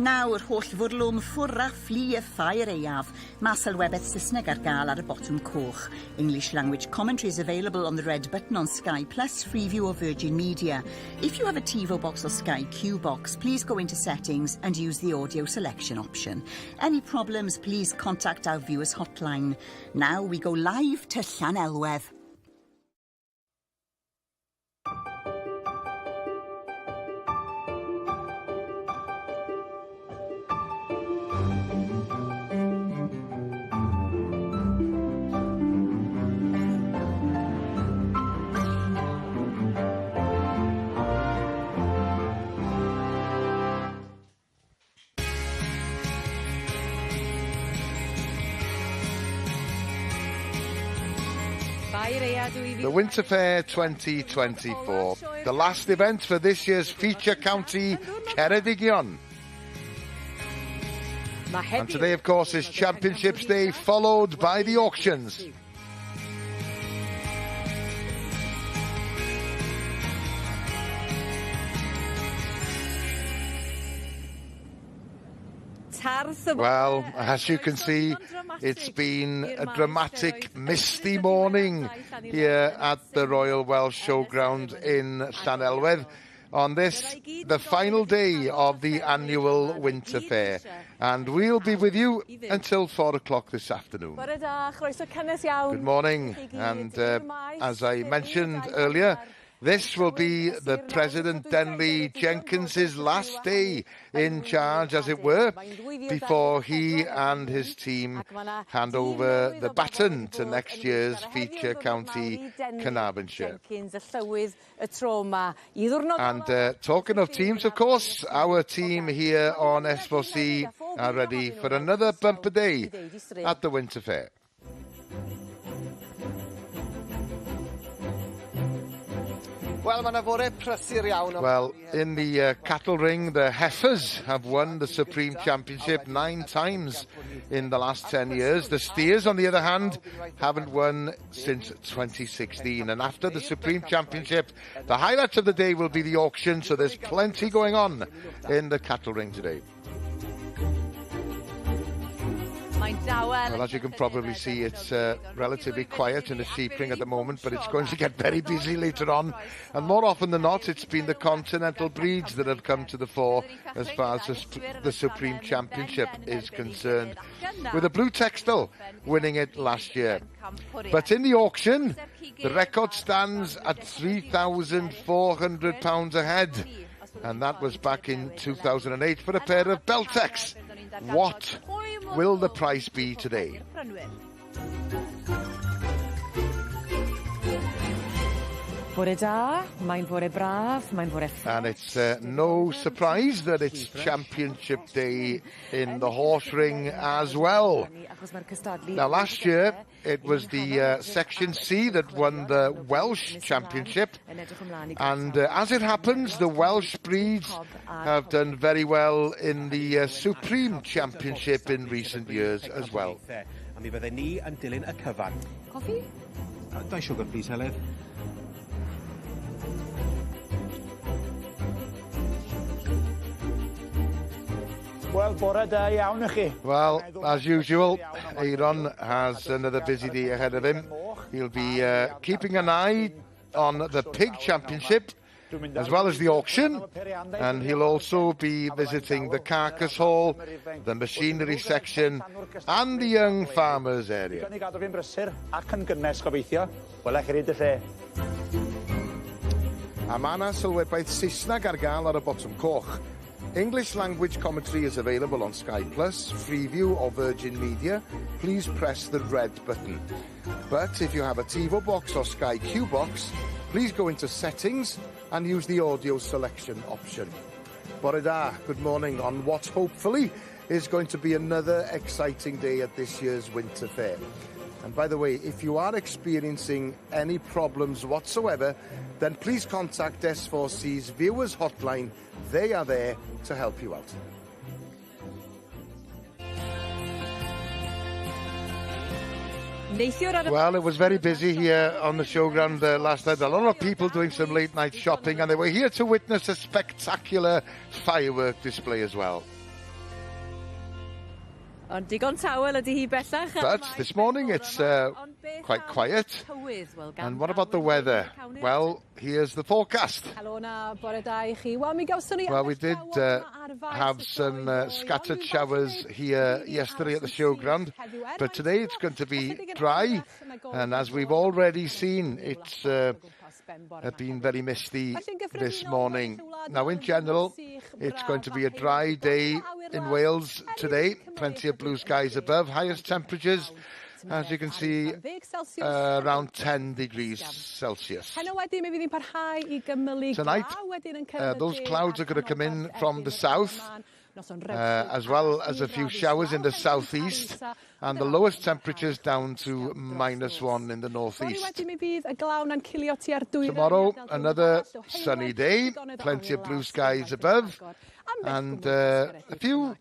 Nawr, holl fwrlwm ffwrra fflu y ffair Aeaf. Mae Sylwebaeth Saesneg ar gael ar y botwm coch. English language commentary is available on the red button on Sky Plus, Freeview or Virgin Media. If you have a TiVo box or Sky Q box, please go into settings and use the audio selection option. Any problems, please contact our viewers hotline. Now we go live to Llanelwedd. The Winter Ffair 2024, the last event for this year's feature county Ceredigion. And today, of course, is Championships Day, followed by the auctions. Well, as you can see, it's been a dramatic, misty morning here at the Royal Welsh Showground in Llanelwedd on this, the final day of the annual Winter Ffair. And we'll be with you until 4 o'clock this afternoon. Good morning. And as I mentioned earlier, this will be the President Denley Jenkins's last day in charge, as it were, before he and his team hand over the baton to next year's feature county Carnarvonshire. And talking of teams, of course, our team here on S4C are ready for another bumper day at the Winter Ffair. Well, in the cattle ring, the Heifers have won the Supreme Championship 9 times in the last 10 years. The steers, on the other hand, haven't won since 2016. And after the Supreme Championship, the highlight of the day will be the auction, so there's plenty going on in the cattle ring today. Well, as you can probably see, it's relatively quiet in the sheep ring at the moment, but it's going to get very busy later on. And more often than not, it's been the Continental breeds that have come to the fore as far as the Supreme Championship is concerned, with the Blue Textile winning it last year. But in the auction, the record stands at £3,400 a head, and that was back in 2008 for a pair of Beltex. What will the price be today? And it's no surprise that it's Championship Day in the horse ring as well. Now, last year, it was the Section C that won the Welsh Championship. And as it happens, the Welsh breeds have done very well in the Supreme Championship in recent years as well. Coffee? Dau sugar, please, Helen. Well, as usual, Aaron has another busy day ahead of him. He'll be keeping an eye on the Pig Championship as well as the auction, and he'll also be visiting the Carcass Hall, the machinery section and the young farmers area. A ma' 'na sylwebaeth Saesneg ar gael ar y botwm coch. English language commentary is available on Sky Plus, Freeview or Virgin Media. Please press the red button. But if you have a TiVo box or Sky Q box, please go into settings and use the audio selection option. Bore da, good morning on what hopefully is going to be another exciting day at this year's Winter Ffair. And by the way, if you are experiencing any problems whatsoever, then please contact S4C's viewers hotline. They are there to help you out. Well, it was very busy here on the showground last night. A lot of people doing some late night shopping, and they were here to witness a spectacular firework display as well. Ond digon tawel ydi hi bellach. But this morning it's quite quiet. And what about the weather? Well, here's the forecast. Well, we did have some scattered showers here yesterday at the showground, but today it's going to be dry, and as we've already seen, it's been very misty this morning. Now, in general, it's going to be a dry day in Wales today. Plenty of blue skies above. Highest temperatures, as you can see, around 10 degrees Celsius. Tonight, those clouds are going to come in from the south, as well as a few showers in the southeast, and the lowest temperatures down to -1 in the northeast. Tomorrow, another sunny day, plenty of blue skies above, and a few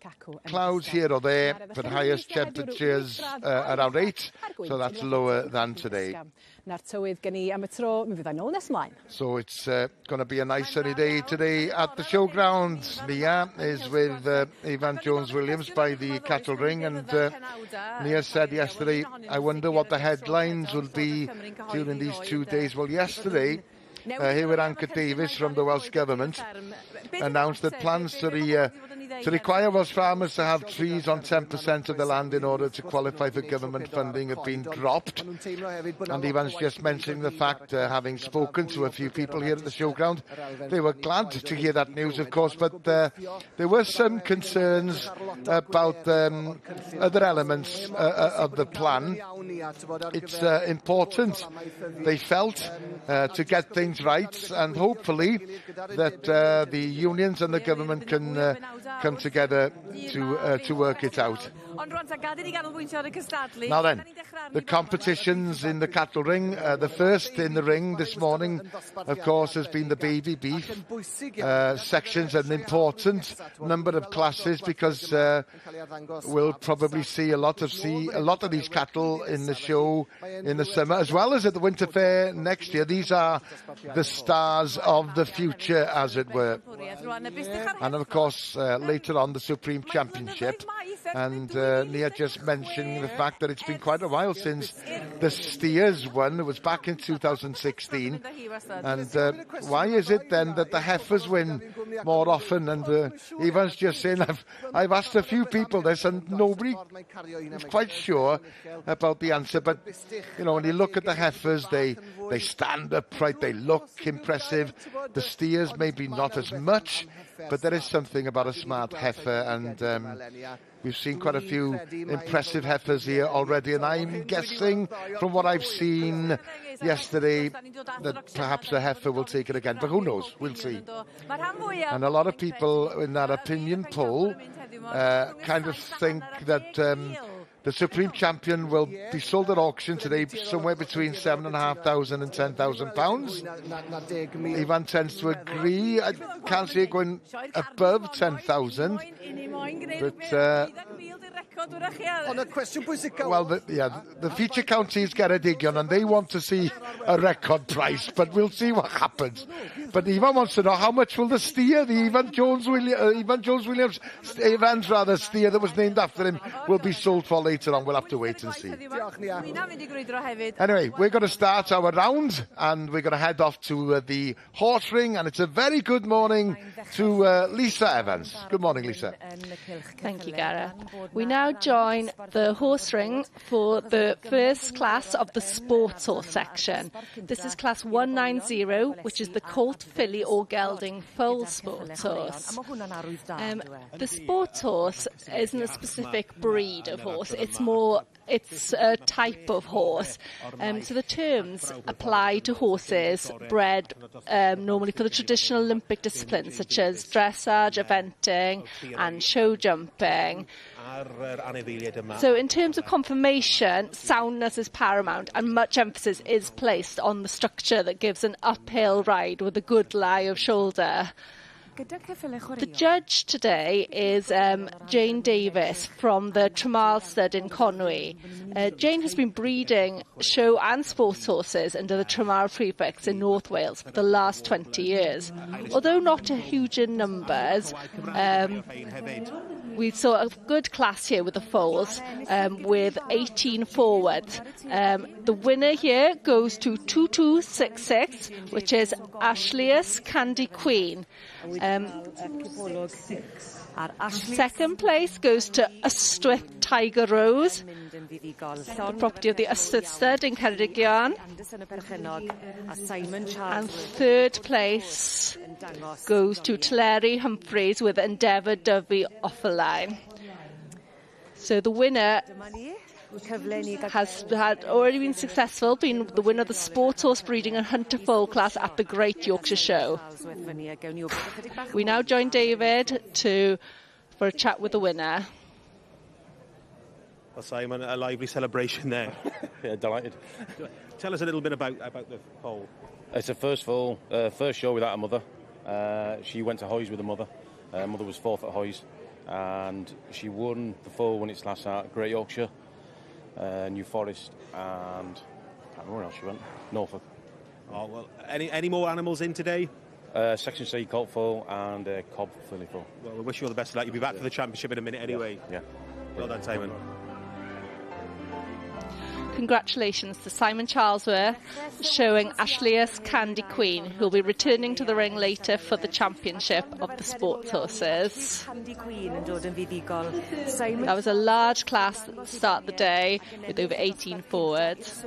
clouds here or there, but highest temperatures around 8, so that's lower than today. So it's going to be a nice sunny day today at the showgrounds. Nia is with Ivan Jones-Williams by the cattle ring, and Nia said yesterday, I wonder what the headlines will be during these 2 days. Well, yesterday, here Anchor Davis from the Welsh Government announced that plans to require Welsh farmers to have trees on 10% of the land in order to qualify for government funding have been dropped. And Ivan's just mentioning the fact, having spoken to a few people here at the showground, they were glad to hear that news, of course, but there were some concerns about other elements of the plan. It's important, they felt, to get things right, and hopefully that the unions and the government can come together to work it out. Now then, the competitions in the cattle ring. The first in the ring this morning, of course, has been the baby beef sections, an important number of classes, because we'll probably see a lot of these cattle in the show in the summer, as well as at the Winter Ffair next year. These are the stars of the future, as it were. And of course, later on, the Supreme Championship. And Nia just mentioning the fact that it's been quite a while since the steers won. It was back in 2016. And why is it then that the heifers win more often? And Ivan's just saying, I've asked a few people this, and nobody is quite sure about the answer. But, you know, when you look at the heifers, they stand upright, they look impressive. The steers maybe not as much, but there is something about a smart heifer, and we've seen quite a few impressive heifers here already, and I'm guessing from what I've seen yesterday that perhaps a heifer will take it again, but who knows, we'll see. And a lot of people in that opinion poll kind of think that the Supreme Champion will be sold at auction today somewhere between £7,500 and £10,000. Ivan tends to agree. I can't see it going above 10,000. But well, the feature counties get a dig on, and they want to see a record price, but we'll see what happens. But Ivan wants to know how much will the steer, the Ivan's steer that was named after him, will be sold for later on. We'll have to wait and see. Anyway, we're going to start our round, and we're going to head off to the horse ring, and it's a very good morning to Lisa Evans. Good morning, Lisa. Thank you, Gareth. We now join the horse ring for the first class of the sports horse section. This is class 190, which is the colt, filly or gelding foal sports horse. The sports horse isn't a specific breed of horse. It's a type of horse. So the terms apply to horses bred normally for the traditional Olympic disciplines such as dressage, eventing and show jumping. So in terms of conformation, soundness is paramount, and much emphasis is placed on the structure that gives an uphill ride with a good lie of shoulder. The judge today is Jane Davis from the Tremal stud in Conwy. Jane has been breeding show and sports horses under the Tremal prefix in North Wales for the last 20 years. Although not a huge in numbers, We saw a good class here with the foals, with 18 forwards. The winner here goes to 2266, which is Ashleus Candy Queen. Second place goes to Ystwyth Tiger Rose, the property of the Ystwyth Stud in Ceredigion. And third place goes to Tulleri Humphreys with Endeavour Dyfi Offaline. So the winner has already been successful, being the winner of the Sports Horse Breeding and Hunter Foal class at the Great Yorkshire Show. We now join David for a chat with the winner. Well, Simon, a lively celebration there. Yeah, delighted. Tell us a little bit about the foal. It's her first foal, first show without a mother. She went to Hoys with her mother. Her mother was fourth at Hoys, and she won the foal when it's last at Great Yorkshire, New Forest, and I can't remember where else she went. Norfolk. Oh well, any more animals in today? Section C colt foal and cob filly foal. Well, we wish you all the best of luck. You'll be back for the championship in a minute anyway. Yeah. Well done, Simon. Congratulations to Simon Charlesworth showing Ashleus Candy Queen, who will be returning to the ring later for the championship of the sports horses. That was a large class at the start of the day with over 18 forwards.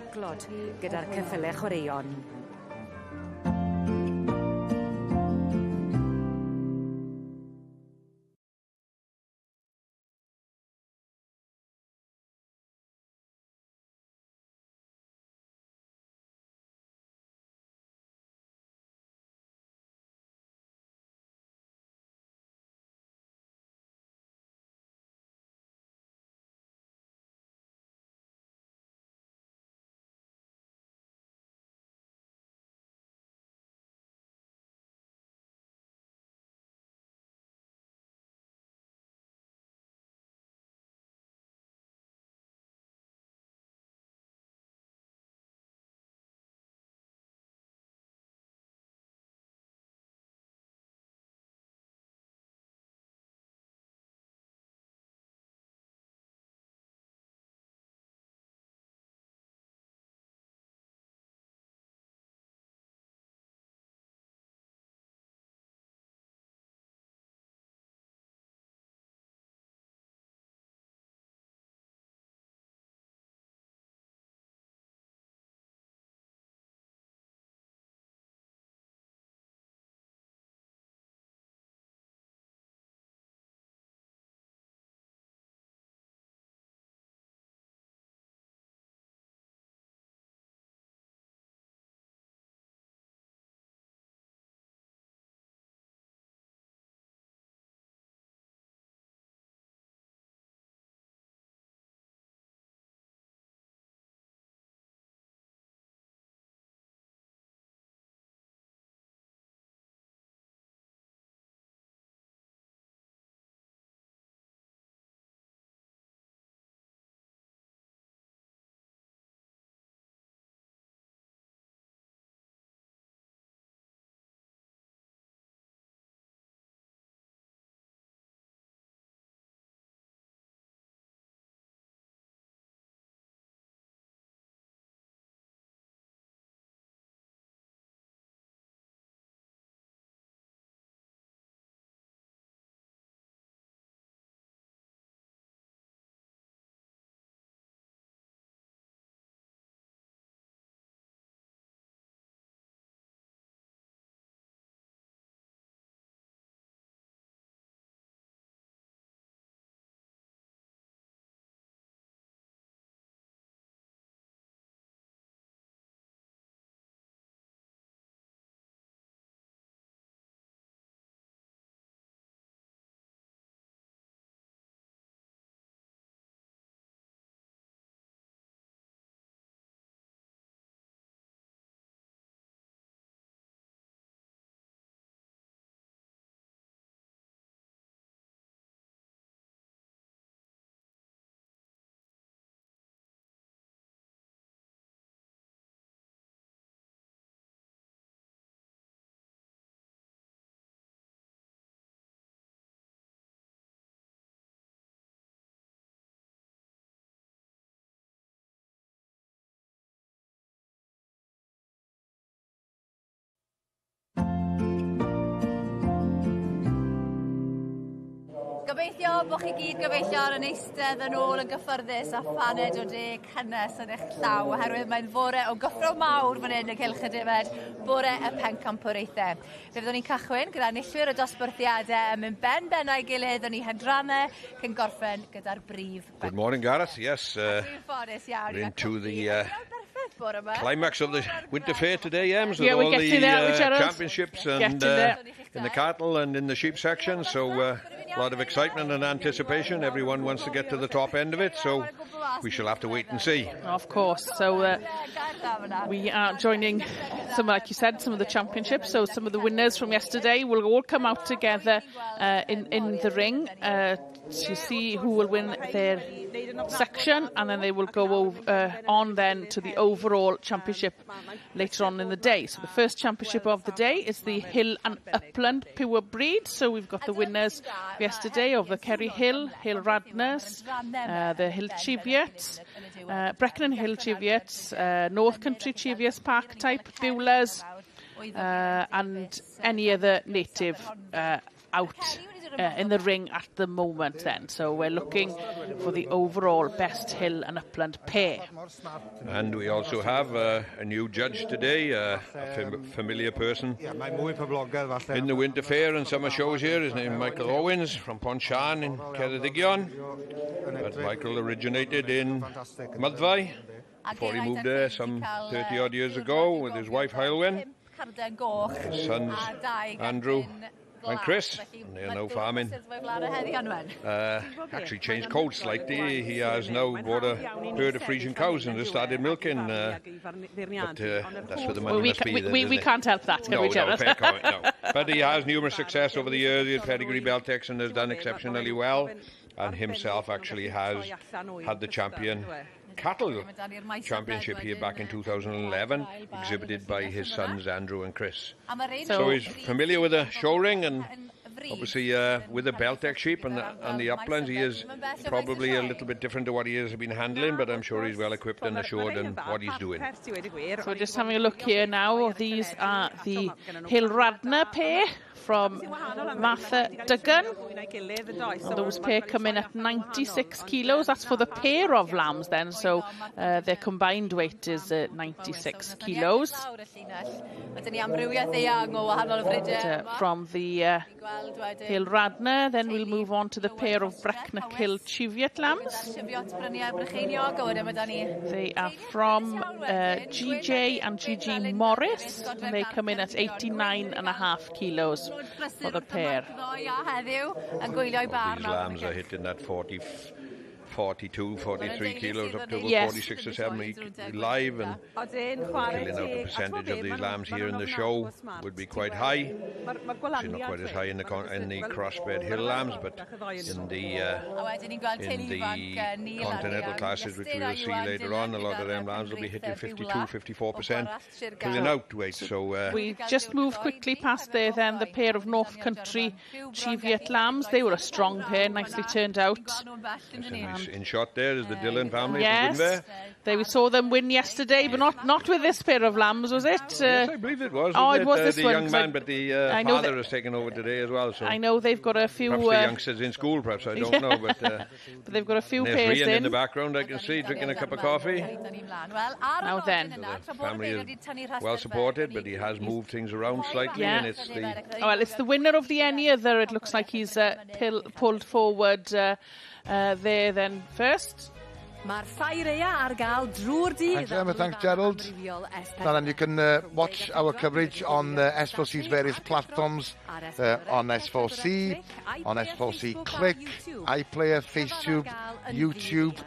Gobeithio bod chi gyd gobeithio yn eistedd yn ôl yn gyffyrddus a phaned o de cynnes yn eich llaw, oherwydd mae'n fore o gyffro mawr fan hyn y Cylch y Demed, bore y pencampwraethau. Fe fyddwn ni'n cychwyn gyda nillwyr y dosbarthiadau yn mynd ben-benau gilydd yn ei hydrannau cyn gorffen gyda'r brif. Good morning, Gareth. Yes, we're into the climax of the Winter Ffair today, Ems, with all the championships and in the cattle and in the sheep section. So a lot of excitement and anticipation. Everyone wants to get to the top end of it, so we shall have to wait and see. Of course. So we are joining some, like you said, some of the championships. So some of the winners from yesterday will all come out together in the ring to see who will win their section, and then they will go on then to the overall championship later on in the day. So the first championship of the day is the Hill and Upland pure breed. So we've got the winners yesterday of the Kerry Hill Radners, the Hill Cheviot, Brecon and Hill Cheviot, North Country Cheviot Park type Bewlers, and any other native out in the ring at the moment then. So we're looking for the overall best hill and upland pair. And we also have a new judge today, a familiar person in the Winter Fair and summer shows here. His name is Michael Owens from Pontcharn in Ceredigion. But Michael originated in Myddfai before he moved there some 30 odd years ago with his wife Heilwen, his sons Andrew and Chris, and they're now farming. Actually changed codes slightly. He has now bought a herd of Frisian cows and has started milking. But that's where the money must be. We can't help that, can we, Gerald? Fair comment, no. But he has numerous success over the years. He had pedigree Beltex and has done exceptionally well. And himself actually has had the champion cattle championship here back in 2011, exhibited by his sons Andrew and Chris. So he's familiar with the show ring, and obviously with the Beltex sheep and the uplands, he is probably a little bit different to what he has been handling, but I'm sure he's well equipped and assured in what he's doing. So we're just having a look here now. These are the Hill Radner pair from Martha Duggan. And those pair come in at 96 kilos. That's for the pair of lambs then, so their combined weight is 96 kilos. From the Hill Radner, then we'll move on to the pair of Brecknock Hill Cheviot lambs. They are from GJ and GG Morris, and they come in at 89.5 kilos for the pair. These lambs are hitting that 42, 43 kilos up to about 46 or 7 live, and killing out the percentage of these lambs here in the show would be quite high. Actually not quite as high in the cross-bred hill lambs, but in the Continental classes, which we will see later on, a lot of them lambs will be hitting 52, 54% killing out weight. So we just moved quickly past there then the pair of North Country Cheviot lambs. They were a strong pair, nicely turned out. In shot there is the Dillon family. Yes, we saw them win yesterday, but not with this pair of lambs, was it? Yes, I believe it was. Oh, it was this the one. Young man, but the father has taken over today as well. So I know they've got a few. Perhaps the youngsters in school, perhaps, I don't know. But they've got a few pairs in. In the background, I can see, drinking a cup of coffee. Now then. So the family is well supported, but he has moved things around slightly. Yeah. And it's the... it's the winner of the any other. It looks like he's pulled forward there then first. Thanks, Emma. Thanks, Gerald. Now then, you can watch our coverage on S4C's various platforms, on S4C, on S4C Click, iPlayer, FaceTube, YouTube.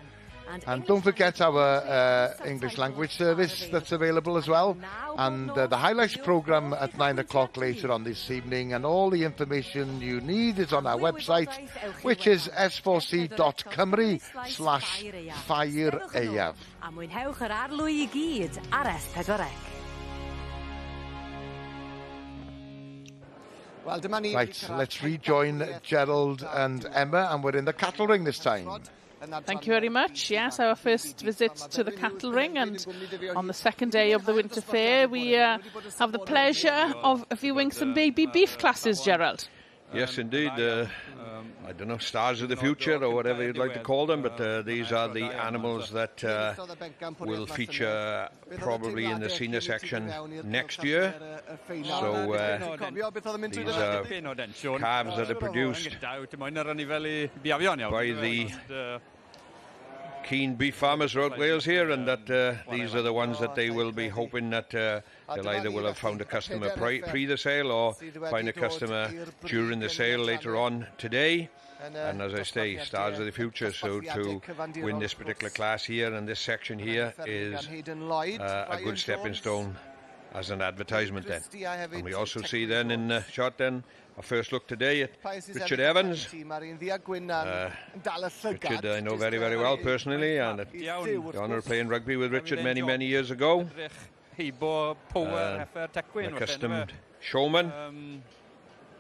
And don't forget our English language service that's available as well. And the highlights programme at 9 o'clock later on this evening. And all the information you need is on our website, which is s4c.cymru/Ffair-eaf. Right, let's rejoin Gerald and Emma, and we're in the cattle ring this time. Thank you very much. Yes, our first visit to the cattle ring, and on the second day of the Winter Fair we have the pleasure of viewing some baby beef classes, Gerald. Yes, indeed. I don't know, stars of the future or whatever you'd like to call them, but these are the animals that will feature probably in the senior section next year. So these are calves that are produced by the keen beef farmers throughout Wales here, and that these are the ones that they will be hoping that they'll either will have found a customer pre the sale or find a customer during the sale later on today. And as I say, stars of the future. So to win this particular class here and this section here is a good stepping stone as an advertisement then. And we also see then in the shot then our first look today at Richard Evans. Richard I know very, very well personally, and had the honour of playing rugby with Richard many, many years ago. An accustomed showman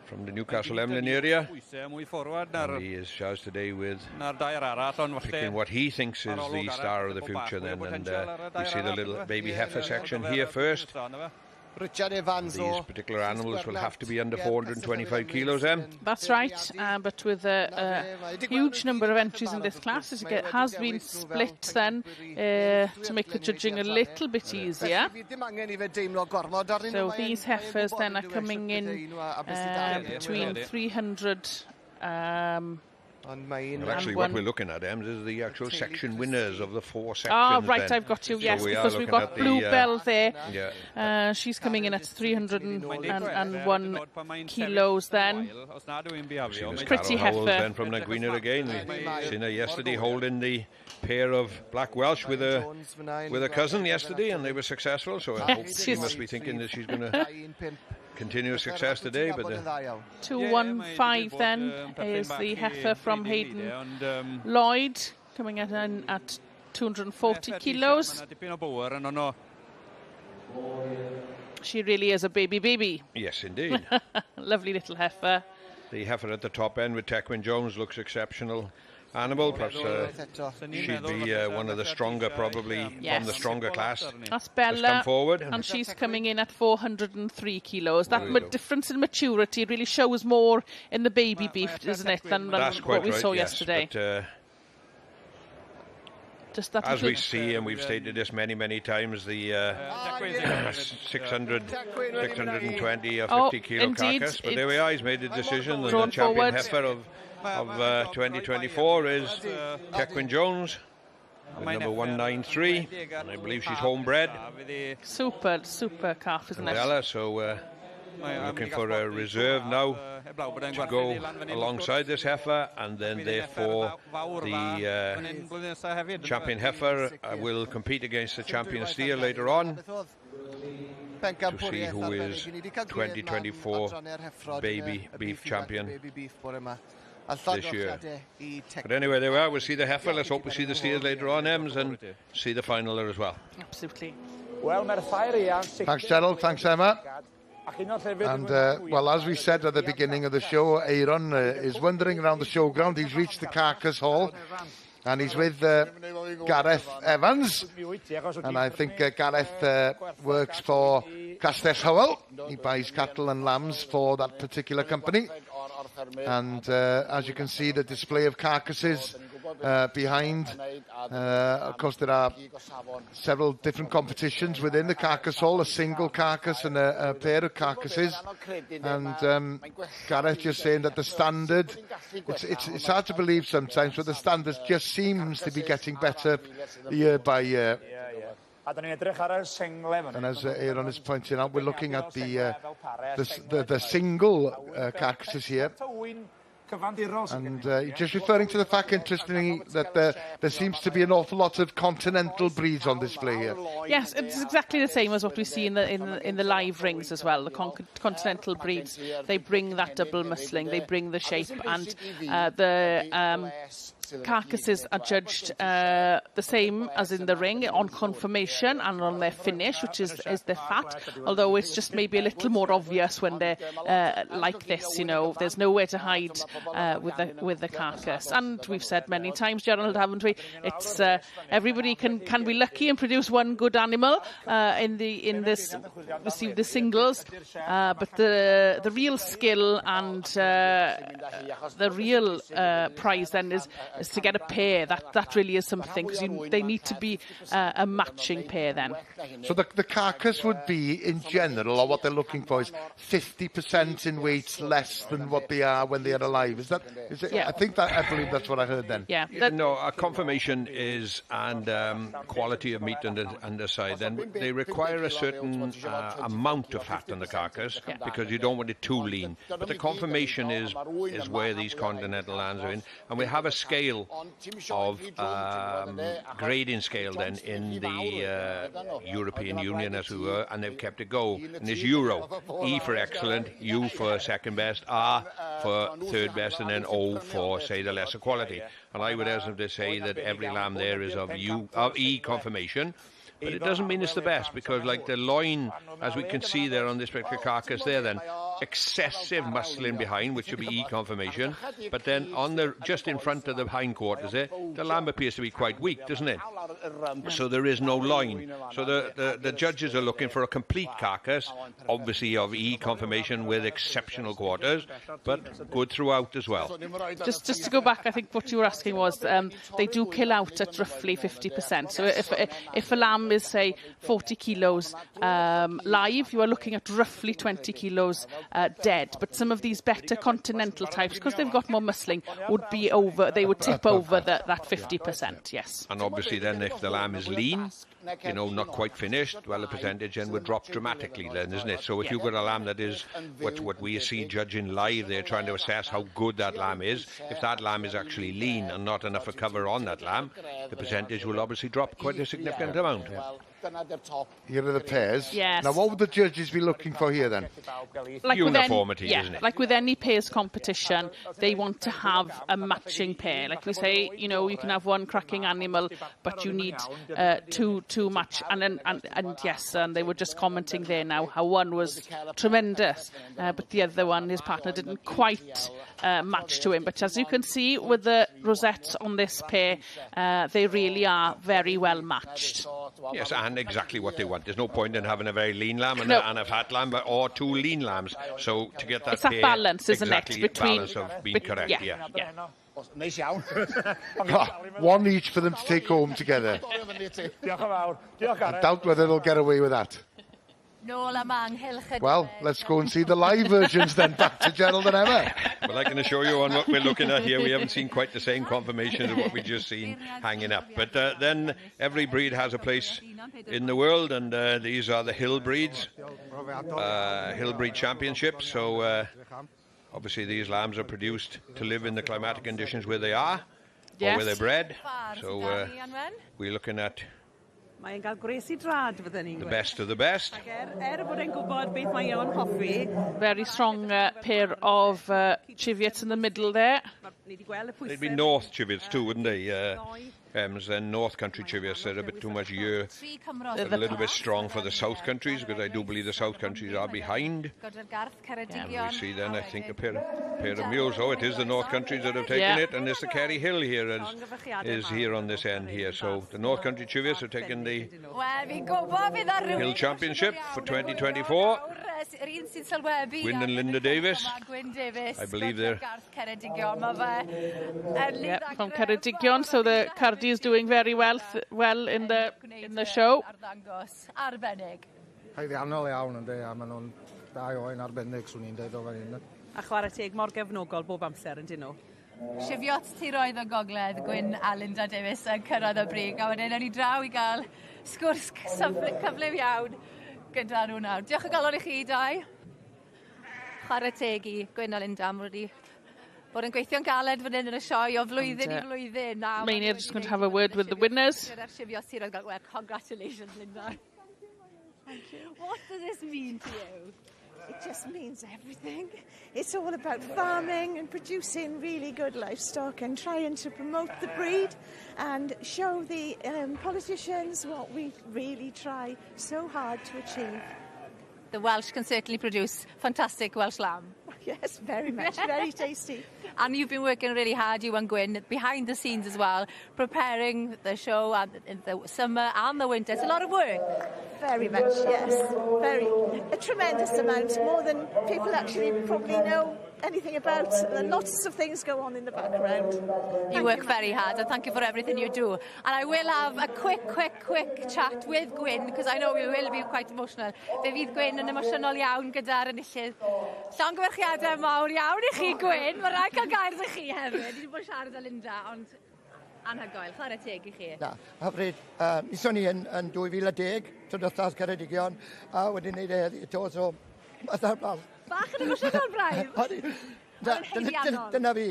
from the Newcastle Emlyn area. And he is charged today with picking what he thinks is the star of the future then. And we see the little baby heifer section here first. These particular animals will have to be under 425 kilos, That's right, but with a huge number of entries in this class, it has been split then to make the judging a little bit easier. So these heifers then are coming in between 300 well, actually, what we're looking at, is the actual section winners of the 4 sections. Oh, right, then. I've got you, yes, so because we've got Bluebell there. Yeah. She's coming in at 301 kilos then. Pretty heifer. Then from Nagwina again. We've seen her yesterday holding the pair of black Welsh with a cousin yesterday, and they were successful. So I hope she must be thinking that she's going to continue success today. But 215 then is the heifer from Hayden Lloyd, coming at 240 kilos. She really is a baby. Yes, indeed. Lovely little heifer. The heifer at the top end with Tecwyn Jones looks exceptional animal. Perhaps she'd be one of the stronger, probably from the stronger class. That's Bella, come forward. And she's coming in at 403 kilos. That difference in maturity really shows more in the baby beef, isn't it, than what we saw yesterday. But, as we see, and we've stated this many, many times, the 620 or 50 kilo carcass. But there we are, he's made a decision, and the champion heifer of 2024 is Tecwyn Jones with number 193, and I believe she's homebred. Super calf, isn't it? So looking for a reserve now to go alongside this heifer, and then therefore the champion heifer will compete against the champion steer later on to see who is 2024 baby beef champion this year. But anyway, there we are. We'll see the heifer. Let's hope we see the steers later on, Ems, and see the final there as well. Absolutely. Thanks, Gerald. Thanks, Emma. And, well, as we said at the beginning of the show, Aaron is wandering around the showground. He's reached the Carcass Hall, and he's with Gareth Evans. And I think Gareth works for Castell Howell. He buys cattle and lambs for that particular company. And as you can see, the display of carcasses behind. Of course, there are several different competitions within the Carcass Hall, a single carcass and a pair of carcasses. And Gareth just saying that the standard, it's hard to believe sometimes, but the standard just seems to be getting better year by year. And as Aaron is pointing out, we're looking at the single carcasses here. And just referring to the fact, interestingly, that there seems to be an awful lot of Continental breeds on display here. Yes, it's exactly the same as what we see in the live rings as well. The Continental breeds, they bring that double muscling, they bring the shape, and the carcasses are judged the same as in the ring, on conformation and on their finish, which is their fat, although it's just maybe a little more obvious when they're like this, you know, there's nowhere to hide with the carcass. And we've said many times, Gerald, haven't we, it's everybody can be lucky and produce one good animal receive the singles, but the real skill and the real prize then is to get a pair. That really is something, because they need to be a matching pair then. So the carcass would be, in general, or what they're looking for, is 50% in weight less than what they are when they are alive. Is it? Yeah. I believe that's what I heard then. Yeah. No, a conformation is, and quality of meat underside, then they require a certain amount of fat on the carcass, because you don't want it too lean. But the conformation is where these continental lambs are in, and we have a scale of grading scale then in the European Union, as we were, and they've kept it go. And there's Euro, E for excellent, U for second best, R for third best, and then O for, say, the lesser quality. And I would hesitate to say that every lamb there is of E conformation. But it doesn't mean it's the best, because like the loin, as we can see there on this particular carcass there, then excessive muscling behind, which would be E conformation, but then on just in front of the hindquarters there, the lamb appears to be quite weak, doesn't it? So there is no loin. So the judges are looking for a complete carcass, obviously of E conformation with exceptional quarters, but good throughout as well. Just to go back, I think what you were asking was they do kill out at roughly 50%. So if a lamb is, say, 40 kilos live, you are looking at roughly 20 kilos dead. But some of these better continental types, because they've got more muscling, they would tip over that 50%, yes. And obviously then if the lamb is lean, you know, not quite finished, well, the percentage then would drop dramatically then, isn't it? So if you've got a lamb that is what we see judging live, they're trying to assess how good that lamb is. If that lamb is actually lean and not enough of cover on that lamb, the percentage will obviously drop quite a significant amount. Here are the pairs. Yes. Now, what would the judges be looking for here then? Uniformity, isn't it? Like with any pairs competition, they want to have a matching pair. Like we say, you know, you can have one cracking animal, but you need two match. And yes, and they were just commenting there now how one was tremendous, but the other one, his partner, didn't quite match to him. But as you can see with the rosettes on this pair, they really are very well matched. Yes, and exactly what they want. There's no point in having a very lean lamb and a fat lamb, or two lean lambs. So to get that it's that balance, isn't it? Between balance of being correct. Yeah. One each for them to take home together. I doubt whether they'll get away with that. Well, let's go and see the live versions then. Back to Gerald and Emma. Well, I can assure you on what we're looking at here, we haven't seen quite the same confirmation as what we just seen hanging up. But then every breed has a place in the world, and these are the hill breeds, hill breed championships. So obviously these lambs are produced to live in the climatic conditions where they are, or where they're bred. So we're looking at the best of the best. Very strong pair of chivets in the middle there. They'd be North chivets too, wouldn't they? And North Country chivets are a bit too much year, a little bit strong for the South Countries, because I do believe the South Countries are behind. And we see then, I think, a pair of mules. Oh, it is the North Countries that have taken it, and there's the Kerry Hill here is here on this end here. So the North Country chivets have taken the Hill Championship for 2024. Gwyn and Linda Davis. I believe they're from Ceredigion, so the Cardi is doing very well in the show. Haeddiannol iawn yndi, a maen nhw'n da oen arbennig, swn i'n deud o fan hyn. A chwarae teg mor gefnogol bob amser yn dyn nhw. Sifiot tiroedd o gogledd, Gwyn a Linda Davis yn cyrraedd o brig, a wedyn ni draw i gael sgwrs cyflym iawn gyda nhw nawr. Diolch o galon i chi dau. Chwarae teg i Gwyn a Linda am wedi bod yn gweithio'n galed fan hyn yn y sioe o flwyddyn i flwyddyn. Mainly just going to have a word with the winners. Congratulations, Linda. Thank you. What does this mean to you? It just means everything. It's all about farming and producing really good livestock and trying to promote the breed and show the politicians what we really try so hard to achieve. The Welsh can certainly produce fantastic Welsh lamb. Yes, very much. Very tasty. And you've been working really hard, you and Gwyn, behind the scenes as well, preparing the show in the summer and the winter. It's a lot of work. Very much, yes. A tremendous amount, more than people actually probably know anything about. Lots of things go on in the background. You work very hard, and thank you for everything you do. And I will have a quick chat with Gwyn, because I know you will be quite emotional. Fe fydd Gwyn yn emosiynol iawn gyda'r enillydd. Llongyfarchiadau mawr iawn I chi, Gwyn. Mae'n rhaid cael gair I chi hefyd. Ni wedi bod yn siarad â Linda, ond anhygoel. Chwarae teg I chi. Na, hyfryd. Nithon ni yn 2010, trydythas Ceredigion, a wedi wneud eto, so fatha'r blaen. Bach yn emosiynol braidd. Dyna fi.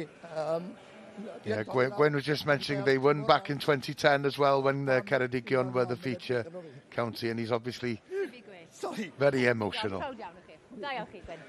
Yeah, Gwen was just mentioning they won back in 2010 as well when Ceredigion were the feature county, and he's obviously very emotional. Da iawn chi, Gwyn.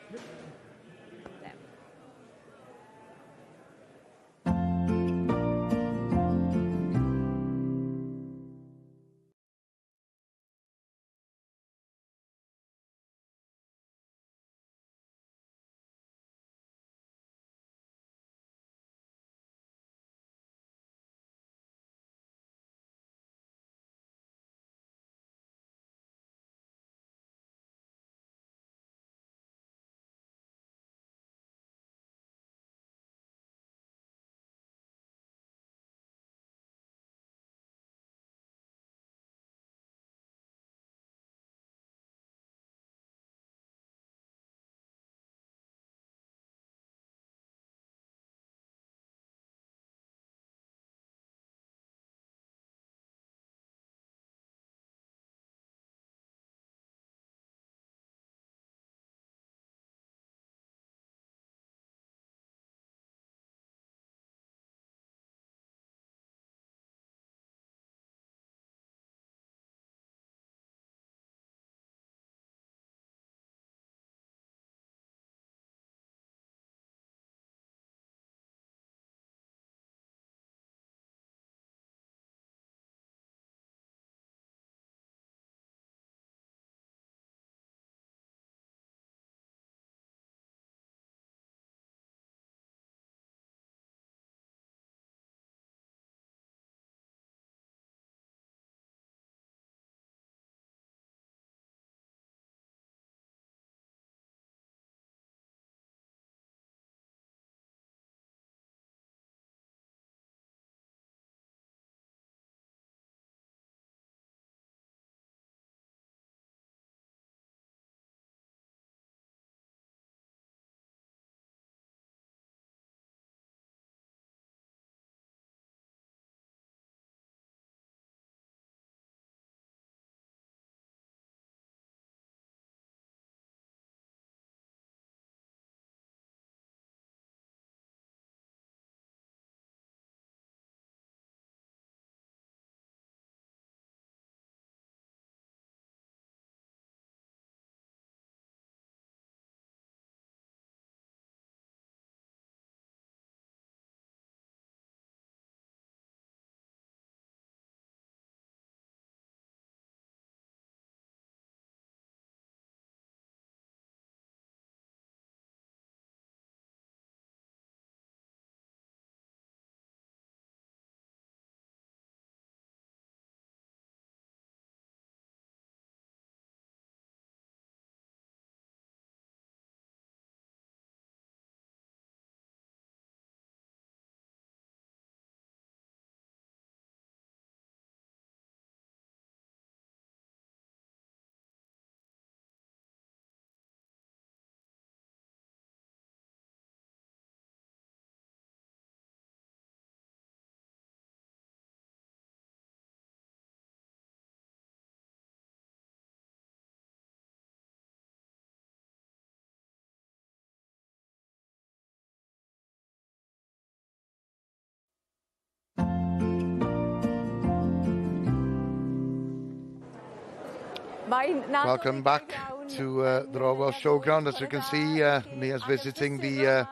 Welcome back. to the Royal Welsh Showground. As you can see, Nia's visiting the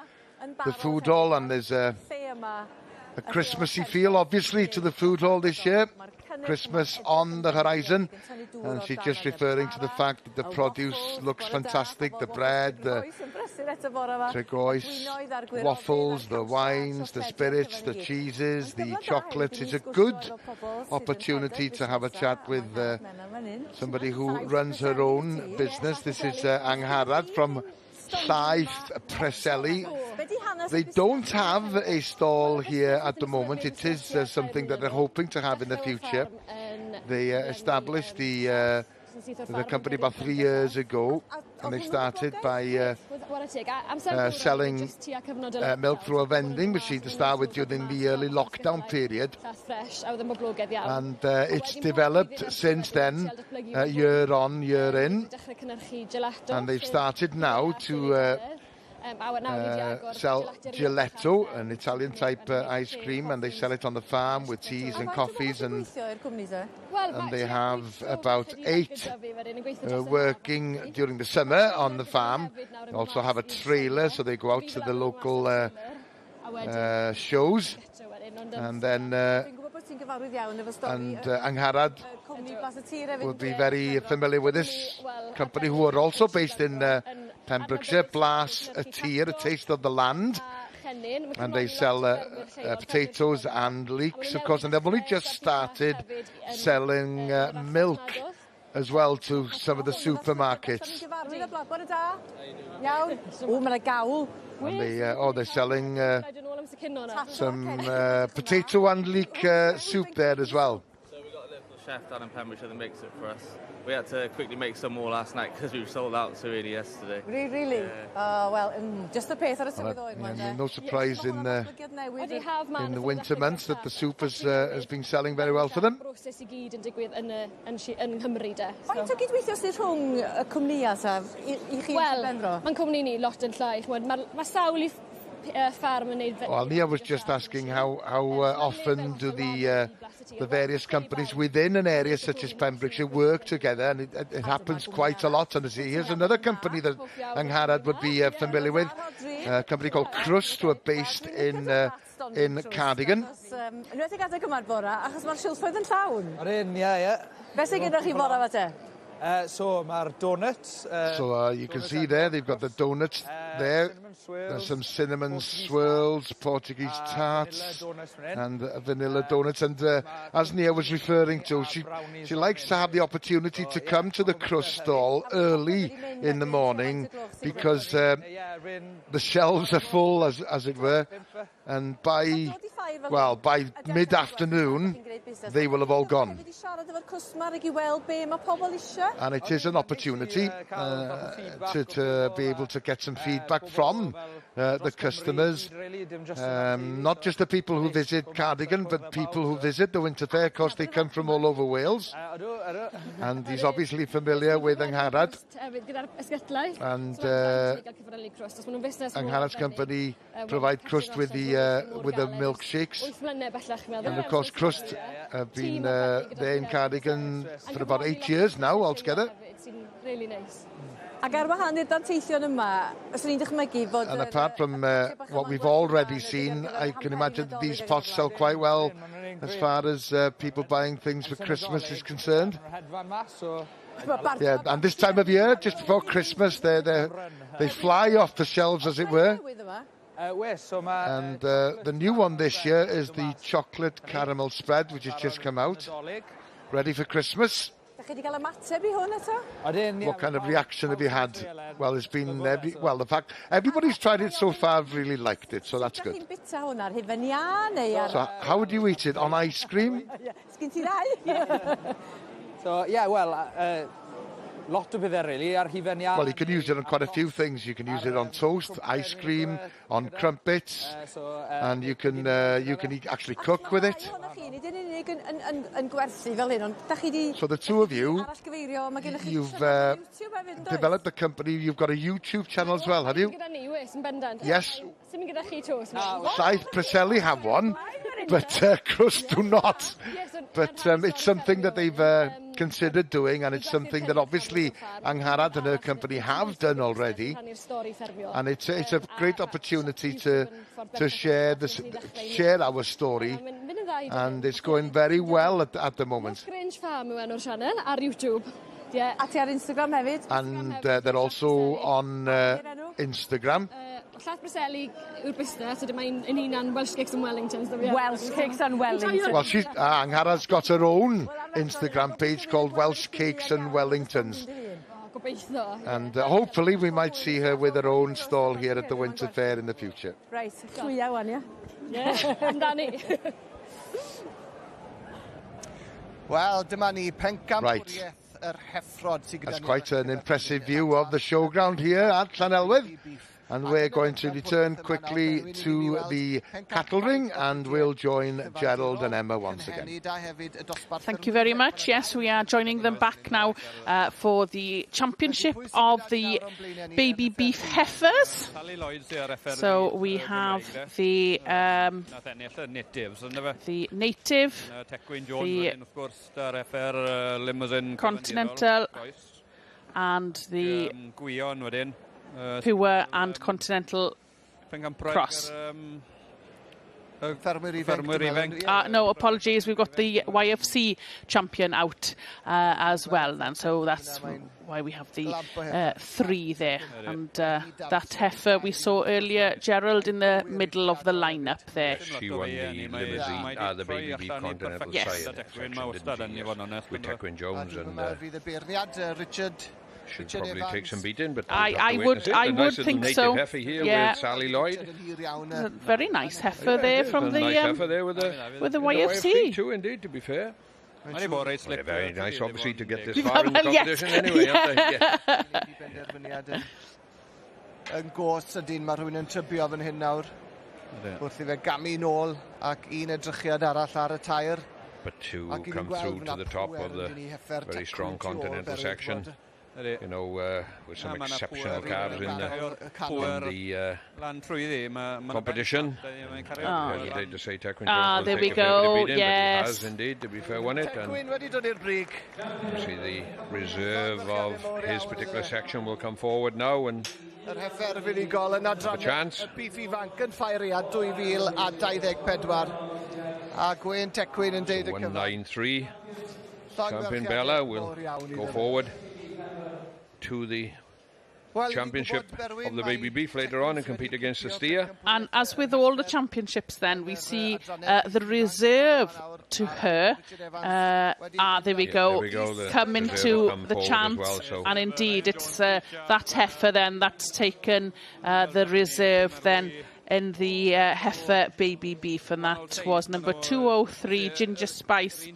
food hall, and there's a Christmassy feel, obviously, to the food hall this year. Christmas on the horizon, and she's just referring to the fact that the produce looks fantastic, the bread, the tregoes, waffles, the wines, the spirits, the cheeses, the chocolates. It's a good opportunity to have a chat with somebody who runs her own business. This is Angharad from Llaeth Preseli. They don't have a stall here at the moment. It is something that they're hoping to have in the future. They established the company about 3 years ago, and they started by selling milk through a vending machine to start with during the early lockdown period. And it's developed since then, year on, year in. And they've started now to sell gelato, an Italian type ice cream, and they sell it on the farm with teas and coffees, and they have about 8 working during the summer on the farm. They also have a trailer, so they go out to the local shows, and then Angharad will be very familiar with this company, who are also based in Pembrokeshire, Blas a Tir, a taste of the land, and they sell potatoes and leeks, of course, and they've only just started selling milk as well to some of the supermarkets. And they're selling some potato and leek soup there as well. So we've got a local chef down in Pembrokeshire that makes it for us. We had to quickly make some more last night because we were sold out so early yesterday. Really? Yeah. Well, just the pace ar y swyddog. No surprise in the winter months that the soup has been selling very well for them. Faint o gydweithio sydd rhwng y cwmnïau ta i chi Benro? Mae'n cwmni ni lot yn llai. Mae sawl I ffarm yn neud... Well, Nia was just asking how often do the various companies within an area such as Pembrokeshire work together, and it happens quite a lot. And here's another company that Angharad would be familiar with, a company called Croeso, who are based in Cardigan. Nwedig adeg yma'r bora, achos mae'r silffoedd yn llawn. Ar un, ie. Be sy'n gyda chi bora fa te? So mae'r donuts. So you can see there, they've got the donuts there. There's some cinnamon swirls, Portuguese tarts, and vanilla donuts. And as Nia was referring to, she likes to have the opportunity to come to the Croeso stall early in the morning, because the shelves are full, as it were, and by mid-afternoon they will have all gone. And it is an opportunity to be able to get some feedback from the customers, not just the people who visit Cardigan, but people who visit the Winter Ffair. Of course, they come from all over Wales, and he's obviously familiar with Angharad, and Angharad's company provide Croeso with the milkshakes, and of course Croeso have been there in Cardigan for about 8 years now altogether. Really nice. And apart from what we've already seen, I can imagine that these pots sell quite well as far as people buying things for Christmas is concerned. Yeah, and this time of year, just before Christmas, they fly off the shelves, as it were. And the new one this year is the chocolate caramel spread, which has just come out, ready for Christmas. What kind of reaction have you had? Well, it's been the fact everybody's tried it so far really liked it, so that's good. So how would you eat it? On ice cream? So yeah, well, lot of it really. Well, you can use it on quite a few things. You can use it on toast, ice cream, on crumpets, and you can actually cook with it. So the two of you, you've developed the company. You've got a YouTube channel as well, have you? Yes. Llaeth Preseli have one, but Croeso do not. But it's something that they've considered doing, and it's something that obviously Angharad and her company have done already. And it's a great opportunity to share our story, and it's going very well at the moment. Grange Farm yw enw'r sianel ar YouTube. A ti ar Instagram hefyd? And they're also on Instagram. Llaeth Bryseli yw'r busnes, ydym mae'n un unan Welsh Cakes and Wellingtons. Welsh Cakes and Wellingtons. Well, Angharad's got her own Instagram page called Welsh Cakes and Wellingtons. And hopefully we might see her with her own stall here at the Winter Ffair in the future. Right, llwya wan, ia? Amdani. Wel, dyma ni Right. yr heffrod sy'n gyda That's quite an impressive view of the showground here at Llanelwydd. And we're going to return quickly to the cattle ring, and we'll join Gerald and Emma once again. Thank you very much. Yes, we are joining them back now for the championship of the baby beef heifers. So we have the native, the Continental, and the Pure and Continental Cross. No, apologies. We've got the YFC champion out as well, then. So that's why we have the 3 there. And that heifer we saw earlier, Gerald, in the middle of the lineup there. She won the limousine, the baby beef Continental sire section, with Tecwyn Jones and Richard. Should probably take some beating, but I would think so. Heifer here with Sally Lloyd. Very nice heifer there from the nice heifer there with the YFC too, indeed. To be fair, very nice, obviously, to get this You've far in the yes. competition. Anyway, Yn gos ydyn, mae rhywun yn trybio fan hyn nawr. Wrth i fe gamu nôl ac un edrychiad arall ar y tair. But to come through to the top of the very strong Continental section. You know, with some exceptional calves in the competition. Hesitate to say Tecwyn Jones will there take we a bit of go, beating, yes. but he has indeed, to be fair, won it. And you see the reserve of his particular section will come forward now and Yr heffer funigol yn adran y beef ifanc yn ffeiriad 2024. A Gwyn Tecwyn yn deud y cyfan. 193. Champion Bella will go forward to the championship of the baby beef later on and compete against the steer. And as with all the championships then, we see the reserve to her. There we go, come into the chance. Well, so. And indeed, it's that heifer then that's taken the reserve then in the heifer baby beef, and that was number 203 Ginger Spice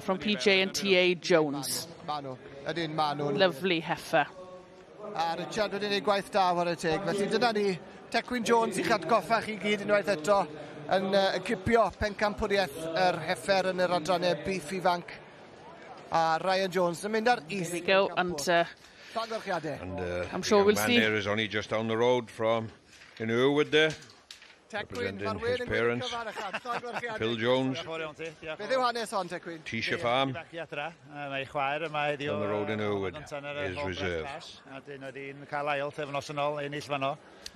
from PJ and TA Jones. Lovely heifer. A Richard wedi gwneud gwaith da ar y teg. Felly dyna ni, Tecwyn Jones i'ch atgoffa chi gyd unwaith eto yn cipio pencampwriaeth yr heifer yn yr adrannau beef ifanc. A Ryan Jones yn mynd ar is. There we go, and I'm sure we'll see. There is only just down the road from in Urwood there. Representing his parents, Phil Jones, Tisha Farm, on the road in Urwood, is reserve.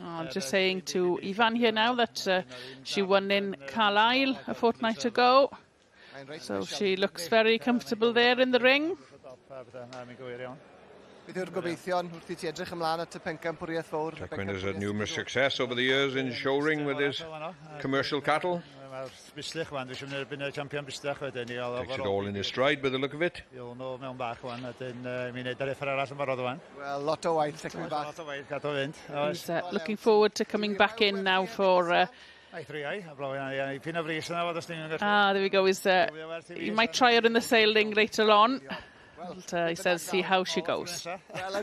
I'm just saying to Ivan here now that she won in Carlisle a fortnight ago, so she looks very comfortable there in the ring. Tecwyn has had numerous success over the years in showring with his commercial cattle. Takes it all in his stride by the look of it. Well, lot o waith, He's looking forward to coming back in now for... there we go. He might try her in the sailing later on. But, he says, see how she goes. Thank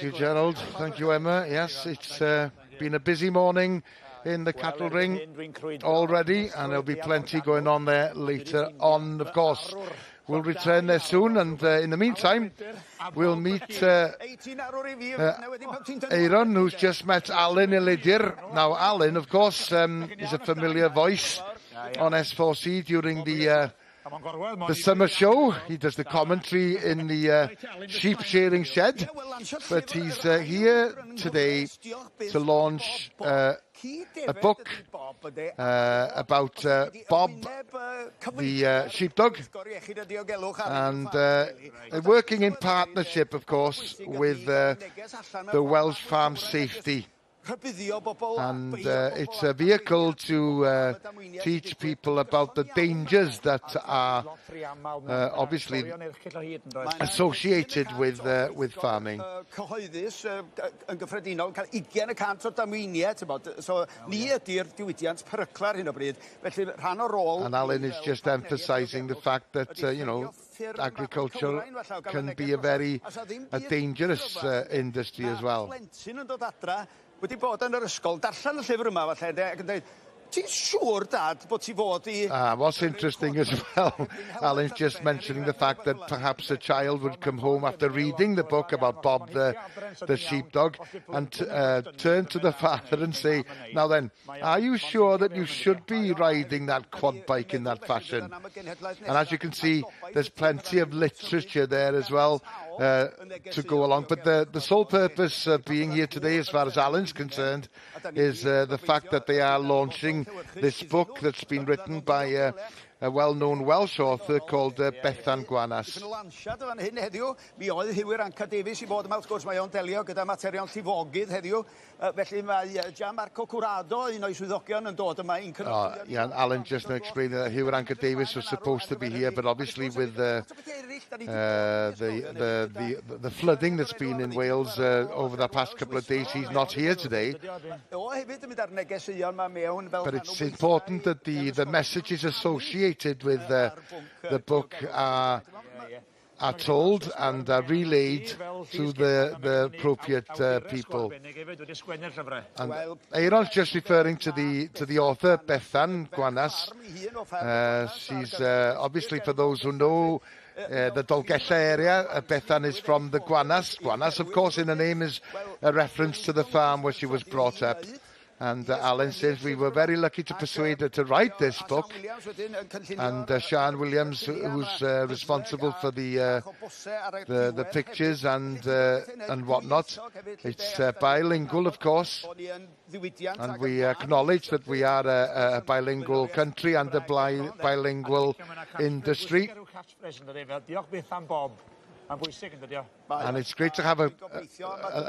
you, Gerald. Thank you, Emma. Yes, it's been a busy morning in the cattle ring already, and there'll be plenty going on there later on, of course. We'll return there soon, and in the meantime, we'll meet Aaron, who's just met Alan Elidir. Now, Alan, of course, is a familiar voice on S4C during the the summer show. He does the commentary in the sheep shearing shed. But he's here today to launch a book about Bob, the sheepdog, and working in partnership, of course, with the Welsh Farm Safety. And it's a vehicle to teach people about the dangers that are obviously associated with farming. And Alan is just emphasising the fact that, you know, agriculture can be a dangerous industry as well. Wedi bod yn yr ysgol, darllen y llyfr yma falle, ac yn dweud, ti'n siŵr, Dad, bod ti fod i... What's interesting as well, Alan's just mentioning the fact that perhaps a child would come home after reading the book about Bob the sheepdog and turn to the father and say, now then, are you sure that you should be riding that quad bike in that fashion? And as you can see, there's plenty of literature there as well to go along. But the sole purpose of being here today, as far as Alan's concerned, is the fact that they are launching this book that's been written by a well-known Welsh author called Bethan Gwanas. Mi oedd Heifer Anca Davies I fod yma, wrth gwrs mae o'n delio gyda materion llifogydd heddiw, felly mae Gian Marco Curado, un o'i swyddogion, yn dod yma i'n Yeah, Alan just explained that Heifer Anca Davies was supposed to be here, but obviously with the flooding that's been in Wales over the past couple of days, he's not here today. But it's important that the messages associated with the book are told and are relayed to the appropriate people. And Aaron's just referring to the author, Bethan Gwanas. She's obviously, for those who know the Dolgella area, Bethan is from the Gwanas. Gwanas, of course, in the name is a reference to the farm where she was brought up. And Alan says we were very lucky to persuade her to write this book. And Sian Williams, who's responsible for the pictures and whatnot. It's bilingual, of course. And we acknowledge that we are a bilingual country and a bilingual industry. And it's great to have a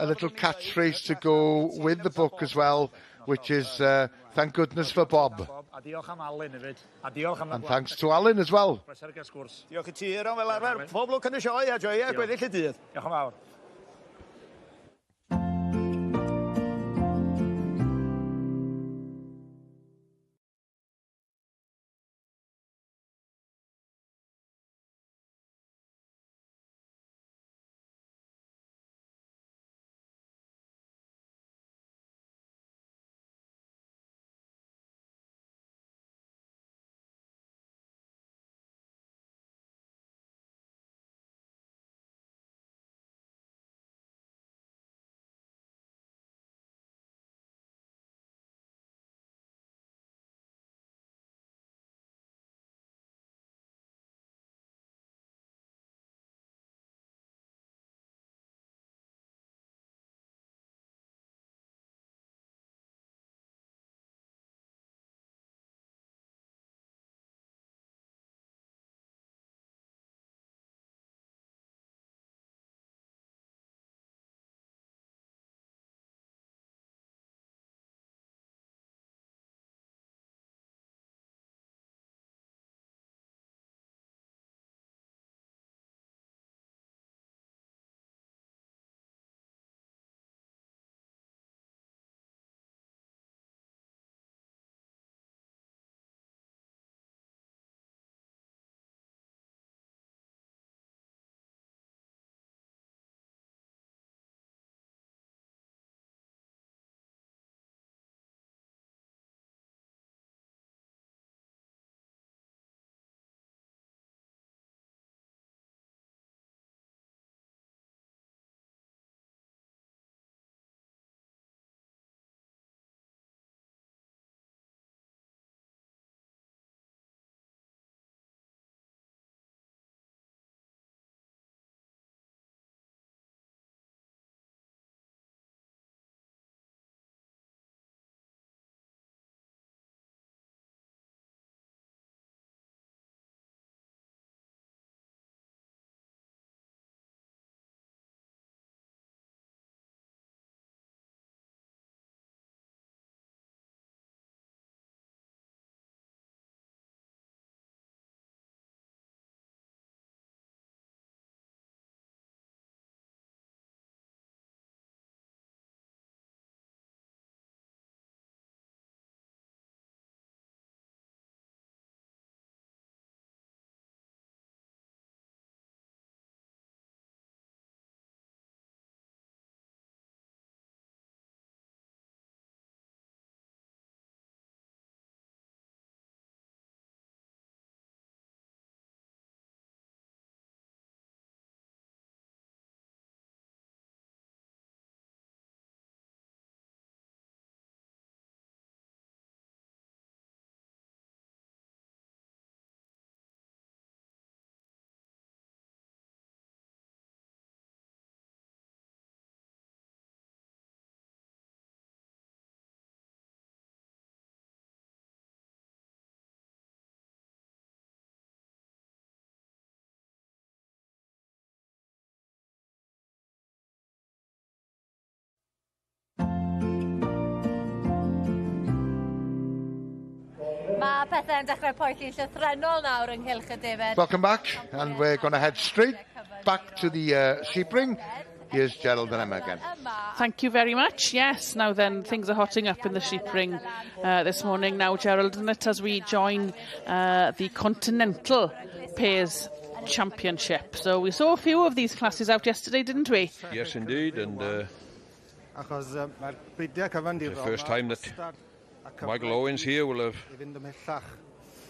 little catchphrase to go with the book as well, which is thank goodness for Bob. And thanks to Alan as well. Diolch I ti, Aaron, fel arfer. Pob lwc yn y sioe a joia gweddill y dydd. Diolch yn fawr. Ma pethau'n dechrau poethi'n llythrennol nawr ynghylch y defaid. Welcome back, and we're going to head straight back to the sheep ring. Here's Gerald and Emma again. Thank you very much. Yes, now then, things are hotting up in the sheep ring this morning now, Gerald, isn't it, as we join the Continental Pairs Championship. So we saw a few of these classes out yesterday, didn't we? Yes, indeed, and the first time that Michael Owens here will have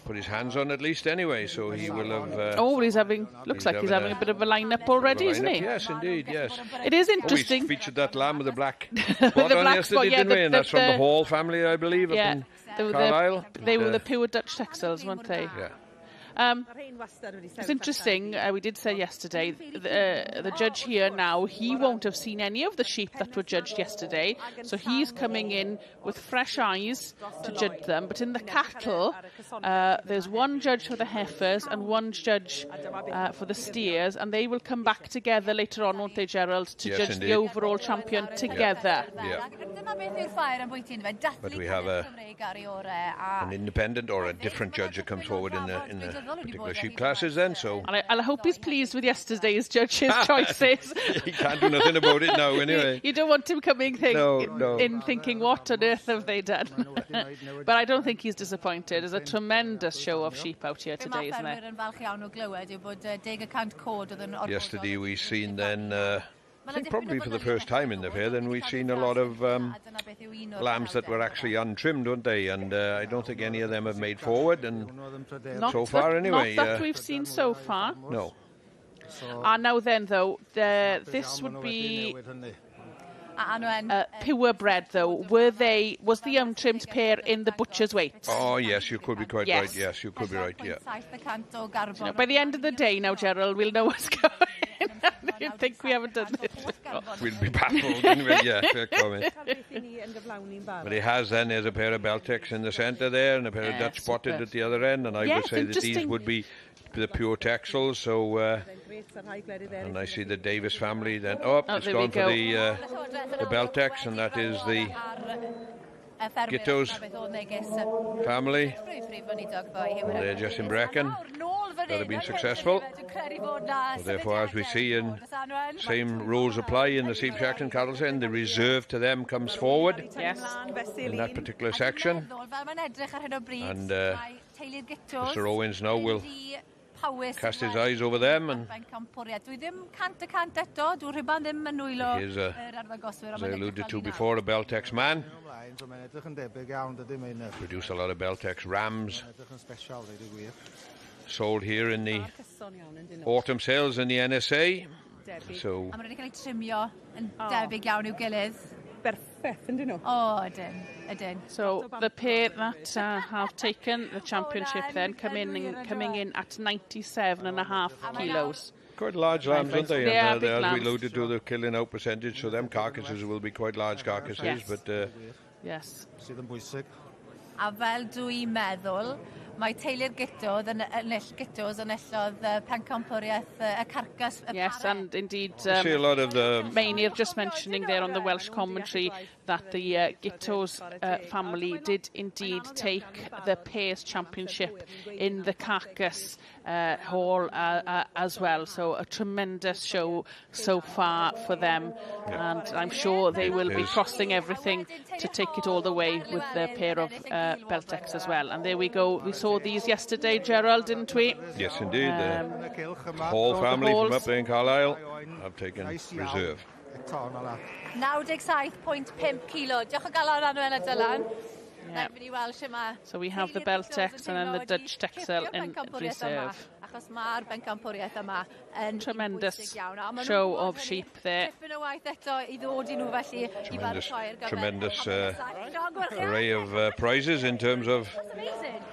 put his hands on at least anyway, so he will have... he's having, looks like he's having a bit of a line-up already, isn't he? Yes, indeed, yes. It is interesting. We featured that lamb with the black spot on yesterday, didn't we? And that's from the Hall family, I believe, up in Carlisle. They were the pure Dutch textiles, weren't they? Yeah. It's interesting, we did say yesterday, the judge here now, he won't have seen any of the sheep that were judged yesterday, so he's coming in with fresh eyes to judge them. But in the cattle, there's one judge for the heifers and one judge for the steers, and they will come back together later on, won't they, Gerald, to judge the overall champion together. Yeah. But we have an independent or a different judge that comes forward in the particular sheep classes then, so... And I hope he's pleased with yesterday's judge's choices. He can't do nothing about it now, anyway. You don't want him coming in thinking, what on earth have they done? But I don't think he's disappointed. There's a tremendous show of sheep out here today, isn't there? Yesterday we seen then... I think probably for the first time in the fair, then we've seen a lot of lambs that were actually untrimmed, weren't they? And I don't think any of them have made forward, and so far anyway. Not that we've seen so far. No. Now then, though, this would be pure bred, though. Was the untrimmed pair in the butcher's weight? Oh, yes, you could be quite right. Yes, you could be right, yeah. By the end of the day now, Gerald, we'll know what's going on. You think we haven't done this? We'll be baffled, anyway, yeah, fair comment. But he has then, there's a pair of Beltecs in the centre there and a pair of Dutch spotted at the other end, and I would say that these would be the pure texels, so... and I see the Davis family then. It's gone for the Beltecs, and that is the Gittos family. And they're just in Brecon. That have been successful. So therefore, as we see, in same rules apply in the sheep section, cattle section. The reserve to them comes forward in that particular section. And Mr. Owens now will cast his eyes over them, and here's as I alluded to before, a Beltex man. Produce a lot of Beltex rams. Sold here in the autumn sales in the NSA. So So the pair that have taken the championship then coming in at 97.5 kilos. Quite large lambs, aren't they? And as we alluded to, the killing out percentage, so them carcasses will be quite large carcasses. Yes. But yes. A fel dwi'n meddwl, mae teulu'r Gittos yn enillodd pencampwriaeth y Carcass. Yes, and indeed, I see a lot of the... Mainir just mentioning there on the Welsh commentary that the Gittos family did indeed take the Pairs Championship in the Carcass hall as well. So a tremendous show so far for them, and I'm sure they will be crossing everything to take it all the way with the pair of Beltecs as well. And there we go. We saw these yesterday, Gerald, didn't we? Yes, indeed. The Hall family from up there in Carlisle have taken reserve. 97.5 kilo. Diolch o galon Anwen a Dylan. So we have the Beltecs and then the Dutch Texel in reserve. Tremendous show of sheep there. Tremendous array of prizes in terms of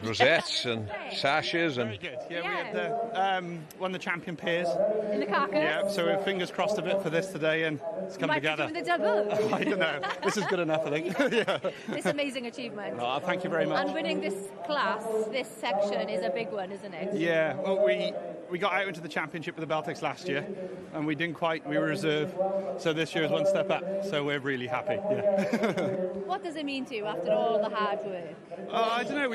rosettes and sashes and... Yeah, we had won the champion pairs. In the Carcass? Yeah, so we're fingers crossed a bit for this today, and it's come together. Doing the double? I don't know. This is good enough, I think. Yeah. This amazing achievement. Oh, thank you very much. And winning this class, this section, is a big one, isn't it? Yeah, well, we got out into the championship with the Beltecs last year, and we didn't quite, we were reserve, so this year is one step up, so we're really happy, yeah. What does it mean to you after all the hard work? I don't know,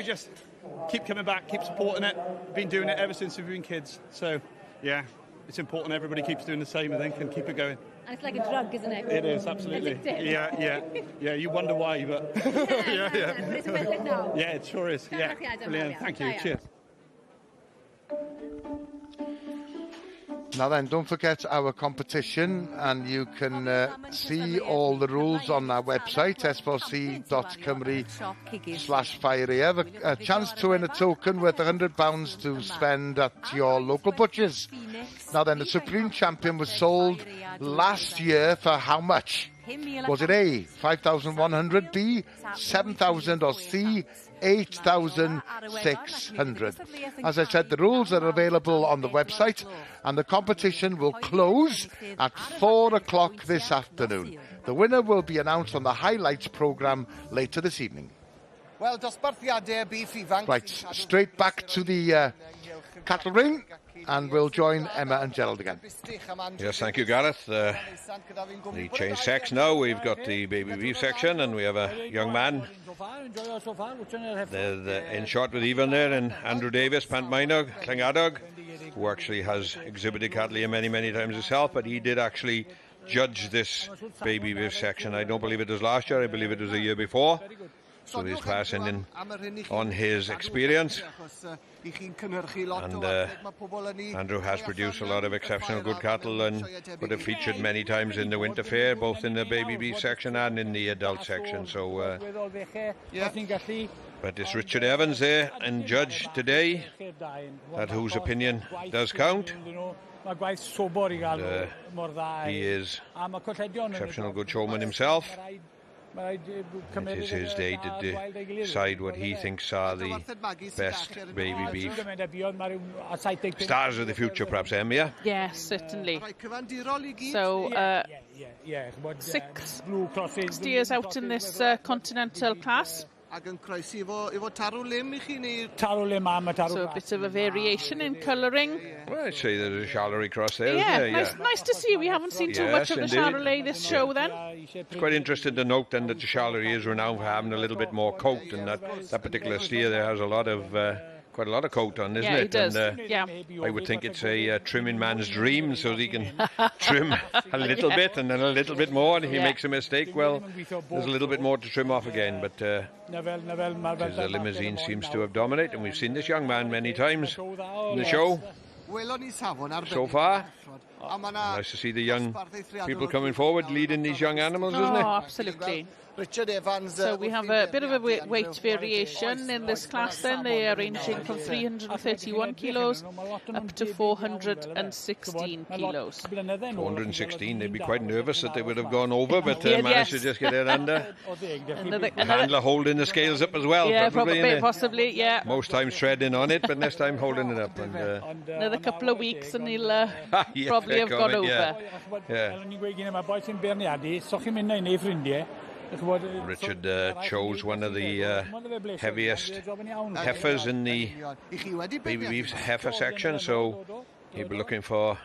keep coming back, keep supporting it. Been doing it ever since we've been kids. So, yeah, it's important everybody keeps doing the same, I think, and keep it going. And it's like a drug, isn't it? It is, absolutely. Yeah, you wonder why, but... yeah. But it's worth it now. Yeah, it sure is. Yeah, brilliant. Thank you. Cheers. Now then, don't forget our competition, and you can see all the rules on our website, sbc.cymru/Ffair. A chance to win a token worth £100 to spend at your local butchers. Now then, the Supreme Champion was sold last year for how much? Was it A, 5,100, B, 7,000, or C, 8,600? As I said, the rules are available on the website, and the competition will close at 4 o'clock this afternoon. The winner will be announced on the highlights programme later this evening. Wel, dosbarthiadau beef ifanc. Right, straight back to the cattle ring, and we'll join Emma and Gerald again. Yes, thank you, Gareth. The change sex now. We've got the baby beef section, and we have a young man in shot with Evan there, and Andrew Davis, Pantmainog, Llangadog, who actually has exhibited cattle here many, many times himself, but he did actually judge this baby beef section. I don't believe it was last year, I believe it was the year before. So he's passing in on his experience. And Andrew has produced a lot of exceptional good cattle and would have featured many times in the Winter Ffair, both in the baby beef section and in the adult section. So, but it's Richard Evans there and judge today, at whose opinion does count. He is exceptional good showman himself. It is his day to decide what he thinks are the best baby beef stars of the future, perhaps, Em, yeah? Yes, certainly. So, 6 steers out in this Continental class. So a bit of a variation in colouring. Well, I'd say there's a Charlery cross there, yeah, isn't there? Nice to see. We haven't seen too much of the Charolais this show then. It's quite interesting to note then that the Charlery is renowned for having a little bit more coat, and that particular steer there has a lot of... quite a lot of coat on, isn't it? It does. And, I would think it's a trimming man's dream, so that he can trim a little bit and then a little bit more, and if he makes a mistake, well, there's a little bit more to trim off again. But the limousine seems to have dominated, and we've seen this young man many times in the show so far. Nice to see the young people coming forward, leading these young animals, isn't it? Oh, absolutely. Richard Evans. So we have a bit of a weight variation in this class then. They are ranging from 331 kilos up to 416 kilos. 416, they'd be quite nervous that they would have gone over, but managed to just get it under. The handler holding the scales up as well. Yeah, possibly, yeah. Most times treading on it, but this time holding it up. And, another couple of weeks and he'll probably have gone over. Yeah. Richard chose one of the heaviest heifers in the baby beef heifer section, so he'll be looking for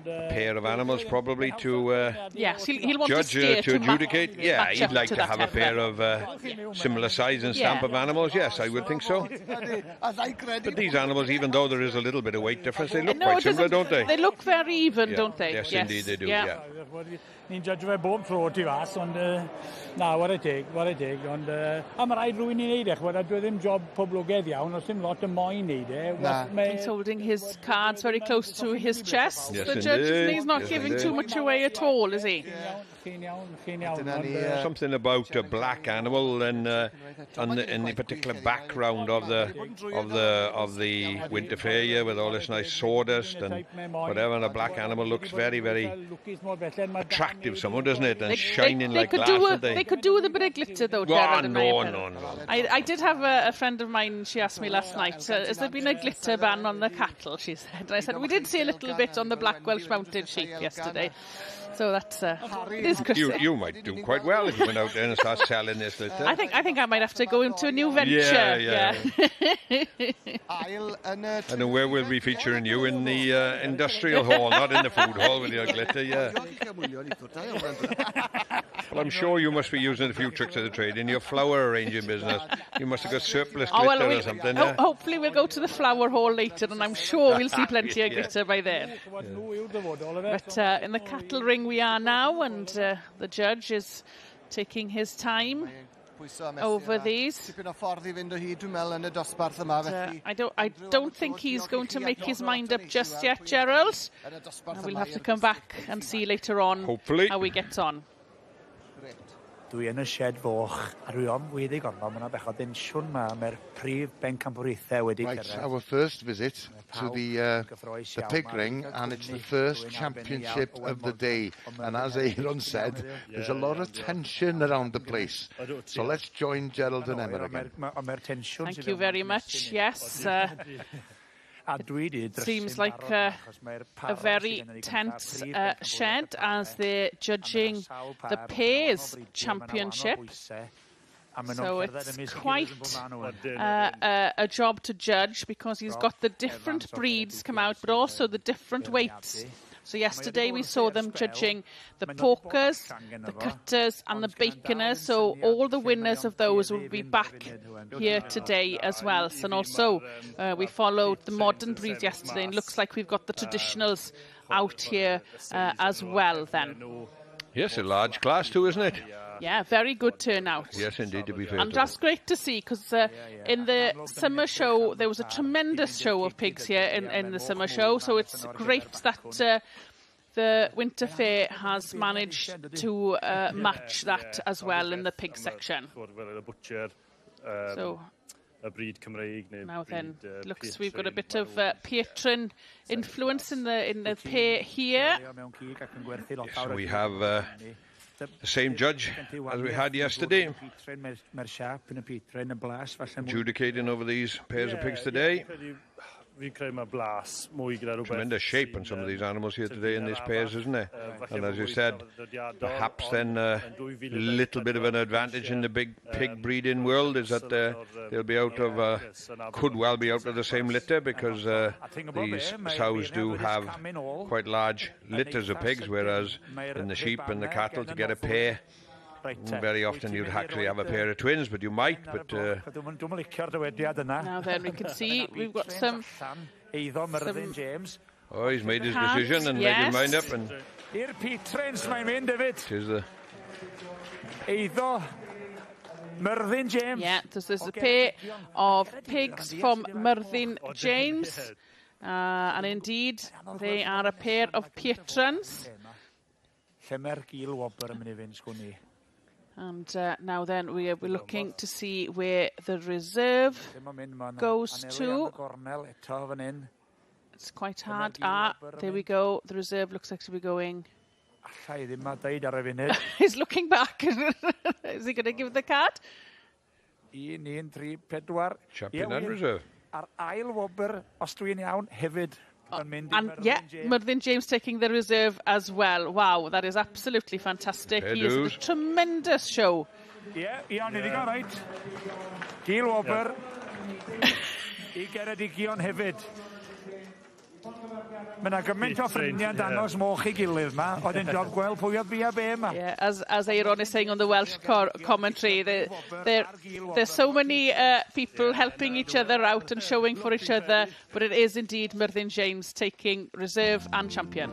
a pair of animals probably to he'll want judge, to adjudicate. Yeah, he'd like to have a pair of similar size and stamp of animals. Yes, I would think so. But these animals, even though there is a little bit of weight difference, they look quite similar, don't they? They look very even, don't they? Yes, indeed they do, yeah. Ni'n judge fe bob tro ti fas, ond na, what a take, ond a mae rhaid rhywun i wneud e, chwad, a dwi ddim job poblogaidd iawn, os dim lot y moyn wneud e. He's holding his cards very close to his chest. Yes, the judge, he's not giving too much away at all, is he? Something about a black animal and in the particular background of the Winter Ffair here, with all this nice sawdust and whatever, and a black animal looks very, very attractive, somehow, doesn't it? And shining like glass. They could do with a bit of glitter, though, Gerald. No. I did have a friend of mine, she asked me last night, has there been a glitter ban on the cattle, she said. And I said, we did see a little bit on the black Welsh mounted sheep yesterday. So that's it is, Chris. You might do quite well if you went out there and start selling this litter. I think I might have to go into a new venture. Yeah. And where we'll be featuring you in the industrial hall, not in the food hall with your glitter, yeah. Well, I'm sure you must be using a few tricks of the trade in your flower arranging business. You must have got surplus glitter or something. Hopefully we'll go to the flower hall later, and I'm sure we'll see plenty of glitter by then. But in the cattle ring we are now, and the judge is taking his time over these. I don't think he's going to make his mind up just yet, Gerald. We'll have to come back and see later on hopefully how we get on. Dwi yn y shed foch, a dwi am wedi gorfod, mae yna bechod densiwn ma, mae'r prif bencampwriaethau wedi Right, cyrraedd. our first visit to the pig ring, and it's the first championship of the day. And as Aaron said, there's a lot of tension around the place. So let's join Gerald and Emma again. Thank you very much. Yes. Seems like a very tense shed as they're judging the pairs championship. So it's quite a job to judge, because he's got the different breeds come out, but also the different weights. So yesterday we saw them judging the porkers, the cutters and the baconers. So all the winners of those will be back here today as well. And also we followed the modern breeds yesterday, and looks like we've got the traditionals out here as well then. Yes, a large class too, isn't it? Yeah, very good turnout. Yes, indeed, to be fair. And that's great to see, because in the summer show, there was a tremendous show of pigs here in the summer show. So it's great that the Winter Ffair has managed to match that as well in the pig section. So now then, looks we've got a bit of patron influence in the pair here. Yes, we have the same judge as we had yesterday, adjudicating over these pairs of pigs today. Tremendous shape on some of these animals here today in these pairs, isn't there? And as you said, perhaps then a little bit of an advantage in the big pig breeding world is that they'll be out of, could well be out of the same litter, because these sows do have quite large litters of pigs, whereas in the sheep and the cattle, to get a pair, very often you'd actually have a pair of twins, but you might. But now then we can see we've got some. Oh, he's made his decision and made his mind up, and I'r Petrens mae'n mynd David. Tis the Eiddo Myrddin James. Yeah, there's a pair of pigs from Myrddin James, and indeed they are a pair of patrons. And now then we're looking to see where the reserve goes to. It's quite hard. There we go. The reserve looks like to be going. He's looking back. Is he going to give the card? Champion and reserve. Ar ail wobr, os dwi'n iawn, hefyd. And yeah, Myrddin James taking the reserve as well. Wow, that is absolutely fantastic. He is a tremendous show. Yeah, iawn, iddi go, right. Gil wobr. I Geredigion hefyd. Mae yna gymaint o ffrindiau danos moch I gilydd ma. Oedd yn job gweld pwy oedd bia be ma. Yeah, as Aaron is saying on the Welsh commentary, there's so many people helping each other out and showing for each other, but it is indeed Myrddin James taking reserve and champion.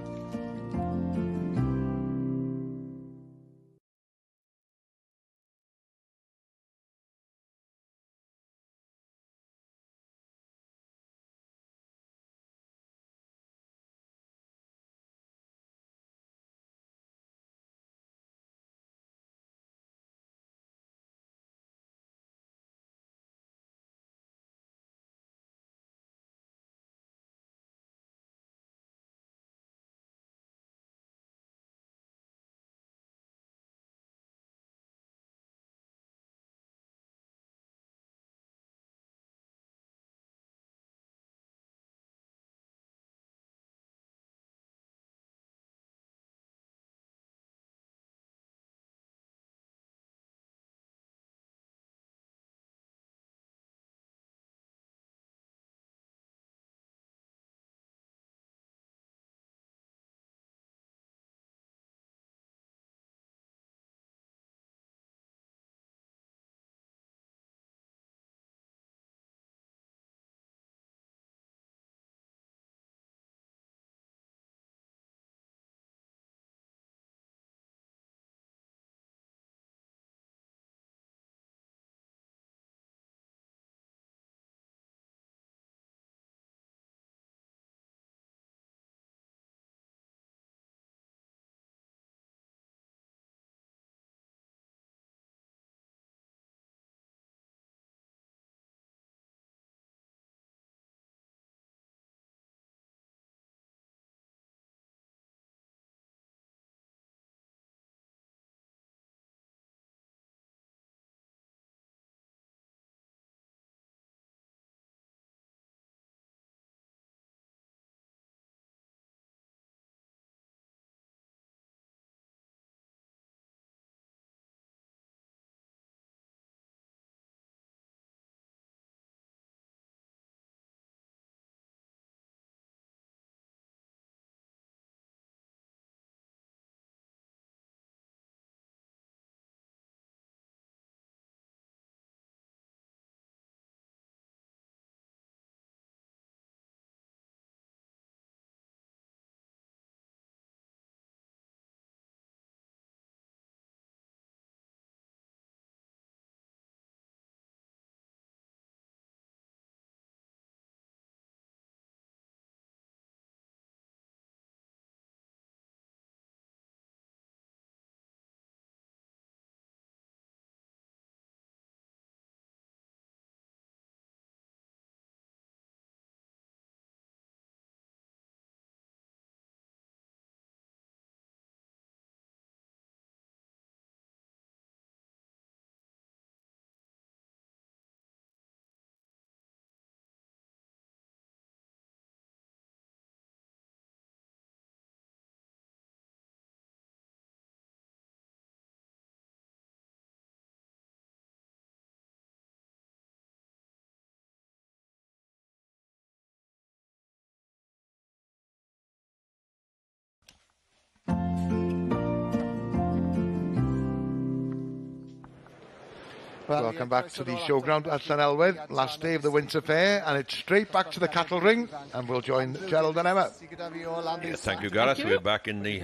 Welcome back to the showground at Llanelwedd, last day of the Winter Ffair, and it's straight back to the cattle ring, and we'll join Gerald and Emma. Yeah, thank you, Gareth. We're back in the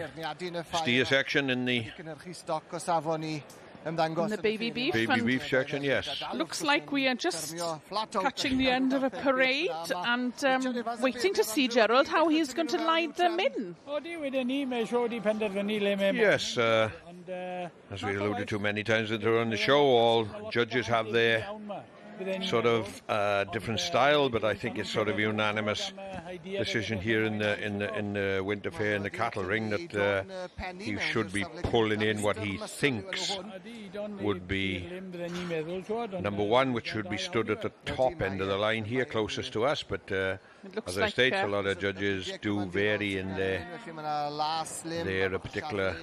steer section in the baby beef. Baby beef section, yes. Looks like we are just catching the end of a parade and waiting to see Gerald how he's going to line them in. Yes, as we alluded to many times during the show, all judges have their sort of different style, but I think it's sort of unanimous decision here in the Winter Ffair in the cattle ring that he should be pulling in what he thinks would be number one, which should be stood at the top end of the line here, closest to us, but as I state, a lot of judges do vary in their particular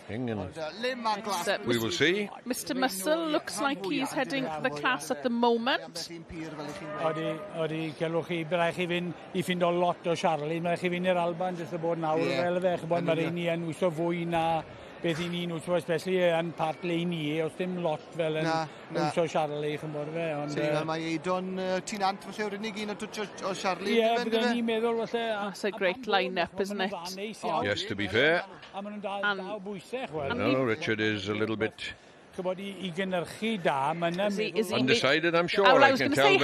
thing, and we will see. Mr. Muscle looks like he's heading the class at the moment. Odi, celwch chi, byddai chi fynd I ffind o lot o Charlie, byddai chi fynd i'r Alban jyst y bod nawr fel fe, chybod mae'r un I yn wso fwy na beth I ni'n wso, especially yn part le I ni, os dim lot fel yn wso Charlie, chybod fe. Mae Eidon Tinant falle yw'r unig un o Charlie. Ie, byddai ni'n meddwl falle. That's a great line-up, isn't it? Yes, to be fair. No, Richard is a little bit undecided, I'm sure. I was going to say,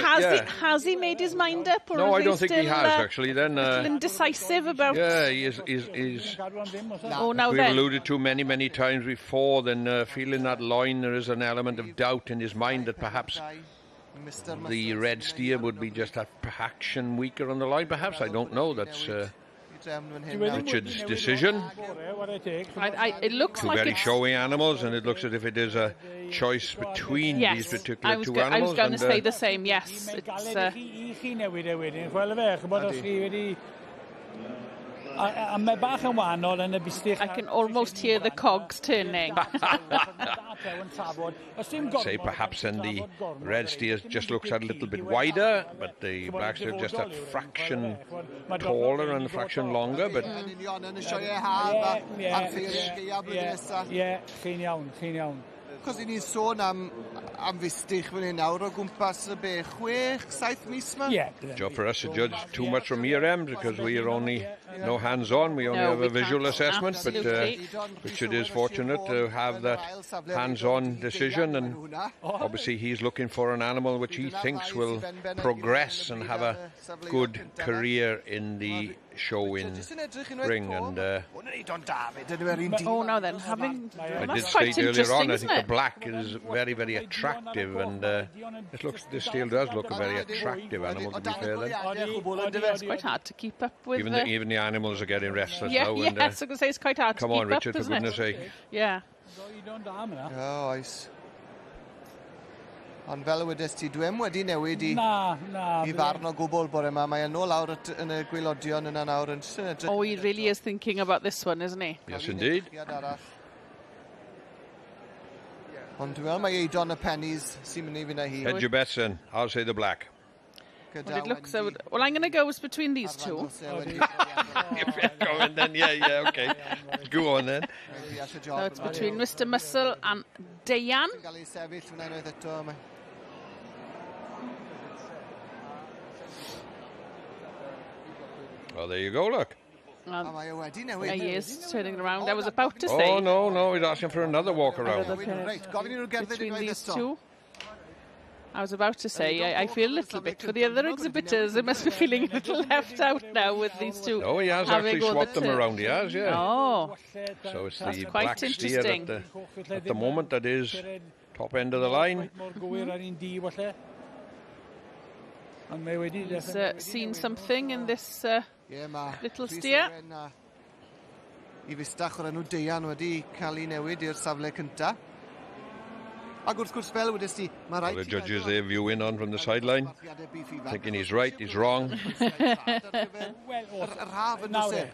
has he made his mind up? Or no, I don't think he has, actually. Then, indecisive about... Yeah, he's we've alluded to many times before, then feeling that line, there is an element of doubt in his mind that perhaps the red steer would be just a fraction weaker on the line. Perhaps, I don't know. That's... Richard's decision. It looks two like very showy animals, and it looks as if it is a choice between these particular two animals. I was going to say the same. Yes, I can almost hear the cogs turning. Say perhaps then the red steer just looks a little bit wider, but the black steer just a fraction taller and a fraction longer. But Cos I ni'n sôn am fistich fan hyn nawr o gwmpas y 6-7 mis ma? Job for us to judge too much from here, Em, because we are only no hands-on. We only have a visual assessment, but Richard is fortunate to have that hands-on decision, and obviously he's looking for an animal which he thinks will progress and have a good career in the show in ring. And now then, I did state earlier on, I think the black is very attractive, and this steer does look a very attractive animal, to be fair. Then it's quite hard to keep up with. Even the animals are getting restless now. Yeah, I was going to say it's quite hard to keep up. Come on, Richard, for goodness sake. Yeah. Oh, oes. Ond fel y wedys ti, dwi'm wedi newid I farn o gwbl bore yma. Mae yn ôl awr yn y gwylodion yna nawr yn syniad. Oh, he really is thinking about this one, isn't he? Yes, indeed. Ond dwi'n meddwl mae Eidon y pennies sy'n mynd I fynd â hi. Hedge your bets then. I'll say the black. Well, it looks so. Well, I'm going to go between these two. If you're going, then yeah, okay. Go on then. So it's between Mr. Muscle and Dayan. Well, there you go, look. He is turning around. I was about to say... Oh, no, he's asking for another walk around. Between these two. I was about to say, I feel a little bit for the other exhibitors. They must be feeling a little left out now with these two. Oh, he has actually swapped them around. He has, yeah. Oh, so it's that's the quite black interesting. steer at the moment that is top end of the line. He's seen something in this little steer. I fistach o'r enw Dayan wedi cael ei newid i'r safle cynta. Ac wrth gwrs fel wedys ti, mae All the judges there viewing on from the sideline, thinking he's right, he's wrong.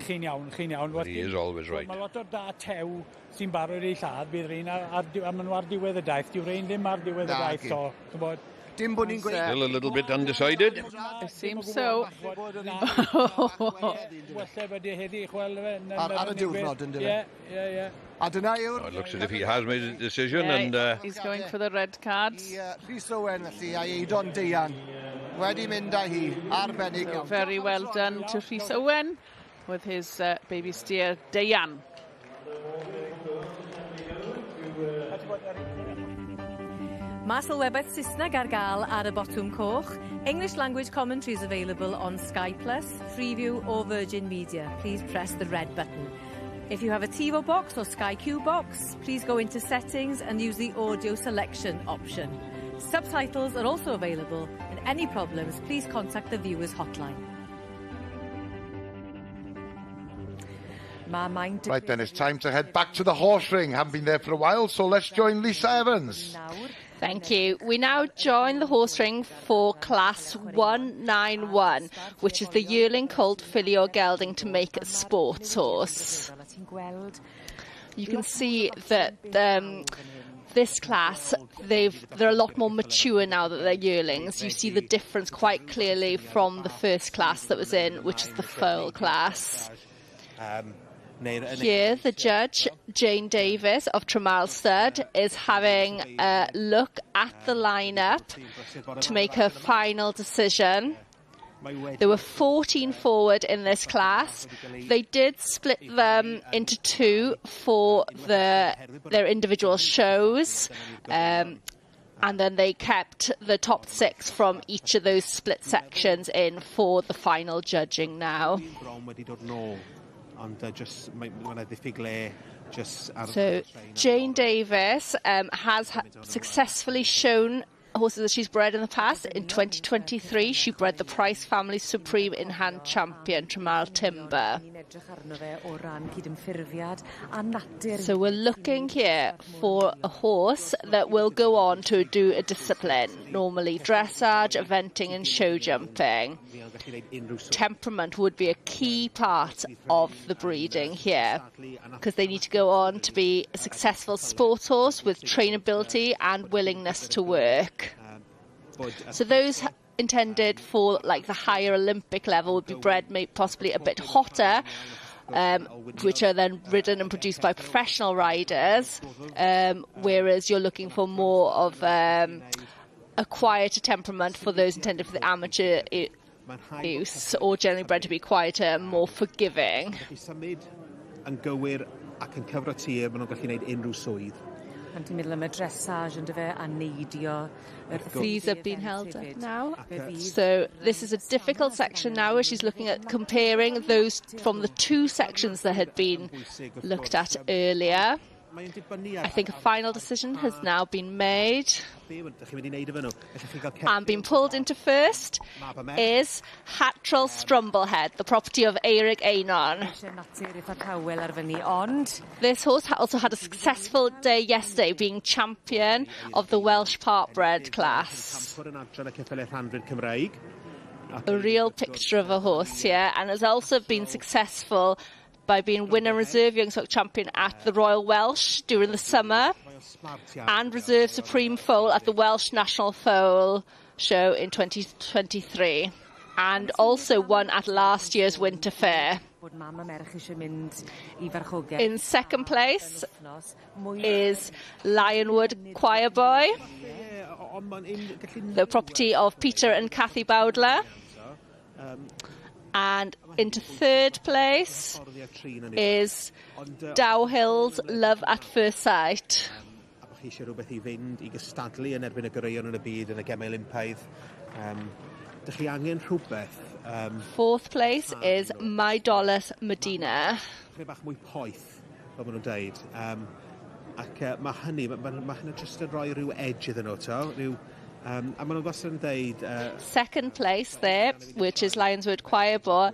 Chi'n iawn. But he is always right. Mae lot o'r da tew sy'n barod ei lladd, bydd rhain am nhw ar diwedd y daith, diw rhain ddim ar diwedd y daith, so, Still a little bit undecided. It seems so. Oh, it looks as if he has made a decision, and he's going for the red cards. So very well done to Rhys Owen with his baby steer, Dayan. Mae Sylwebaeth Saesneg ar gael ar y botwm coch. English language commentaries available on Sky Plus, Freeview or Virgin Media. Please press the red button. If you have a TiVo box or Sky Q box, please go into settings and use the audio selection option. Subtitles are also available, and any problems, please contact the viewers hotline. Right then, it's time to head back to the horse ring. Haven't been there for a while, so let's join Lisa Evans. Thank you. We now join the horse ring for class 191, which is the yearling colt filly or gelding to make a sports horse. You can see that this class, they're a lot more mature now that they're yearlings. You see the difference quite clearly from the first class that was in, which is the foal class. Here, the judge, Jane Davis of Tremarl Stud, is having a look at the lineup to make her final decision. There were 14 forward in this class. They did split them into two for their individual shows, and then they kept the top 6 from each of those split sections in for the final judging now. So Jane Davis has successfully shown horses that she's bred in the past. In 2023, she bred the Price Family Supreme in-hand champion, Tremarl Timber. So we're looking here for a horse that will go on to do a discipline, normally dressage, eventing and show jumping. Temperament would be a key part of the breeding here, because they need to go on to be a successful sports horse with trainability and willingness to work. So those intended for like the higher Olympic level would be bred possibly a bit hotter, which are then ridden and produced by professional riders, whereas you're looking for more of a quieter temperament for those intended for the amateur use, or generally bred to be quieter and more forgiving. These have been held up now. So this is a difficult section now, where she's looking at comparing those from the 2 sections that had been looked at earlier. I think a final decision has now been made. And being pulled into first is Hattrell Strumblehead, the property of Eirig Einon. This horse also had a successful day yesterday, being champion of the Welsh part-bred class. A real picture of a horse here, and has also been successful by being winner reserve young stock champion at the Royal Welsh during the summer, and reserve supreme foal at the Welsh National Foal Show in 2023, and also won at last year's Winter Ffair. In second place is Lionwood Choir Boy, the property of Peter and Kathy Bowdler. And into third place is Dowhill's Love at First Sight. Fourth place is My Dollars Medina. Second place there, which is Lionswood Choir Boy,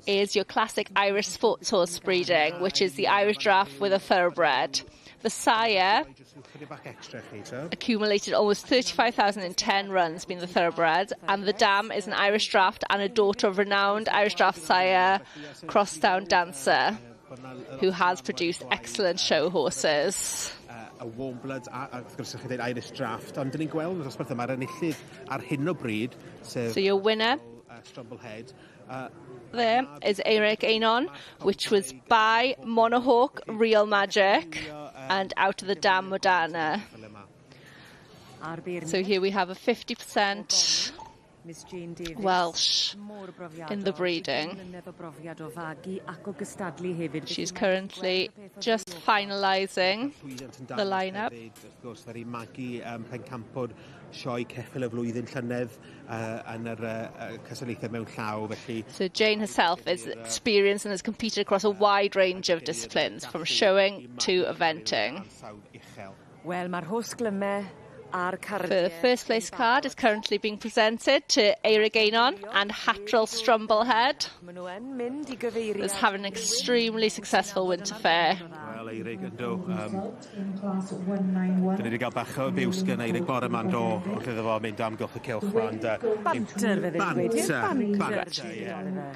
is your classic Irish sports horse breeding, which is the Irish Draft with a thoroughbred. The sire accumulated almost 35,010 runs being the thoroughbred, and the dam is an Irish Draft and a daughter of renowned Irish Draft sire Crosstown Dancer, who has produced excellent show horses. y warm bloods a wrth gwrs ydych chi'n dweud Irish Draft, ond dyn ni'n gweld yn y dosbarth yma'r enillydd ar hyn o bryd, sef... So your winner Strumblehead. there is Eric Ainon, which was by Monohawk Real Magic and Out of the Dam Modana. So here we have a 50% Welsh in the breeding. She's currently just finalising the lineup. So Jane herself is experienced and has competed across a wide range of disciplines, from showing to eventing. Wel, mae'r hos glyme a'r The first place card is currently being presented to Eirig Ainon and Hattrell Strumblehead, who's having an extremely successful Winter Ffair. Wel, Eirig yn do. Dyn ni wedi cael bach o biws gan Eirig bore yma'n do, wrth iddo fo mynd am gylch y cilch. Banter, fe ddyn ni Banter.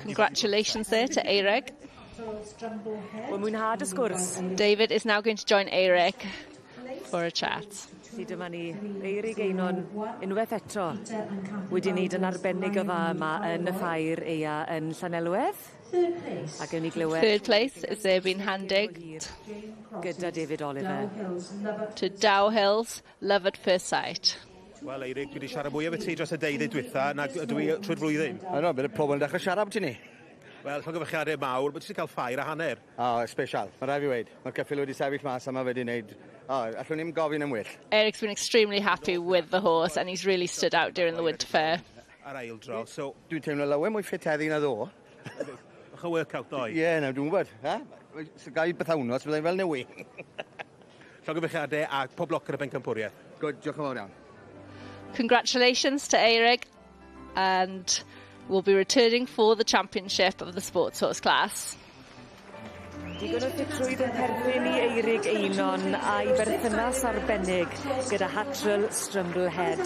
Congratulations there to Eirig. Wel, mwynhad y sgwrs. David is now going to join Eirig for a chat. Dyma ni, Eirig Ainon, unwaith eto, wedi wneud yn arbennig o dda yma yn y ffair Eia yn Llanelwedd. Ac yn ei glywed... Third place is there being handed gyda David Oliver to Dow Hills, Love at First Sight. Wel, Eirig, dwi wedi siarad mwy o ti dros y deuddau dwytha, na dwi trwy'r flwyddyn. No, bydd y pobl yn dechrau siarad ti ni. Wel, llongyfechiadau mawr, bod ti wedi cael ffair a hanner. Special. Mae rai fi weid. Mae'r ceffil wedi sefyll mas a mae wedi wneud... allwn ni'n gofyn yn well. Eric's been extremely happy with the horse and he's really stood out during the Winter Ffair. Ar ail dro, so... Dwi'n teimlo lawer mwy ffit heddi na ddo. O'ch o workout doi? Ie, na, dwi'n gwybod. So gai bythawnos, byddai'n fel newi. Llongyfechiadau a pob loc ar y bencampwriaeth. Good, diolch yn fawr iawn. Congratulations to Eirig, and we'll be returning for the championship of the sports horse class. Digon o ffitrwydd yn perthyn i Eirig Ainon a'i berthynas arbennig gyda Hattrell Strumblehead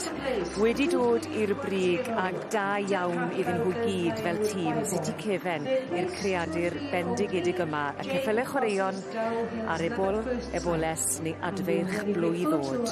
wedi dod i'r brig a da iawn iddyn nhw gyd fel tîm sut i cefen i'r creadur bendigedig yma, y ceffylau chwaraeon a'r eboles neu adferch blwydd oed.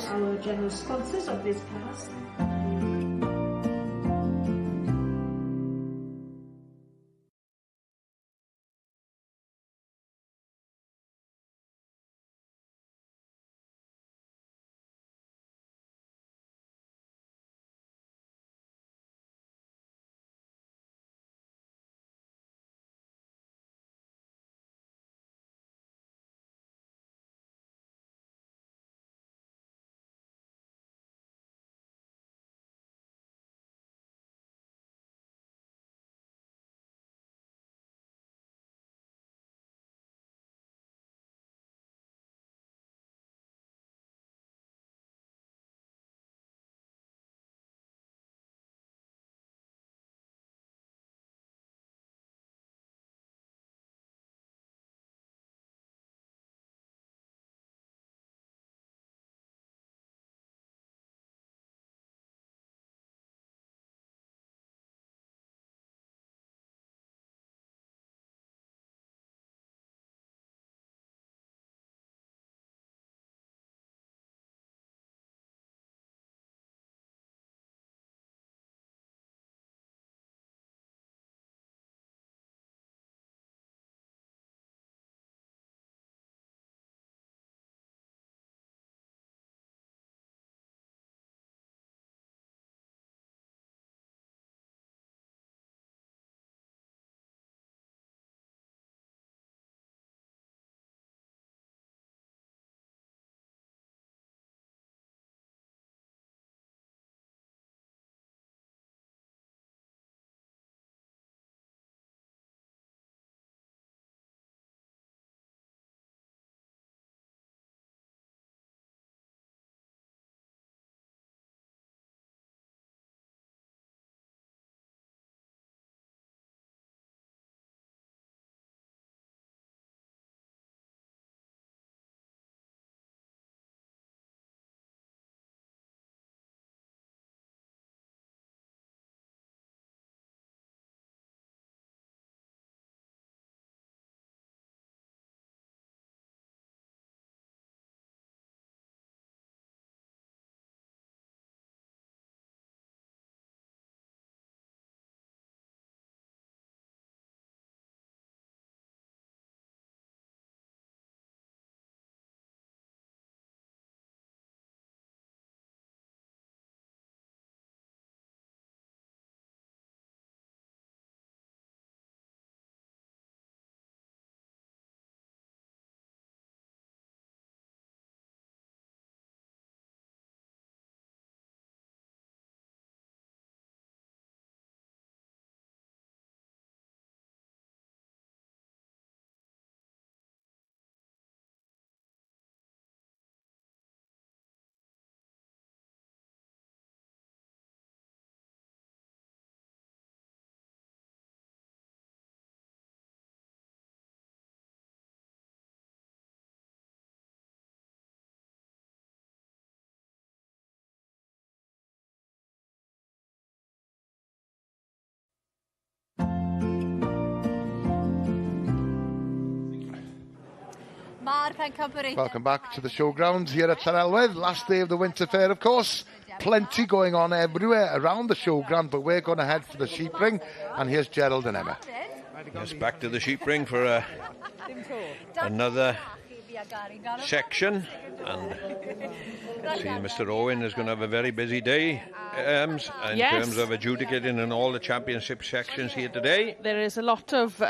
Welcome back to the showgrounds here at Llanelwedd. Last day of the Winter Ffair, of course. Plenty going on everywhere around the showground, but we're going to head for the sheep ring. And here's Gerald and Emma. Yes, back to the sheep ring for another section. And see, Mr. Owen is going to have a very busy day in terms of adjudicating in all the championship sections here today. There is a lot of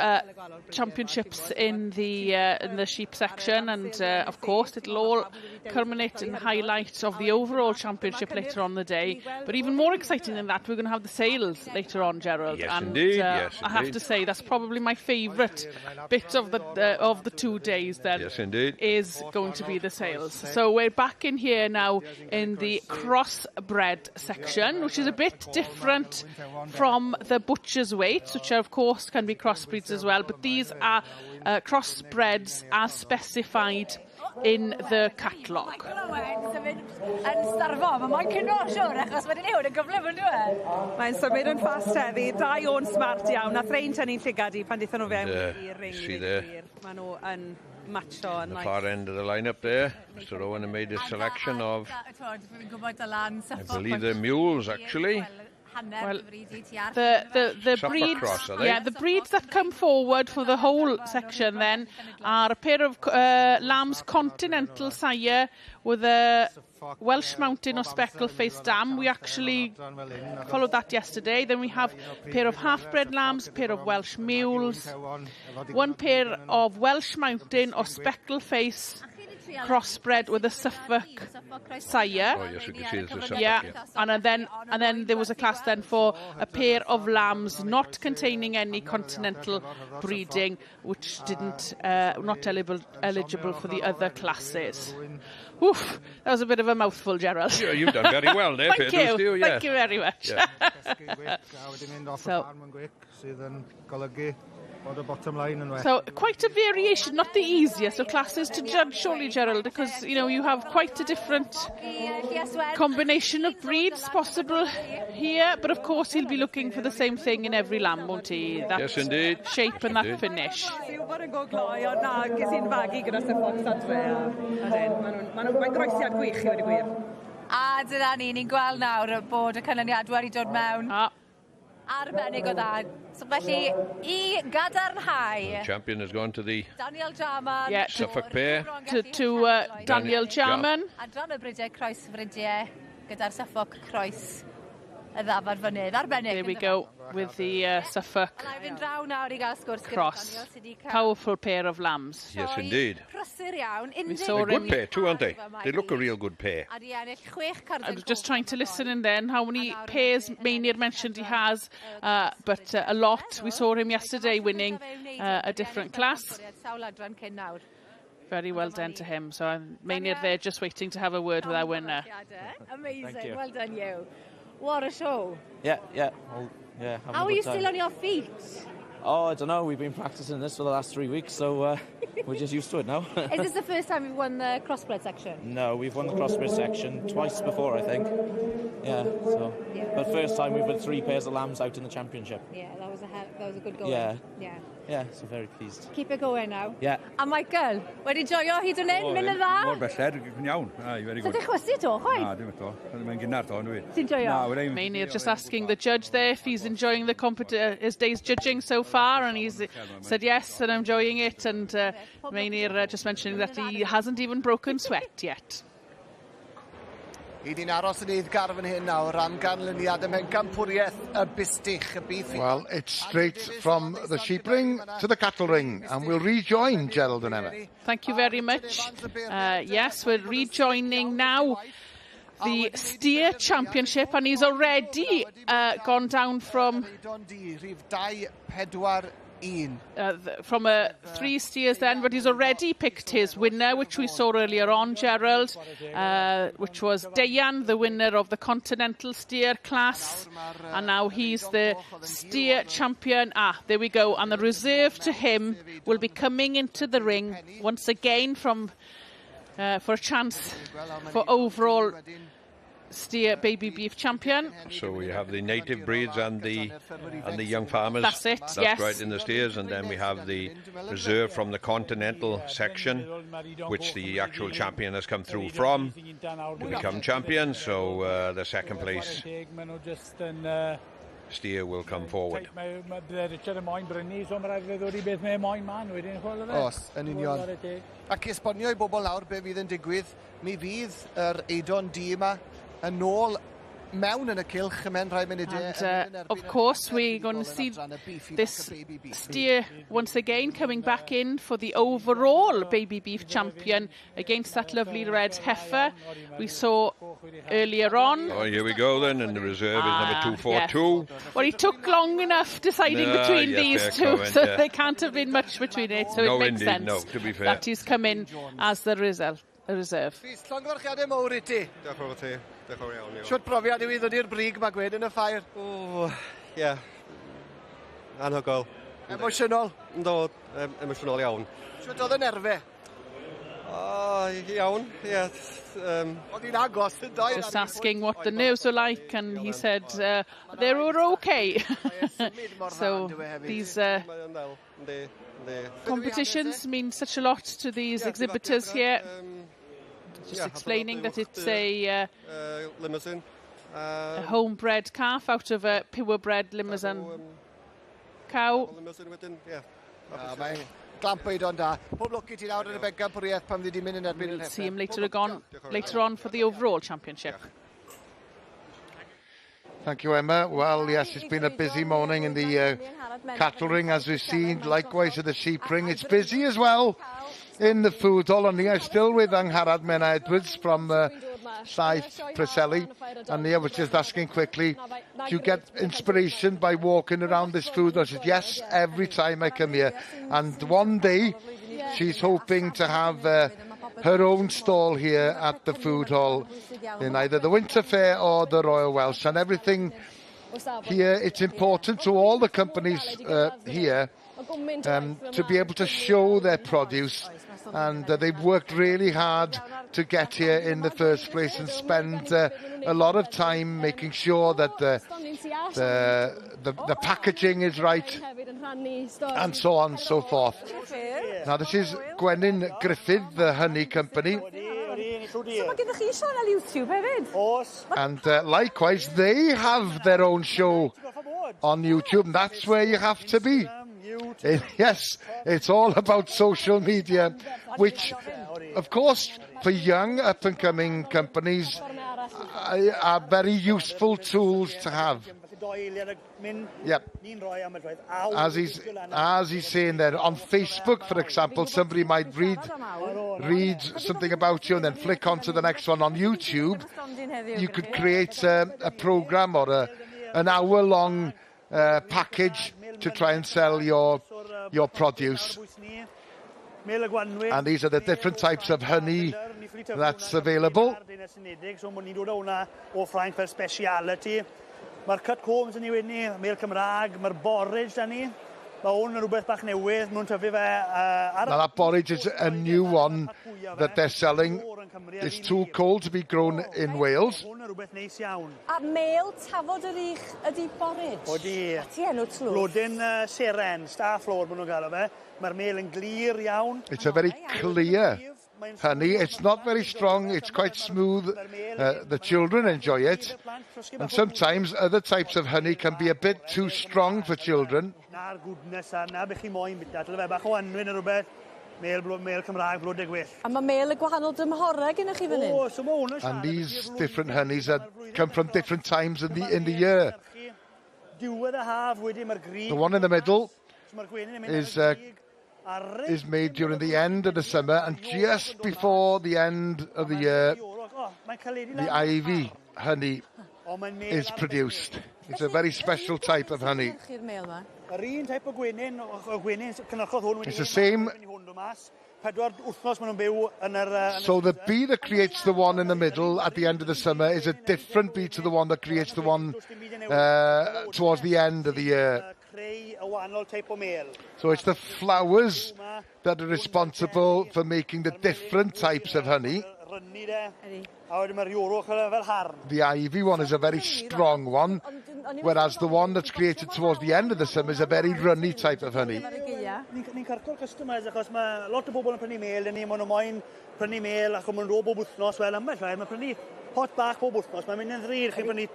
championships in the sheep section, and of course it'll all culminate in the highlights of the overall championship later on the day. But even more exciting than that, we're going to have the sales later on, Gerald. Yes, and indeed. Yes, I have to say that's probably my favourite bit of the 2 days. Then yes, indeed, is going to be the sales. So we're back in here now in the cross-bred section, which is a bit different from the butcher's weights, which of course can be crossbreeds as well, but these are crossbreds as specified in the catalogue. Mae'n symud yn fast heddi, dau o'n smart iawn, nath rein tynnu'n llygad I pan dethon nhw fewn i'r ring. See there. Maen nhw yn matched on. The far end of the lineup there, Mr. Owen had made a selection of, I believe they're mules actually. Well, the breeds, cross, the breeds that come forward for the whole section then are a pair of lambs Continental sire with a Welsh mountain or speckle-faced dam. We actually followed that yesterday. Then we have a pair of half-bred lambs, a pair of Welsh mules, one pair of Welsh mountain or speckle-face crossbred with a Suffolk sire. Oh yes, we can see there's a Suffolk. Yeah, and then there was a class then for a pair of lambs not containing any continental breeding, which didn't not eligible for the other classes. Oof, that was a bit of a mouthful, Gerald. Yeah, you've done very well there. Thank you. Thank you very much. Yeah. So quite a variation, not the easiest of classes to judge, surely, Gerald, because you have quite a different combination of breeds possible here. But of course, he'll be looking for the same thing in every lamb, won't he? That yes, indeed. Shape and that finish. A dyna ni'n gweld nawr bod y canlyniadau wedi dod mewn. Arbennig o dda. So felly, I gadarnhau... The champion has gone to the Daniel Jarman. Suffolk pair. To Daniel Jarman. A dron y bridiau croes fridiau gyda'r Suffolk croes y ddafad fynydd. Arbennig. There we go with the Suffolk cross. Powerful pair of lambs. Yes, indeed. We saw a good pair too, aren't they? They look a real good pair. I was just trying to listen in then how many pairs Maynard mentioned he has, but a lot. We saw him yesterday winning a different class. Very well done to him. So Maynard there just waiting to have a word with our winner. Amazing, well done you. What a show. Yeah. Well, yeah. How are you still on your feet? Oh, I don't know. We've been practicing this for the last 3 weeks, so we're just used to it now. Is this the first time you've won the crossbred section? No, we've won the crossbred section twice before, I think. Yeah, so. Yeah. But first time we've had 3 pairs of lambs out in the championship. Yeah, that was a good goal. Yeah, so very pleased. Keep it going now. Yeah. A Michael, wedi joio hyd yn un, mynd y dda? Mor belled, yn iawn. Very good. So ti'n chwysu to, chwaith? Na, dim eto. Mae'n gynnar to, nhw. Ti'n joio? Maynard just asking the judge there if he's enjoying his day's judging so far, and he's said yes, and I'm enjoying it. And Maynard just mentioning that he hasn't even broken sweat yet. Well, it's straight from the sheep ring to the cattle ring, and we'll rejoin Gerald and Emma. Thank you very much. Yes, we're rejoining now the steer championship, and he's already gone down from from 3 steers then, but he's already picked his winner, which we saw earlier on, Gerald, which was Dayan, the winner of the Continental steer class, and now he's the steer champion. There we go, and the reserve to him will be coming into the ring once again from for a chance for overall steer baby beef champion. So we have the native breeds and the young farmers. That's it, That's yes. right, in the steers. And then we have the reserve from the Continental section, which the actual champion has come through from to become champion. So the second place steer will come forward. Os, yn union. Ac esbonio I bobl lawr be fydd yn digwydd, mi fydd yr eidon di yma yn ôl mewn yn y cylch mewn rhai munudau. And of course we're going to see this steer once again coming back in for the overall baby beef champion against that lovely red heifer we saw earlier on. Oh, here we go then, and the reserve is number 242. Yeah. Well, he took long enough deciding between these two, so there can't have been much between it, so it makes sense to be fair. that he's come in as the reserve. Fys, llongyfarchiadau mawr I ti. Diolch yn fawr ti. Diolch yn fawr iawn. Siwt brofiad I ddod i'r brig mae gwed yn y ffair? O, ie. Anhygoel. Emosiynol? Ynddo, emosiynol iawn. Siwt oedd y nerfau? O, iawn, ie. Oedd hi'n agos yn dau. Just asking what the nerves were like, and he said they were okay. So these competitions mean such a lot to these exhibitors here. Just explaining that it's a Limousin. A homebred calf out of a purebred Limousin cow. Limousin wedyn, ie. Mae'n glamp oed o'n da. Pob lwc I ti nawr yn y bencampwriaeth pan fydd i'n mynd yn erbyn yn We'll see him later on for the overall championship. Thank you, Emma. Well, yes, it's been a busy morning in the cattle ring, as we've seen. Likewise at the sheep ring. It's busy as well in the food hall. And I'm still with Angharad Mena Edwards from Saith Preseli. And I was just asking quickly, do you get inspiration by walking around this food hall? I said, yes, every time I come here. And one day, she's hoping to have her own stall here at the food hall in either the Winter Ffair or the Royal Welsh. And everything here, it's important to all the companies here to be able to show their produce. And they've worked really hard to get here in the first place and spend a lot of time making sure that the packaging is right and so on and so forth. Now this is Gwenyn Griffith, the honey company. And likewise, they have their own show on YouTube, and that's where you have to be. Yes, it's all about social media, which, of course, for young up-and-coming companies are very useful tools to have. Yep. As he's saying there, on Facebook, for example, somebody might read something about you and then flick onto the next one. On YouTube, you could create a program or an hour-long package to try and sell your produce. And these are the different types of honey that's available. Mae'r cut combs yn I wedi ni, Mêl Cymraeg, mae'r borage da ni. Mae hwn yn rhywbeth bach newydd, nhw'n tyfu fe Now that borage is a new one that they're selling. It's too cold to be grown in Wales. A mêl tafod yr ich ydi borage? Odi. A ti enw tlwch? Blodyn seren, star floor maen nhw'n gael o fe. Mae'r mêl yn glir iawn. It's a very clear honey. It's not very strong. It's quite smooth. The children enjoy it. And sometimes other types of honey can be a bit too strong for children. Na'r goodness a na bych chi moyn bita. Tyle fe bach o anwyn yn rhywbeth. Mêl Cymraeg, blodau gwyllt. A mae mêl y gwahanol dymhorau gennych chi fan hyn? O, so mae hwn yn And these different honeys come from different times in the year. Diwedd y haf wedi mae'r grig. The one in the middle is made during the end of the summer, and just before the end of the year, the ivy honey is produced. It's a very special type of honey. It's the same. So the bee that creates the one in the middle at the end of the summer is a different bee to the one that creates the one towards the end of the year. So it's the flowers that are responsible for making the different types of honey. Ni de. A wedyn mae'r iwrwch fel harn. The Ivy one is a very strong one, whereas the one that's created towards the end of the summer is a very runny type of honey. Ni'n carco'r customers achos mae lot o bobl yn prynu mel, ni maen nhw moyn prynu mel ac mae'n ro bob wythnos, wel ambell rhaid, mae'n prynu pot bach bob wythnos, mae'n mynd yn ddrud, chi'n prynu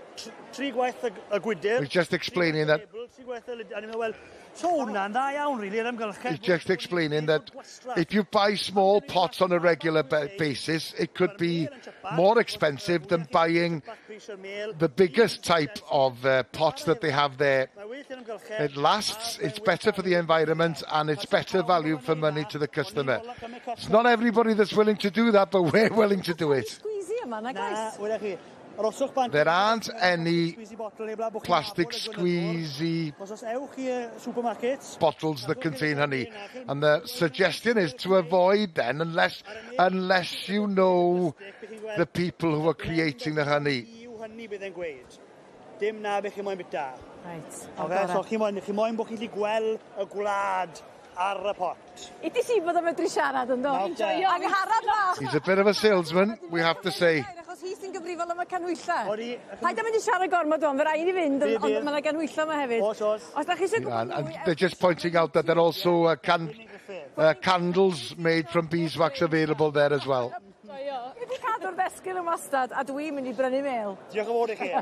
3 gwaith y gwydr. He's just explaining that. He's just explaining that if you buy small pots on a regular basis, it could be more expensive than buying the biggest type of pots that they have there. It lasts, it's better for the environment, and it's better value for money to the customer. It's not everybody that's willing to do that, but we're willing to do it. There aren't any plastic squeezy bottles that contain honey. And the suggestion is to avoid then, unless you know the people who are creating the honey. Right. So chi moyn bod chi wedi gweld y gwlad ar y pot. Iti si bod yn medru siarad yn do? He's a bit of a salesman, we have to say. Achos hi sy'n gyfrifol am y canwylla. Paid am mynd i siarad gormod o'n, fe rai ni fynd, ond mae'na ganwylla yma hefyd. Os da chi eisiau gwybod... And they're just pointing out that there are also candles made from beeswax available there as well. Wedi cadw'r ddesgyl yn wastad, a dwi'n mynd i brynu mel. Diolch yn fawr i chi.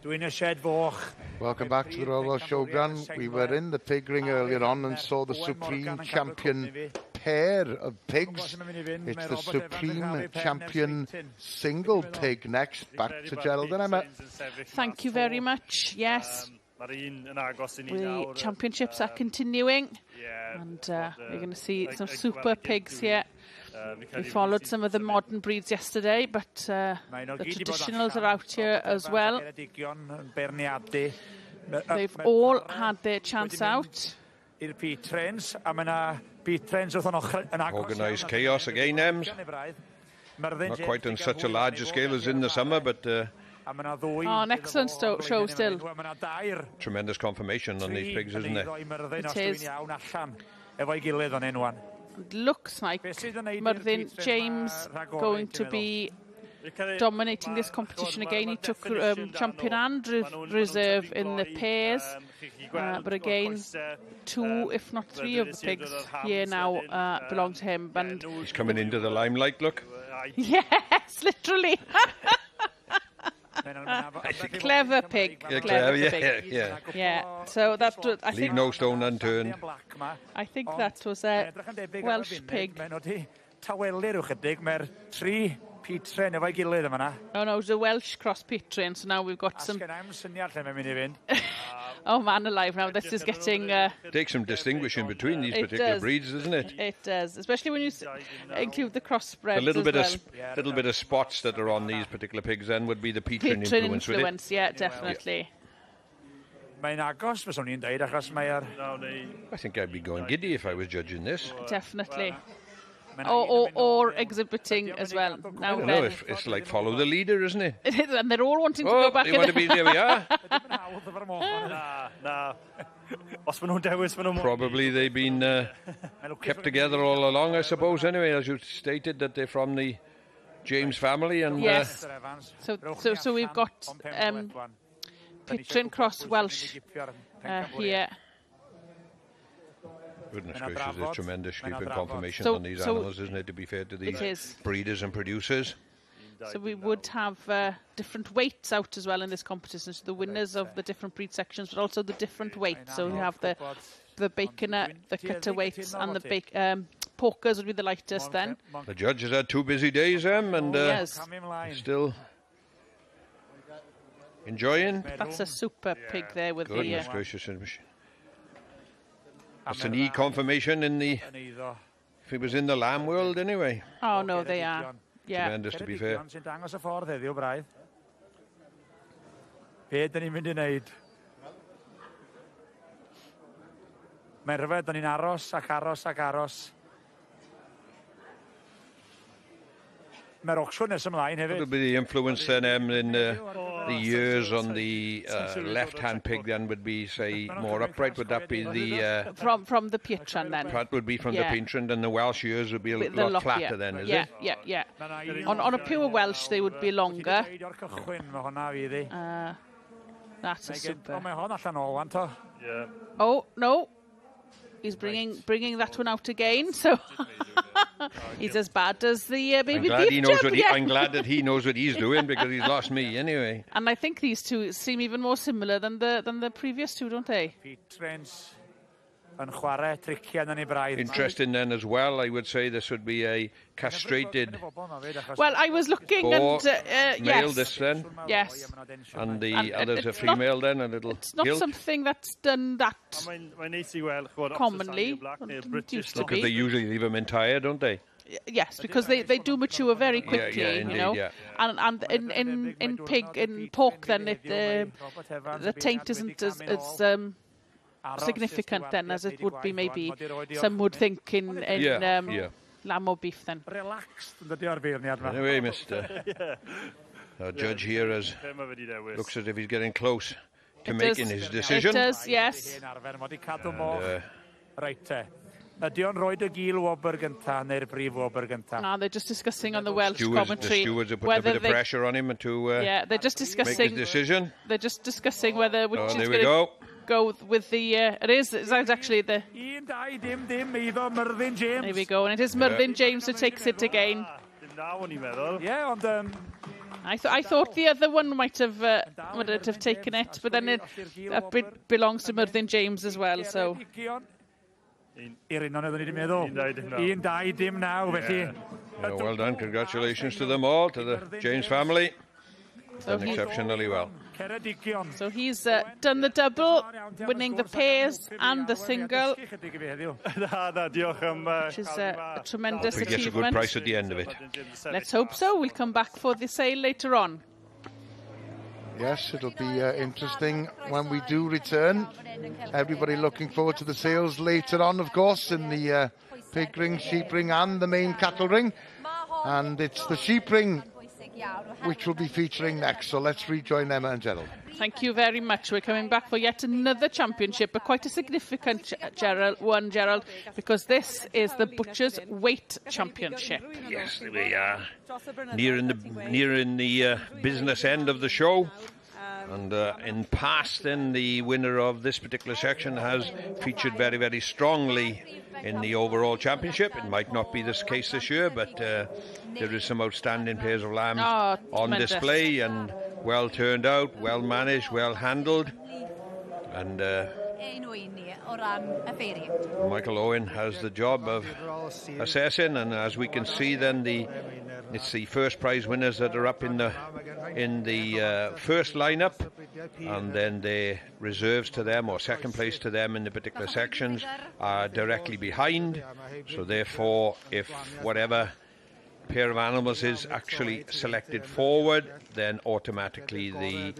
Dwi'n y shed foch. Welcome back to the Royal Welsh Showground. We were in the pig ring earlier on and saw the supreme champion pair of pigs. It's the supreme champion single pig next. Back to Geraldine, Emma. Thank you very much. Yes. The championships are continuing. And you're going to see some super pigs here. We followed some of the modern breeds yesterday, but the traditionals are out here as well. They've all had their chance out. Organised chaos again, Ems. Not quite on such a large scale as in the summer, but an excellent show still. Tremendous confirmation on these pigs, isn't it? It is. It looks like Myrddin James going to be dominating this competition again. He took champion and reserve in the pairs, but again, 2 if not 3 of the pigs here now belong to him. And he's coming into the limelight, look. Yes, literally. Clever pig. Yeah, clever pig. Yeah. So that was, I Leave think, no stone unturned. I think that was a Welsh pig. Oh no, it was a Welsh cross Petrain, so now we've got some. Oh man alive, now this is getting... Takes some distinguishing between these particular breeds, doesn't it? It does, especially when you include the cross-bred. A little bit of spots that are on these particular pigs then would be the Petrain influence, would it? Yeah, definitely. I think I'd be going giddy if I was judging this. Definitely. Or exhibiting as well. Now no, it's like follow the leader, isn't it? It is, and they're all wanting to go back. They want to be, there we are. Probably they've been kept together all along, I suppose, anyway, as you stated, that they're from the James family. And yes. So we've got Petrain Cross Welsh here. Goodness gracious, there's tremendous sleeping confirmation on these animals, isn't it, to be fair to these breeders and producers. So we would have different weights out as well in this competition, so the winners of the different breed sections, but also the different weights. So we have the baconer, the cutter weights, and the porkers would be the lightest then. The judge has had 2 busy days, and still enjoying. That's a super pig there with goodness gracious. That's an confirmation in the... If it was in the lamb world, anyway. Oh, no, they are. Yeah. Tremendous, to be fair. Mae'n rhyfedd, da ni'n aros ac aros ac aros. Mae'r auction nes ymlaen hefyd. What would be the influence then in the years on the left-hand pig then would be, say, more upright? Would that be the... From the Petrain then? That would be from the Petrain, and the Welsh years would be a lot flatter then, is it? Yeah. On a pure Welsh, they would be longer. That's a super. Oh, no. He's bringing that one out again, so he's as bad as the baby beef. I'm glad that he knows what he's doing, because he's lost me anyway. And I think these two seem even more similar than the previous two, don't they? Interesting then as well, I would say this would be a castrated. Well, I was looking and male this then. Yes. And the others are female then, a little. It's not something that's done that commonly. Because they usually leave them entire, don't they? Yes, because they do mature very quickly, indeed, you know. And in pork then the taint isn't as significant then as it would be maybe some would think in lamb or beef then. Anyway, our judge here looks as if he's getting close to making his decision. It does, yes. They're just discussing on the Welsh commentary. The stewards have put a bit of pressure on him to they're just discussing make his decision. They're just discussing whether which is there going we go. Go with the it's actually the there we go, and it is Myrddin James who takes it again. I thought the other one might have taken it, but then that bit belongs to Myrddin James as well, so... I'r un o'n oeddwn i wedi meddwl. 1-2 dim naw, felly... Well done, congratulations to them all, to the James family. Done exceptionally well. So he's done the double, winning the pairs and the single, which is a tremendous Hope he gets a achievement. good price at the end of it. Let's hope so. We'll come back for the sale later on. Yes, it'll be interesting when we do return. Everybody looking forward to the sales later on, of course, in the pig ring, sheep ring and the main cattle ring. And it's the sheep ring which will be featuring next. So let's rejoin Emma and Gerald. Thank you very much. We're coming back for yet another championship, but quite a significant one, Gerald, because this is the Butcher's Weight Championship. Yes, we are nearing the business end of the show. And in past, then, the winner of this particular section has featured very, very strongly in the overall championship. It might not be this case this year, but there is some outstanding pairs of lambs on display, and well turned out, well managed, well handled. And Michael Owen has the job of assessing, and as we can see, then it's the first prize winners that are up in the first lineup, and then the reserves to them, or second place to them in the particular sections, are directly behind. So therefore, if whatever pair of animals is actually selected forward, then automatically the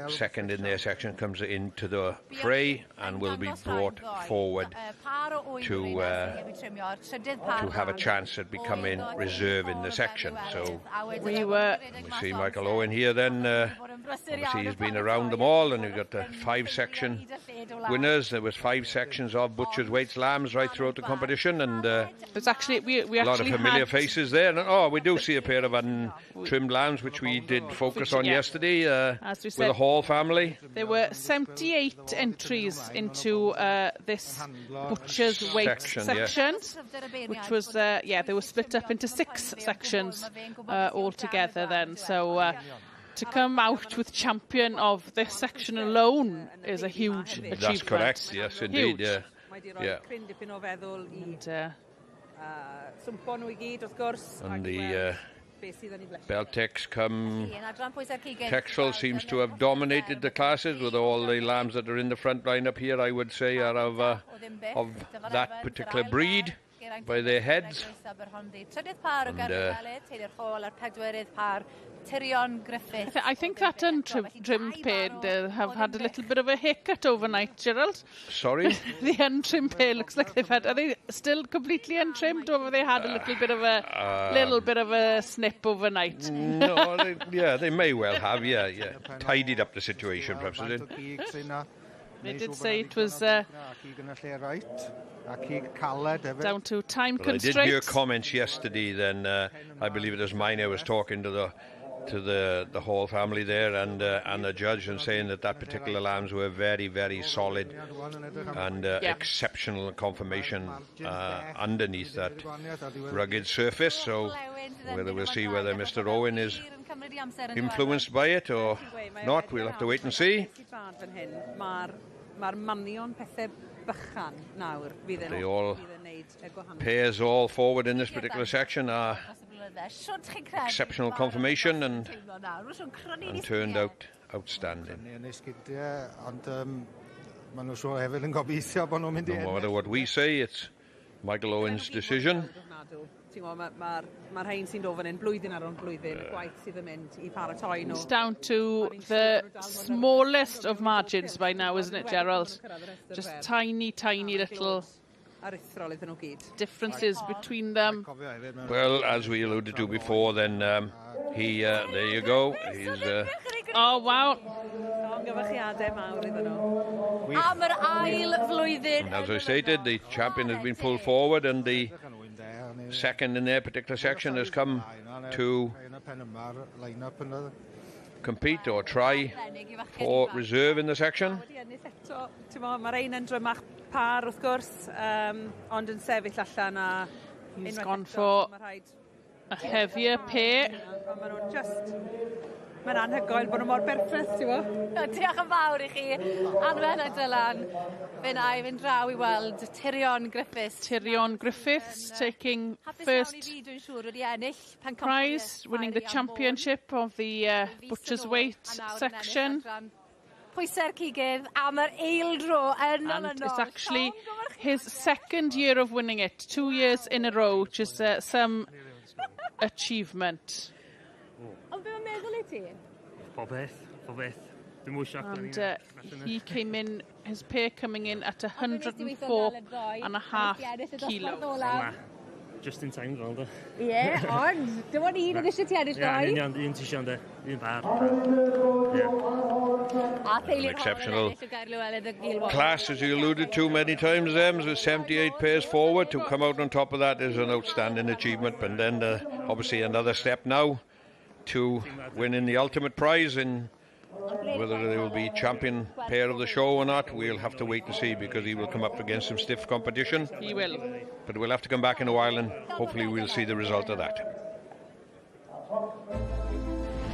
second in their section comes into the fray and will be brought forward to have a chance at becoming reserve in the section. So we see Michael Owen here then. Obviously he's been around them all, and we've got the 5-section winners. There was 5 sections of Butcher's Weights lambs right throughout the competition, and there's actually we a lot of familiar faces there. And, we do see a pair of untrimmed lambs, which we did focus on yesterday as we with said, the Hall family. There were 78 entries into this Butcher's Weight section, which was, they were split up into 6 sections altogether then. So to come out with champion of this section alone is a huge achievement. That's correct, yes, indeed. Huge. Yeah. And the Beltex come Texel seems to have dominated the classes, with all the lambs that are in the front line up here, I would say, are of that particular breed by their heads. I think that untrimmed pair have had a little bit of a haircut overnight, Gerald. Sorry? The untrimmed pair looks like they've had... Are they still completely untrimmed, or have they had a little bit of a snip overnight? No, they may well have, yeah. Tidied up the situation, perhaps. They did say it was down to time constraints. I did hear comments yesterday. Then I believe it was mine. I was talking to the Hall family there and the judge, and saying that particular lambs were very, very solid and exceptional conformation underneath that rugged surface. So we'll see whether Mr. Owen is influenced by it or not. We'll have to wait and see. They all pairs all forward in this particular section are exceptional conformation and turned out outstanding. No matter what we say, it's Michael Owen's decision. It's down to the smallest of margins by now, isn't it, Gerald? Just tiny, tiny little differences between them. Well, as we alluded to before, then there you go. He's oh wow! As I stated, the champion has been pulled forward, and the second in their particular section has come to compete or try for reserve in the section. He's gone for a heavier pair. Mae'n anhygoel bod nhw mor berffeth, ti'n bo? Diolch yn fawr I chi, Anwen a Dylan. Fy'n draw I weld Tyrion Griffiths. Tyrion Griffiths taking first prize, winning the championship of the butcher's weight section. Pwyser cigydd am yr eildro yn And it's actually his second year of winning it, 2 years in a row, which is some achievement. Ond be mae'n meddwl I ti? Pobeth. Dwi'n mwy siarad. And he came in, his pair coming in at 104.5 kilos. Just in time, Ronaldo. Ie, ond, dyma ni yn eisiau ti ennill ddoi. Ie, un ti eisiau ynddo. Un par. An exceptional class, as you alluded to many times, with 78 pairs forward. To come out on top of that is an outstanding achievement. And then obviously another step now to winning the ultimate prize. In whether they will be champion pair of the show or not, we'll have to wait to see, because he will come up against some stiff competition. He will. But we'll have to come back in a while and hopefully we'll see the result of that.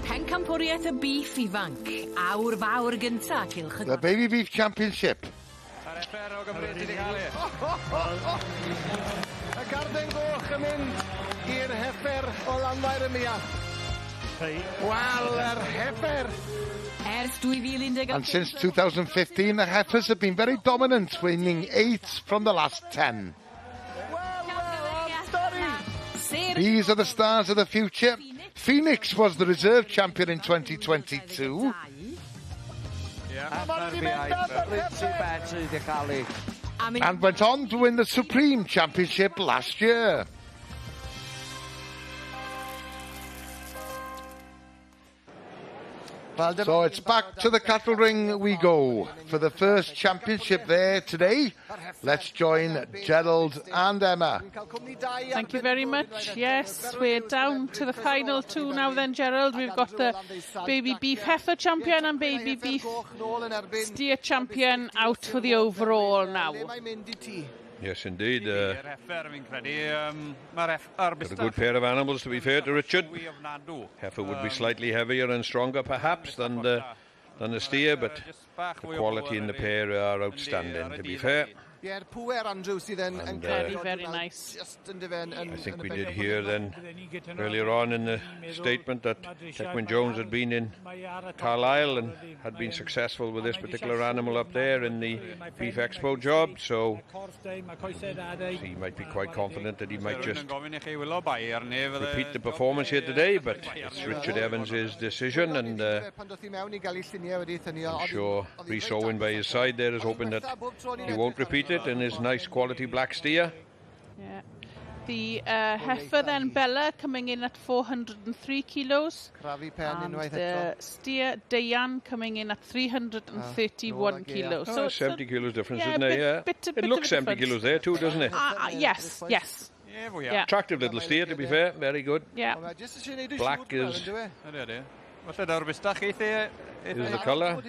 Pencampwriaeth y beef ifanc, awr fawr gynta, cilch. The Baby Beef Championship. Y garden goch yn mynd i'r Heifer o Lanfair y Mia. Wel, yr Heifer. And since 2015, the Heifers have been very dominant, winning 8 from the last 10. These are the stars of the future. Phoenix was the reserve champion in 2022. And went on to win the Supreme Championship last year. So it's back to the cattle ring we go for the first championship there today. Let's join Gerald and Emma. Thank you very much. Yes, we're down to the final two now then, Gerald. We've got the Baby Beef Heifer champion and Baby Beef Steer champion out for the overall now. Yes, indeed. Got a good pair of animals, to be fair to Richard. Heifer would be slightly heavier and stronger, perhaps, than the steer, but the quality in the pair are outstanding, to be fair. Very, very nice. I think we did hear then earlier on in the statement that Tecwyn Jones had been in Carlisle and had been successful with this particular animal up there in the Beef Expo job, so he might be quite confident that he might just repeat the performance here today, but it's Richard Evans' decision, and I'm sure Rhys Owen by his side there is hoping that he won't repeat it in his nice quality black steer. Yeah. The heifer then, Bella, coming in at 403 kilos. And the steer, Diane, coming in at 331 kilos. So 70 kilos difference, isn't it? Yeah. It looks 70 kilos there too, doesn't it? Yes, yes. Yeah. Attractive little steer, to be fair. Very good. Yeah. Black is the colour.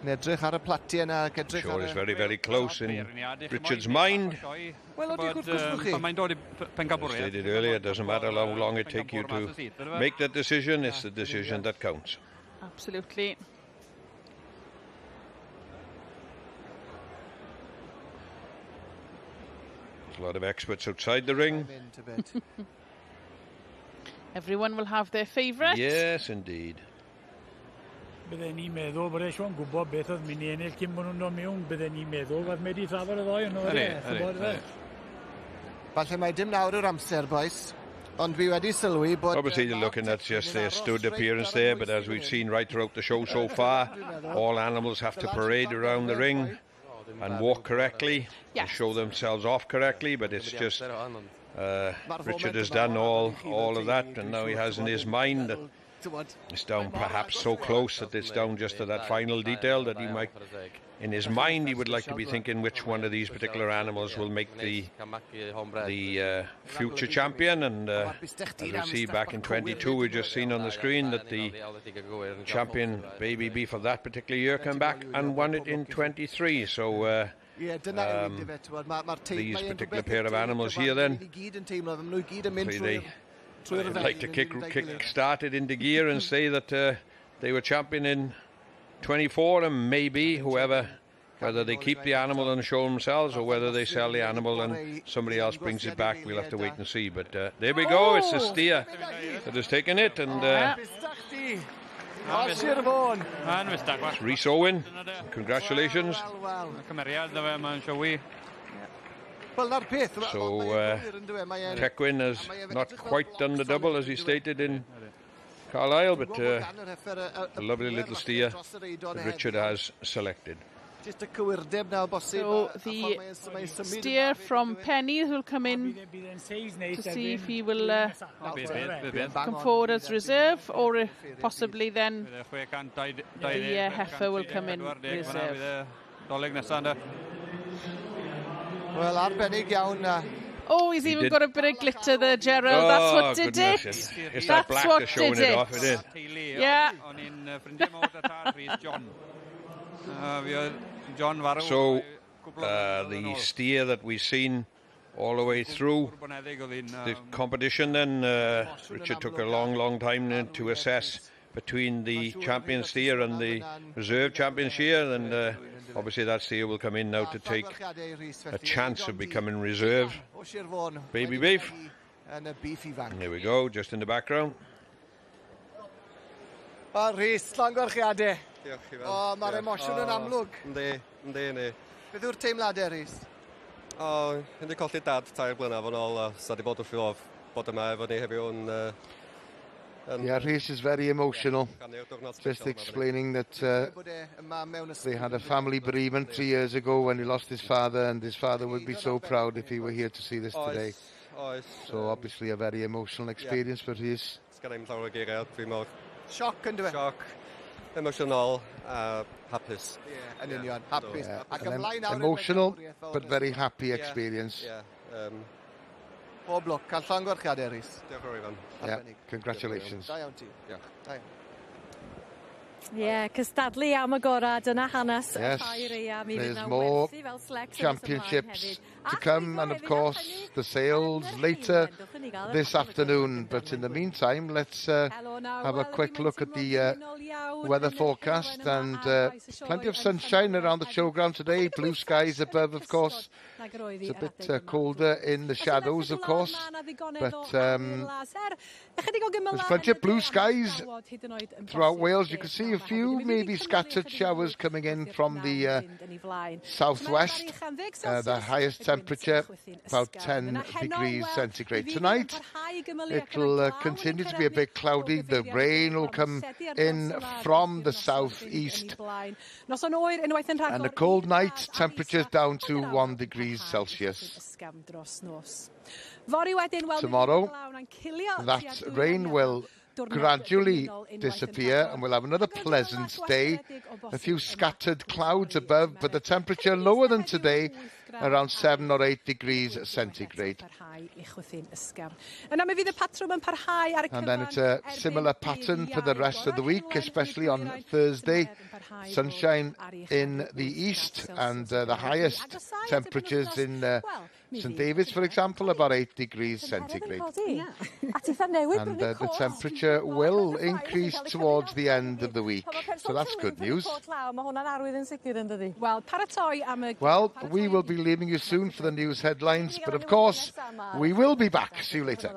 Sure, it's very, very close in Richard's mind. Stated earlier, it doesn't matter how long it takes you to make that decision, it's the decision that counts. Absolutely. There's a lot of experts outside the ring. Everyone will have their favourite. Yes, indeed. Bydden ni'n meddwl bod eisiau'n gwybod beth oedd mynd I ennill cyn bod nhw'n dod mewn. Bydden ni'n meddwl bod wedi trafod y ddoi yn o'r Falle mai dim nawr yw'r amser, boys. Ond fi wedi sylwi bod... Obviously you're looking at just their stud appearance there, but as we've seen right throughout the show so far, all animals have to parade around the ring and walk correctly, and show themselves off correctly, but it's just... Richard has done all of that, and now he has in his mind that it's down perhaps so close that it's down just to that final detail that he might, in his mind, he would like to be thinking which one of these particular animals will make the future champion. And as we see back in 22, we've just seen on the screen that the champion Baby Beef of that particular year came back and won it in 23. So Ie, dyna yw un dyfe, ti'n bod. These particular pair of animals here then. They'd like to kick started into gear and say that they were champion in 24, and maybe whether they keep the animal and show themselves or whether they sell the animal and somebody else brings it back, we'll have to wait and see. But there we go, it's the steer that has taken it, and it's Rhys Owen. Congratulations. So Tecwyn has not quite done the double as he stated in Carlisle, but a lovely little steer that Richard has selected. So the steer from Penny's will come in to see if he will come forward as reserve, or if possibly then the heifer will come in reserve. Well, arbennig iawn. Oh, he's even got a bit of glitter there, Gerald. That's what did it. It's that black that's showing it off, it is. Yeah. So the steer that we've seen all the way through the competition then, Richard took a long time to assess between the champion steer and the reserve champion steer, and obviously that steer will come in now to take a chance of becoming reserve. Baby beef. There we go, just in the background. Rhys, llongyfarchiadau. O, mae'r emosiwn yn amlwg. Yndi. Beth yw'r teimladau, Rhys? O, hindi colli dad 3 blynedd yn ôl, a sa di bod wrth i lof bod yma efo ni heddiw yn... Yeah, Rhys is very emotional, just explaining that they had a family bereavement 3 years ago when he lost his father, and his father would be so proud if he were here to see this today. So obviously a very emotional experience for Rhys. Sioc yn dweud? Sioc, emosiynol a hapus. Yn union, hapus. Emotional but very happy experience. Pob lwc, cael llongyfarchiadau, Rhys. Diolch yn fawr. Yeah, congratulations. Da iawn ti. Ie, cystadlu am y gorau, dyna hanes y Yes, ffair Aeaf. there's more championships to come, and of course the sales later this afternoon. But in the meantime, let's have a quick look at the weather forecast, and plenty of sunshine around the showground today. Blue skies above, of course. It's a bit colder in the shadows, of course, but there's plenty of blue skies throughout Wales. You can see a few maybe scattered showers coming in from the southwest. The highest temperature about 10 degrees centigrade. Tonight it'll continue to be a bit cloudy. The rain will come in from the southeast, and a cold night, temperatures down to 1 degree Celsius. Tomorrow that rain will gradually disappear, and we'll have another pleasant day. A few scattered clouds above, but the temperature lower than today, around 7 or 8 degrees centigrade. And then it's a similar pattern for the rest of the week, especially on Thursday. Sunshine in the east, and the highest temperatures in St David's, for example, about 8 degrees centigrade. And the temperature will increase towards the end of the week, so that's good news. Well, we will be leaving you soon for the news headlines, but of course, we will be back. See you later.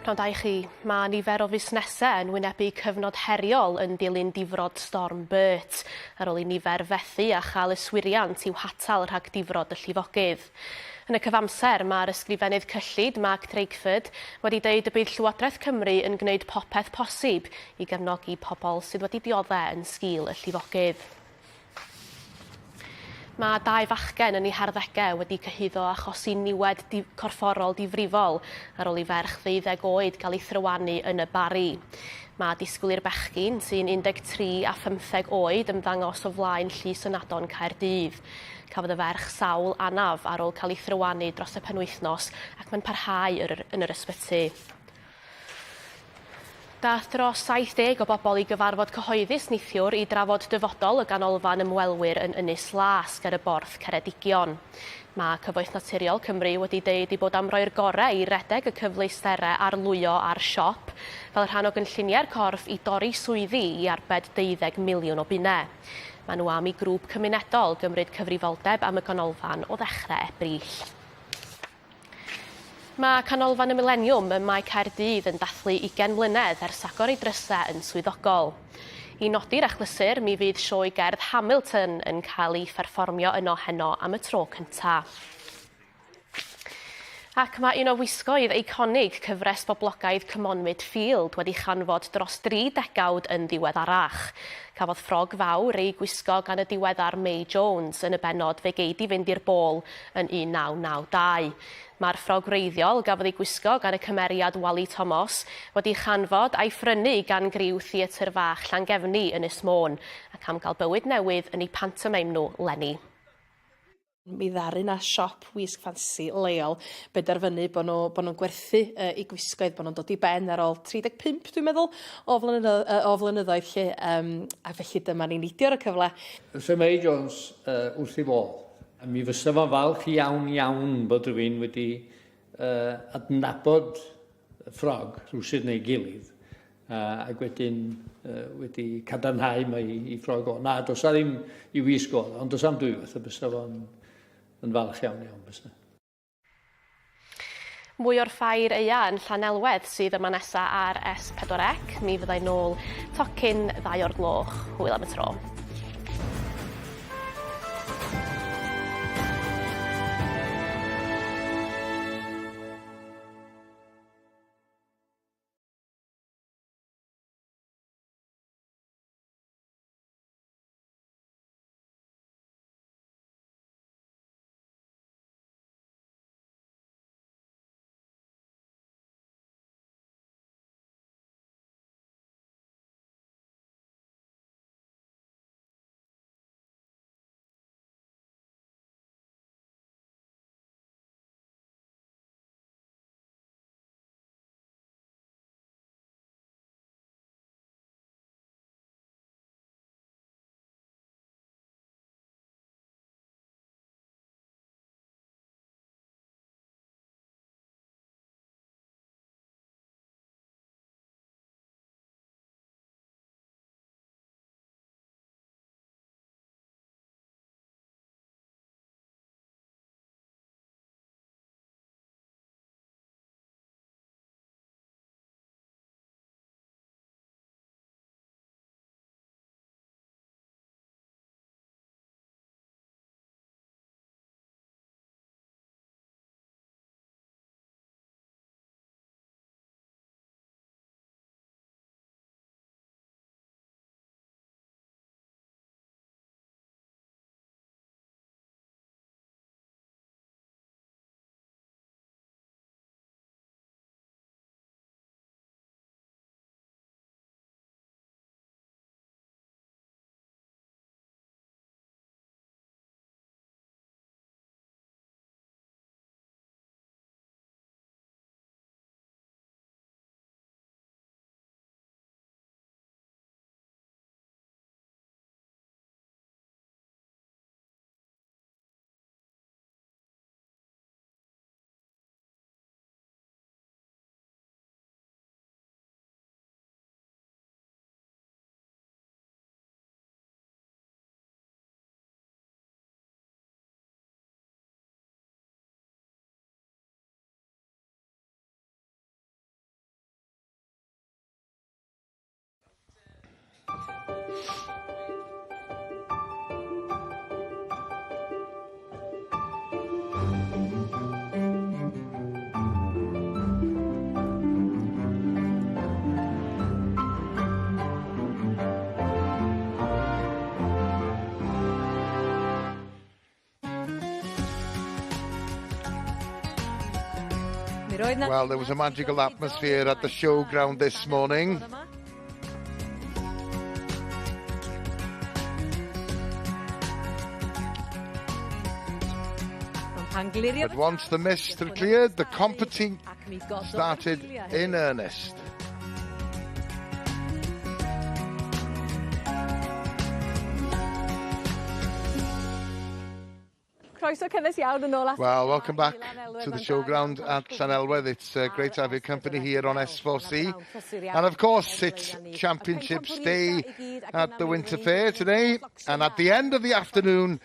Pnawn da i chi. Mae nifer o fusnesau yn wynebu cyfnod heriol yn dilyn difrod storm Bert, ar ôl i nifer fethu a chael yswiriant i'w hatal rhag difrod y llifogydd. Yn y cyfamser, mae'r ysgrifennydd cyllid Mark Drakeford wedi dweud y bydd Llywodraeth Cymru yn gwneud popeth posib i gefnogi pobl sydd wedi dioddau yn sgil y llifogydd. Mae 2 fachgen yn eu harddegau wedi cyhuddo achosi niwed corfforol difrifol ar ôl i ferch 12 oed gael ei thrywanu yn y Bari. Mae disgwyl i'r bechgyn sy'n 13 a 15 oed ymddangos o flaen Llys Ynadon Caerdydd. Cafodd y ferch sawl anaf ar ôl cael ei thrywanu dros y penwythnos ac mae'n parhau yn yr ysbyty. Daeth dros 70 o bobl i gyfarfod cyhoeddus neithiwr i drafod dyfodol y ganolfan ymwelwyr yn Ynys Lasg ar y borth Ceredigion. Mae Cyfoeth Naturiol Cymru wedi deud i bod am roi'r gorau i redeg y cyfleusterau arlwyo ar siop, fel rhan o gynlluniau'r corff i dorri swyddi i arbed 12 miliwn o bunnau. Maen nhw am i grŵp cymunedol gymryd cyfrifoldeb am y ganolfan o ddechrau Ebrill. Mae canolfan y Millennium ym Mae Caerdydd yn dathlu 20 mlynedd ers agor ei drysau yn swyddogol. I nodi'r achlysur, mi fydd sioe gerdd Hamilton yn cael ei pherfformio yno heno am y tro cyntaf. Ac mae un o wisgoedd eiconig cyfres boblogaidd Cymonwyd Field wedi chanfod dros 3 degawd yn ddiweddarach. Cafodd ffrog fawr ei gwisgo gan y diweddar May Jones yn y bennod fe gei di fynd i'r bôl yn 1992. Mae'r ffrog wreiddiol gafodd ei gwisgo gan y cymeriad Wally Thomas wedi chanfod a'i phrynu gan griw theatr fach Llangefni yn Ynys Môn ac am gael bywyd newydd yn eu pantomeim nhw leni. Mi ddaru na siop wisg ffansi leol benderfynu bod nhw'n gwerthu i gwisgoedd, bod nhw'n dod i ben ar ôl 35, dwi'n meddwl, o flynyddoedd lle, a felly dyma ni'n neidio ar y cyfle. Fysa May Jones wrth i fod, a mi fysa fo'n falch iawn bod rhywun wedi adnabod y ffrog rhywsyd neu gilydd, ac wedyn wedi cadarnhau mae i ffrog o. Na, dos a ddim i wisg o, ond dos am dwy fath, a bysa fo'n falch iawn bysa. Mwy o'r ffair Aeaf yn Llanelwedd sydd yma nesaf ar S4C. Mi fyddai nôl tocyn 2 o'r gloch. Hwyl am y tro. Well, there was a magical atmosphere at the showground this morning. But once the mist had cleared, the competing started in earnest. Croeso cynnes iawn yn ôl at... Well, welcome back to the showground at Llanelwedd. It's great to have your company here on S4C. And of course, it's Championships Day at the Winter Ffair today. And at the end of the afternoon,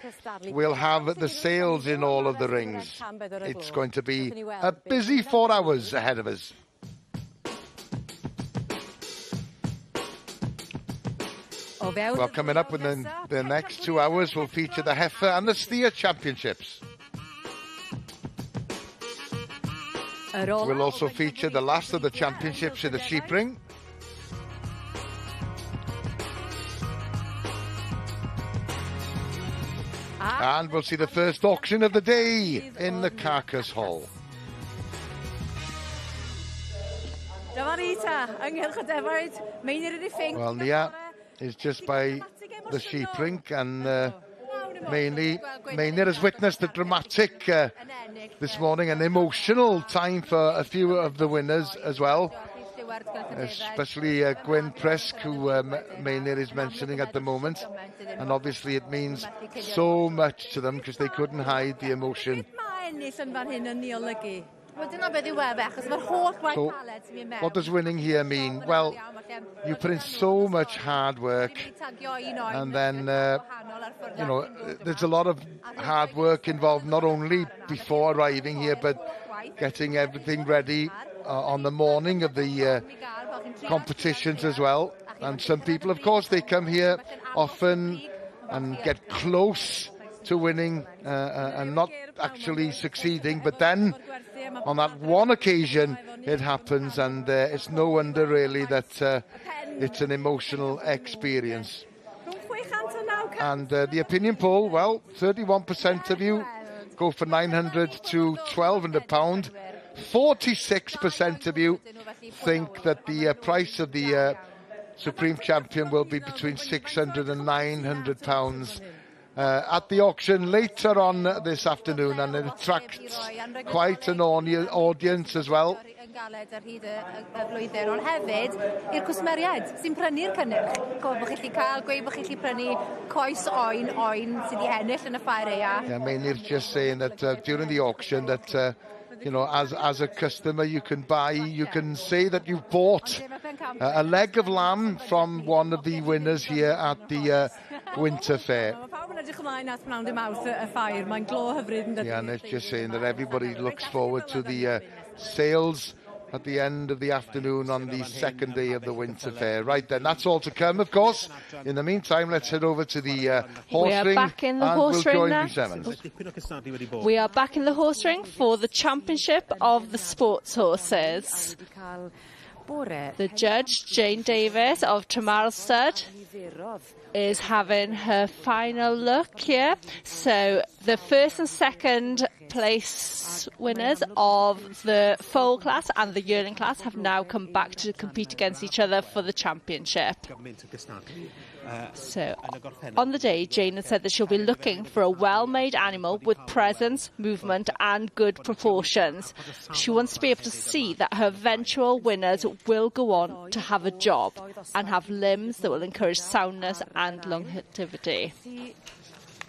we'll have the sales in all of the rings. It's going to be a busy 4 hours ahead of us. Well, coming up within the next 2 hours, we'll feature the Heifer and the Steer Championships. We'll also feature the last of the championships in the sheep ring. And we'll see the first auction of the day in the Carcass Hall. Well, Nia is just by the sheep ring, and Maynir has witnessed a dramatic this morning, an emotional time for a few of the winners as well, especially Gwen Presk, who Maynir is mentioning at the moment, and obviously it means so much to them because they couldn't hide the emotion. So, what does winning here mean? Well, you put in so much hard work, and then, you know, there's a lot of hard work involved, not only before arriving here, but getting everything ready on the morning of the competitions as well. And some people, of course, they come here often and get close to winning and not actually succeeding, but then on that one occasion it happens, and it's no wonder really that it's an emotional experience. And the opinion poll, well, 31% of you go for £900 to £1,200. 46% of you think that the price of the Supreme Champion will be between £600 and £900 at the auction later on this afternoon, and it attracts quite an audience as well. Yeah, Maynard's just saying that during the auction that you know, as a customer, you can say that you've bought a leg of lamb from one of the winners here at the Winter Ffair. Yeah, and it's just saying that everybody looks forward to the sales at the end of the afternoon on the second day of the Winter Ffair. Right then, that's all to come, of course. In the meantime, let's head over to the horse ring. We are back in the horse ring now. We are back in the horse ring for the championship of the sports horses. The judge, Jane Davis of Tramar Stud, is having her final look here. So the first and second place winners of the foal class and the yearling class have now come back to compete against each other for the championship. So on the day, Jane had said that she'll be looking for a well-made animal with presence, movement and good proportions. She wants to be able to see that her eventual winners will go on to have a job and have limbs that will encourage soundness and longevity.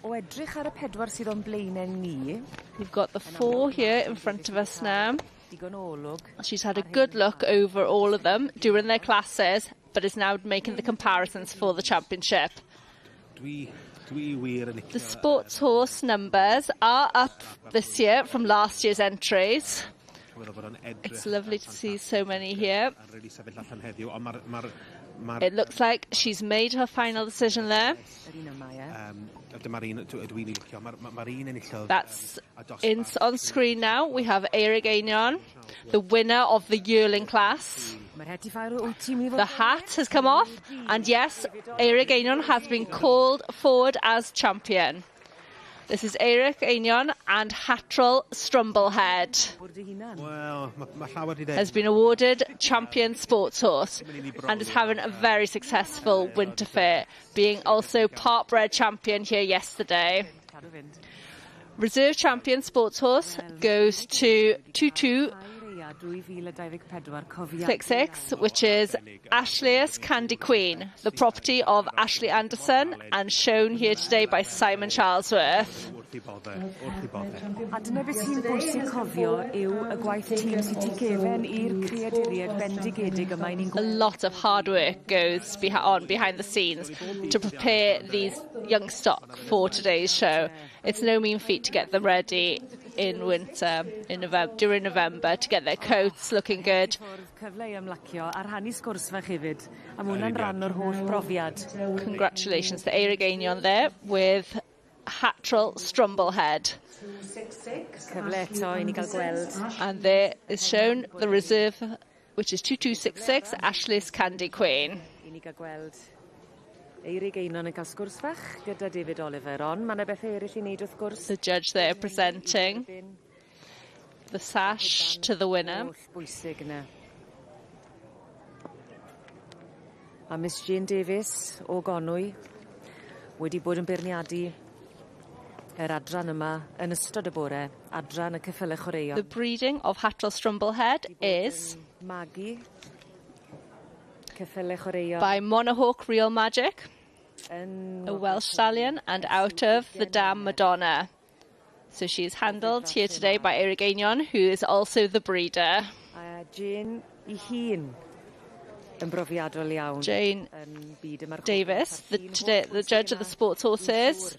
We've got the four here in front of us now. She's had a good look over all of them during their classes, but is now making the comparisons for the championship. The sports horse numbers are up this year from last year's entries. It's lovely to see so many here. It looks like she's made her final decision there. That's on screen now. We have Eirig Einion, the winner of the yearling class. The hat has come off, and yes, Eirig Einion has been called forward as champion. This is Eirig Einion and Hatrol Strumblehead. Has been awarded champion sports horse and is having a very successful Winter Ffair, being also part-bred champion here yesterday. Reserve champion sports horse goes to 2266, which is Ashley's Candy Queen, the property of Ashley Anderson and shown here today by Simon Charlesworth. A dyna beth sy'n bwysig cofio yw y gwaith tîm sy'n tu gefn i'r creaduriaid bendigedig yma ni'n A lot of hard work goes on behind the scenes to prepare these young stock for today's show. It's no mean feat to get them ready in winter, during November, to get their coats looking good. Congratulations to Eirig Einion there with Hatrol Strumblehead. And there is shown the reserve, which is 2266, Ashley's Candy Queen. The judge there presenting the sash to the winner. A Miss Jane Davies o Gonwy wedi bod yn beirniadu yr adran yma yn ystod y bore, adran y ceffylau chwaraeon. The breeding of Hatrol Strumblehead is by Monohawk Real Magic, a Welsh stallion, and out of the Dam Madonna. So she is handled here today by Eirig Einion, who is also the breeder. Jane I hun yn brofiadol iawn. Jane Davis, the judge of the sports horses,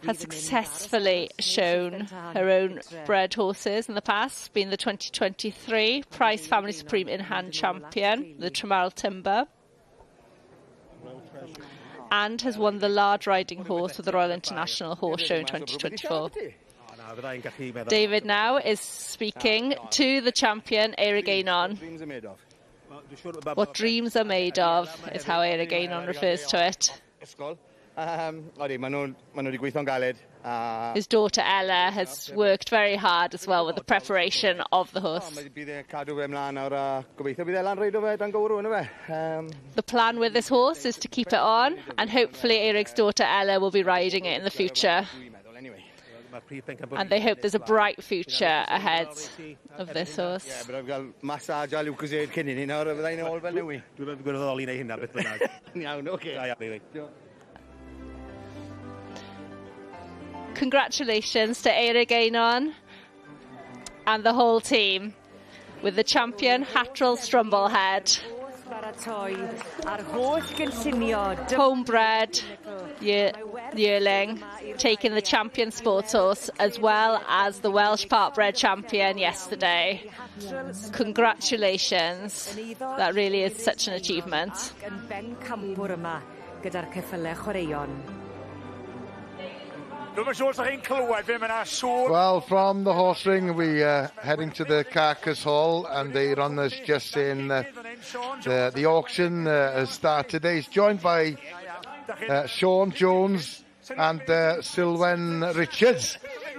has successfully shown her own bred horses in the past, being the 2023 Price Family Supreme in-hand champion, the Tremarl Timber, and has won the large riding horse of the Royal International Horse Show in 2024. David now is speaking to the champion, Eirig Einion. What dreams are made of is how Eirig Einion refers to it. His daughter Ella has worked very hard as well with the preparation of the horse. The plan with this horse is to keep it on, and hopefully Eirig's daughter Ella will be riding it in the future. And they hope there's a bright future ahead of this horse. Congratulations to Eirig Einion and the whole team with the champion Hatrol Strumblehead. Homebred yearling, taking the champion sports horse as well as the Welsh part-bred champion yesterday. Congratulations. That really is such an achievement. Well, from the horse ring, we're heading to the Carcass Hall, and the runner's just in the auction has started. He's joined by Sean Jones and Sylwen Richards,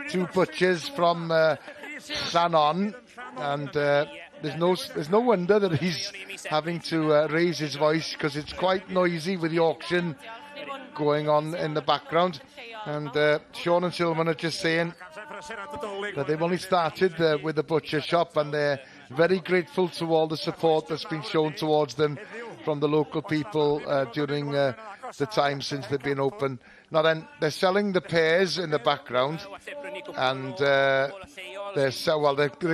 two butchers from Llannon, and there's no wonder that he's having to raise his voice, because it's quite noisy with the auction going on in the background. And Sean and Sylwen are just saying that they've only started with the butcher shop, and they're very grateful to all the support that's been shown towards them from the local people during the time since they've been open. Now then, they're selling the pears in the background, and they're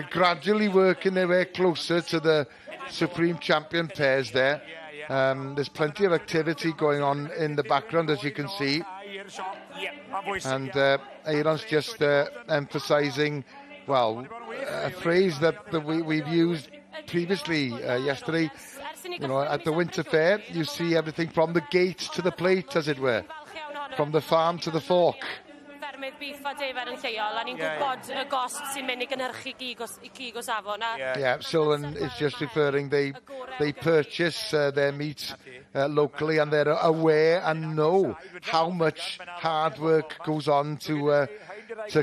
gradually working their way closer to the Supreme Champion pears there. There's plenty of activity going on in the background, as you can see. And Eirion's just emphasising, well, a phrase that we've used previously yesterday, You know, at the Winter Ffair, you see everything from the gate to the plate, as it were, from the farm to the fork. Yeah, Sylwan is just referring, they purchase their meat locally, and they're aware and know how much hard work goes on to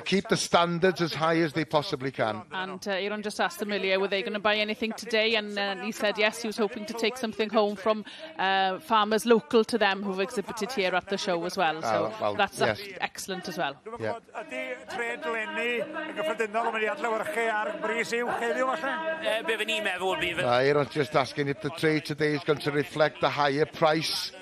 keep the standards as high as they possibly can. And Aaron just asked Amelia, were they going to buy anything today? And he said yes, he was hoping to take something home from farmers local to them who've exhibited here at the show as well. So that's excellent as well. Yeah. Aaron's just asking if the trade today is going to reflect the higher price.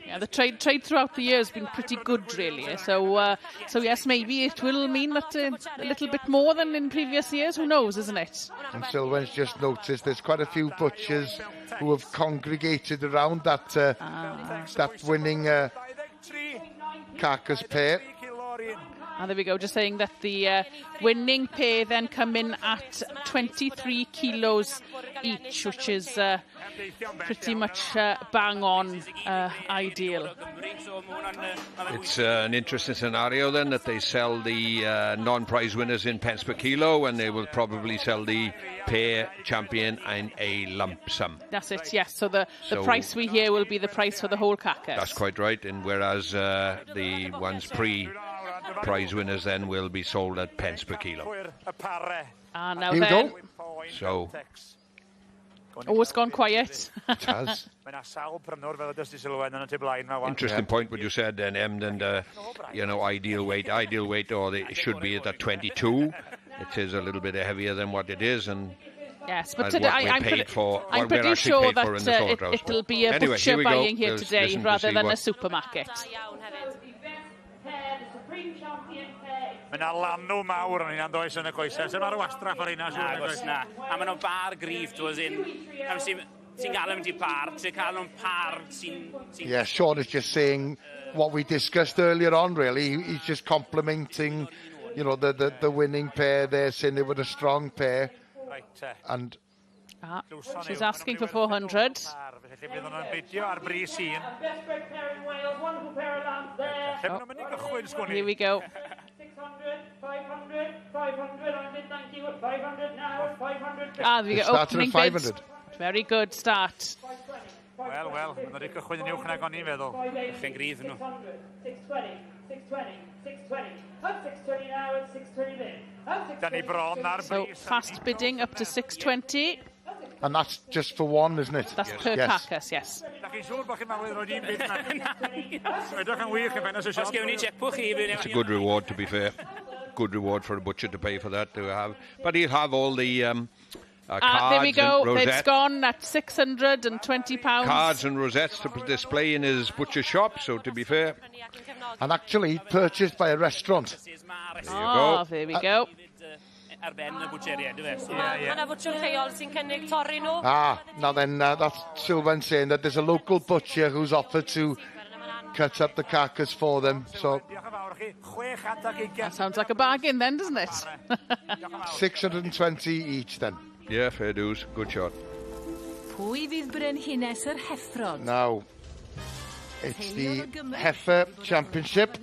Yeah, the trade throughout the year has been pretty good, really. So yes, maybe it will mean that a little bit more than in previous years. Who knows, isn't it? And Sylwan's just noticed there's quite a few butchers who have congregated around that winning Carcass pair. And there we go, just saying that the winning pair then come in at 23 kilos each, which is pretty much bang on ideal. It's an interesting scenario then, that they sell the non-prize winners in pence per kilo, and they will probably sell the pair champion in a lump sum. That's it, yes. So the price we hear will be the price for the whole carcass. That's quite right, and whereas the ones prize winners then will be sold at pence per kilo. And now then, so it's gone quiet. It has. Interesting point what you said then, Em, and ideal weight, or it should be at 22. It is a little bit heavier than what it is, and yes, but today I'm pretty sure that it'll be a butcher buying here today rather than a supermarket. Mae yna lanw mawr yn un does yn y coesau. Sy'n marw wastraff ar hynna, siwr? Oes na. A mae nhw'n bar grif, ti'n gael am di par, ti'n cael nhw'n par sy'n... Yeah, Sean is just saying what we discussed earlier on, really. He's just complimenting, the winning pair there, saying they were a strong pair. Right. And... she's asking for 400. Here we go. 500. There we go. Opening bid. Very good start. Wel, mae'n rhaid cychwyn yn uwch nag o'n i'n feddwl. Chi'n gryf nhw. 620. So fast bidding up to 620. And that's just for one, isn't it? That's per carcass, yes. It's a good reward, to be fair. Good reward for a butcher to pay for that to have. But he'll have all the cards. There we go. And it's gone at £620. Cards and rosettes to display in his butcher shop. So to be fair, and actually purchased by a restaurant. There you go. There we go. Now then, that's Sylwan saying that there's a local butcher who's offered to cut up the carcass for them. So that sounds like a bargain then, doesn't it? 620 each then. Yeah, fair dues. Good shot. Now, it's the Heifer Championship,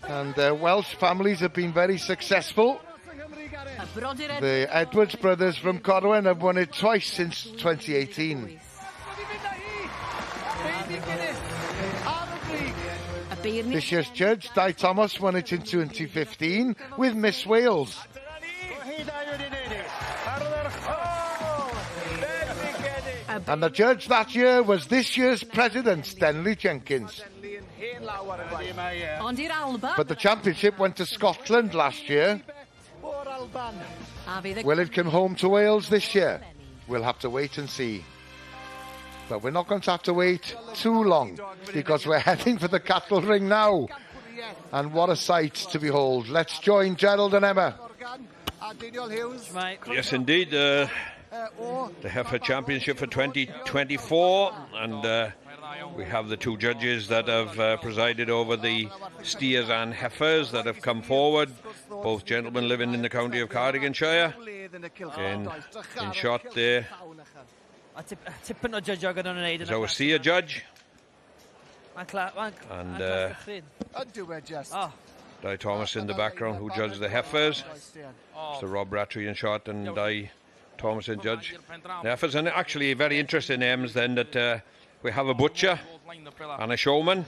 and Welsh families have been very successful. The Edwards brothers from Corwen have won it twice since 2018. This year's judge, Di Thomas, won it in 2015 with Miss Wales. And the judge that year was this year's president, Stanley Jenkins. But the championship went to Scotland last year. Will it come home to Wales this year? We'll have to wait and see. But we're not going to have to wait too long, because we're heading for the cattle ring now. And what a sight to behold. Let's join Gerald and Emma. Yes, indeed. The Heifer Championship for 2024. And we have the two judges that have presided over the steers and heifers that have come forward. Both gentlemen living in the county of Cardiganshire. In shot there tipyn o judge gyda nhw'n neud. So we'll see a judge. And Di Thomas in the background, who judged the heifers. Mr. Rob Rattray in shot and Di Thomas in judge the heifers. And actually very interesting names then that we have a butcher and a showman.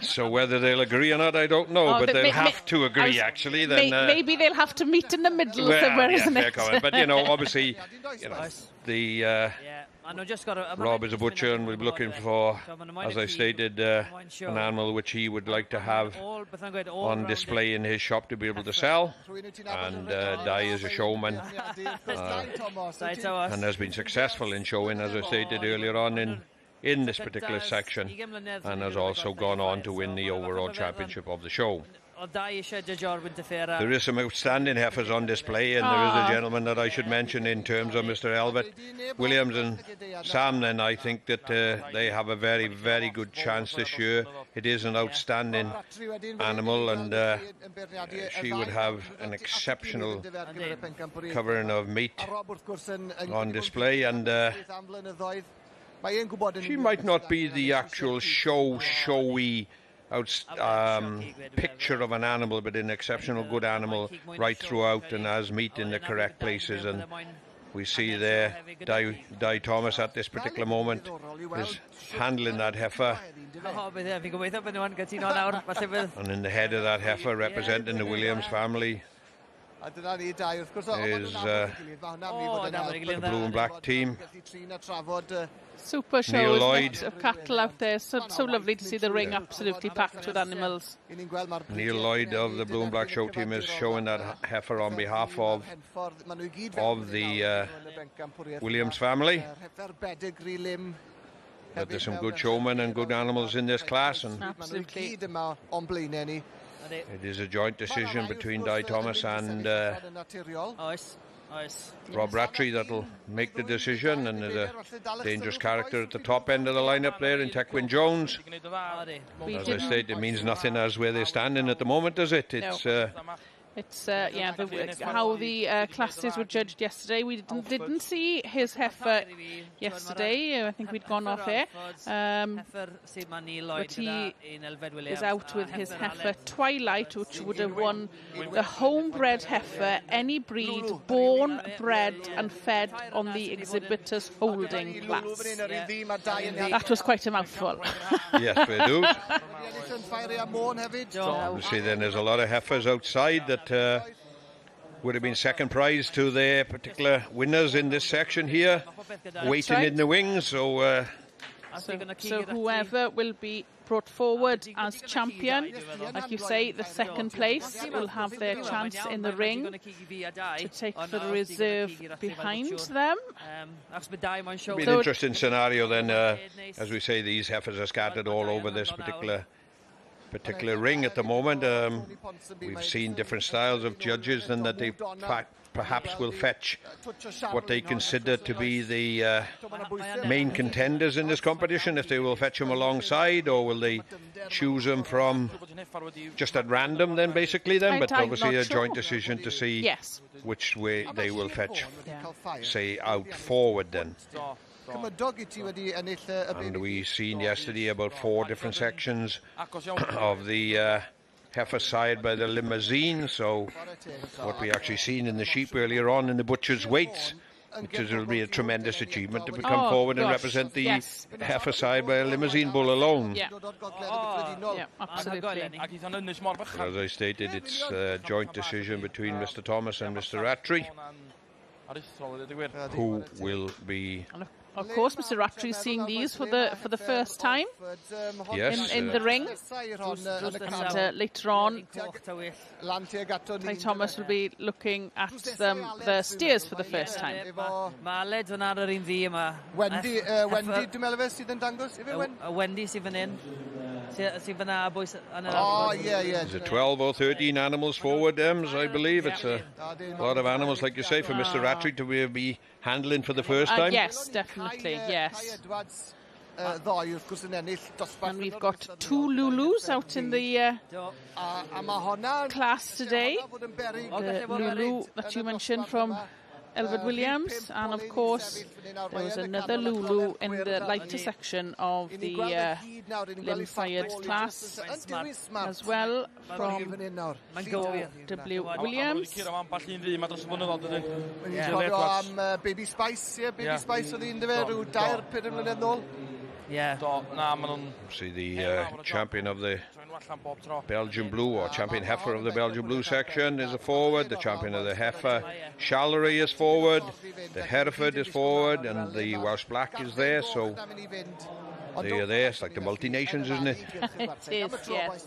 So whether they'll agree or not, I don't know, but they'll have to agree actually. Then maybe they'll have to meet in the middle somewhere, isn't it? But you know, obviously, the Rob is a butcher and we'll be looking for, as I stated, an animal which he would like to have on display in his shop to be able to sell. And Di is a showman and has been successful in showing, as I stated earlier on, in this particular section, and has also gone on to win the overall championship of the show. There is some outstanding heifers on display, and there is a gentleman that I should mention in terms of Mr. Elbert Williams and Sam. Then I think that they have a very, very good chance this year. It is an outstanding animal, and she would have an exceptional covering of meat on display, and she might not be the actual showy picture of an animal, but an exceptional good animal right throughout, and has meat in the correct places. And we see there Di Thomas at this particular moment is handling that heifer, and in the head of that heifer, representing the Williams family, is the blue and black team. Super show, isn't it, of cattle out there. So lovely to see the ring absolutely packed with animals. Neil Lloyd of the blue and black show team is showing that heifer on behalf of the Williams family. But there's some good showmen and good animals in this class, and absolutely. It is a joint decision between Di Thomas and Rob Rattray that'll make the decision, and there's a dangerous character at the top end of the lineup there in Tequin Jones. As I said, it means nothing as where they're standing at the moment, does it? It's how the classes were judged yesterday. We didn't see his heifer yesterday. I think we'd gone off air. But he is out with his heifer Twilight, which would have won the homebred heifer, any breed, born, bred and fed on the exhibitor's holding class. That was quite a mouthful. Yes, we do. Obviously, then there's a lot of heifers outside that would have been second prize to their particular winners in this section here, waiting in the wings. So whoever will be brought forward as champion, like you say, the second place will have their chance in the ring to take the reserve behind them. It'll be an interesting scenario then. As we say, these heifers are scattered all over this particular ring at the moment. We've seen different styles of judges, and that they perhaps will fetch what they consider to be the main contenders in this competition, if they will fetch them alongside, or will they choose them from just at random then, basically then, but obviously a joint decision to see which way they will fetch, say, out forward then. And we seen yesterday about 4 different sections of the heifer side by the limousine. So what we actually seen in the sheep earlier on in the butcher's weights, which will be a tremendous achievement to come forward and represent the heifer side by a limousine bull alone. Yeah, absolutely. As I stated, it's a joint decision between Mr. Thomas and Mr. Rattray, who will be. Of course, Mr. Rattray is seeing these for the first time in the ring. And later on, Di Thomas will be looking at the steers for the first time. Wendy sydd fan hyn. Sydd fyna boys. Is it 12 or 13 animals forward, I believe? It's a lot of animals, like you say, for Mr. Rattray to be handling for the first time. Yes, definitely, yes. And we've got 2 Lulus out in the class today. The Lulu that you mentioned from Elfed Williams, and of course there was another Lulu in the lighter section of the limb-fired class as well from W. Williams. Baby Spice, Baby Spice oedd un dyfer rhyw 2-3 mlynedd nôl. See the champion of the Belgian Blue, or champion heifer of the Belgian Blue section, is a forward. The champion of the heifer Shallery is forward. The Hereford is forward, and the Welsh Black is there. So they are there. It's like the multi-nations, isn't it? It is, yes.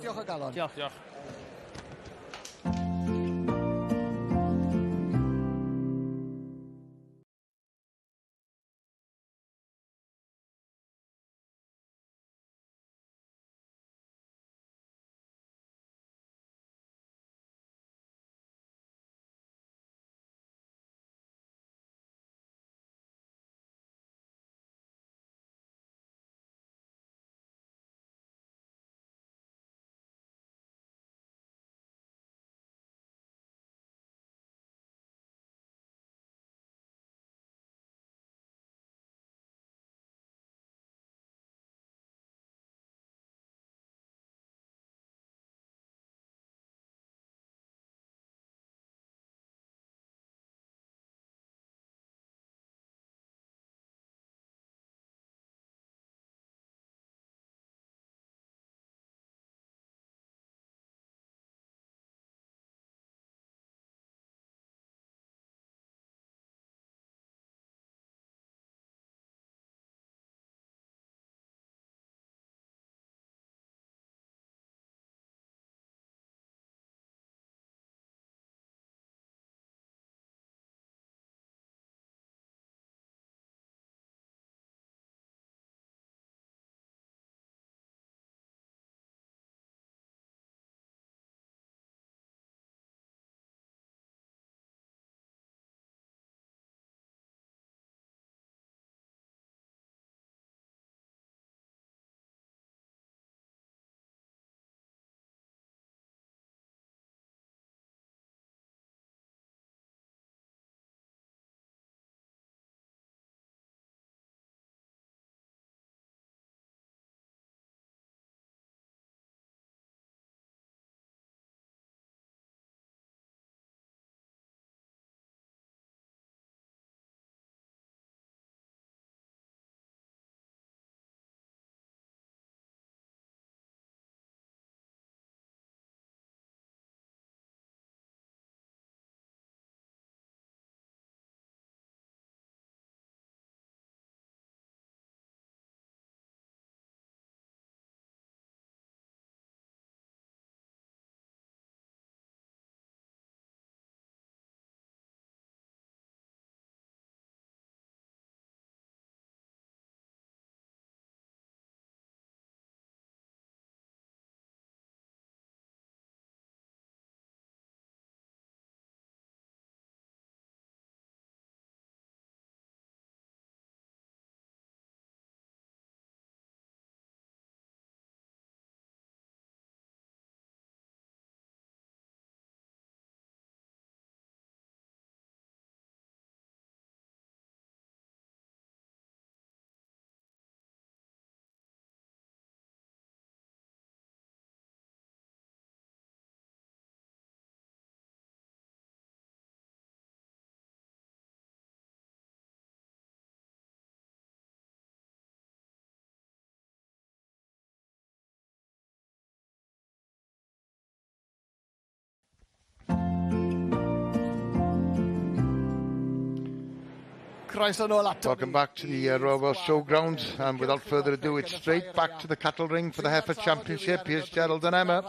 Croeso nôl ato. Welcome back to the Royal Welsh Showground, and without further ado, it's straight back to the cattle ring for the Heifer Championship. Here's Gerald and Emma.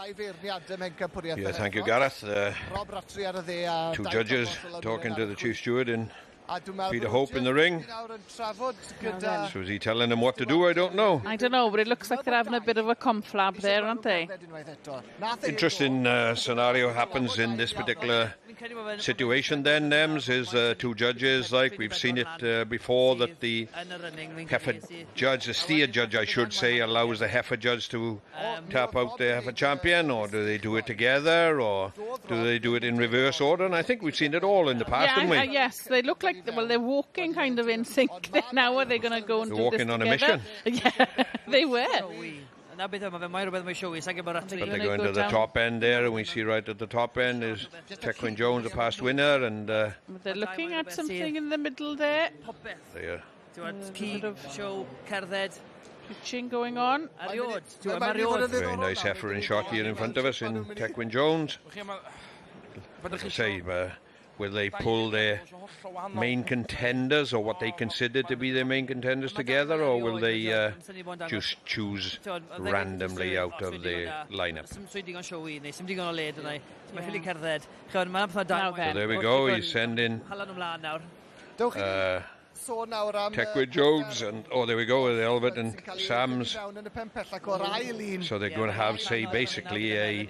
Yeah, thank you, Gareth. Two judges talking to the Chief Steward in Peter Hope in the ring. So is he telling them what to do? I don't know. I don't know, but it looks like they're having a bit of a conflab there, aren't they? Interesting scenario happens in this particular situation then, Nems, is two judges, like we've seen it before, that the heifer judge, the steer judge I should say, allows the heifer judge to tap out the heifer champion, or do they do it together, or do they do it in reverse order? And I think we've seen it all in the past, haven't we? Yes, they look like, well, they're walking kind of in sync there now. Are they going to go and do this together? Walking on a mission. Yeah, they were. But they go into the top end there, and we see right at the top end is Tecwyn Jones, a past winner, and they're looking at something in the middle there. There. Show cerdded. Pitching going on. Very nice heifer in shot here in front of us in Tecwyn Jones. As I say, will they pull their main contenders, or what they consider to be their main contenders, together, or will they just choose randomly out of the lineup? So there we go, he's sending Tecwyn Jones, and there we go with Elbert and Sam's. So they're going to have, say, basically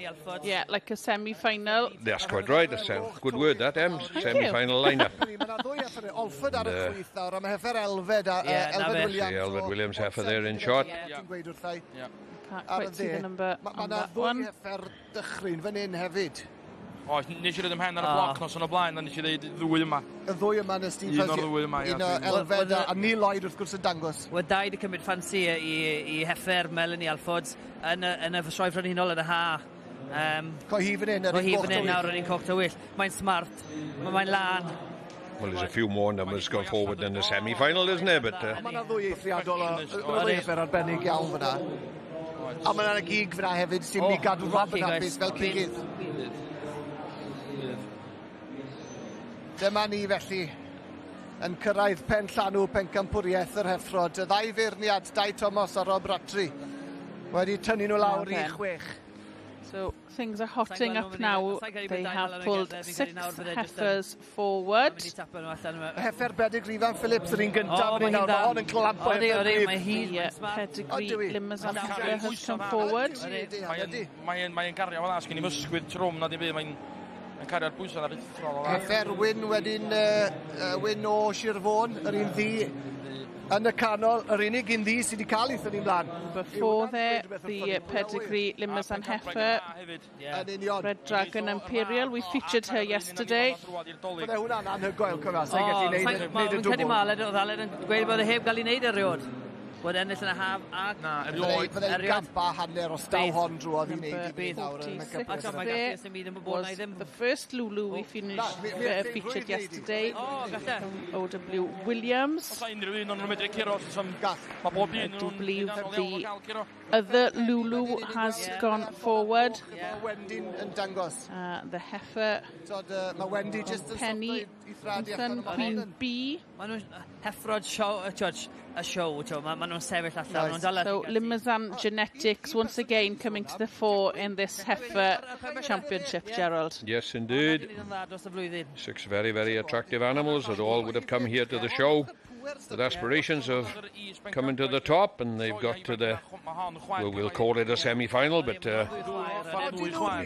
like a semi-final. That's quite right. That's a good word, that, Ems. Semi-final lineup. Elbert Williams heifer there in shot. Can't quite see the number on that one. Nes i roed ymhen ar y bloc nos yn o blaen, a nes i ddeud ddwy yma. Y ddwy yma nes ti. Un o'r ddwy yma, Un o Elfed a Neil Lloyd wrth gwrs yn dangos. Wel, da i wedi cymryd ffansi i heifer Melanie Alford yn y ffroi frenhinol yn y ha. Cohifyn un nawr yn un coch tywyll. Mae'n smart, mae'n lan. Well, there's a few more numbers gone forward than the semi-final, isn't there? But Mae'n ddwy eithriadol o ddwy heifer arbennig iawn fyna. A mae'n gig fyna hefyd sy'n mynd i gadw Rob yn hapus fel cigydd. Dyma ni felly yn cyrraedd pen llanw pencampwriaeth yr heffrod. Y ddau feirniad, Dai Thomas a Rob Rattry, wedi tynnu nhw lawr I 6. So things are hotting up now. They have pulled 6 heifers forward. Heifer Pedigree Phillips yr un gyntaf yn nawr. Mae hon yn clampo Pedigree Limousin heifer has come forward. Mae'n gario fel as gen I mysgwydd trwm na dim byd. Mae'n cario'r bwysau ar y ffrol. Heifer Wyn wedyn Wyn o Sir Fôn, yr un ddi yn y canol, yr unig un ddi sydd wedi cael eith yn un blaen. Before there, the Pedigree Limousin heifer, Red Dragon Imperial. We featured her yesterday. Bydde hwnna'n anhygoel cyfas, ei gallu neud y dwbl. Mae'n credu maled o ddalen yn gweud bod e heb gael ei wneud eriod. Bod ennill yn y haf ac... Bydde'n gapa hanner o staw hon drwodd I wneud I beth nawr. Was the first Lulu we featured yesterday from O.W. Williams. I believe the other Lulu has gone forward. The heifer Penny Ethan Queen B. Heffrod a show, so Limousin Genetics once again coming to the fore in this heifer championship, Gerald. Yes, indeed. 6 very, very attractive animals that all would have come here to the show with aspirations of coming to the top, and they've got to the, we'll call it a semi-final, but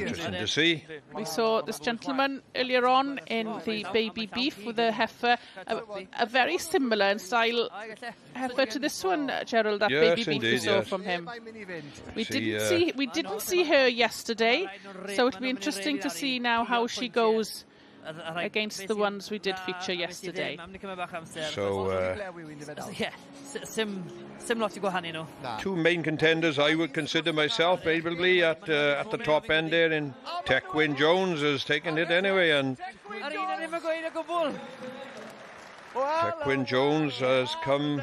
interesting to see. We saw this gentleman earlier on in the baby beef with a heifer, a very similar in style heifer to this one, Gerald, that baby beef we saw from him. We didn't see her yesterday, so it'll be interesting to see now how she goes against the ones we did feature yesterday. So, two main contenders I would consider myself, probably at the top end there, in Tecwyn Jones has taken it anyway, and Tecwyn Jones has come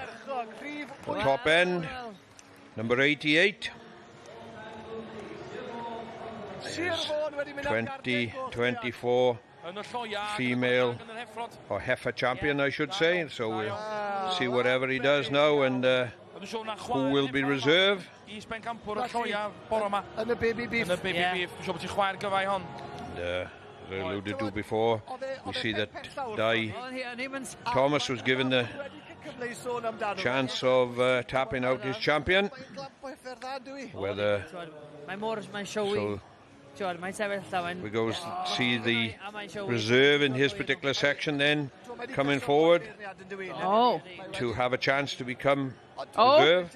the top end, number 88. 2024 female or heifer champion, I should say. So we'll see whatever he does now, and who will be reserved. And the baby beef. As I alluded to before, we see that Thomas was given the chance of tapping out his champion. Whether we go see the reserve in his particular section then coming forward to have a chance to become reserve.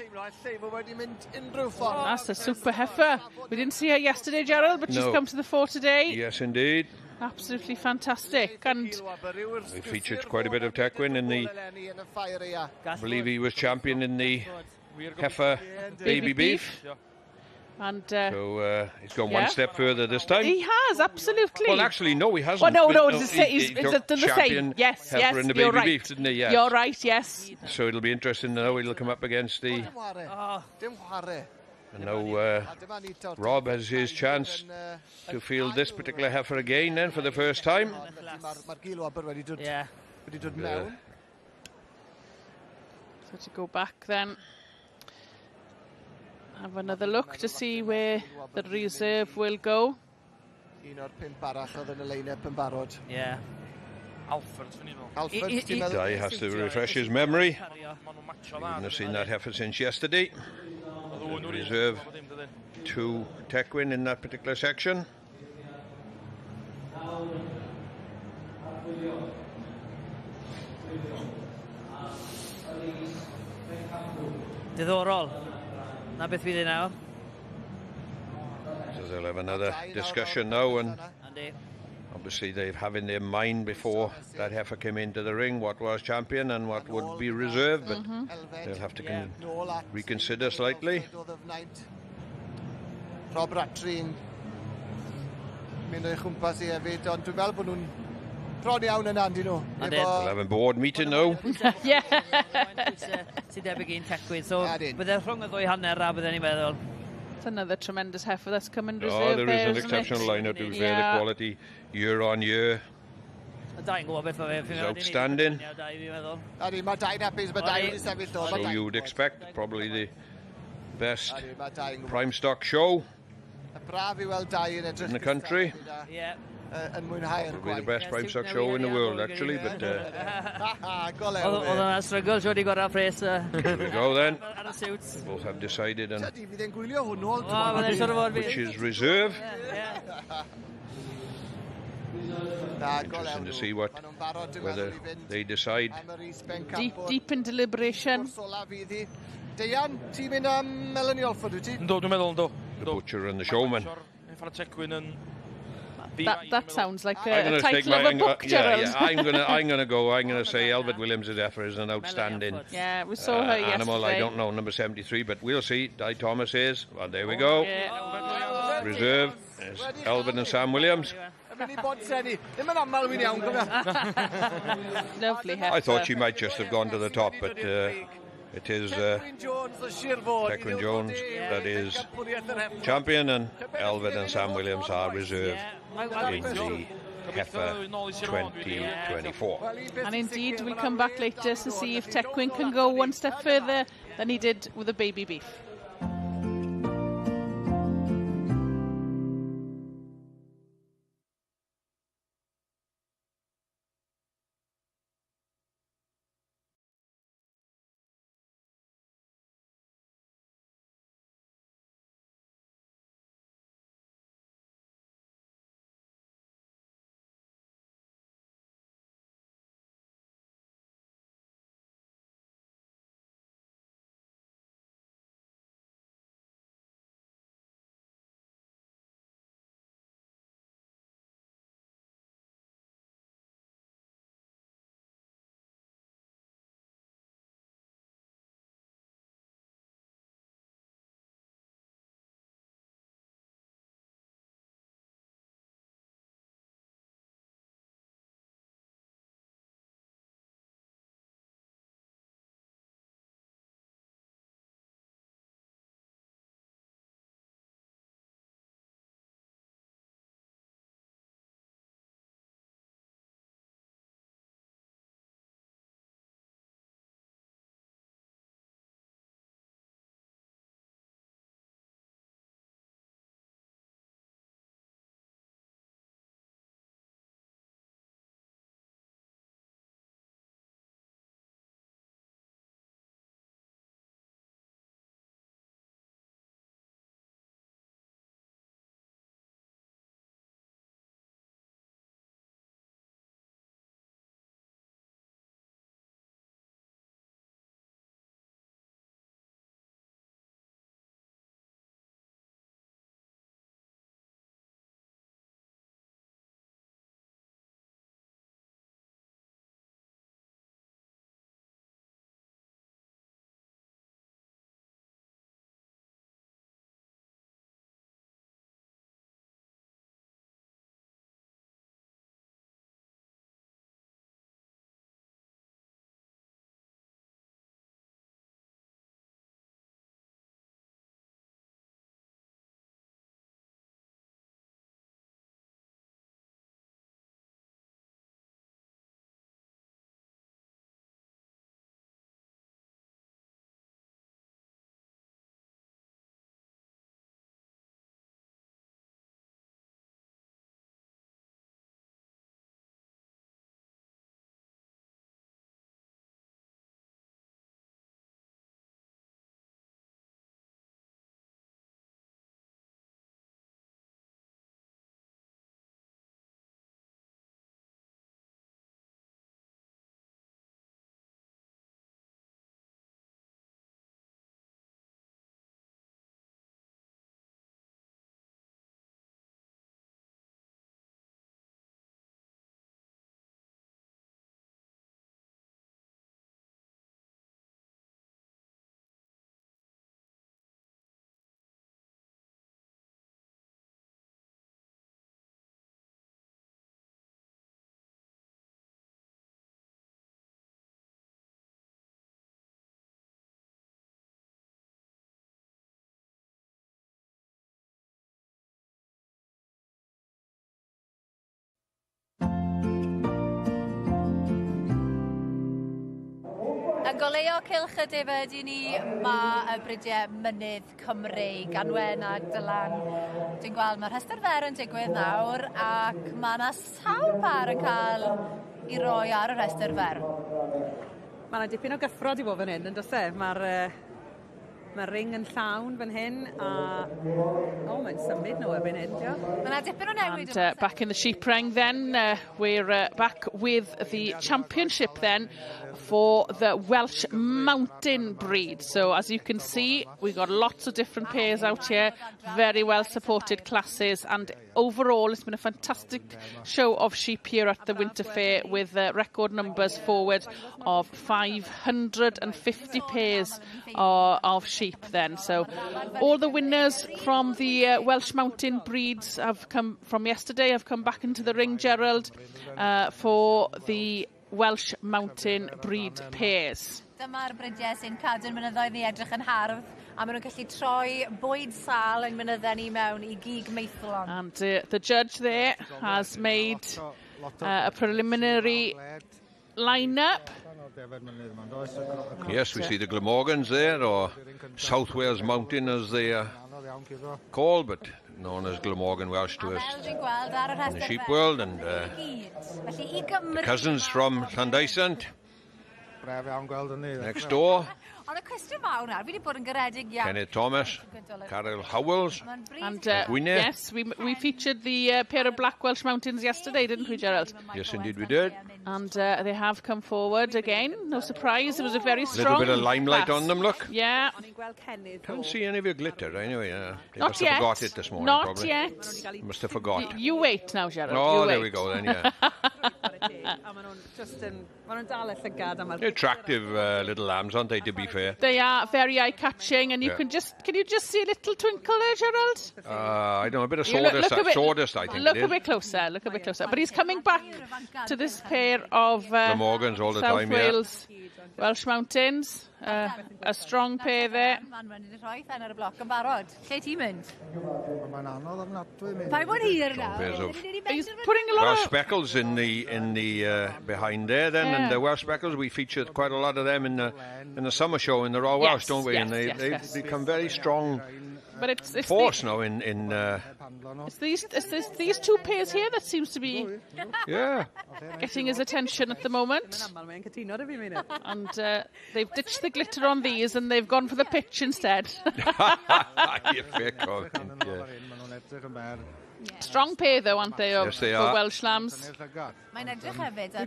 That's a super heifer. We didn't see her yesterday, Gerald, but she's come to the fore today. Yes, indeed. Absolutely fantastic. And we featured quite a bit of Tequin in the, I believe he was champion in the heifer baby beef. And so he's gone one step further this time. He has, absolutely. Well, actually, no, he hasn't. Well, no, He he's the same. Yes, heifer in the you're baby right. beef, didn't he? Yes. You're right, yes. So it'll be interesting to know he'll come up against the... And now Rob has his chance to field this particular heifer again then for the first time. Yeah. So to go back then, have another look to see where the reserve will go. Yeah. Dai has to refresh his memory. He wouldn't have seen that heifer since yesterday. Reserve 2 Tequin in that particular section. Diddorol. Na beth fydd nawr. So they'll have another discussion now, and obviously they have in their mind before that heifer came into the ring what was champion and what would be reserved, but they'll have to reconsider slightly. Rob Rattry'n mynd o'i chwmpas i hefyd, ond dwi'n fel bod nhw'n bron iawn yn andi nhw. They'll have a board meeting now. Yeah. Sy'n debyg i'n Tequin, so bydde rhwng y ddwy hanner a bydde ni'n meddwl. It's another tremendous heifer that's come in reserve. Oh, there there, is an exceptional lineup to fair the quality year on year. It's outstanding. So you would expect probably the best prime stock show in the country. Probably the best prime stock show in the world, actually, but there we go then. Both have decided on which is reserve. Interesting to see whether they decide. Deep in deliberation. Deian, ti'n mynd am Melanie Olford, wyt ti? Ynddo, dwi'n meddwl, ynddo. The butcher and the showman. That sounds like a title of a book, Gerald. Yeah, I'm gonna go. I'm gonna say Elbert Williams' heifer is an outstanding we saw her animal. yesterday. I don't know number 73, but we'll see. Di Thomas is. Well, there we go. Reserve is Elbert and Sam Williams. Lovely heifer. I thought she might just have gone to the top, but it is Tequin Jones that is champion, and Elbert and Sam Williams are reserve in the heifer 2024. And indeed, we'll come back later to see if Tequin can go one step further than he did with the baby beef. Yn goleuo cylch y defyd i ni, mae y bridiau mynydd Cymreig, Anwen a Dylan. Dwi'n gweld mae'r rhestr fer yn digwydd nawr ac mae yna sawl par yn cael I roi ar y rhestr fer. Mae yna dipyn o gyffrod I fod fan hyn, yn does e? Mae'r ring yn llawn fan hyn a... O, mae'n symud nhw erbyn hyn, diolch. Mae yna dipyn o newid. And back in the sheep ring then, we're back with the championship then for the Welsh mountain breed. So as you can see, we've got lots of different pairs out here, very well supported classes, and overall it's been a fantastic show of sheep here at the Winter Fair with record numbers forward of 550 pairs of sheep then. So all the winners from the Welsh mountain breeds have come from yesterday, have come back into the ring, Gerald, for the Welsh mountain breed pairs. Dyma'r bridiau sy'n cadw'n mynyddoedd ni edrych yn hardd a maen nhw'n gallu troi bwyd sal yn mynyddau ni mewn I gig meithlon. And the judge there has made a preliminary line-up. Yes, we see the Glamorgans there, or South Wales Mountain as they are called, but known as Glamorgan Welsh to us in the sheep world, and the cousins from Llandysant next door. Ond y cwestiwn mawr nawr, fi wedi bod yn garedig iawn. Kenneth Thomas, Carol Howells, and yes, we featured the pair of black Welsh Mountains yesterday, didn't we, Gerald? Yes, indeed we did. And they have come forward again. No surprise, it was a very strong little bit of limelight class. On them, look. Yeah. Can't see any of your glitter anyway. They Not must yet. have forgot it this morning. Not probably. yet. Must have forgot. You wait now, Gerald. Oh, you there wait. we go then, yeah. Attractive little lambs, aren't they, to be fair? They are very eye-catching, and can you just see a little twinkle there, Gerald? I don't know, a bit of sawdust, I think. Look a bit closer, look a bit closer. But he's coming back to this pair of the Morgans all the South time, Wales Welsh Mountains. A strong pair there. He's putting a lot of speckles in the behind there then, and the Welsh speckles, we featured quite a lot of them in the summer show in the Royal Welsh, don't we? And they become very strong. But it's force now in it's these two pairs here that seems to be getting his attention at the moment. And they've ditched the glitter on these and they've gone for the pitch instead. Strong pair though, aren't they? Yes, they are. For Welsh lambs.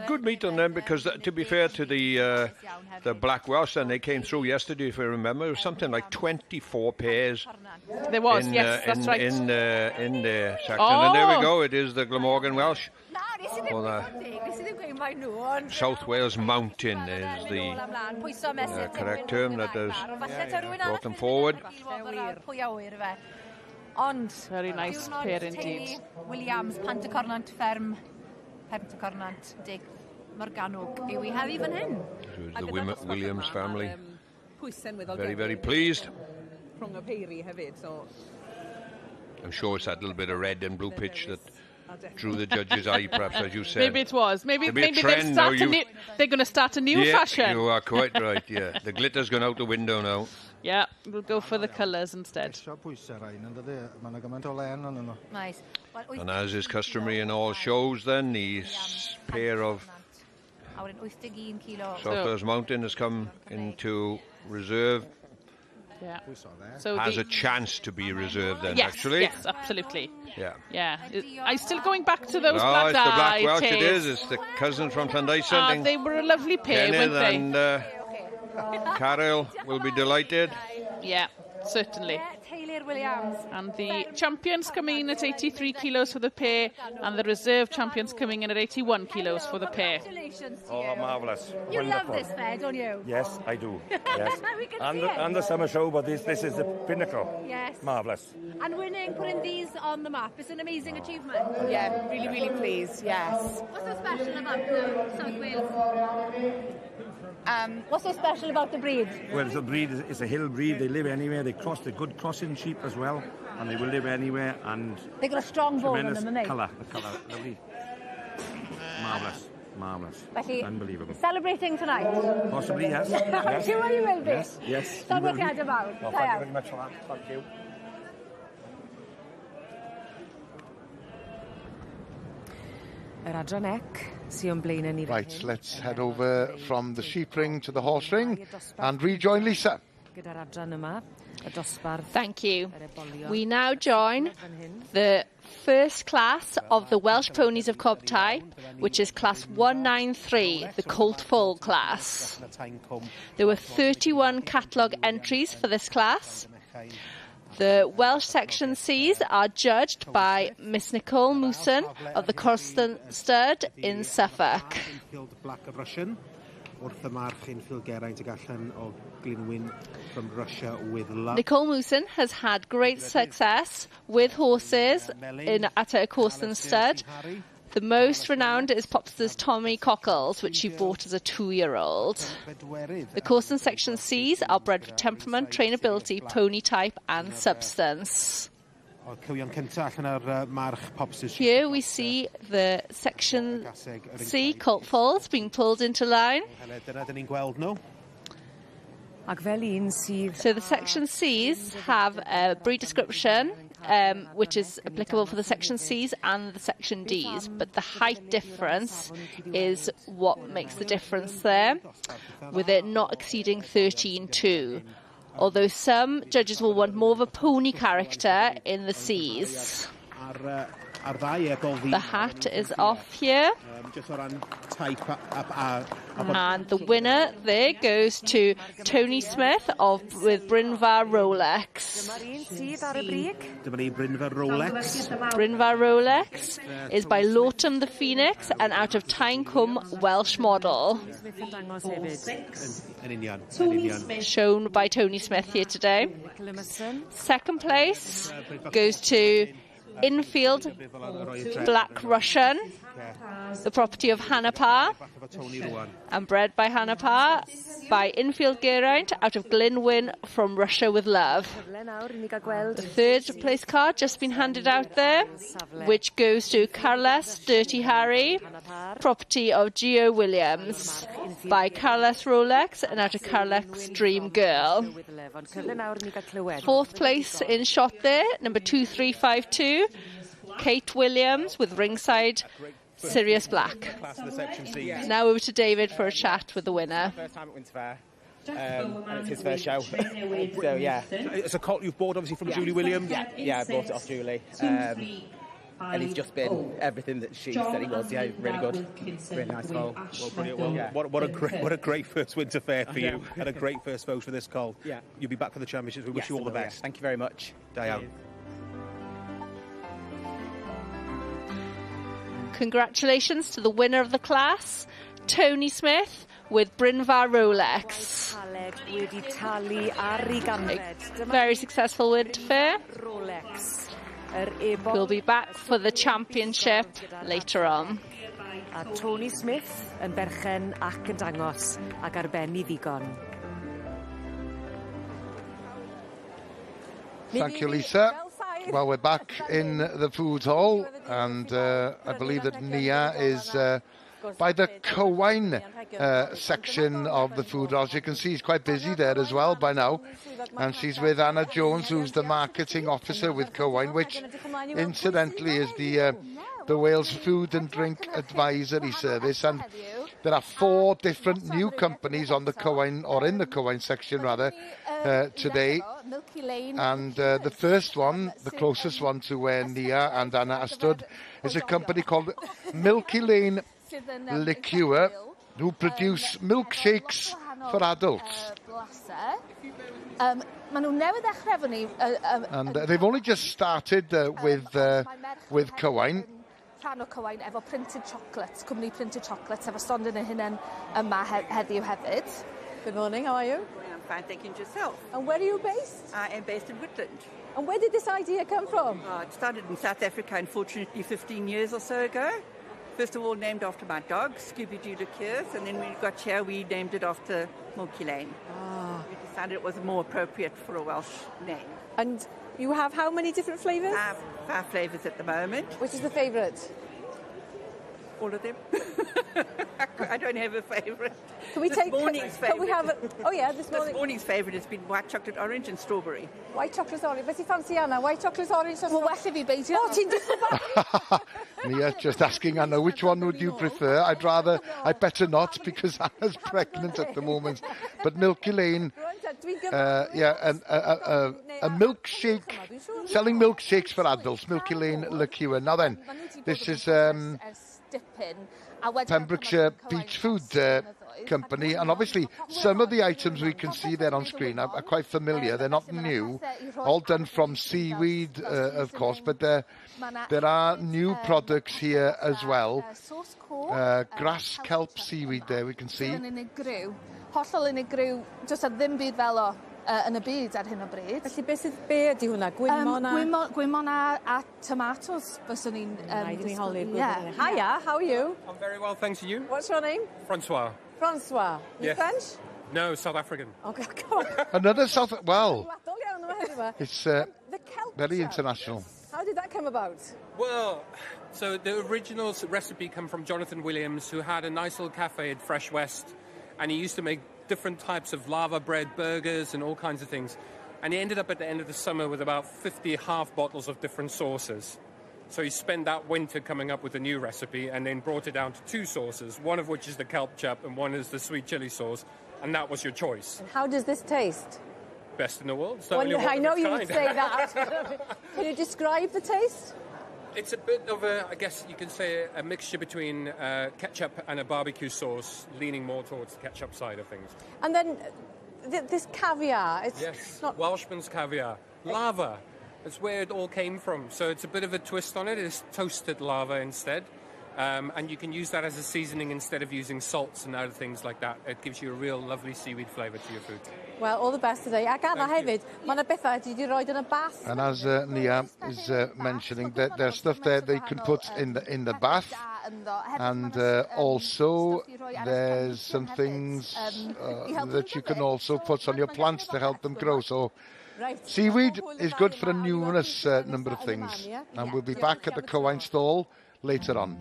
Good meat on them because, to be fair to the Black Welsh, and they came through yesterday, if I remember, it was something like 24 pairs. There was, yes, that's right. In the section, and there we go. It is the Glamorgan Welsh. South Wales Mountain is the correct term that has brought them forward. Very nice pair indeed. Williams, Pantacornant Fferm, Pantacornant Dig Morganog. Yw I heddi fan hyn? The Williams family. Very, very pleased. I'm sure it's that little bit of red and blue pitch that drew the judge's eye, perhaps, as you said. Maybe it was. Maybe they're going to start a new fashion. You are quite right, yeah. The glitter's gone out the window now. Yeah, we'll go for the colours instead. Nice. And as is customary in all shows then, the pair of South Wales Mountain has come into reserve. Yeah. So has a chance to be reserved then, yes, actually. Yes, absolutely. Yeah. Yeah. I'm still going back to those black it's the Black Welsh, it is. It's the cousin from Llandysant. They were a lovely pair, weren't they? And Carol will be delighted. Yeah, certainly. Williams. And the champions coming in at 83 kilos for the pair, and the reserve champions coming in at 81 kilos for the pair. Congratulations to you. Marvellous. You Wonderful. love this fair, don't you? Yes, I do. Yes. We can see it. And the summer show, but this is the pinnacle. Yes. Marvellous. And winning, putting these on the map, it's an amazing achievement. Yeah, really, really pleased, yes. What's so special about the South Wales? What's so special about the breed? Well, the breed is a hill breed. They live anywhere. They're good crossing sheep as well, and they will live anywhere. And they've got a strong bone in them, haven't they? The colour, lovely, marvellous. Marvellous. Felly, Unbelievable. celebrating tonight? Possibly, yes. I'm sure you will be. Yes. Safiad mawr. Thank you very much for that. Thank you. Yr adran ec sy'n o'n blaen ni. Right, let's head over from the sheep ring to the horse ring and rejoin Lisa. Gyda'r adran yma, y dosbarth. Thank you. We now join the first class of the Welsh ponies of Cob type, which is class 193, the Colt Foal class. There were 31 catalogue entries for this class. The Welsh section Cs are judged by Miss Nicole Mewson of the Croeso stud in Suffolk. Black of Russian. Wrth y march Infield Geraint ag allan o Glynwyn from Russia with love. Nicole Mewson has had great success with horses at her Corson stud. The most renowned is Popster's Tommy Cockles, which she bought as a 2-year-old. The Corson section Cs are bred for temperament, trainability, pony type and substance. Here we see the section C colt foals being pulled into line. So the section Cs have a breed description which is applicable for the section Cs and the section Ds, but the height difference is what makes the difference there, with it not exceeding 13.2. Although some judges will want more of a pony character in the Cs. The hat is off here. And the winner there goes to Tony Smith with Brynfawr Rolex. Brynfawr Rolex is by Lawton the Phoenix and out of Tyncwm Welsh model. Shown by Tony Smith here today. Second place goes to Infield Black Russian, the property of Hannah Parr, and bred by Hannah Parr by Infield Geraint out of Glynwyn from Russia with Love. The third place card just been handed out there, which goes to Carcass Dirty Harry, property of Gio Williams by Carcass Rolex and out of Carcass Dream Girl. Fourth place in shot there, number 2352, Kate Williams with Ringside Sirius Black. Now over to David for a chat with the winner. First time at Winter Ffair. And it's his first show. So yeah. It's a colt you've bought obviously from Julie Williams? Yeah, I bought it off Julie. And he's just been everything that she said he was. Yeah, really good. Really nice colt. Well, brilliant. Well, yeah. What a great first Winter Ffair for you, and a great first vote for this colt. Yeah. You'll be back for the championships. We wish you all the best. Thank you very much. Diane. Congratulations to the winner of the class, Tony Smith with Brynfawr Rolex. A very successful Winter Ffair. We'll be back for the championship later on. A Tony Smith yn berchen ac yn dangos ac arbenni ddigon. Thank you, Lisa. Well, we're back in the food hall, and I believe that Nia is by the cyfan section of the food hall. As you can see, she's quite busy there as well by now. And she's with Anna Jones, who's the marketing officer with cyfan, which incidentally is the Wales Food and Drink Advisory Service. And there are 4 different new companies on the cyfan, or in the cyfan section rather, today. And the first one, the closest one to where Nia and Anna are stood, is a company called Milky Lane Liqueur, who produce milkshakes for adults. And they've only just started with cyfan. Rhan o cyfan efo printed chocolates, cwmni printed chocolates, efo stond yn y hunain yma heddiw hefyd. Good morning, how are you? I'm fine, thank you, and yourself. And where are you based? I am based in Woodland. And where did this idea come from? It started in South Africa, unfortunately, 15 years or so ago. First of all, named after my dog, Scooby-Doo Liqueurs, and then when we got here, we named it after Milky Lane. We decided it was more appropriate for a Welsh name. And you have how many different flavours? I have 5 flavours at the moment. Which is the favourite? All of them. I don't have a favourite. Can we this take? morning's favourite? Can we have? Oh yeah, this morning's favourite has been white chocolate orange and strawberry. White chocolate orange. Beth, you fancy Anna? White chocolate orange. Well, well if you beidio. Oh, ti'n disgwyl? Nia, just asking Anna, which one would you prefer? I better not, because Anna's pregnant at the moment. But Milky Lane, and a milkshake, selling milkshakes for adults. Milky Lane liqueur. Now then, this is Pembrokeshire Beach Food Company, and obviously some of the items we can see there on screen are quite familiar. They're not new, all done from seaweed, of course, but there are new products here as well. Grass kelp seaweed there, we can see. Hollol unigryw, does ddim byd fel o yn y byd ar hyn o bryd. Felly be ydi hwnna? Gwymon a tomatoes, byswn ni'n... Hiya, how are you? I'm very well, thanks to you. What's your name? Francois. Francois. You French? No, South African. Okay, come on. Another South... Well, it's very international. How did that come about? Well, so the original recipe came from Jonathan Williams, who had a nice little cafe at Fresh West, and he used to make different types of lava bread burgers and all kinds of things. And he ended up at the end of the summer with about 50 half bottles of different sauces. So he spent that winter coming up with a new recipe and then brought it down to 2 sauces, one of which is the kelp chop and one is the sweet chili sauce. And that was your choice. And how does this taste? Best in the world. I know you would say that. Can you describe the taste? It's a bit of I guess you can say, a mixture between ketchup and a barbecue sauce, leaning more towards the ketchup side of things. And then this caviar, it's not... Welshman's caviar. Lava. That's where it all came from. So it's a bit of a twist on it. It's toasted lava instead. And you can use that as a seasoning instead of using salts and other things like that. It gives you a real lovely seaweed flavour to your food. Well, all the best today. Ac Anna hefyd, mae yna bethau dwi wedi rhoi yn y bath. And as Nia is mentioning, there's stuff there they can put in the bath, and also there's some things that you can also put on your plants to help them grow. So seaweed is good for a numerous number of things, and we'll be back at the cyfan stall later on.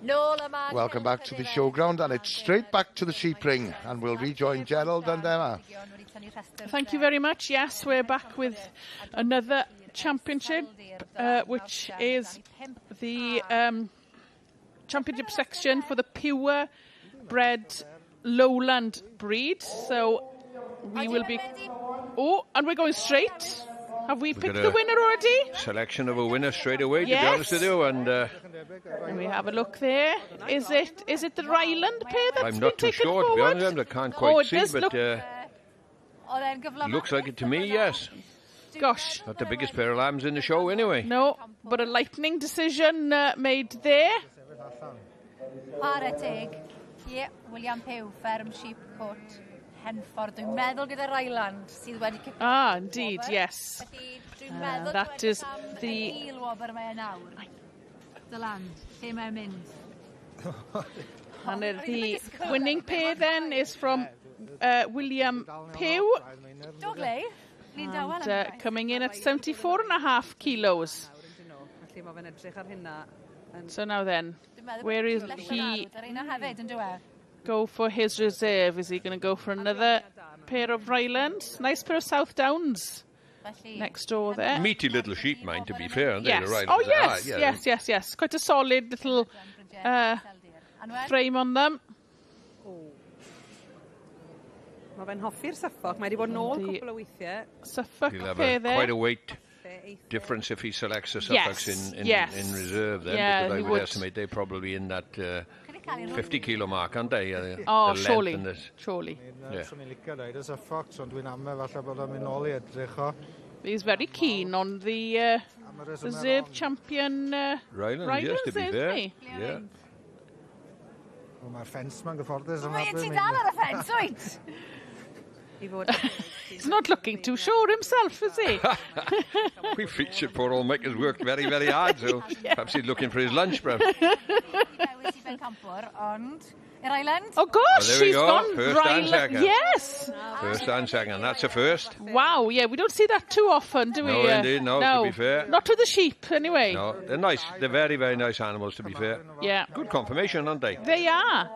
Welcome back to the showground, and it's straight back to the sheep ring, and we'll rejoin Gerald and Emma. Thank you very much. Yes, we're back with another championship, which is the championship section for the pure bred Lowland breed. So we will be... Oh, and we're going straight. Have we picked the winner already? Selection of a winner straight away, to be honest with you. And we have a look there. Is it the Ryland pair that's I'm not too sure, to be honest. I can't quite see, but looks like it to me, yes. Gosh. Not the biggest pair of lambs in the show anyway. No, but a lightning decision made there. Paratig. Yeah, William Pew, Ferm Sheep Court. Henford. Dwi'n meddwl gyda Ryland sydd wedi cicio. Ah, indeed, yes. That is the... The land. Lle mae'n mynd. And the winning pair then is from William Pew. And coming in at 74.5 kilos. So now then, where is he? Go for his reserve? Is he going to go for another pair of Rylands? Nice pair of South Downs next door there. Meaty little sheep, mind, to be fair, aren't yes. they? The Rylands. Oh, yes, yes. Quite a solid little frame on them. Mae fe'n hoffi'r Suffolk. Mae wedi bod nôl cwbl o weithiau. Suffolk He'll have pair there. Quite a weight difference if he selects the Suffolks in reserve then, because I would estimate they're probably in that 50 kilo mark, aren't they? Surely. He's very keen on the reserve champion Rylands, yes, to be fair. Yeah. Mae'r ffens ma'n gyfforddus. Ti'n dal ar y ffens, wyt? He's not looking too sure himself, is he? We featured poor old Mick has worked very, very hard, so perhaps he's looking for his lunch, bro. Oh gosh, there we she's go. gone First and second. Yes. First and second, that's a first. Wow, yeah, we don't see that too often, do we? No, indeed, no, to be fair. Not with the sheep, anyway. No, they're nice. They're very, very nice animals, to be fair. Yeah. Good confirmation, aren't they? They are.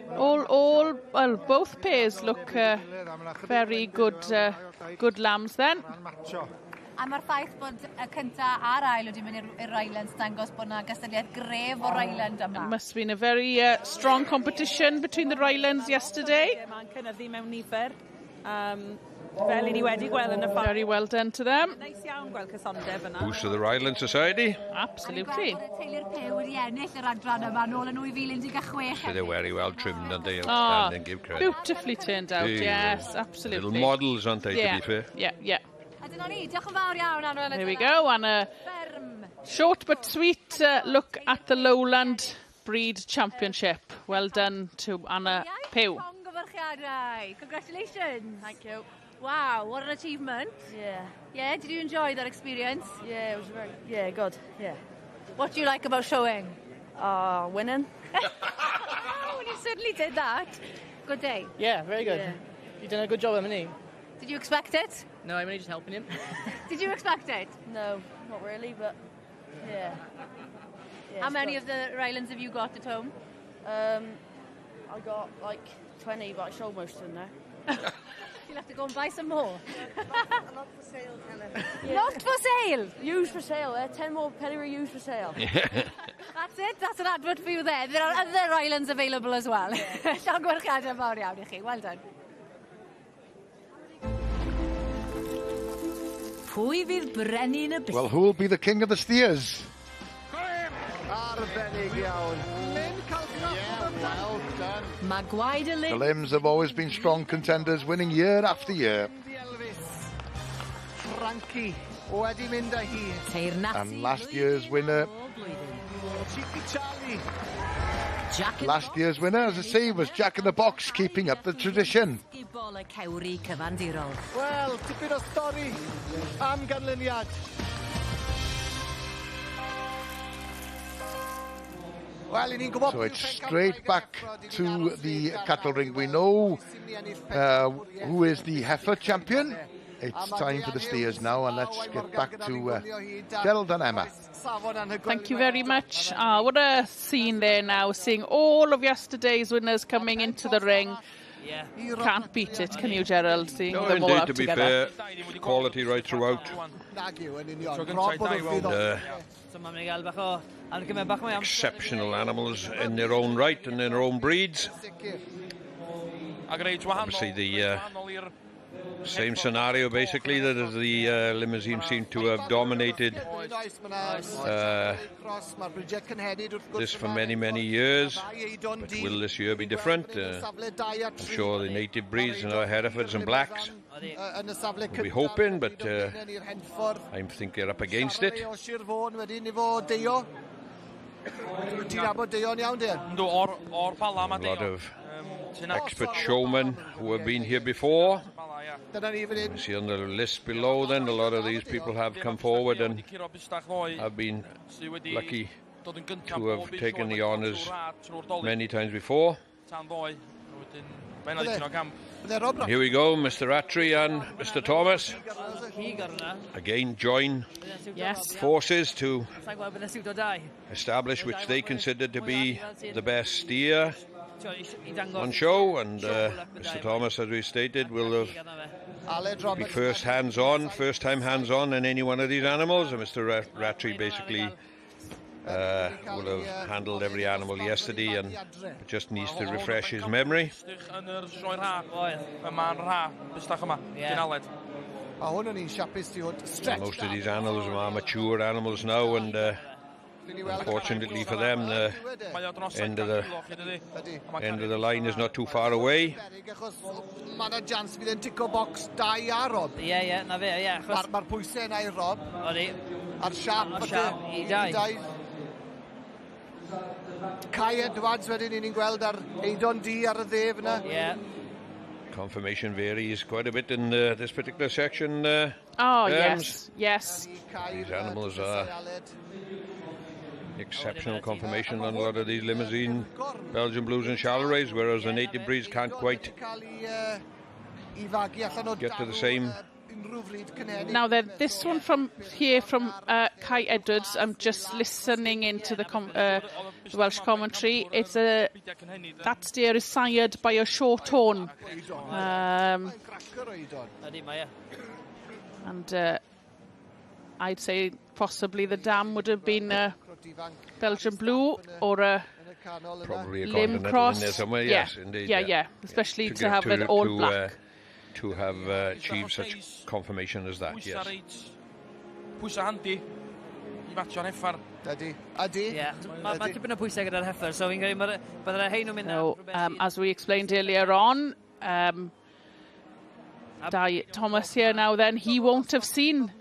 Well, both pairs look very good lambs then. A mae'r ffaith bod y cynta a'r ail wedi mynd i'r Rylands dangos bod yna gysylltiad gref o Ryland yma. It must have been a very strong competition between the Rylands yesterday. Mae'n cynyddu mewn nifer. Fel i ni wedi gweld yn y ffordd. Very well done to them. Neis iawn gweld cysondeb yna. Boost to the Ryland Society. Absolutely. Teulu'r Pew wedi ennill yr adran yma nôl yn 2016. So they're very well trimmed, aren't they? Outstanding, give credit. Beautifully turned out, yes, absolutely. Little models, aren't they, to be fair? Yeah. Diolch yn fawr iawn, Anwen. There we go, and a short but sweet look at the Lowland Breed Championship. Well done to Anna Pew. Congratulations. Thank you. Wow, what an achievement. Yeah. Yeah, did you enjoy that experience? Yeah, it was good, yeah. What do you like about showing? Winning. Well, you certainly did that. Good day. Yeah, very good. Yeah. You've done a good job, haven't you? Did you expect it? No, I'm only just helping him. Did you expect it? No, not really, but yeah. How many of the Rylands have you got at home? I got like 20, but I sold most of them now. You'll have to go and buy some more. Not for sale, Helen. Yeah. Not for sale? Used for sale. 10 more pedigree used for sale. That's it. That's an advert for you there. There are other Rylands available as well. Llongyfarchiadau fawr iawn I chi. Well done. Pwy fydd brenin y byd? Well, who'll be the king of the steers? Arbennig iawn. Well done. Mae gwaed y The Limbs have always been strong contenders, winning year after year. Frankie wedi mynd â hi. And last year's winner, last year's winner, as I say, was Jack in the Box, keeping up the tradition. Wel, tipyn o stori am ganlyniad. So it's straight back to the cattle ring. We know who is the heifer champion. It's time for the steers now, and let's get back to Gerald and Emma. Thank you very much. What a scene there now, seeing all of yesterday's winners coming into the ring. Yeah. Can't beat it, can you, Gerald? Seeing No, them all indeed, out to be together. fair, quality right throughout. Exceptional animals in their own right and in their own breeds. Obviously, the same scenario basically that as the limousine seemed to have dominated this for many years. But will this year be different? I'm sure the native breeds and our Herefords and blacks will be hoping, but I think they're up against it. A lot of expert showmen who have been here before. You see on the list below then, a lot of these people have come forward and have been lucky to have taken the honours many times before. Here we go, Mr. Rattray and Mr. Thomas again join forces to establish which they consider to be the best steer on show, and Mr. Thomas, as we stated, will be first time hands-on in any one of these animals, and Mr. Rattray basically will have handled every animal yesterday and just needs to refresh his memory. Most of these animals are mature animals now, and unfortunately for them, the end of the line is not too far away. Confirmation varies quite a bit in this particular section. Yes. These animals are exceptional confirmation on a lot of these limousine Belgian Blues and Charolais, whereas the native breeds can't quite get to the same. Now then, this one from here from Kai Edwards, I'm just listening into the Welsh commentary. It's that steer is sired by a short horn, and I'd say possibly the dam would have been a Belgian Blue or a probably a limb Continental cross. in there somewhere. Yes, indeed. Yeah. Especially to have an all black. To have achieved such confirmation as that, yes. As we explained earlier on, Thomas here now then, he won't have seen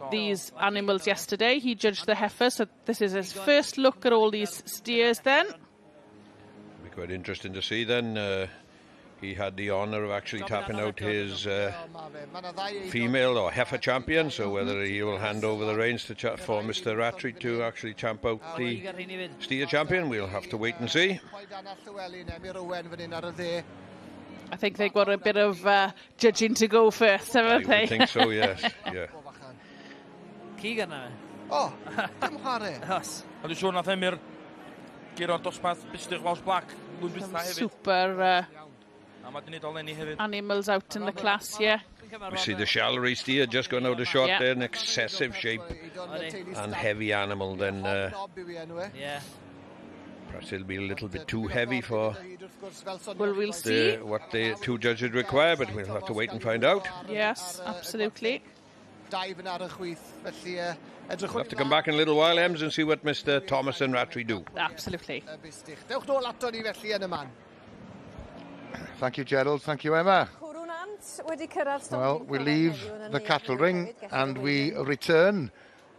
these animals yesterday. He judged the heifer, so this is his first look at all these steers then. It'll be quite interesting to see then. He had the honour of actually tapping out his female or heifer champion, so whether he will hand over the reins to for Mr. Rattray to actually champ out the steer champion, we'll have to wait and see. I think they've got a bit of judging to go first, haven't they? I think so, yes. Yeah. Oh, cymharu. Dwi'n siŵr nath Emyr gyro'r dosbarth bystych Welsh Black. Super animals out in the class, yeah. We see the Charolais steer just going out of shot there, an excessive shape and heavy animal. Then perhaps it'll be a little bit too heavy for we'll see what the two judges require, but we'll have to wait and find out. Yes, absolutely. We'll have to come back in a little while, Ems, and see what Mr. Thomas and Rattray do. Absolutely. Thank you, Gerald. Thank you, Emma. Well, we leave the cattle ring and we return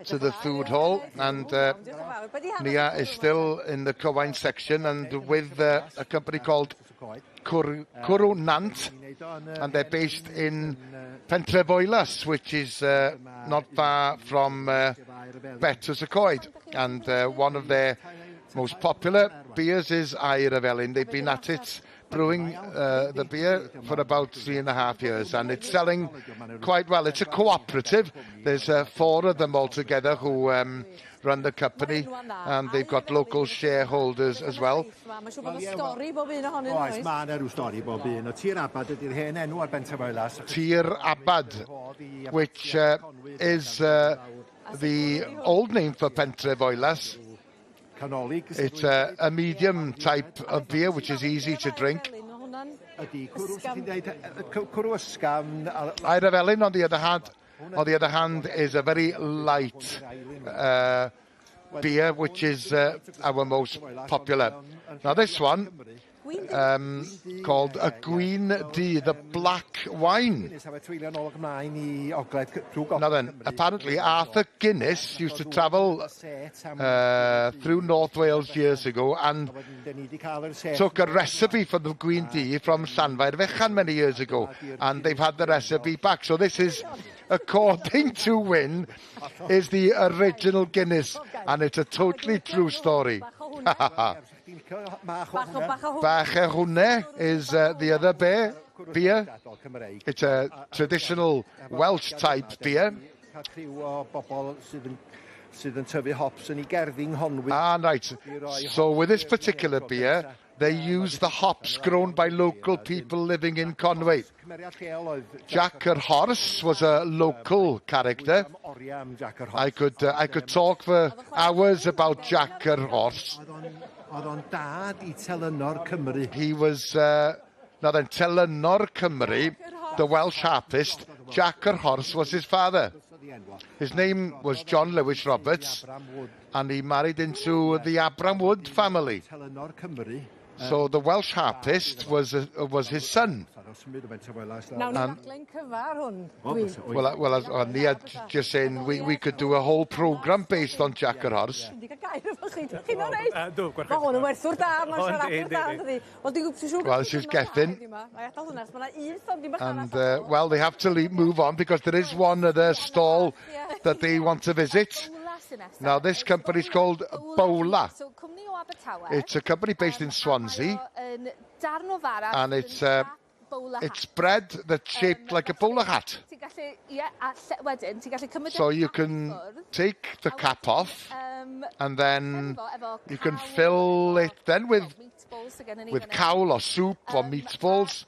to the food hall, and Nia is still in the cyfan section and with a company called Cwrw Nant, and they're based in Pentreboilas, which is not far from Betws y Coed, and one of their most popular beers is Aeaf. They've been at it brewing the beer for about 3.5 years, and it's selling quite well. It's a cooperative. There's 4 of them altogether who run the company, and they've got local shareholders as well. Oes, mae yna rhyw stori bob un. O Tir Abad ydy'r hen enw ar Bentafwylas. Tir Abad, which is the old name for Pentref It's a medium type of beer which is easy to drink. Aeaf Elyn, on the other hand, is a very light beer, which is our most popular. Now this one, called a Gwyn D, the black wine. Now then, apparently Arthur Guinness used to travel through North Wales years ago and took a recipe for the Gwyn D from Llanfair Fechan many years ago, and they've had the recipe back. So this is, according to Wyn, is the original Guinness, and it's a totally true story. Bach-e-hwnne is the other beer. It's a traditional Welsh type beer. Ah, right. So with this particular beer, they use the hops grown by local people living in Conway. Jack yr Horse was a local character. I could talk for hours about Jack yr Horse. He was, now then, Telynor Cymru, the Welsh harpist. Jack yr Horse was his father. His name was John Lewis Roberts, and he married into the Abram Wood family. So the Welsh harpist was his son. Well, just saying we could do a whole programme based on Jack yr Horse. Well, she's getting. And, well, they have to move on because there is one other stall that they want to visit. Now, this company is called Bowla. It's a company based in Swansea, and it's bread that's shaped like a bowler hat. So you can take the cap off, and then you can fill it then with cawl or soup or meatballs,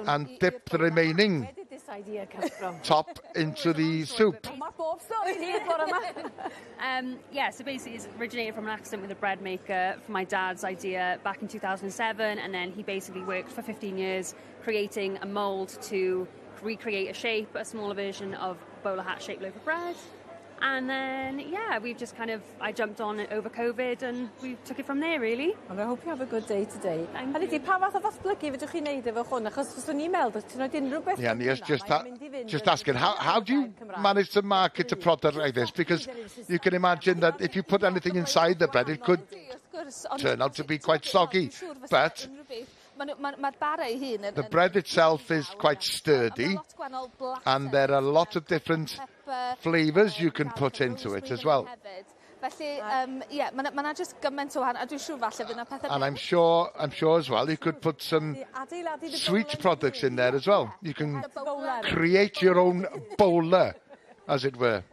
and dip the remaining top into the soup. Yeah, so basically it's originated from an accident with a bread maker from my dad's idea back in 2007, and then he basically worked for 15 years creating a mould to recreate a shape, a smaller version of bowler hat shaped loaf of bread. And then, yeah, we've just I jumped on it over COVID and we took it from there, really. And I hope you have a good day today. And pa fath o ddatblygu fedrwch chi wneud efo hwn? Achos fyswn i'n meddwl, ti'n rhoi unrhyw beth... Yeah, yes, just asking, how do you manage to market a product like this? Because you can imagine that if you put anything inside the bread, it could turn out to be quite soggy. But the bread itself is quite sturdy, and there are a lot of different flavours you can put into it as well. And I'm sure as well you could put some sweet products in there as well. You can create your own bowler, as it were.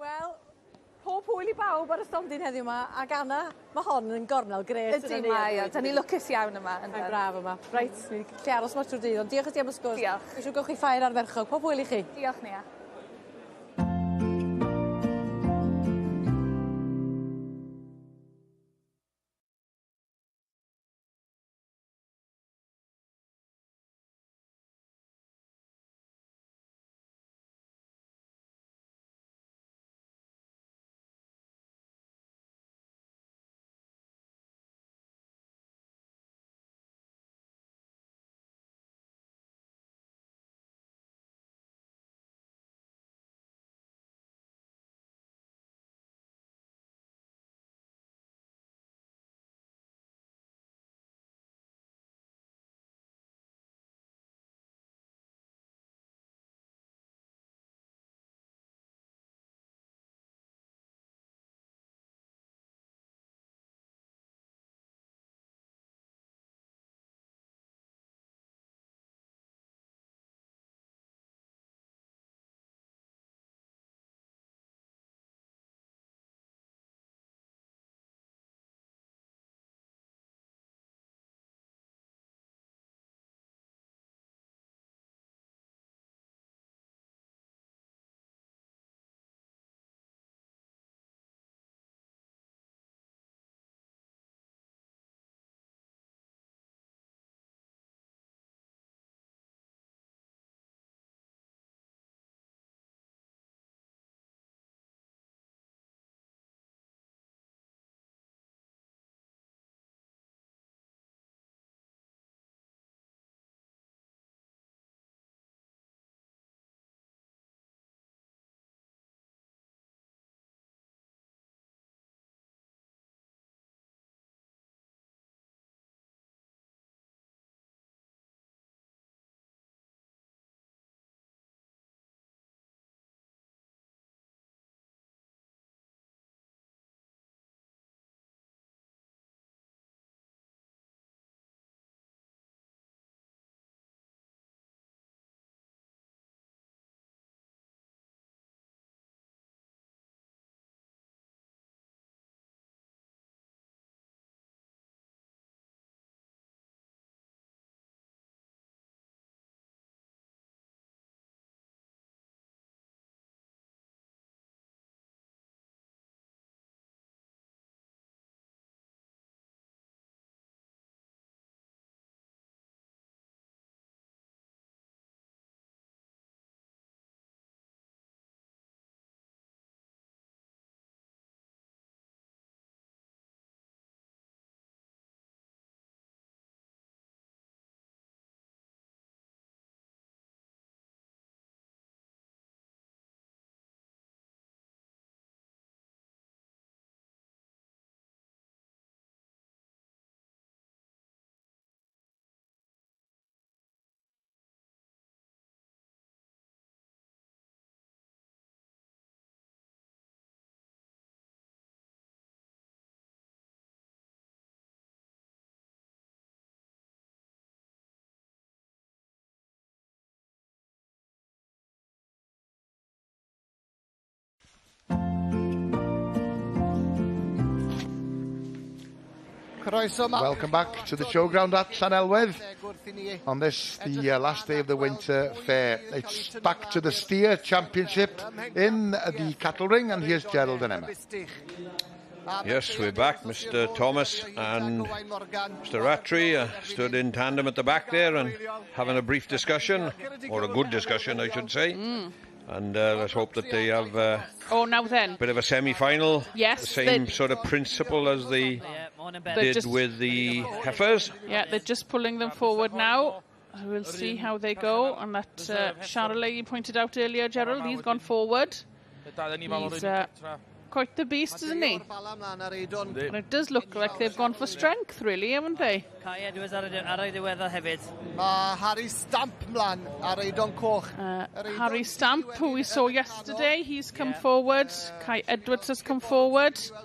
Pob hwyl I bawb ar y stondin heddiw yma, ac Anna, mae hon yn gornel gret. Ydy mae o, da ni lwcus iawn yma. Mae'n braf yma. Reit, ni'n lle aros mor trwy'r dydd, ond diolch i ti am y sgwrs. Diolch. Eisiau gawch chi ffair arferchog, pob hwyl I chi. Diolch, Nia. Welcome back to the showground at Llanelwedd on this, the last day of the Winter Fair. It's back to the Steer Championship in the Cattle Ring, and here's Gerald and Emma. Yes, we're back. Mr. Thomas and Mr. Rattray stood in tandem at the back there and having a brief discussion, or a good discussion, I should say. And let's hope that they have now then, bit of a semi-final. Yes, the same sort of principle as they did with the heifers. Yeah, they're just pulling them forward now. We'll see how they go. And that Charolais you pointed out earlier, Gerald, he's gone forward. He's quite the beast, isn't he? And it does look like they've gone for strength, really, haven't they? Harry Stamp mlan ar Eidon Coch. Harry Stamp, who we saw yesterday, he's come forward. Kai Edwards has come forward. So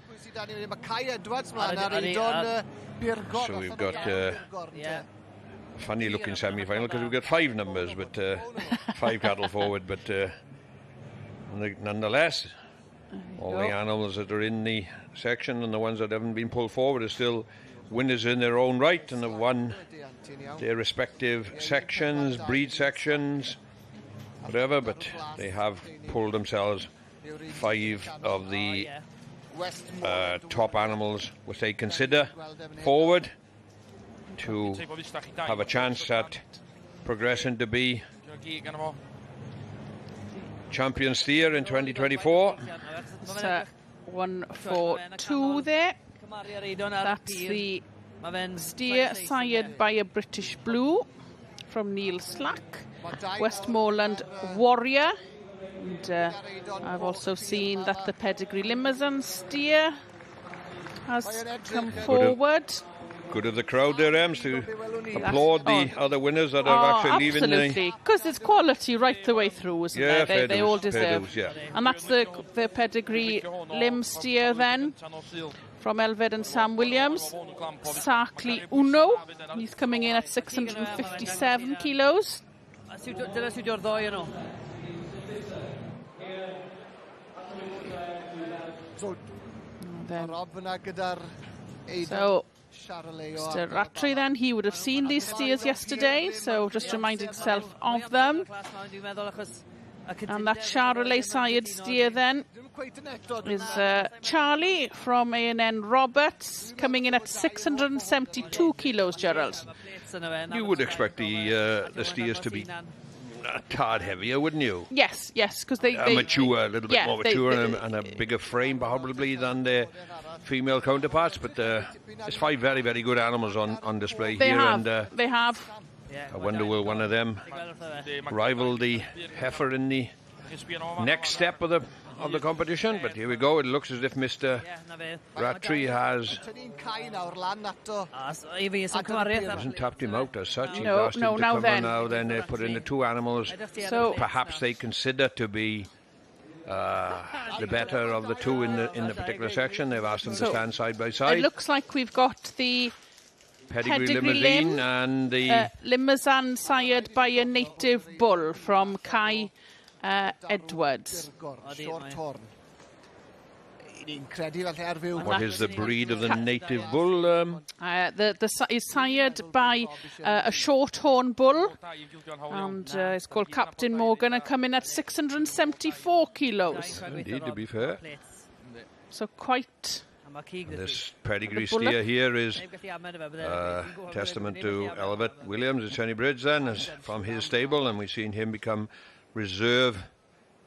we've got a funny looking semi-final because we've got 5 numbers, but 5 cattle forward, but nonetheless, all the animals that are in the section and the ones that haven't been pulled forward are still winners in their own right and have won their respective sections, breed sections, whatever, but they have pulled themselves 5 of the top animals which they consider forward to have a chance at progressing to be champion steer in 2024. It's 1 for 2 there. That's the steer sired by a British Blue from Neil Slack, Westmoreland Warrior. And I've also seen that the Pedigree Limousin steer has come forward. Good of the crowd there, Ems, to applaud the other winners that are actually leaving the... Absolutely, because it's quality right the way through, isn't there? They all deserve. Yeah. And that's the Pedigree Lim steer then, from Elfed and Sam Williams. Sarkly Uno, he's coming in at 657 kilos. So Mr. Rattray then, he would have seen these steers yesterday, so just reminding himself of them. And that Charolais sired steer then is Charlie from A&N Roberts, coming in at 672 kilos, Gerald. You would expect the steers to be a tad heavier, wouldn't you? Yes, because they mature, a little bit more mature and a bigger frame probably than their female counterparts, but there's 5 very, very good animals on display here. They have. I wonder will one of them rival the heifer in the next step of the competition, but here we go. It looks as if Mr. Rattray hasn't tapped him out as such. He's asked him to come on now, then they put in the 2 animals. So perhaps they consider to be the better of the 2 in the particular section. They've asked them to stand side by side. It looks like we've got the Pedigree Limousin and the Limousin sired by a native bull from Kai Edwards. What is the breed of the native bull? It's sired by a shorthorn bull, and it's called Captain Morgan, and come in at 674 kilos. Indeed, to be fair. So quite... This pedigree steer here is testament to Elvet Williams at Sunny Bridge then, is from his stable, and we've seen him become reserve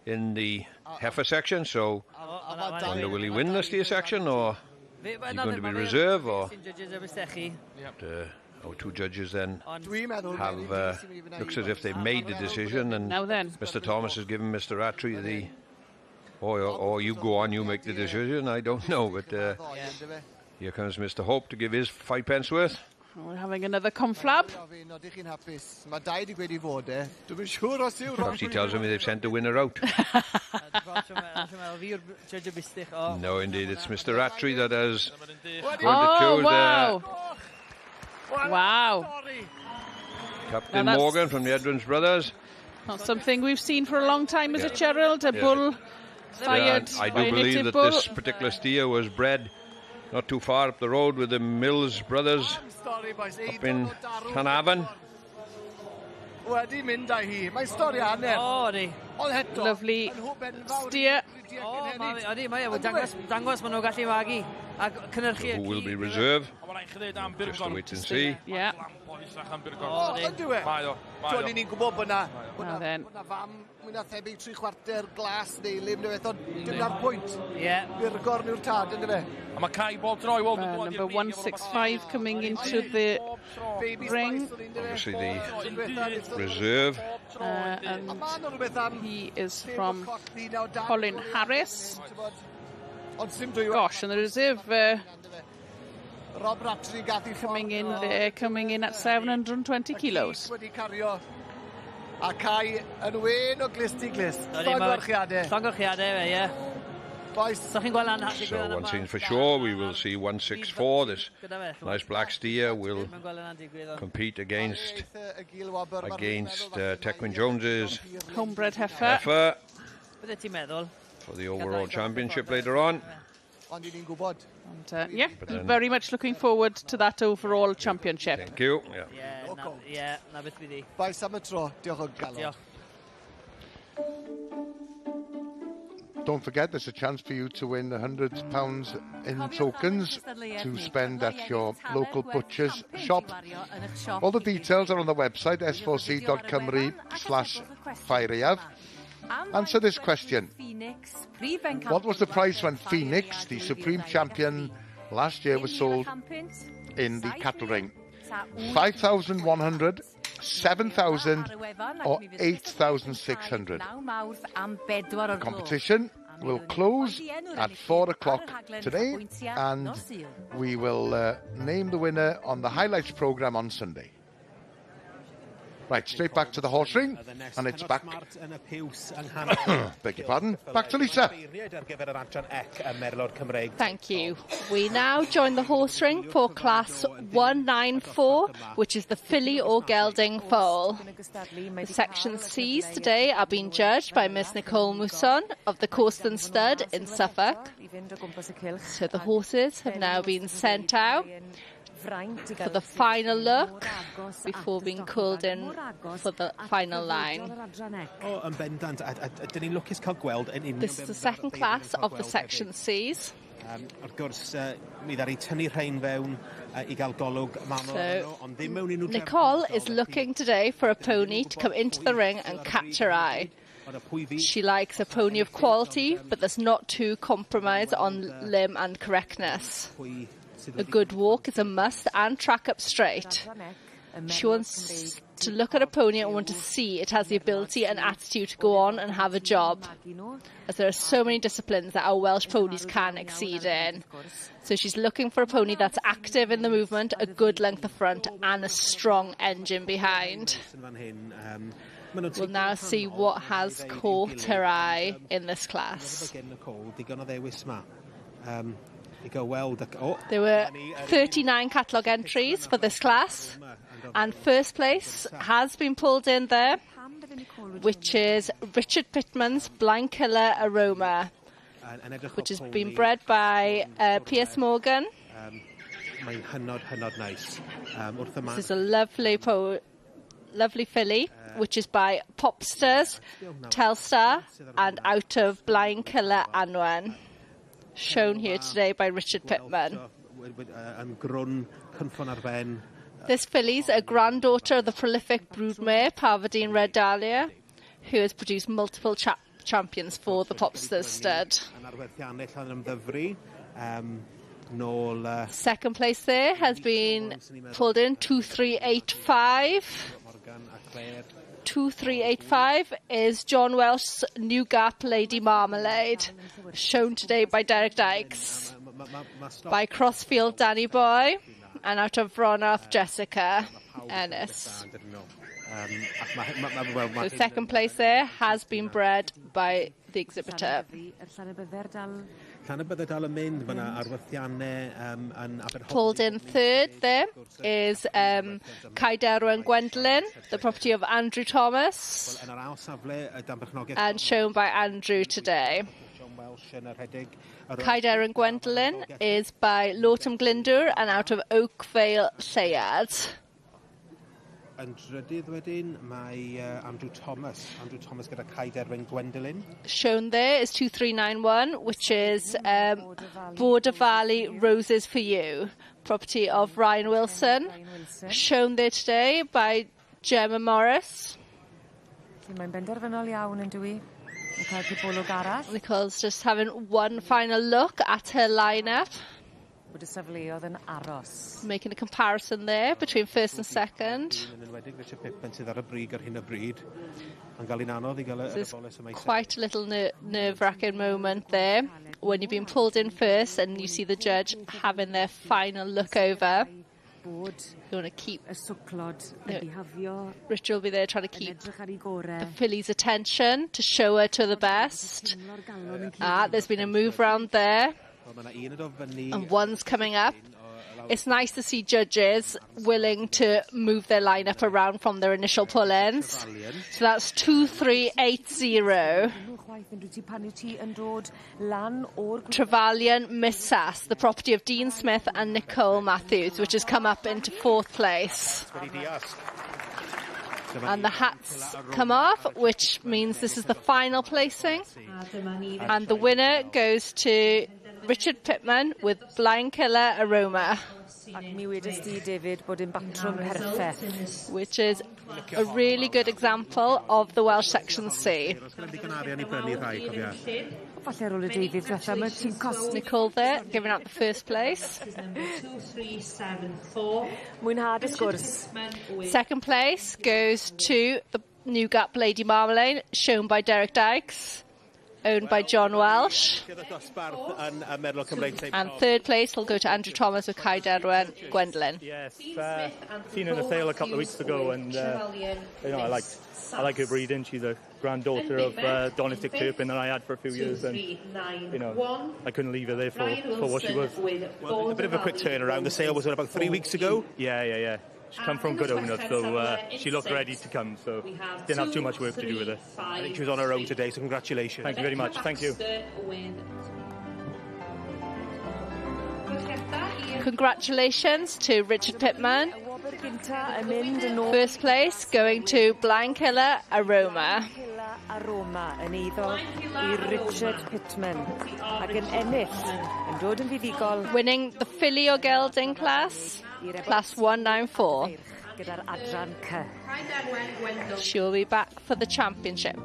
in the heifer section, so I wonder will he win the steer section, or is he going to be reserve, or our 2 judges then have looks as if they've made the decision, and Mr. Thomas has given Mr. Rattray the or you go on, you make the decision, I don't know, but here comes Mr. Hope to give his 5 pence worth. We're having another conflab. Perhaps he tells me they've sent the winner out. No, indeed, it's Mr. Rattray that has wow. Wow. Captain Morgan from the Edwards Brothers. Not something we've seen for a long time, is it, Gerald? A bull sired I do believe that this particular steer was bred not too far up the road with the Mills brothers up in Llanafon. Wedi mynd â hi. Mae'n stori hanner. O, di. Ond eto. Lovely steer. O, mae dangos maen nhw gallu magu. A cynnyrchu. Who will be reserve? Just to wait and see. Yeah. O, ydw e? Mae o. Tw'n ni'n gwybod bod na then. fam, mwy na thebyg 3/4 glas neu lim neu beth, ond dim na'r pwynt. Ie. Birgor niw'r tad, ynddo fe? A mae Cai Bob Troi, wel, Number 165 coming into the ring. Obviously the reserve. And he is from Colin Harris. Gosh, and the reserve Rob Ratri gath coming in there, coming in at 720 kilos. Wedi cario a Cai yn wen o glist i glist. Llongorchiadau. Llongorchiadau, ie. So one thing for sure, we will see 164. This nice black steer will compete against Tecwyn Jones's homebred heifer for the overall championship later on. And, yeah, very much looking forward to that overall championship. Thank you. Yeah, na beth fi di. Baes am y tro, diolch o galon. Don't forget, there's a chance for you to win £100 in tokens to spend at your local butcher's shop. All the details are on the website, s4c.cymru/Aeaf. Answer this question. What was the price when Phoenix, the supreme champion last year, was sold in the cattle ring? 5,100, 7,000 or 8,600. The competition will close at 4 o'clock today, and we will name the winner on the highlights programme on Sunday. Right, straight back to the horse ring, and it's back. Beg your pardon. Back to Lisa. Thank you. We now join the horse ring for class 194, which is the filly or gelding foal. The section C's today are being judged by Miss Nicole Mousson of the Corston Stud in Suffolk. So the horses have now been sent out for the final look before being called in for the final line. This is the second class of the section C's. So, Nicole is looking today for a pony to come into the ring and catch her eye. She likes a pony of quality, but does not to compromise on limb and correctness. A good walk is a must and track up straight. She wants to look at a pony and want to see it has the ability and attitude to go on and have a job, as there are so many disciplines that our Welsh ponies can exceed in. So she's looking for a pony that's active in the movement, a good length of front and a strong engine behind. We'll now see what has caught her eye in this class. There were 39 catalogue entries for this class, and first place has been pulled in there, which is Richard Pittman's Blind Killer Aroma, which has been bred by Piers Morgan. This is a lovely filly, which is by Popsters, Telstar, and out of Blind Killer Anwen. Shown here today by Richard Pittman. This filly's a granddaughter of the prolific broodmare Parvadine Red Dahlia, who has produced multiple champions for the Popsters stud. Second place there has been pulled in 2385. 2385 is John Welsh's New Gap Lady Marmalade, shown today by Derek Dykes, by Crossfield Danny Boy, and out of Ronarth Jessica Ennis. The second place there has been bred by the Exhibitor. Pulled in third there is Caiderw and Gwendolyn, the property of Andrew Thomas, and shown by Andrew today. Heifer and Gwendolyn is by Lawton Glyndwr and out of Oakvale Lleuad. Yn drydydd wedyn, mae Andrew Thomas gyda Heifer and Gwendolyn. Shown there is 2391, which is Border Valley Roses for You, property of Ryan Wilson. Shown there today by Gemma Morris. Mae'n benderfynol iawn yn dwi. Yn cael cibolwg arall. Nicole's just having one final look at her lineup. Bod y safleoedd yn aros. Making a comparison there between first and second. There's quite a little nerve-wracking moment there when you've been pulled in first and you see the judge having their final look over. You want to keep Richard will be there trying to keep the filly's attention to show her to the best. There's been a move round there. And one's coming up. It's nice to see judges willing to move their lineup around from their initial pull-ins. So that's 2380. Trevelyan Miss Sass, the property of Dean Smith and Nicole Matthews, which has come up into fourth place. And the hats come off, which means this is the final placing. And the winner goes to Richard Pittman with Blind Killer Aroma. Which is a really good example of the Welsh Section C. Nicole there, giving out the first place. Second place goes to the New Gap Lady Marmalade, shown by Derek Dykes, owned by John Welsh. And third place will go to Andrew Thomas with Heifer and Gwendolyn. Yes, seen her in a sale a couple of weeks ago, and you know, I like her breeding. She's a granddaughter of Domestic Turpin that I had for a few years, and you know, I couldn't leave her there for what she was. Well, a bit of a quick turnaround. The sale was about 3 weeks ago. Yeah. She come from good owners, so she looked ready to come, so didn't have too much work to do with her. I think she was on her own today, so congratulations. Thank you very much. Thank you. Congratulations to Richard Pittman. First place going to Blind Killer Aroma. Yn eiddo I Richard Pittman ac yn ennill yn dod yn fuddigol winning the filly o gelding class 194. gyda'r adran C. She'll be back for the championship.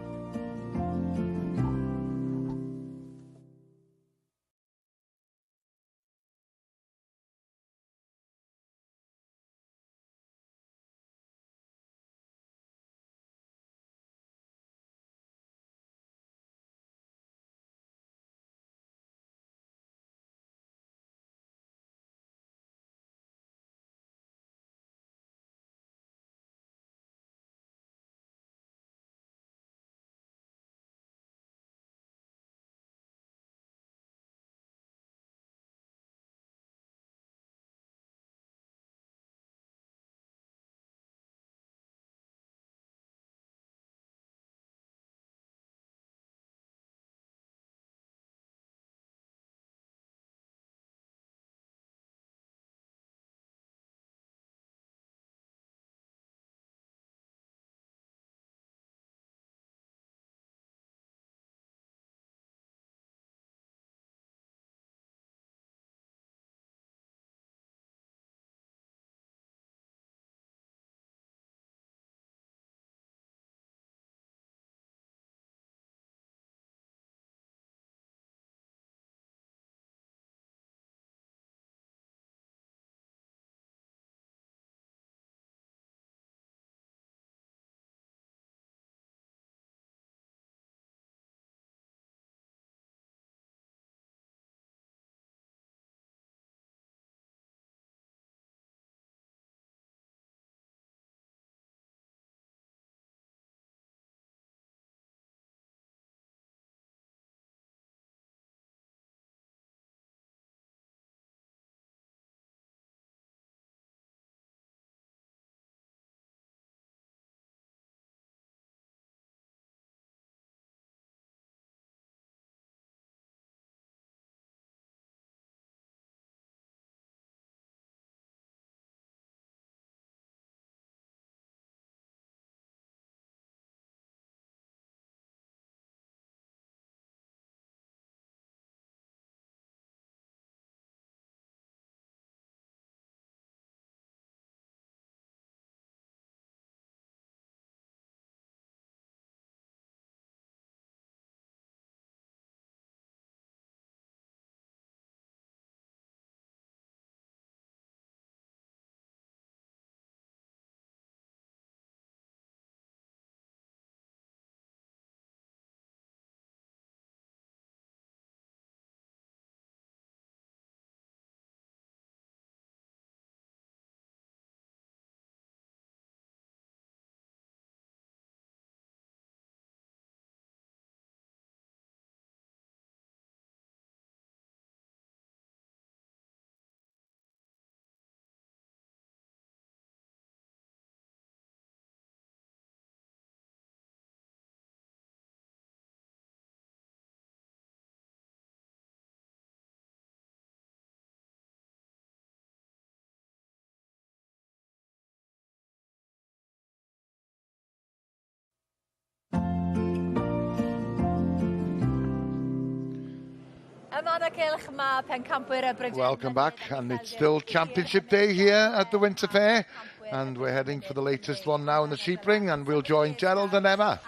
Welcome back, and it's still Championship Day here at the Winter Ffair, and we're heading for the latest one now in the sheep ring, and we'll join Gerald and Emma.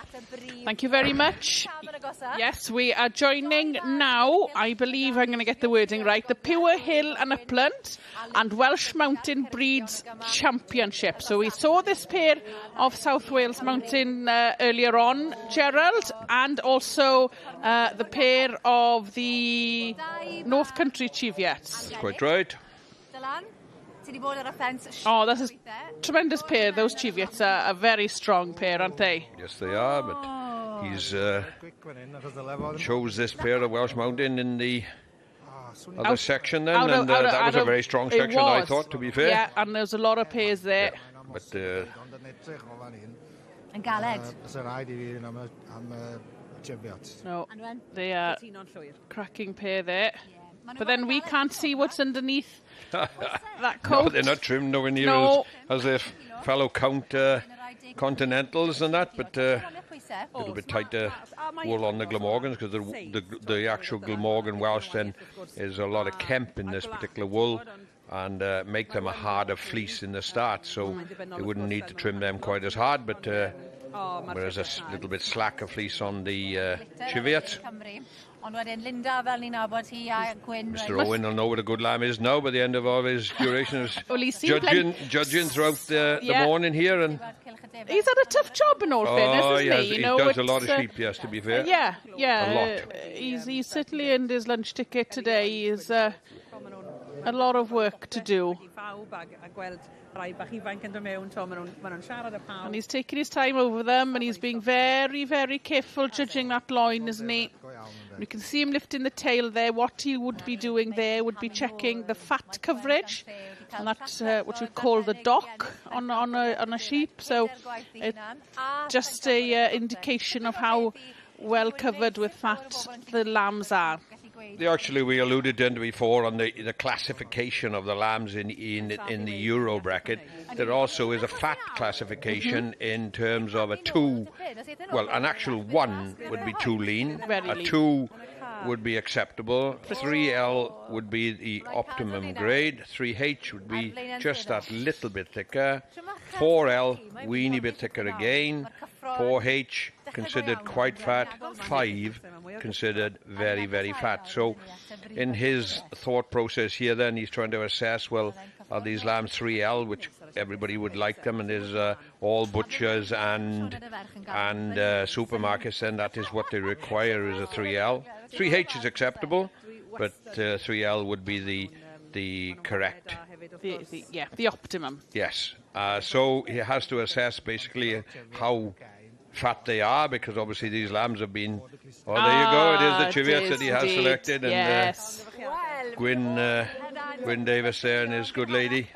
Thank you very much. Yes, we are joining now, I believe I'm going to get the wording right, the Pure Hill and Upland and Welsh Mountain Breeds Championship. So we saw this pair of South Wales Mountain earlier on, Gerald, and also the pair of the North Country Cheviots. Quite right. Oh, that's a tremendous pair. Those Cheviots are a very strong pair, aren't they? Yes, they are, but he's chose this pair of Welsh Mountain in the other section then, and that was a very strong section, I thought, to be fair. Yeah, and there's a lot of pairs there. Yeah, but... And Galed. No, they are cracking pair there. But then we can't see what's underneath that coat. No, they're not trimmed nowhere near as their fellow Continentals and that, but a little bit tighter wool on the Glamorgans, because the actual Glamorgan Welsh then is a lot of Kemp in this particular wool, and make them a harder fleece in the start, so they wouldn't need to trim them quite as hard, but whereas a little bit slacker fleece on the Cheviots. Mr. Owen will know what a good lamb is now by the end of all his duration of judging throughout the morning here. And he's had a tough job in all fairness, hasn't he? He does a lot of sheep, yes, to be fair. Yeah. A lot. He's certainly earned his lunch ticket today. He's a lot of work to do. And he's taking his time over them, and he's being very, very careful judging that loin, isn't he? You can see him lifting the tail there. What he would be doing there would be checking the fat coverage, and that's what we call the dock on a sheep. So it's just a indication of how well covered with fat the lambs are. Actually, we alluded to before on the classification of the lambs in the Euro bracket. There also is a fat classification in terms of an actual 1 would be too lean, a 2 would be acceptable, 3L would be the optimum grade, 3H would be just that little bit thicker, 4L, weeny bit thicker again, 4H considered quite fat, 5 considered very, very fat. So in his thought process here then, he's trying to assess, well, are these lambs 3L, which everybody would like them, and there's all butchers and supermarkets, and that is what they require, is a 3L. 3H is acceptable, but 3L would be the correct. The optimum. Yes. So he has to assess basically how fat they are, because obviously these lambs have been... Oh, there you go. It is the Cheviots that he has selected. And yes. Gwyn Davis there and his good lady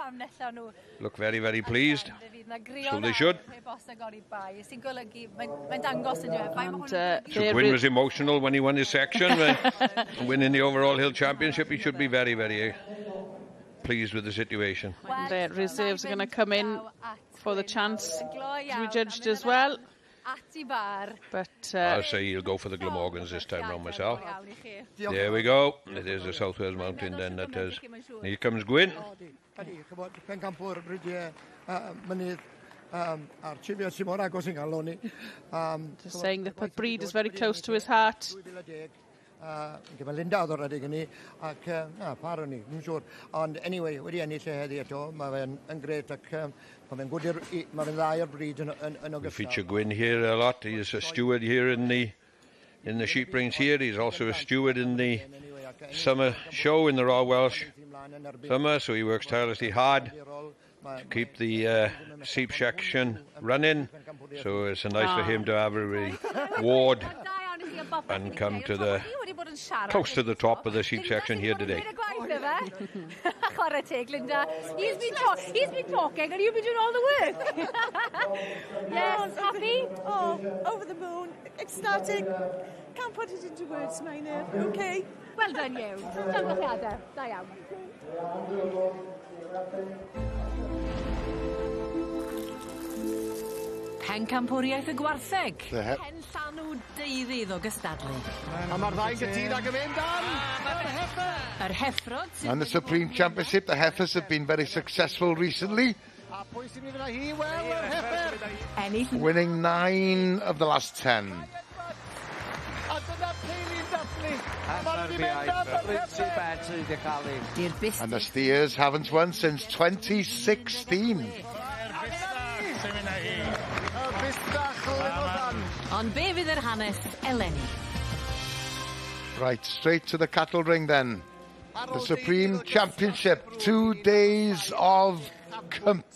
look very, very pleased. So they should. Gwyn was emotional when he won his section. Winning the overall Hill Championship, he should be very, very pleased with the situation. The reserves are going to come in for the chance to be judged as well. But I'll say he'll go for the Glamorgans this time round myself. There we go. It is the South Wales Mountain then that is. Here comes Gwyn. Just saying that the breed is very close to his heart. Ond anyway, wedi ennill heddi eto, mae fe'n gret ac mae fe'n dda i'r bryd yn ogystal. We feature Gwyn here a lot. He is a steward here in the sheep rings here. He's also a steward in the summer show in the Royal Welsh summer, so he works tirelessly hard to keep the sheep section running. So it's nice for him to have a reward and come to close to the top of the sheep section here today. He's been talking and you've been doing all the work. Yes, happy? Oh, over the moon, ecstatic. Can't put it into words, Maynard. Okay. Well done, you. Da iawn. Pencampwriaeth y Gwartheg. Pen llanw deurydd o gystadlu. A mae'r ddau gytun ag yn mynd am Yr Heffrod. And the Supreme Championship, the Heifers have been very successful recently, A pwy sy'n mynd yna hi? Wel, yr Heifer. winning 9 of the last 10. A dyna Peili'n dathlu. Mae'n wedi mynd am yr Heifer. And the steers haven't won since 2016. Ond be fydd yr hanes eleni? Right, straight to the cattle ring then. The Supreme Championship, 2 days of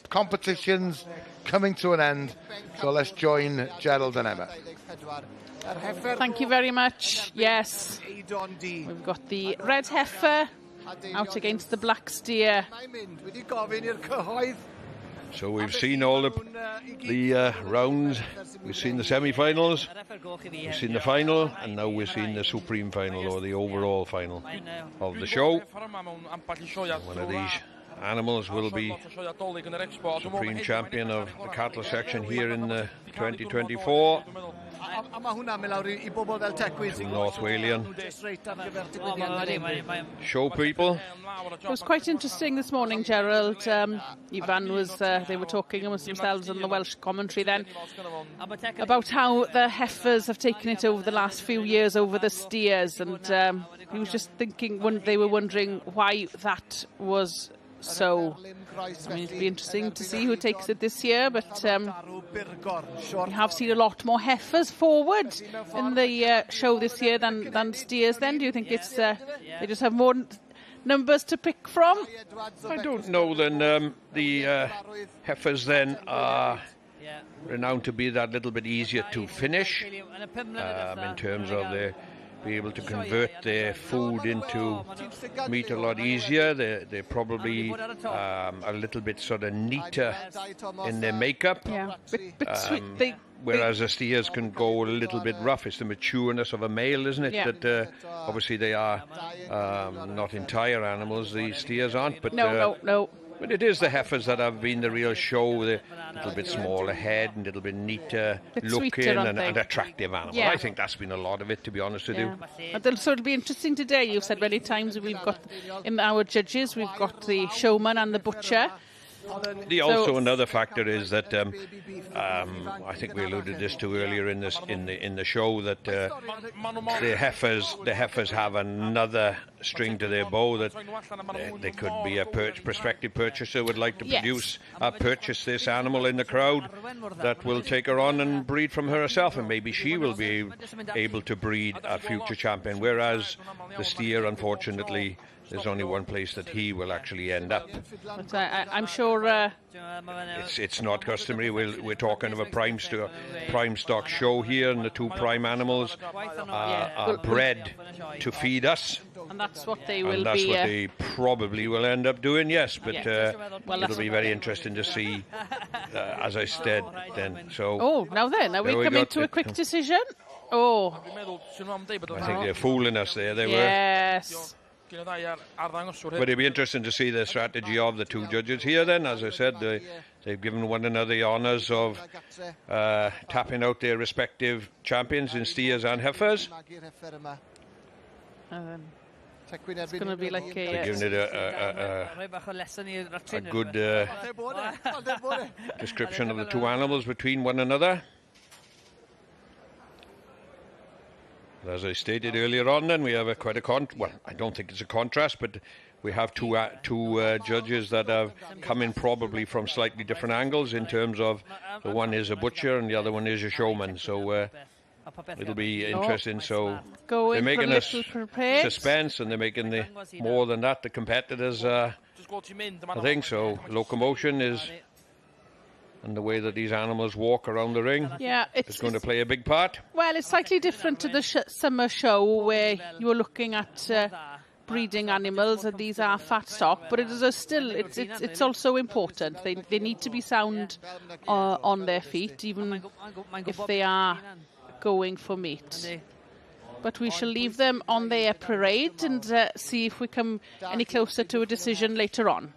competitions coming to an end. So let's join Gerald and Emma. Thank you very much. Yes, we've got the red heifer out against the black steer. So we've seen all the rounds, we've seen the semi-finals, we've seen the final, and now we've seen the Supreme Final, or the overall final of the show. One of these animals will be Supreme Champion of the cattle section here in 2024. North Walian show people. It was quite interesting this morning, Gerald. Ivan was, they were talking amongst themselves on the Welsh commentary then about how the heifers have taken it over the last few years over the steers, and he was just thinking, they were wondering why that was so. I mean, it'll be interesting to see who takes it this year, but we have seen a lot more heifers forward in the show this year than steers then. Do you think it's they just have more numbers to pick from? I don't know. Then the heifers then are renowned to be that little bit easier to finish in terms of their be able to convert their food into meat a lot easier. They're probably a little bit sort of neater in their makeup. Yeah, bit sweet. Whereas the steers can go a little bit rough. It's the matureness of a male, isn't it? Yeah. That obviously they are not entire animals. The steers aren't. But no. But it is the heifers that have been the real show. The little bit smaller head and a little bit neater looking and attractive animal. Yeah. I think that's been a lot of it, to be honest with you. So it'll be interesting today. You've said many times we've got in our judges, we've got the showman and the butcher. Also, another factor is that I think we alluded this to earlier in the show that the heifers have another string to their bow, that they could be a prospective purchaser would like to purchase this animal in the crowd that will take her on and breed from her herself, and maybe she will be able to breed a future champion, whereas the steer, unfortunately, there's only one place that he will actually end up. But I'm sure it's not customary. We're talking of a prime stock show here, and the two prime animals are bred to feed us. And that's what they will and that's be. What they probably will end up doing, yes. But it'll be very interesting to see, as I said then. So. Now are we coming to a quick decision? I think they're fooling us there. They were. Yes. But it'll be interesting to see the strategy of the two judges here then. As I said, they've given one another the honours of tapping out their respective champions in steers and heifers. It's going to be like they're giving it a good description of the two animals between one another. As I stated earlier on, then we have quite a well, I don't think it's a contrast, but we have two judges that have come in probably from slightly different angles in terms of the one is a butcher and the other one is a showman. So it'll be interesting. So they're making us suspense, and they're making more than that, the competitors. I think so. Locomotion is. And the way that these animals walk around the ring it's going to play a big part. Well, it's slightly different to the summer show where you're looking at breeding animals, and these are fat stock, but it is it's also important. They need to be sound on their feet, even if they are going for meat. But we shall leave them on their parade and see if we come any closer to a decision later on.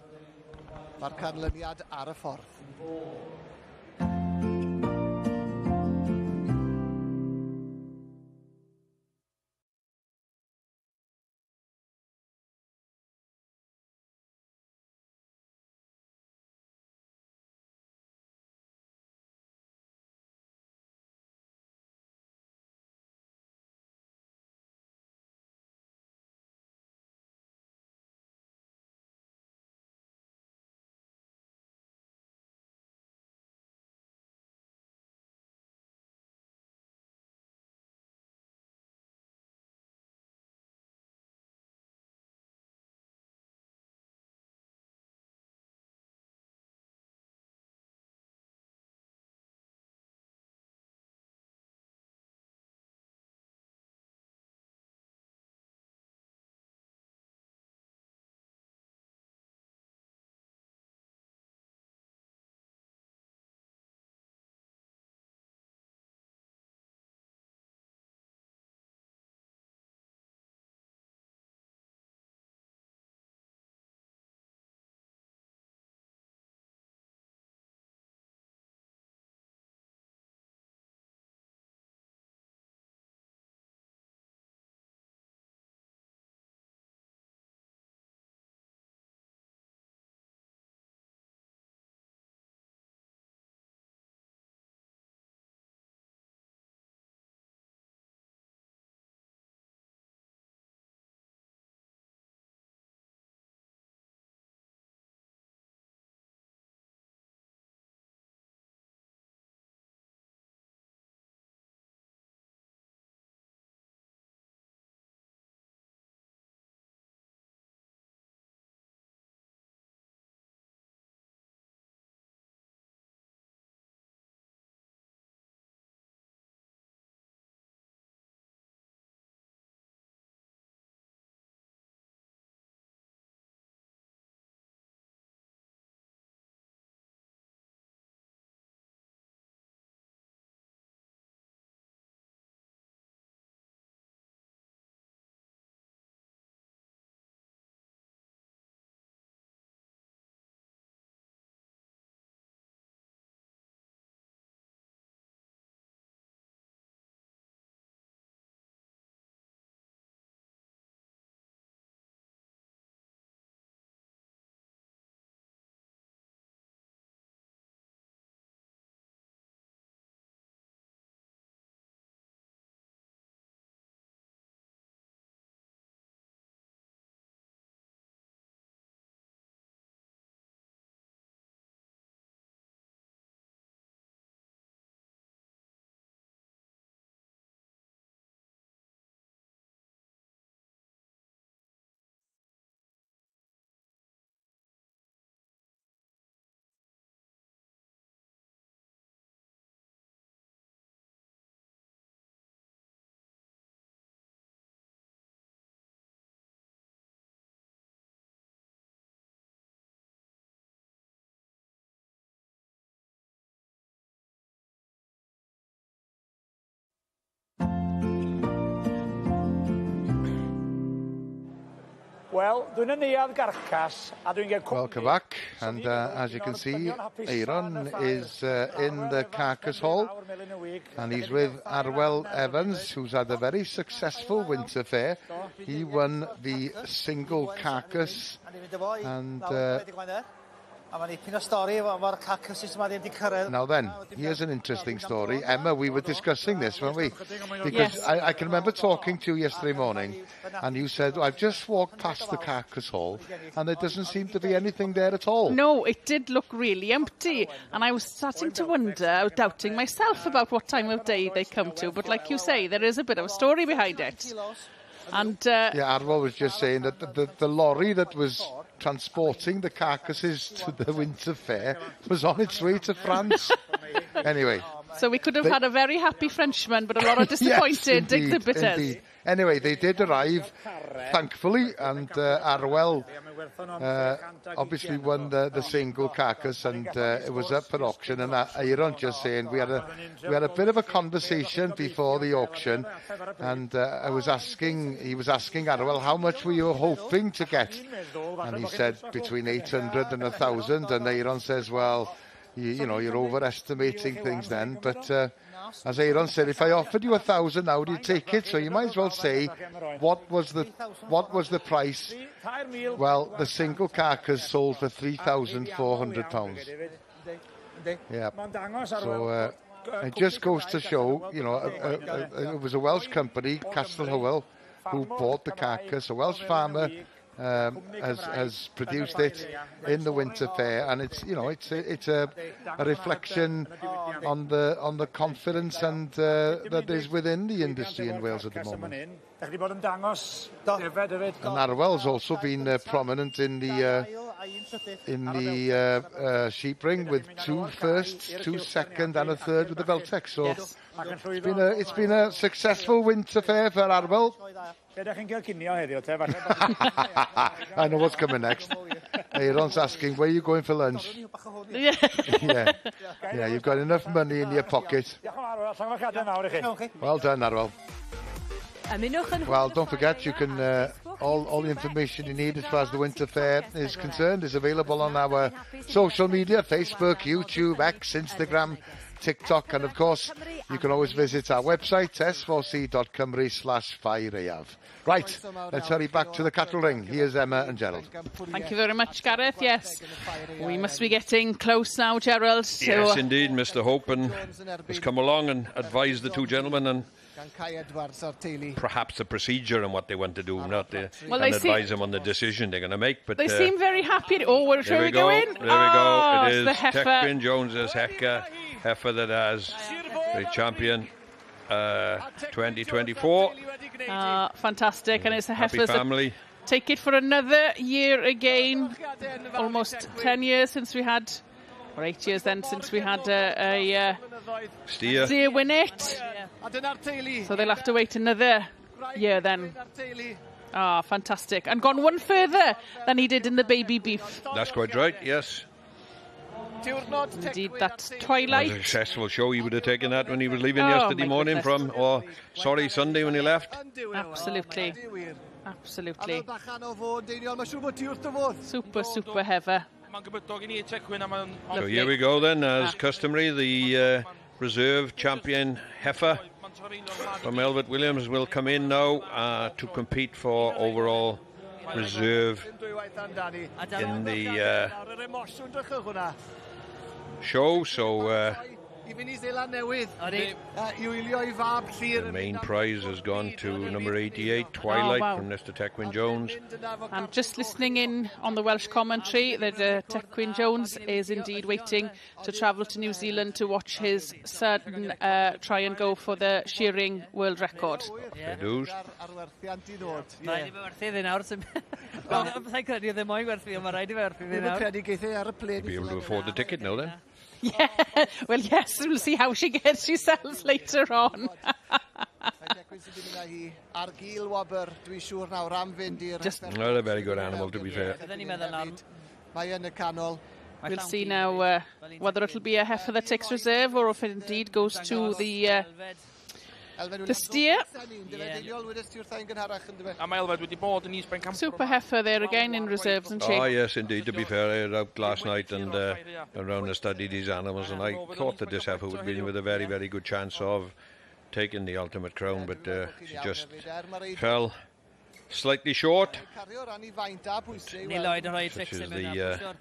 Well, dwi'n yn neuad Carcass, a dwi'n get... Welcome back, and as you can see, Aaron is in the Carcass Hall, and he's with Arwel Evans, who's had a very successful Winter Ffair. He won the single Carcass, and... Now then, here's an interesting story. Emma, we were discussing this, weren't we? Because yes. I can remember talking to you yesterday morning, and you said, I've just walked past the Carcass Hall, and there doesn't seem to be anything there at all. No, it did look really empty, and I was starting to wonder, doubting myself about what time of day they come to, but like you say, there is a bit of a story behind it. And yeah, Arwel was just saying that the lorry that was transporting the carcasses to the Winter Ffair was on its way to France. Anyway. So we could have had a very happy Frenchman, but a lot of disappointed exhibitors. Indeed. Anyway, they did arrive, thankfully, and Arwel obviously won the single Carcass, and it was up for auction. And Aaron just saying we had a bit of a conversation before the auction, and he was asking Arwel how much were you hoping to get, and he said between 800 and 1,000, and Aaron says, well, you know, you're overestimating things then, but. As Aaron said, if I offered you 1,000 now, would you take it? So you might as well say, what was the price? Well, the single Carcass sold for £3,400. Yeah. So it just goes to show, you know, it was a Welsh company, Castell Hywel, who bought the Carcass. A Welsh farmer has produced it in the Winter Ffair, and it's, you know, it's a reflection on the confidence and that is within the industry in Wales at the moment. And Arwel's also been prominent in the sheep ring with 2 firsts, 2 second, and a third with the Beltex. So yes. It's been a successful Winter Ffair for Arwel. I know what's coming next. Aaron's asking, where are you going for lunch? Yeah, you've got enough money in your pocket. Well done, Arwel. Well, don't forget, you can all the information you need as far as the Winter Ffair is concerned is available on our social media: Facebook, YouTube, X, Instagram, TikTok, and of course you can always visit our website s4c.cymru/Ffair. Right, let's hurry back to the cattle ring. Here's Emma and Gerald. Thank you very much, Gareth. Yes, we must be getting close now, Gerald. Yes, indeed. Mr. Hopen has come along and advised the two gentlemen and perhaps the procedure and what they want to do, not advise them on the decision they're going to make. But they seem very happy. Shall we go in? There we go. It is Tecwyn Jones's heifer that has the champion 2024. Fantastic, and it's a heifer family. Take it for another year again. Almost 10 years since we had, or 8 years then since we had a steer win it. So they'll have to wait another year then. Fantastic. And gone one further than he did in the baby beef. That's quite right, yes. Indeed, that's Twilight. A successful show. He would have taken that when he was leaving yesterday morning Sunday when he left. Absolutely. Super heifer. So here we go then, as customary, the reserve champion heifer from Elbert Williams will come in now to compete for overall reserve in the show. So the main prize has gone to number 88, Twilight, from Mr. Tecwyn Jones. I'm just listening in on the Welsh commentary that Tecwyn Jones is indeed waiting to travel to New Zealand to watch his son try and go for the shearing world record. Be able to afford the ticket now then? Yeah, well, yes, we'll see how she gets herself later on. Just not a very good animal, to be fair. We'll see now whether it'll be a heifer that takes reserve or if it indeed goes to the The steer. Super heifer there again in reserves and shape. Oh yes, indeed. To be fair, I was out last night and around and studied these animals, and I thought that this heifer would be with a very, very good chance of taking the ultimate crown, but she just fell slightly short. Such is the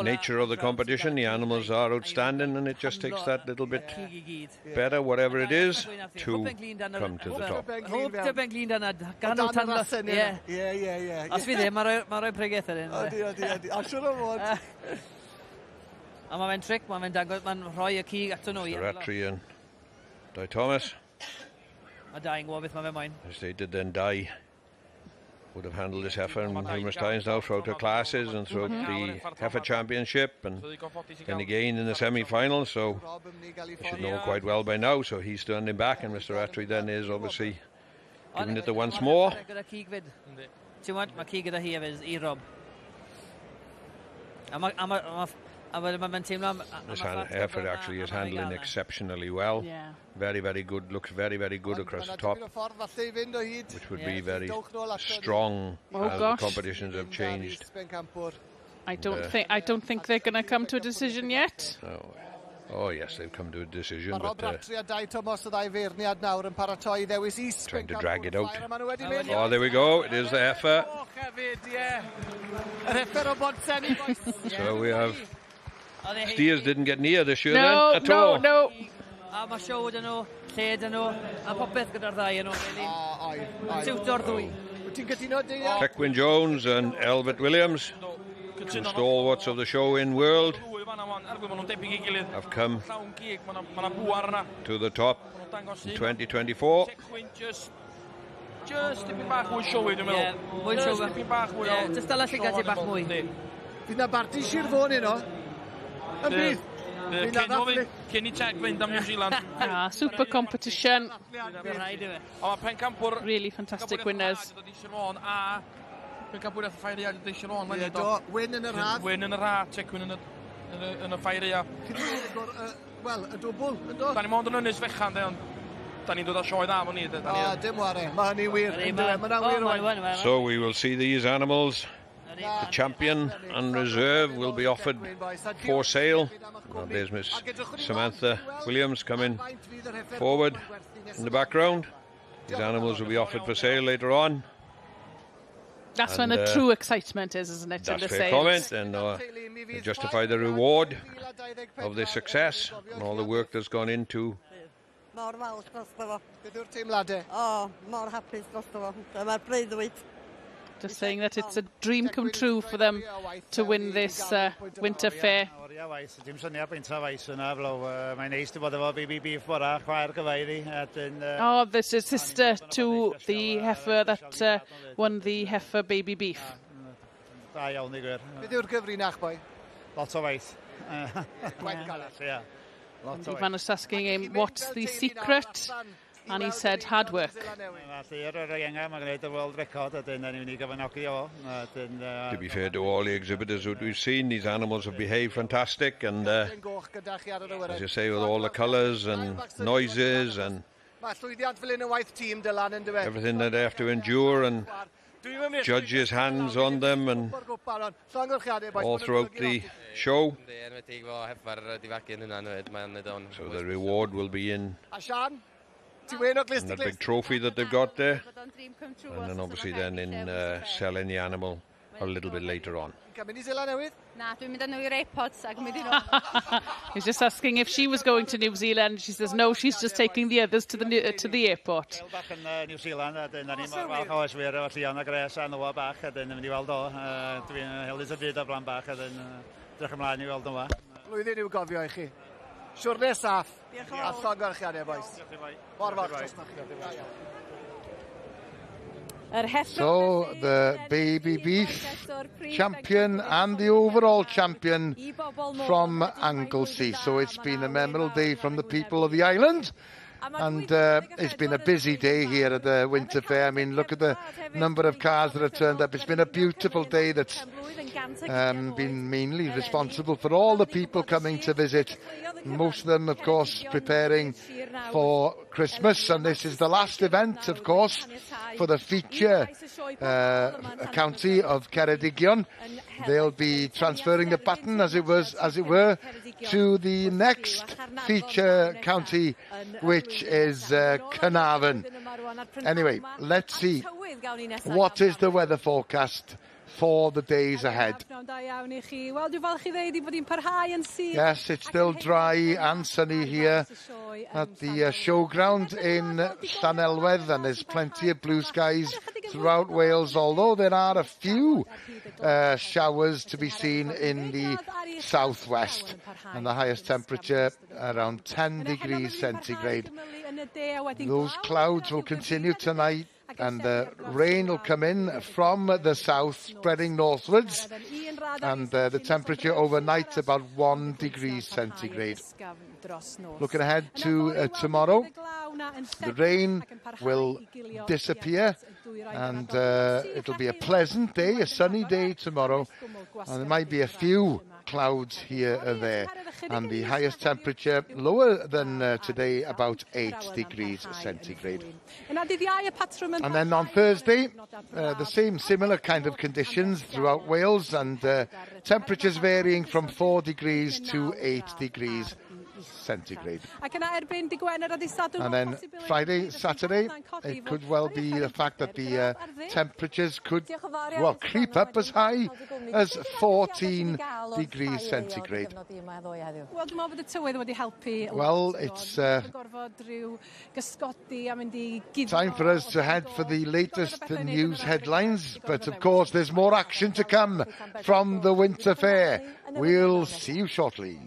nature of the competition. The animals are outstanding, and it just takes that little bit better, whatever it is, to come to the top. Os fi ddim, mae'n rhoi pregaeth ar un. A siwr o fod. A mae'n tric, mae'n dangos, mae'n rhoi y cig ato nhw. Ratri and Di Thomas. Mae Dai'n gwybod beth mae'n moyn. As they did then, Di would have handled this heifer numerous times now throughout her classes and throughout the heifer championship and then again in the semi-final, so he should know quite well by now, so he's standing back, and Mr. Ratri then is obviously giving it the once more. Ti'n mae cig gyda hi efo i Rob. This heifer actually is handling exceptionally well. Yeah. Very, very good. Looks very, very good across the top, which would be very strong as the competitions have changed. I don't think they're going to come to a decision yet. No. Oh yes, they've come to a decision, but trying to drag it out. Oh, there we go. It is the heifer. So we have steers didn't get near this year then at all. No. A mae siow dyn nhw, lle dyn nhw, a popeth gyda'r ddau yn nhw. Tiwt o'r ddwy. Tecwyn Jones and Elbert Williams, two stalwarts of the show in world, have come to the top in 2024. Just tipyn bach mwy siowy, dwi'n meddwl. Mwy siowy. Just dala lle gati bach mwy. Fydd na barti Sir Fôn yno. Yn bydd. Cyn i Teg fynd am New Zealand. Super competition. Pencampwr... Really fantastic winners. A pencampwr eich ffeiriad Ddydd Siron. Wyn yn yr haf. Wyn yn yr haf, Tecwyn yn y ffeiriad. Wel, y dwbl, yn dod. Da ni mond yn ynys fechan, de, ond da ni'n dod â sioe dda fo ni. Dim ware, mae hynny wir. So we will see these animals. The champion and reserve will be offered for sale. Well, there's Miss Samantha Williams coming forward in the background. These animals will be offered for sale later on. That's when the true excitement is, isn't it? That's fair comment, and they justify the reward of the success and all the work that's gone into. Mor falch drosto fo. Beth yw'r teimladau? O, mor hapus drosto fo. Dyma'r breuddwyd. Just saying that it's a dream come true for them to win this Winter Ffair. Oh, this is sister to the heifer that won the heifer baby beef. Beth yw'r gyfrinach, boi? Lot o waith. Gwaith galed. And he managed asking him what's the secret, and he said hard work. To be fair to all the exhibitors that we've seen, these animals have behaved fantastic, and as you say, with all the colours and noises and everything that they have to endure, and judges' hands on them, and all throughout the show. So the reward will be in that big trophy that they've got there, and then obviously then in selling the animal a little bit later on. He's just asking if she was going to New Zealand. She says no, she's just taking the others to the airport. Blwyddyn i'w gofio i chi. Siwrne saff. A llongarchiadau, boys. Mor fawr. So, the baby beef champion and the overall champion from Anglesey. So it's been a memorable day from the people of the island. And it's been a busy day here at the Winter Fair. I mean, look at the number of cars that have turned up. It's been a beautiful day that's been mainly responsible for all the people coming to visit. Most of them, of course, preparing for Christmas. And this is the last event, of course, for the feature county of Ceredigion. They'll be transferring the baton, as it were, to the next feature county, which is Carnarvon. Anyway, let's see what is the weather forecast for the days ahead. Yes, it's still dry and sunny here at the showground in Llanelwedd, and there's plenty of blue skies throughout Wales, although there are a few showers to be seen in the southwest, and the highest temperature around 10 degrees centigrade. Those clouds will continue tonight, and the rain will come in from the south, spreading northwards, and the temperature overnight about 1 degree centigrade. Looking ahead to tomorrow, the rain will disappear, and it'll be a pleasant day, a sunny day tomorrow, and there might be a few clouds here and there, and the highest temperature lower than today, about 8 degrees centigrade. And then on Thursday, the similar kind of conditions throughout Wales, and temperatures varying from 4 degrees to 8 degrees centigrade. And then Friday, Saturday, it could well be the fact that the temperatures could, well, creep up as high as 14 degrees centigrade. Well, it's time for us to head for the latest news headlines, but of course there's more action to come from the Winter Fair. We'll see you shortly.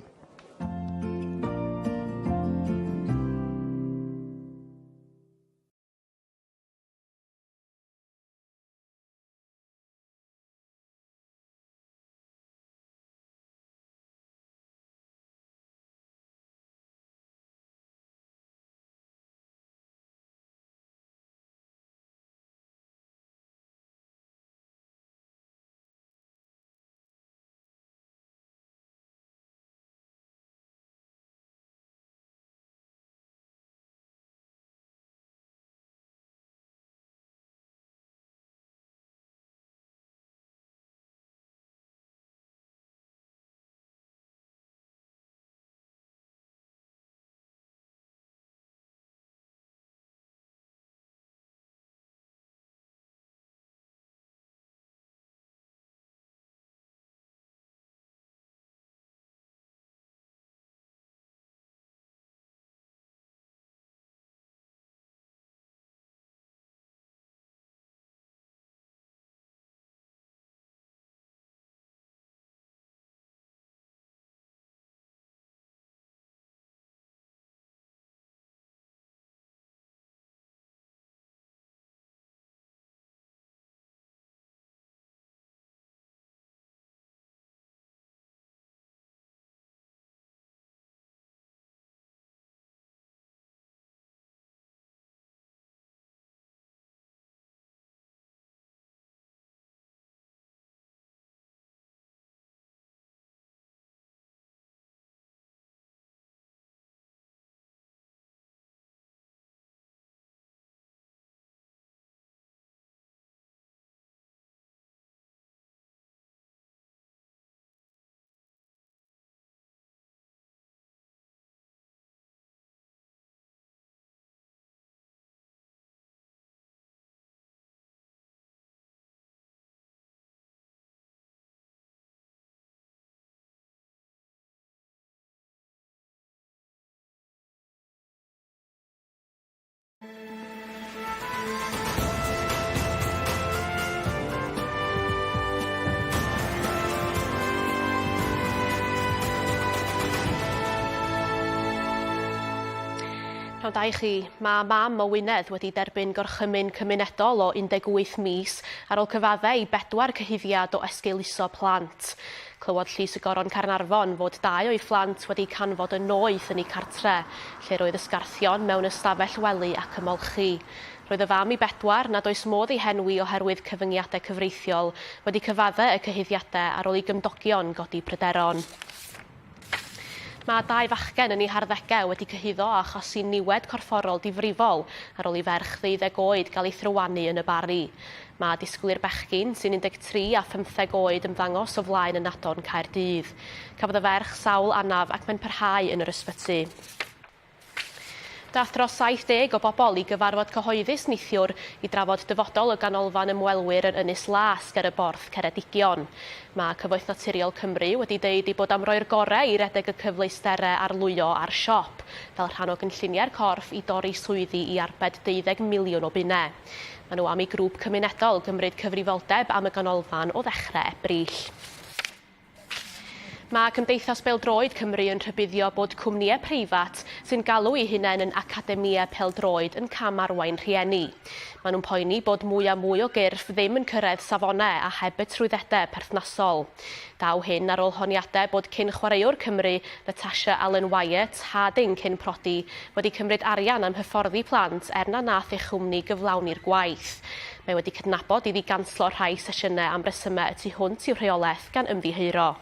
Pnawn da I chi. Mae mam o Wynedd wedi derbyn gorchymyn cymunedol o 18 mis ar ôl cyfaddau 4 cyhuddiad o esgeiluso plant. Clywod Llys y Goron Caernarfon fod 2 o'i phlant wedi canfod yn noeth yn eu cartre, lle roedd ysgarthion mewn ystafell wely ac ymolchi. Roedd y fam i 4 nad oes modd ei henwi oherwydd cyfyngiadau cyfreithiol wedi cyfaddau y cyhuddiadau ar ôl i gymdogion godi pryderon. Mae 2 fachgen yn eu harddegau wedi cyhuddo a achosi niwed corfforol difrifol ar ôl i ferch 12 oed gael ei thrywanu yn y bari. Mae disgwyl i'r bechgyn sy'n 13 a 15 oed ymddangos o flaen y Nadon Caerdydd. Cafodd y ferch sawl anaf ac mae'n parhau yn yr ysbyty. Dath dros 70 o bobl i gyfarfod cyhoeddus neithiwr i drafod dyfodol y ganolfan ymwelwyr yn Ynys Lasg ar y borth Ceredigion. Mae Cyfoeth Naturiol Cymru wedi deud i bod am roi'r gorau i redeg y cyfleusterau arlwyo ar siop, fel rhan o gynlluniau'r corff i dorri swyddi i arbed 12 miliwn o bunnau. Maen nhw am ei grŵp cymunedol gymryd cyfrifoldeb am y ganolfan o ddechrau Ebrill. Mae Cymdeithas Bêl-droed Cymru yn rhybuddio bod cwmnïau preifat sy'n galw eu hunain yn academïau pêl-droed yn cam arwain rhieni. Maen nhw'n poeni bod mwy a mwy o gyrff ddim yn cyrraedd safonau a heb y trwyddedau perthnasol. Daw hyn ar ôl honiadau bod cyn chwaraewr Cymru Natasha Allen Wyatt, Harding cyn prodi, wedi cymryd arian am hyfforddi plant na nath ei chwmni gyflawni'r gwaith. Mae wedi cydnabod iddi ganslo rhai sesiynau am resymau y tu hwnt i'w rheolaeth gan ymddiheuro.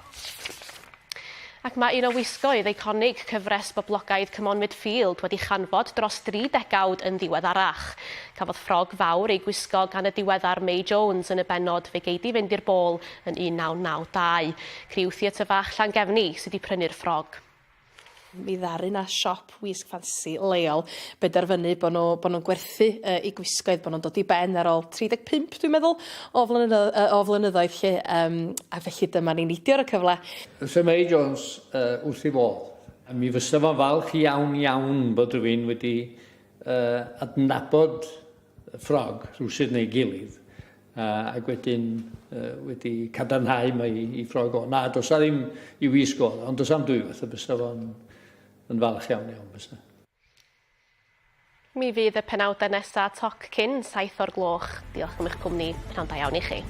Ac mae un o wisgoedd eiconig cyfres boblogaidd Come On Midfield wedi chanfod dros 3 decawd yn ddiweddarach. Cafodd ffrog fawr ei gwisgo gan y diweddar May Jones yn y bennod fe gei di fynd i'r bôl yn 1992. Criw Theatr Fach Llangefni sydd wedi prynu'r ffrog. Mi ddaru na siop wisg ffansi leol benderfynu bod nhw'n gwerthu i gwisgoedd, bod nhw'n dod i ben ar ôl 35, dwi'n meddwl, o flynyddoedd lle, a felly dyma ni'n nidio'r y cyfle. Sir May Jones wrth i bodd, a mi fysa fo'n falch iawn bod rhywun wedi adnabod y ffrog rhywsyd neu gilydd, ac wedyn wedi cadarnhau mae i ffrog o. Na, dos a ddim i wisg o, ond dos am dwy fath, a bysa fo'n falch iawn bysa. Mi fydd y penawdau nesaf toc cyn 7 o'r gloch. Diolch am eich cwmni, pnawn da iawn i chi.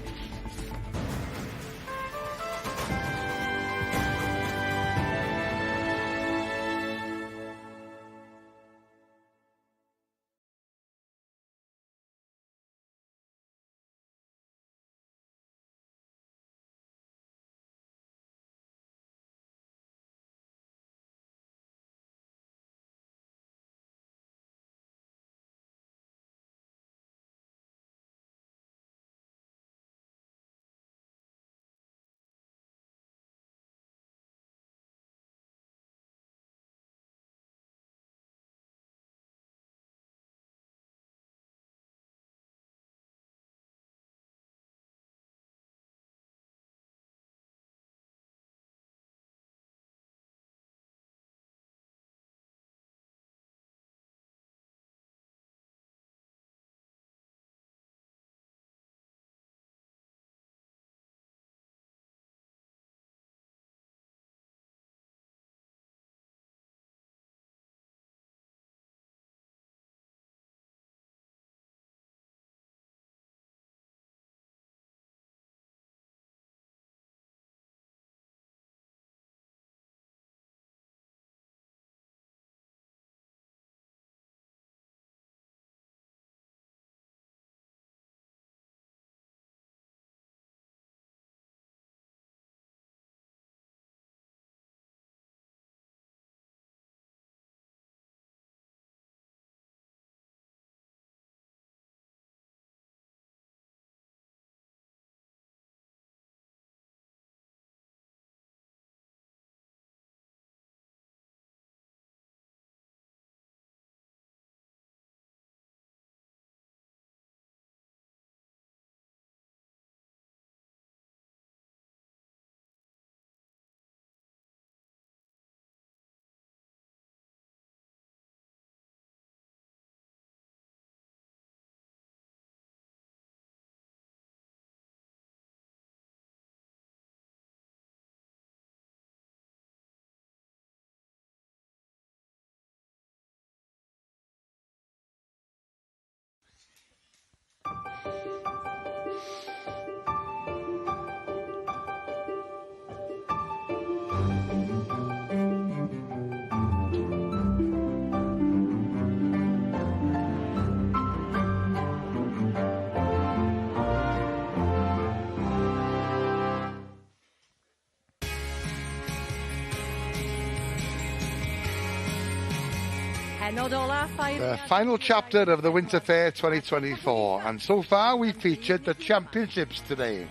The final chapter of the Winter Ffair 2024, and so far we've featured the championships today.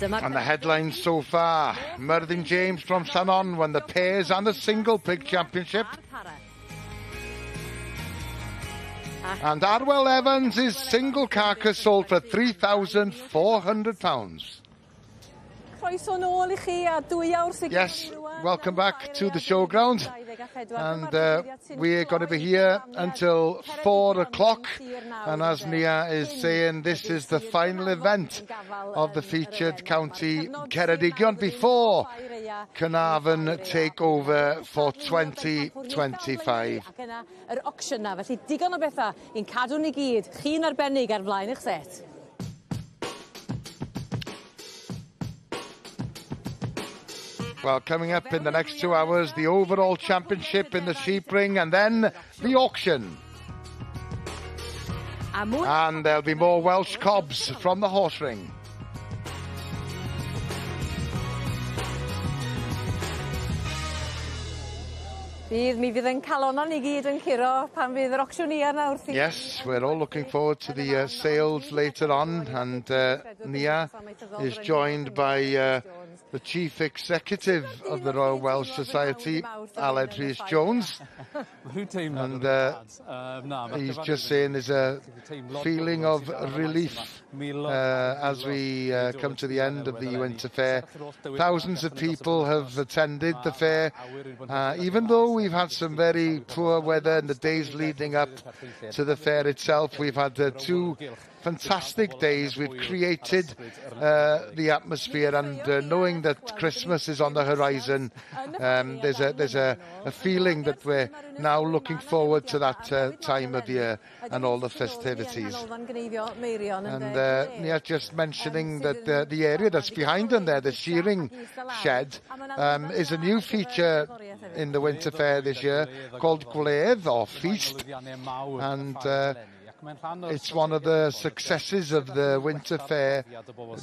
And the headlines so far: Myrddin James from Llannon won the pairs and the single pig championship. And Arwel Evans' single carcass sold for £3,400. Yes, welcome back to the showground. And we're going to be here until 4 o'clock. And as Nia is saying, this is the final event of the featured county Ceredigion before Carnarvon take over for 2025. Well, coming up in the next 2 hours, the overall championship in the sheep ring, and then the auction. And there'll be more Welsh cobs from the horse ring. Yes, we're all looking forward to the sales later on, and Nia is joined by the Chief Executive of the Royal Welsh Society, Aled Rhys-Jones. And he's just saying there's a feeling of relief as we come to the end of the Winter Fair. Thousands of people have attended the fair, even though we've had some very poor weather in the days leading up to the fair itself. We've had 2 fantastic days. We've created the atmosphere, and knowing that Christmas is on the horizon, there's a feeling that we're now looking forward to that time of year and all the festivities. And yeah, just mentioning that the area that's behind them there, the shearing shed, is a new feature in the Winter Fair this year called Gwylio'r or Feast, and it's one of the successes of the Winter Fair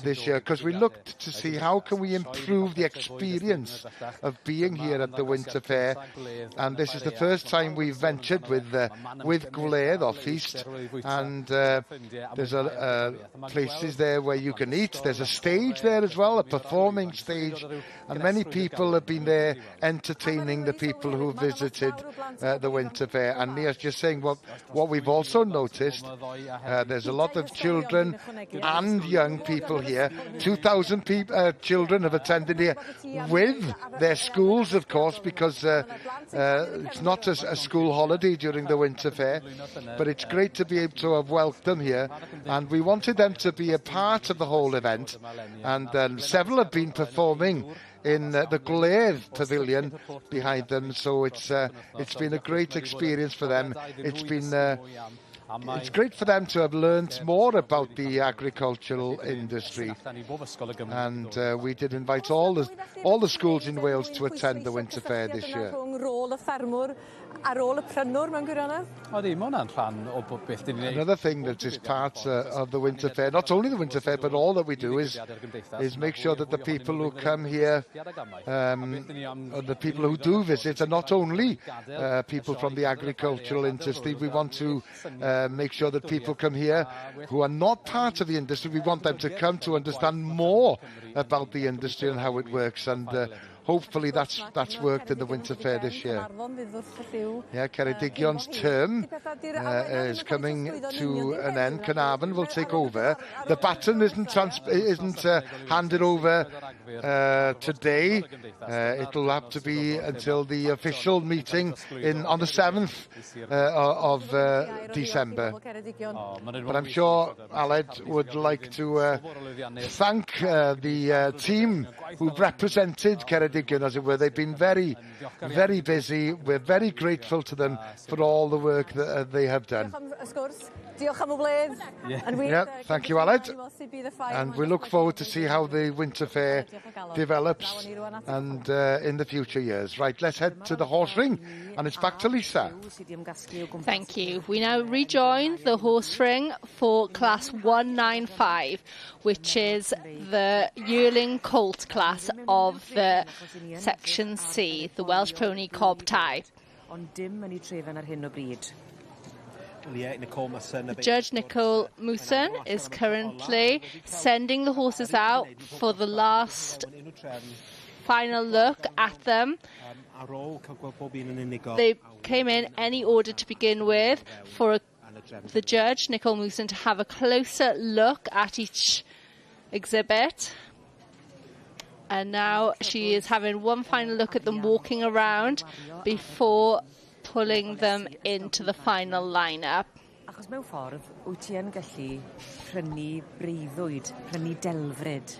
this year, because we looked to see how can we improve the experience of being here at the Winter Fair, and this is the first time we've ventured with Gwylio'r or Feast, and there's places there where you can eat. There's a stage there as well, a performing stage, and many people have been there entertaining the people who visited the Winter Fair. And Nia's just saying what we've also noticed. There's a lot of children and young people here. 2,000 children have attended here with their schools, of course, because it's not a school holiday during the Winter Fair, but it's great to be able to have welcomed them here, and we wanted them to be a part of the whole event, and several have been performing in the Gwylio'r pavilion behind them, so it's been a great experience for them. It's great for them to have learnt more about the agricultural industry, and we did invite all the schools in Wales to attend the Winter Fair this year. Another thing that is part of the Winter Fair, not only the Winter Fair, but all that we do is make sure that the people who come here, the people who do visit, are not only people from the agricultural industry. We want to make sure that people come here who are not part of the industry. We want them to come to understand more about the industry and how it works, and hopefully that's worked in the Winter Fair this year. Yeah, Ceredigion's term is coming to an end. Carnarvon will take over. The baton isn't handed over today. It'll have to be until the official meeting on the 7th of December. But I'm sure Aled would like to thank the team who've represented Ceredigion, as it were. They've been very, very busy. We're very grateful to them for all the work that they have done. Diolch am y bledd. Yeah, thank you, Aled. And we look forward to see how the Winter Ffair develops and in the future years. Right, let's head to the horse ring, and it's back to Lisa. Thank you. We now rejoin the horse ring for class 195, which is the yearling colt class of the section C, the Welsh pony cob tie. Judge Nicole Mewson is currently sending the horses out for the last final look at them. They came in any order to begin with for the judge, Nicole Mewson, to have a closer look at each exhibit. And now she is having one final look at them walking around before pulling them into the final lineup. Achos mewn ffordd, wyt ti yn gallu prynu breuddwyd, prynu delfryd?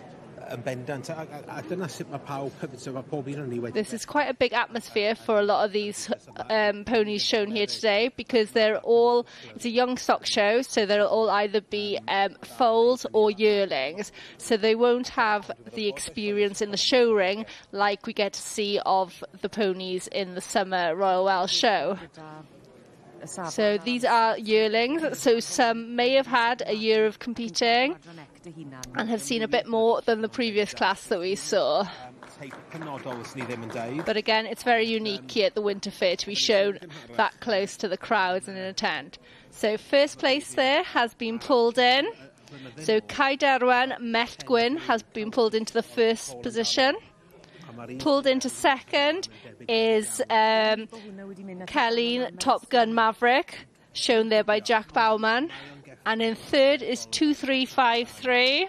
This is quite a big atmosphere for a lot of these ponies shown here today, because it's a young stock show, so they'll all either be foals or yearlings, so they won't have the experience in the show ring like we get to see of the ponies in the summer Royal Welsh show. So these are yearlings, so some may have had a year of competing and have seen a bit more than the previous class that we saw. But again, it's very unique here at the Winter Ffair to be shown that close to the crowds and in a tent. So first place there has been pulled in. So Cai Derwan Mellt Gwyn has been pulled into the first position. Pulled into second is Celyn Top Gun Maverick, shown there by Jack Bowman. And in third is 2353.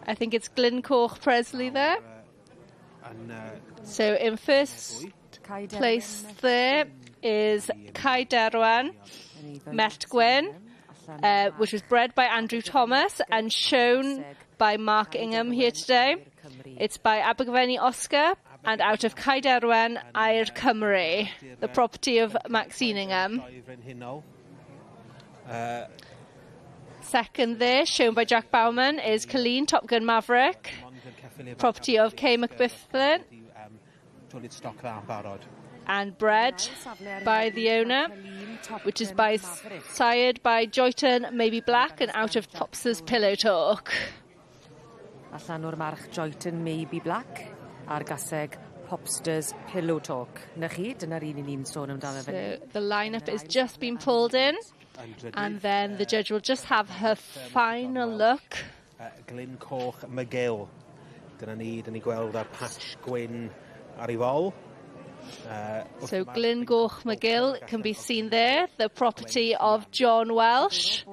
I think it's Glencorch Presley there. So in first place there is Cai Derwan Mellt Gwyn, which was bred by Andrew Thomas and shown by Mark Ingham here today. It's by Abergavenny Oscar and out of Cai Derwan, Air Cymru, the property of Maxine Ingham. Second there, shown by Jack Bowman, is Celyn Top Gun Maverick, property of Kay McBifflin, and bred by the owner, which is sired by Joyton Maybe Black and out of Tops's Pillow Talk. Allan o'r march Joyton Maybe Black a'r gaseg Popsters Pillow Talk. Na chi, dyna'r un ni'n sôn amdano fe. So the lineup is just been pulled in, and then the judge will just have her final look. Glencorch McGill. Dyna ni gweld ar patch gwyn ar ei fol. So Glencorch McGill can be seen there, the property of John Welsh,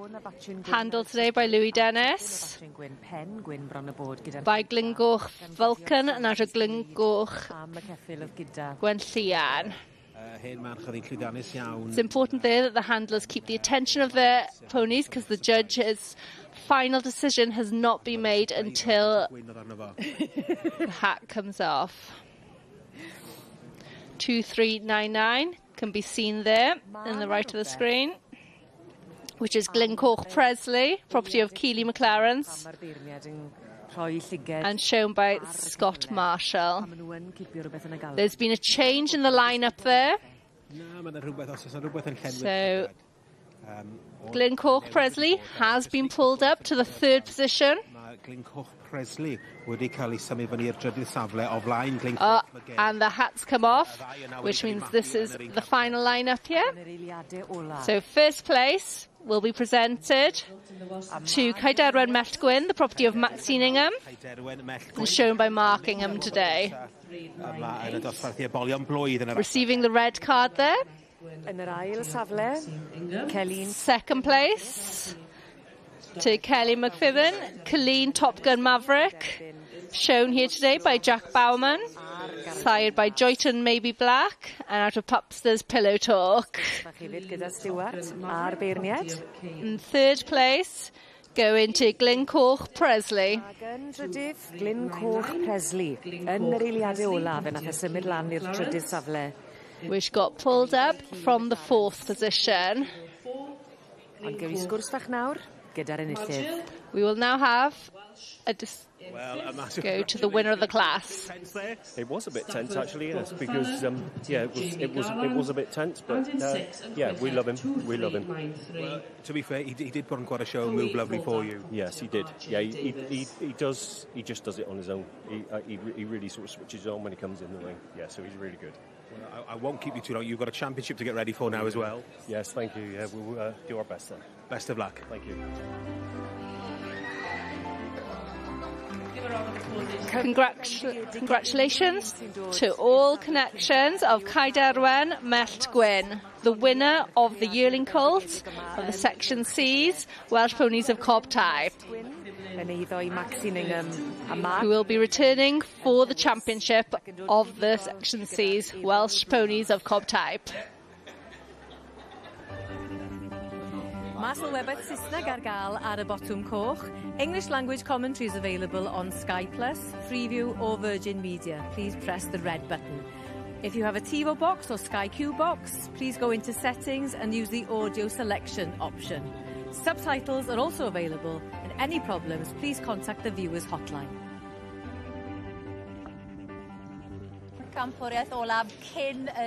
handled today by Louis Dennis, by Glencorch Vulcan and out of Glencorch Gwenllian. It's important there that the handlers keep the attention of their ponies, because the judge's final decision has not been made until the hat comes off. 2399 can be seen there in the right of the screen, which is Glencorch Presley, property of Keely McLaren's, and shown by Scott Marshall. There's been a change in the lineup there. So Glencorch Presley has been pulled up to the third position. And the hats come off, which means this is the final lineup here. So first place will be presented to Cai Derwan Mellt Gwyn, the property of Maxine Ingham, and shown by Mark Ingham today. Receiving the red card there. Second place to Kelly McFibbin, Celyn Top Gun Maverick, shown here today by Jack Bowman, sired by Joyton Maybe Black, and out of Popster's Pillow Talk. In third place, going to Glencorch Presley. Glencorch Presley yn yr eiliadau olaf yn nath symud lan i'r trydydd safle. which got pulled up from the 4th position. Ond gewn ni sgwrs fach nawr gyda'r enillydd. We will now have a go to the winner of the class. It was a bit tense, actually, yes, because it was a bit tense, but yeah, we love him. We love him. Well, to be fair, he did put on quite a show and move lovely for you. Yes, he did. Yeah, he does. He just does it on his own. He really sort of switches on when he comes in the ring. Yeah, so he's really good. Well, I won't keep you too long. You've got a championship to get ready for now as well. Yes, thank you. Yeah, we'll do our best then. Best of luck. Thank you. Congratulations to all connections of Caiderwen Mellt Gwyn, the winner of the yearling colt of the Section C's Welsh Ponies of Cob Type, who will be returning for the championship of the Section C's Welsh Ponies of Cob Type. Mae Sylwebaeth Saesneg ar gael ar y botwm coch. English language commentaries available on Sky Plus, Freeview or Virgin Media. Please press the red button. If you have a TiVo box or Sky Q box, please go into settings and use the audio selection option. Subtitles are also available, and any problems, please contact the viewers hotline.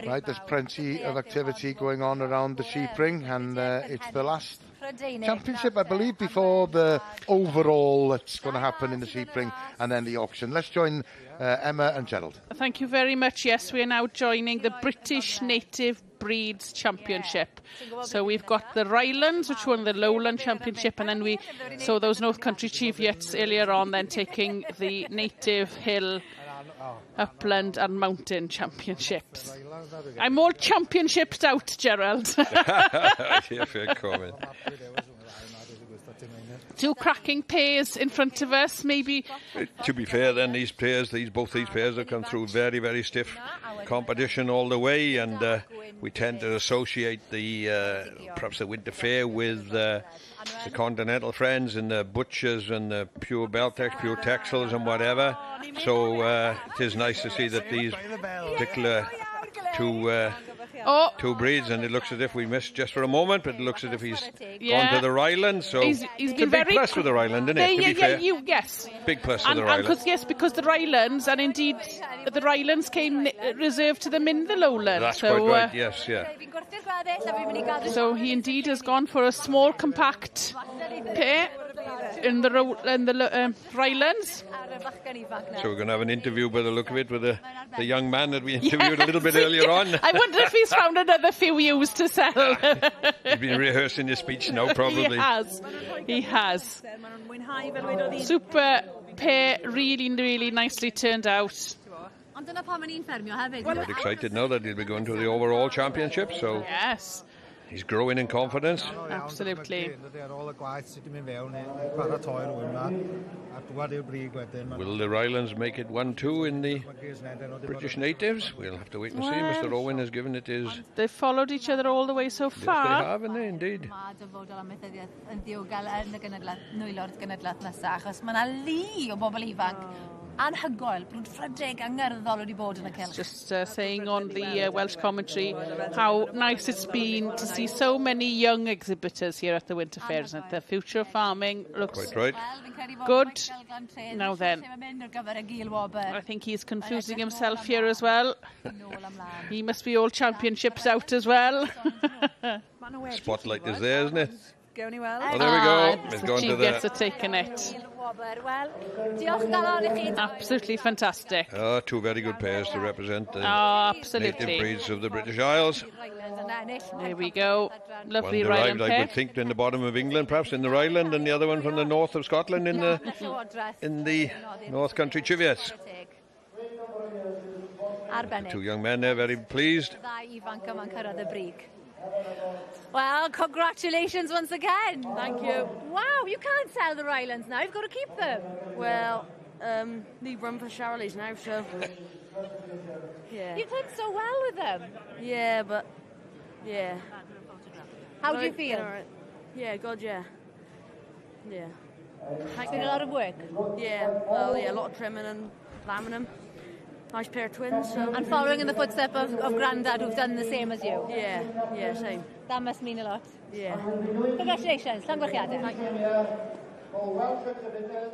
Right, there's plenty of activity going on around the sheep ring, and it's the last championship, I believe, before the overall that's going to happen in the sheep ring and then the auction. Let's join Emma and Gerald. Thank you very much. Yes, we are now joining the British Native Breeds Championship. So we've got the Rylands, which won the Lowland Championship, and then we saw those North Country Cheviots earlier on, then taking the Native Hill, Upland and Mountain Championships. I'm all championshiped out, Gerald. Yeah, fair comment. Two cracking pairs in front of us, maybe. To be fair, then both these pairs have come through very, very stiff competition all the way, and we tend to associate perhaps the Winter Ffair with the Continental friends and the butchers and the pure Beltex, pure Texels and whatever. So it is nice to see that these particular two breeds, and it looks as if we missed just for a moment, but it looks as if he's gone to the Ryland, so he's it's a big plus for the Ryland, isn't it, to be fair? Yes. Big plus for the Ryland. Because the Rylands, and indeed the Rylands came reserved to them in the Lowland. That's quite right, yes, yeah. So he indeed has gone for a small, compact pair in the Rylands. So we're going to have an interview by the look of it with the young man that we interviewed a little bit earlier on. I wonder if he's found another few ewes to sell. He's been rehearsing his speech now, probably. He has. Super pair, really, really nicely turned out. Quite excited now that he'll be going to the overall championship, so yes, he's growing in confidence. Absolutely. Will the Rylands make it 1-2 in the British Natives? We'll have to wait and see. Mr. Owen has given it his... They've followed each other all the way so far. Yes, they have, haven't they, indeed? Just saying on the Welsh commentary how nice it's been to see so many young exhibitors here at the Winter Ffair, isn't it? The future of farming looks quite right. Good. Now then, I think he's confusing himself here as well. He must be all championships out as well. Spotlight is there, isn't it? Oh, there we go. He's gone to gets it taken it. Absolutely fantastic. Oh, two very good pairs to represent the absolutely native breeds of the British Isles. There we go. Lovely one Ryland derived, pair. I would think, in the bottom of England, perhaps in the Ryland, and the other one from the north of Scotland in the North Country Cheviots. The two young men there, very pleased. Well, congratulations once again. Thank you. Wow, you can't sell the Rylands now. You've got to keep them. Well, need run for Charlie's now, so... yeah. You've done so well with them. Yeah, but... yeah. How do you feel? Right. Yeah, good, yeah. Yeah. It's been a lot of work. Yeah, well, yeah, a lot of trimming and lambing them. Nice pair of twins. So. And following in the footsteps of Grandad, who've done the same as you. Yeah, same. That must mean a lot. Yeah. Congratulations, llongyfarchiadau. Thank you. Welsh exhibitors.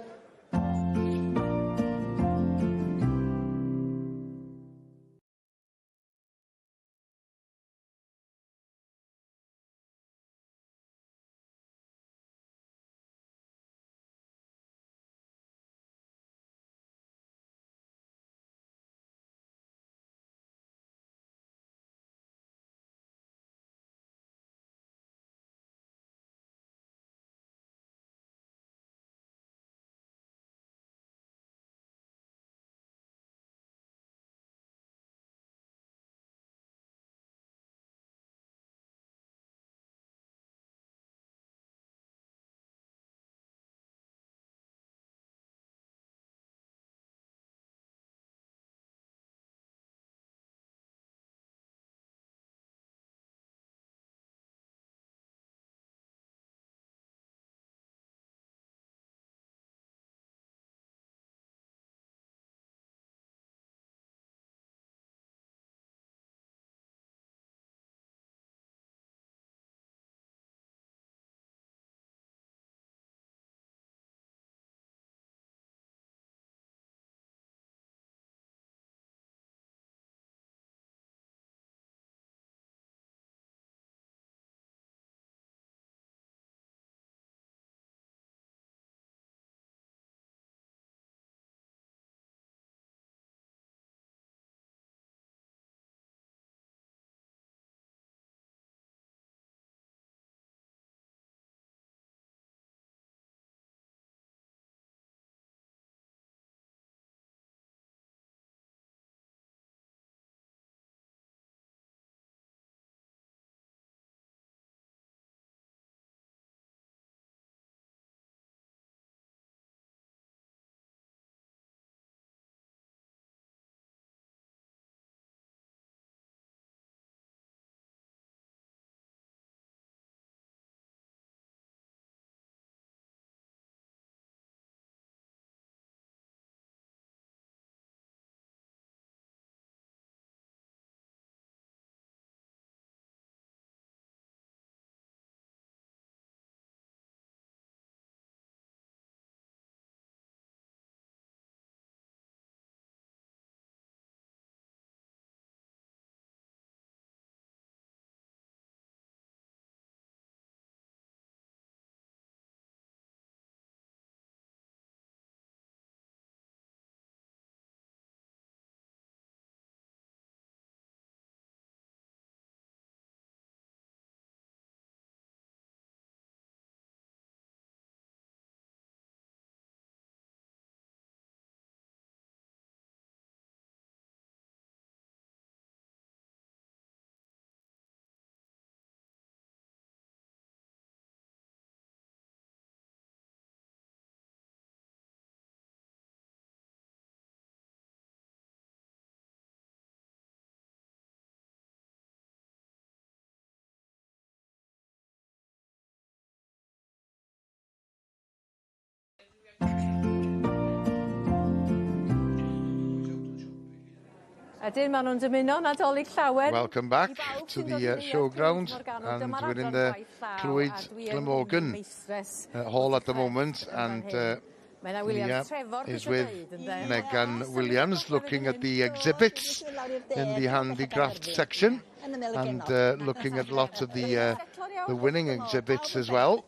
Ydyn, maen nhw'n dymuno Nadolig Llawen. Welcome back to the showground, and we're in the Clwyd Glamorgan hall at the moment, and Leah is with Megan Williams looking at the exhibits in the handicraft section, and looking at lots of the winning exhibits as well.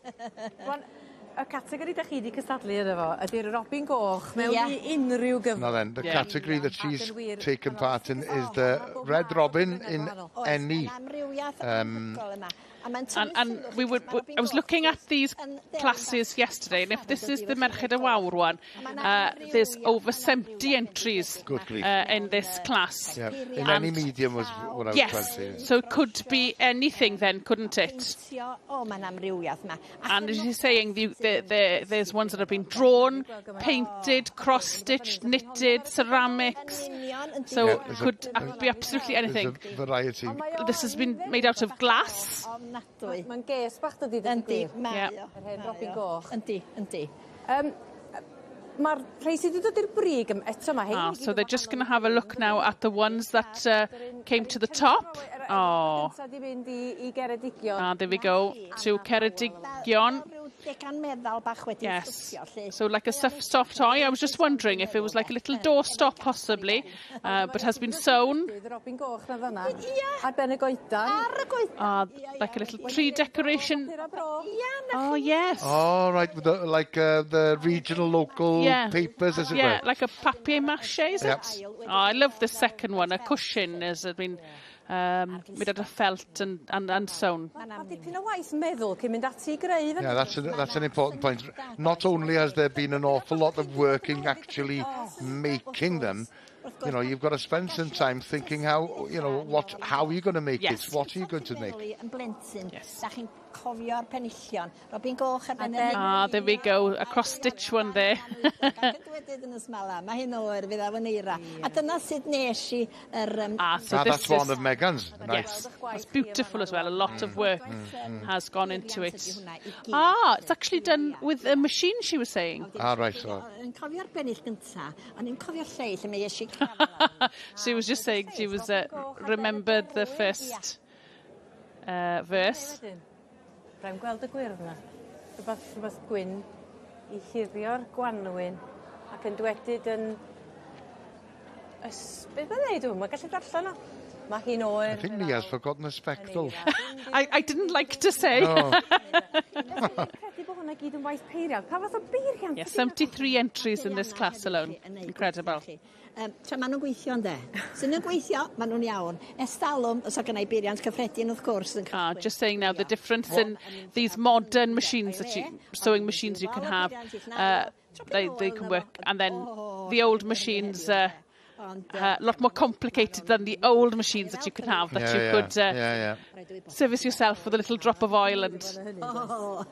Y categori da chi wedi cystadlu iddo fo ydy'r robin goch mewn I unrhyw gyfnod. Now then, the category that she's taken part in is the red robin in any. And I was looking at these classes yesterday, and if this is the Merched y Wawr one, there's over 70 entries in this class. Yeah. In any medium was what I was trying to say. Yes, so it could be anything then, couldn't it? And as you're saying, there's ones that have been drawn, painted, cross-stitched, knitted, ceramics, so it could be absolutely anything. There's a variety. This has been made out of glass. Mae'n ges bach dydi? Yndi, Yr hen robin goch. Yndi. So they're just going to have a look now at the ones that came to the top. Oh. There we go, to Ceredigion. Yes, so like a soft toy. I was just wondering if it was like a little doorstop possibly, but has been sewn. Like a little tree decoration. Oh, yes. Oh, right, with the regional local papers, as it were. Yeah, like a papier-mâché, is it? Oh, I love the second one. A cushion has been made out of felt and sewn. Yeah, that's an important point. Not only has there been an awful lot of work in actually making them, you know, you've got to spend some time thinking how are you going to make it? What are you going to make? Yes. There we go, a cross-stitch one there. So that's one of Megan's. Nice. Yes, that's beautiful as well. A lot of work has gone into it. It's actually done with a machine, she was saying. Right, so. She was just saying she was remembered the first verse. Rhaid gweld y gwyrna. Rhywbeth gwyn I chirio'r gwanwyn ac yn dwedyd yn... Beth mae'n neud hwn? Mae'n gallu darllen o. Mae hi'n oer... I think Nia's forgotten the spectacles. I didn't like to say. No. Yes, 73 entries in this class alone. Incredible. Tra maen nhw'n gweithio ynde. Sy'n nhw'n gweithio, maen nhw'n iawn. Estalwm, os o gynnau beiriant cyffredin wrth gwrs. Just saying now, the difference in these modern machines, sewing machines you can have, they can work. And then the old machines... a lot more complicated than the old machines that you could have, that you could service yourself with a little drop of oil and... A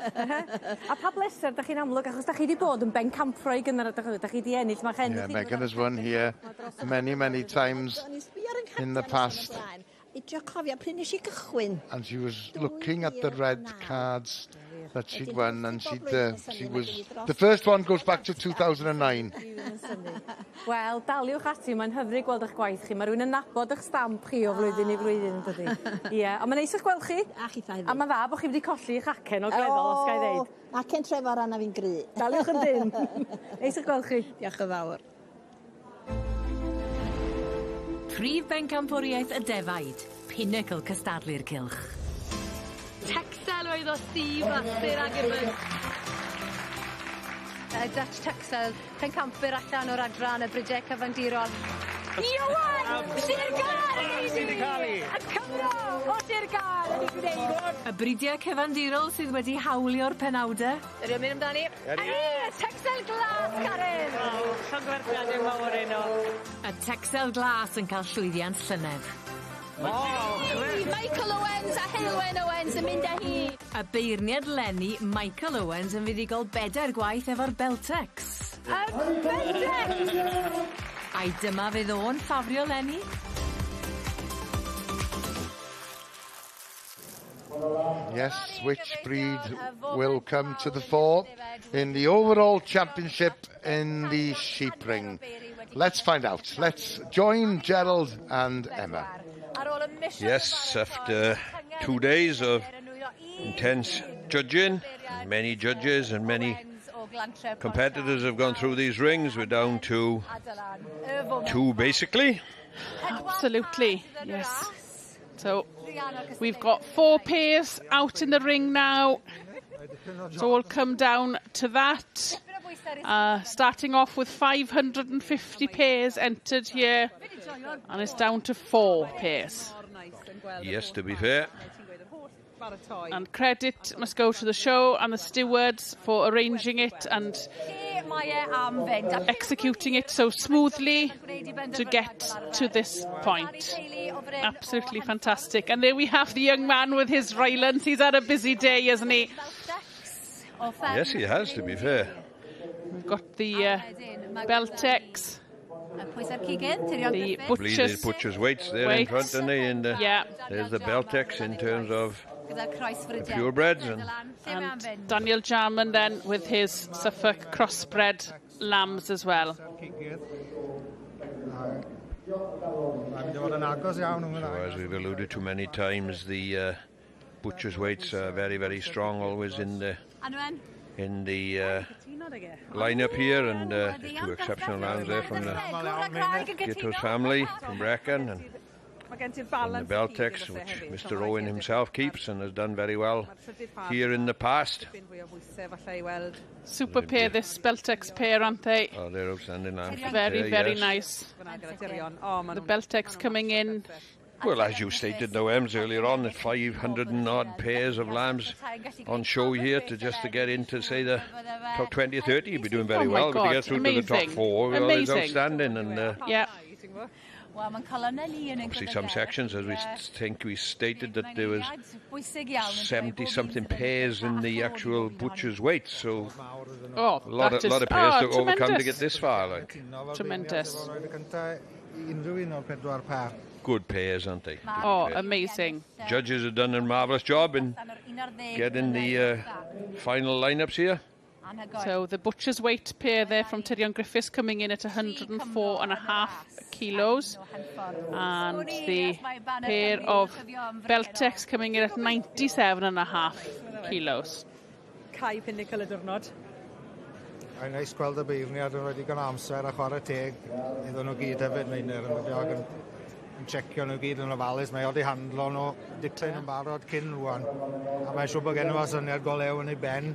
pa bleser, da chi'n amlwg, achos da chi wedi bod yn Ben Camfroig yn da chi wedi ennill, mae chen... Yeah, Megan has won here many times in the past. And she was looking at the red cards that she'd won, and she was... The first one goes back to 2009. Wel, daliwch ati, mae'n hyfryd gweld eich gwaith chi. Mae rhywun yn nabod eich stamp chi o flwyddyn I flwyddyn, yn dydi? Ie, a mae'n neis eich gweld chi. A mae'n dda bod chi wedi colli eich acen o gleddol, os gael ddeud. Acen Trefor Anna fi'n gry. Daliwch yn dyn. Neis eich gweld chi. Diolch yn fawr. Prif bencampwriaeth y defaid, pinnacle cystadlu'r cylch. Texel oedd o Steve Lasser ag Irbyn. Dutch Texel, pencampwyr allan o'r adran y brydau cyfandirol. Iwan! Sir Gari! Sir Gari! Y Cymro o Sir Gari yn ei gwneud. Y brydau cyfandirol sydd wedi hawlio'r penawdau. Ydyn mynd amdani? Texel glas, Karen! Llongwerthiadau mawr enw. Y Texel glas yn cael llwyddiant llynedd. Michael Owens a Heilwen Owens yn mynd â hi. Y beirniad Lenny, Michael Owens yn fuddigol bedair gwaith efo'r Beltex. Beltex! Ai dyma fydd o'n ffafrio Lenny? Yes, which breed will come to the fore in the overall championship in the sheep ring? Let's find out. Let's join Gerald and Emma. Yes, after 2 days of intense judging, many judges and many competitors have gone through these rings. We're down to 2 basically. Absolutely, yes. So we've got 4 pairs out in the ring now. It's all come down to that. Starting off with 550 pairs entered here, and it's down to 4 pairs. Yes, to be fair. And credit must go to the show and the stewards for arranging it and executing it so smoothly to get to this point. Absolutely fantastic. And there we have the young man with his Rylands. He's had a busy day, hasn't he? Yes, he has, to be fair. We've got the Beltex, the butcher's weights there in front, and there's the Beltex in terms of the purebreds. And Daniel Jarman then with his Suffolk Cross-bred lambs as well. So as we've alluded to many times, the butcher's weights are very, very strong, always in the lineup here, and there's two exceptional lambs there from the Gittos family from Brecon, and the Beltex, which Mr. Owen himself keeps and has done very well here in the past. Super pair, this Beltex pair, aren't they? Oh, they're outstanding lambs. Very, very nice. The Beltex coming in. Well, as you stated, no Ems earlier on, at 500 and odd pairs of lambs on show here to get into, say, the top 20 or 30, you'd be doing very well. But to get through to the top 4, well, it's outstanding. And yeah. Obviously, some sections, as we stated, that there was 70-something pairs in the actual butcher's weight. So a lot of pairs to overcome to get this far. Like. Tremendous. Good pairs, aren't they? Amazing. Judges have done a marvellous job in getting the final lineups here. So the butcher's weight pair there from Tyrion Griffiths coming in at 104.5 kilos, and the pair of Beltex coming in at 97.5 kilos. Cai pinnacle y diwrnod. A'n neis gweld y beirniad yn wedi gan amser a chwarae teg iddyn nhw gyd hefyd, Meinir yn checio nhw gyd yn ofalus. Mae wedi handlo nhw diclyn yn barod cyn rwan, a mae'n siŵr bod gen nhw syniad go lew yn ei ben.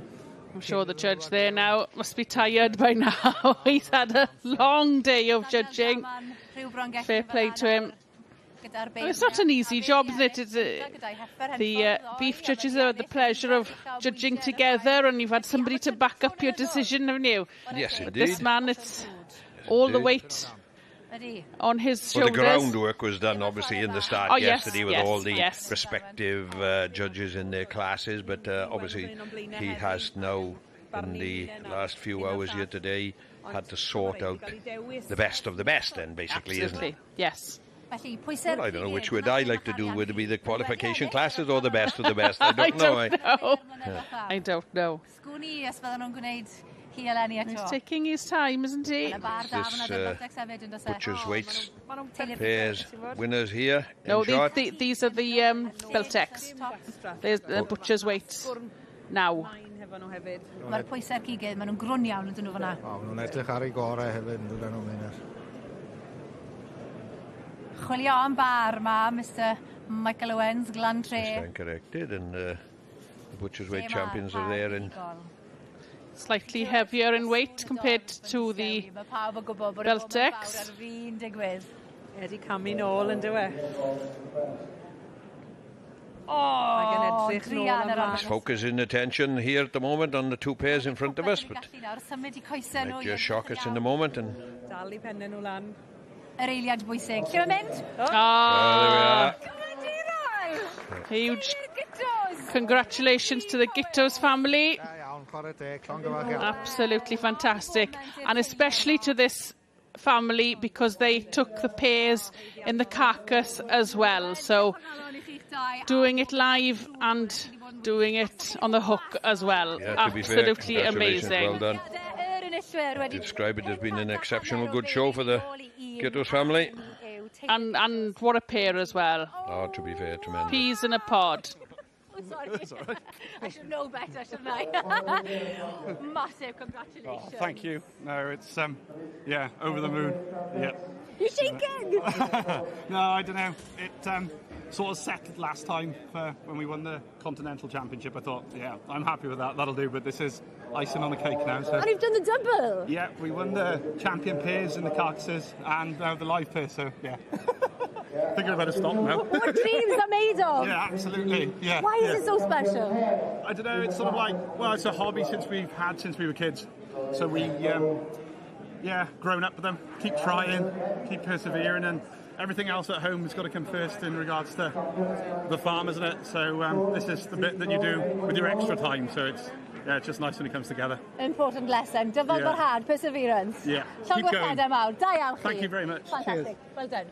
I'm sure the judge there now must be tired by now. He's had a long day of judging. Fair play to him. Well, it's not an easy job, is it? It's the beef judges have the pleasure of judging together, and you've had somebody to back up your decision, haven't you? Yes, indeed. But this man, it's all the weight on his shoulders. Well, the groundwork was done obviously in the start yesterday with all the yes. respective judges in their classes, but obviously he has now, in the last few hours here today, had to sort out the best of the best then, basically. Absolutely. Isn't it? Yes. Well, I don't know which would I like to do. Would it be the qualification classes or the best of the best? I don't know. I don't know. He's taking his time, isn't he? This butcher's weights pairs winners here. No, these are the Beltex. There's the butcher's weights now. Mae'r pwysau'r cigyd, maen nhw'n grwn iawn ydyn nhw fyna. Maen nhw'n edrych ar ei gorau hefyd, yn dod nhw Meinir. Chwilio am bar ma, Mr Michael Owens, Glan Tre. Stand corrected, and the butcher's weight champions are there in slightly heavier in weight compared to the Beltex. Wedi camu nôl yn dywe. He's focusing attention here at the moment on the two pairs in front of us, but might just shock us in the moment. And Dal I penne nhw lan. Yr eiliad bwysig. Lle mae'n mynd? Huge congratulations to the Gittos family. Absolutely fantastic. And especially to this family because they took the pairs in the Carcass as well. So doing it live and doing it on the hook as well. Yeah, absolutely amazing. Well done. I describe it as being an exceptional good show for the Gittos family. And what a pair as well. Oh, to be fair, tremendous. Peas in a pod. Sorry. I should know better, shouldn't I? Massive congratulations. Oh, thank you. No, it's, yeah, over the moon. Yeah. You're shaking! No, I don't know. It sort of settled last time when we won the Continental Championship. I thought, yeah, I'm happy with that. That'll do. But this is icing on the cake now. So. And you've done the double? Yeah, we won the champion pairs in the Carcasses and now the live pair, so yeah. I think I better stop now. What dreams are made of? Yeah, absolutely. Yeah. Why is it so special? I don't know. It's sort of like, well, it's a hobby since we were kids. So we, yeah, grown up with them. Keep trying, keep persevering, and everything else at home has got to come first in regards to the farm, isn't it? So this is the bit that you do with your extra time. So it's just nice when it comes together. Important lesson. Dyfal barhad, perseverance. Yeah. Keep going. Thank you very much. Fantastic. Cheers. Well done.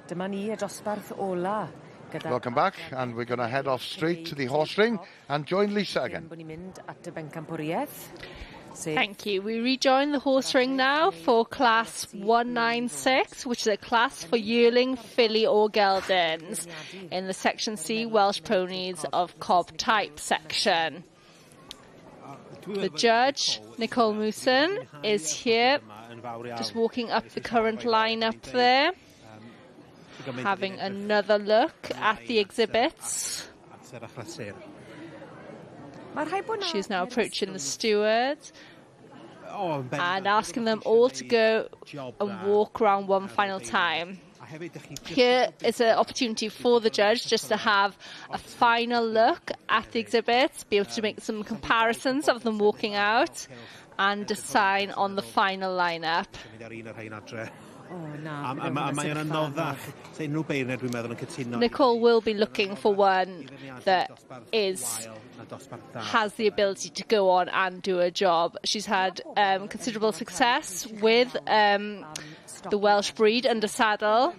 Dyma ni y dosbarth ola. Welcome back, and we're going to head off straight to the horse ring and join Lisa again. Thank you. We rejoin the horse ring now for class 196, which is a class for yearling, filly or geldings in the section C Welsh ponies of cob type section. The judge, Nicole Mooson, is here, just walking up the current lineup there, having another look at the exhibits. She's now approaching the stewards and asking them all to go and walk around one final time. Here is an opportunity for the judge just to have a final look at the exhibits, be able to make some comparisons of them walking out and decide on the final lineup. Nicole will be looking for one that has the ability to go on and do a job. She's had considerable success with the Welsh breed under saddle.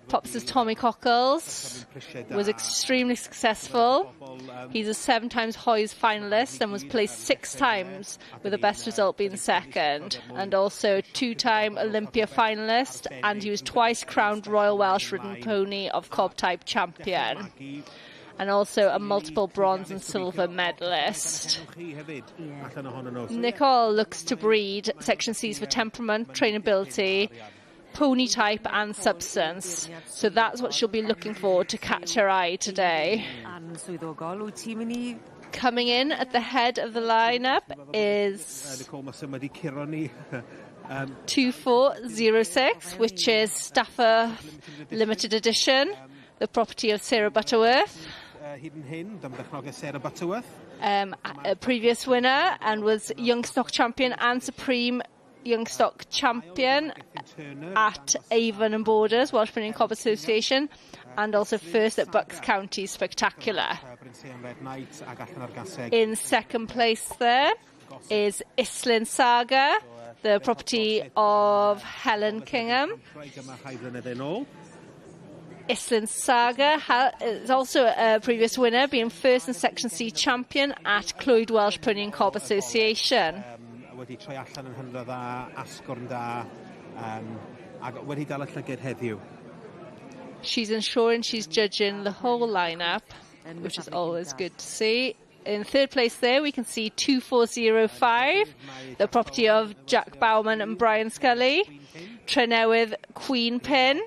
Pops's Tommy Cockles was extremely successful. He's a 7 times Hoyes finalist and was placed 6 times, with the best result being second, and also 2-time Olympia finalist, and he was twice crowned Royal Welsh Ridden Pony of Cob Type champion, and also a multiple bronze and silver medalist. Nicole looks to breed section C's for temperament, trainability, pony type and substance. So that's what she'll be looking for to catch her eye today. Coming in at the head of the lineup is 2406, which is Staffer Limited Edition, the property of Sarah Butterworth. A previous winner and was Young Stock Champion and Supreme Young Stock Champion at Avon and Borders, Welsh Pony and Cob Association, and also first at Bucks County Spectacular. In second place there is Islin Saga, the property of Helen Kingham. Islin Saga is also a previous winner, being first and section C champion at Clwyd Welsh Pony and Cob Association. Wedi troi allan yn hynod dda, asgwrn da, ac wedi dal y llyged heddiw. She's ensuring she's judging the whole lineup, which is always good to see. In third place there, we can see 2405, the property of Jack Bowman and Brian Scully. Trenewydd Queen Pin,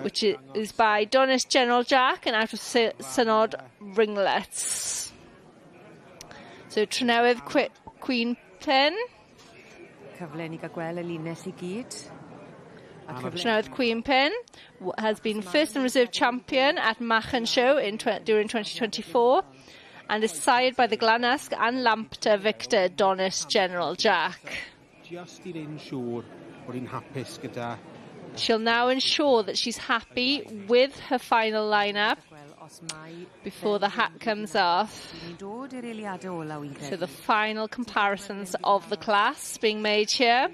which is by Donis General Jack and out of Synod Ringlets. So Trenewydd Queen Pin. Trenewydd Queen Pin has been first and reserve champion at Machen Show during 2024 and is sired by the Glanasg and Lambta victor Donis General Jack. She'll now ensure that she's happy with her final lineup before the hat comes off. So the final comparisons of the class being made here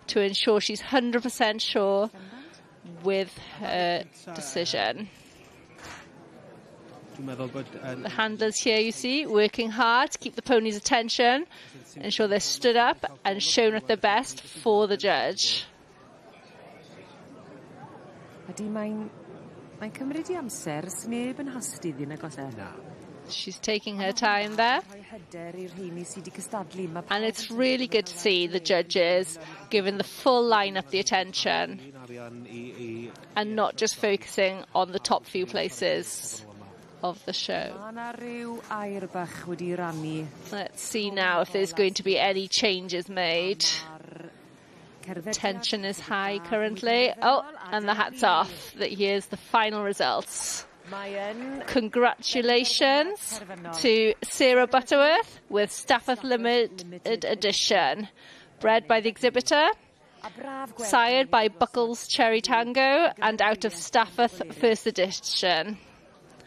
to ensure she's 100% sure with her decision. The handlers here, you see, working hard to keep the pony's attention, ensure they're stood up and shown at their best for the judge. She's taking her time there. And it's really good to see the judges giving the full lineup the attention and not just focusing on the top few places of the show. Let's see now if there's going to be any changes made. Tension is high currently. Oh, and the hat's off. Here's the final results. Congratulations to Sarah Butterworth with Stafford Limited Edition. Bred by the Exhibitor, sired by Buckles Cherry Tango, and out of Stafford First Edition.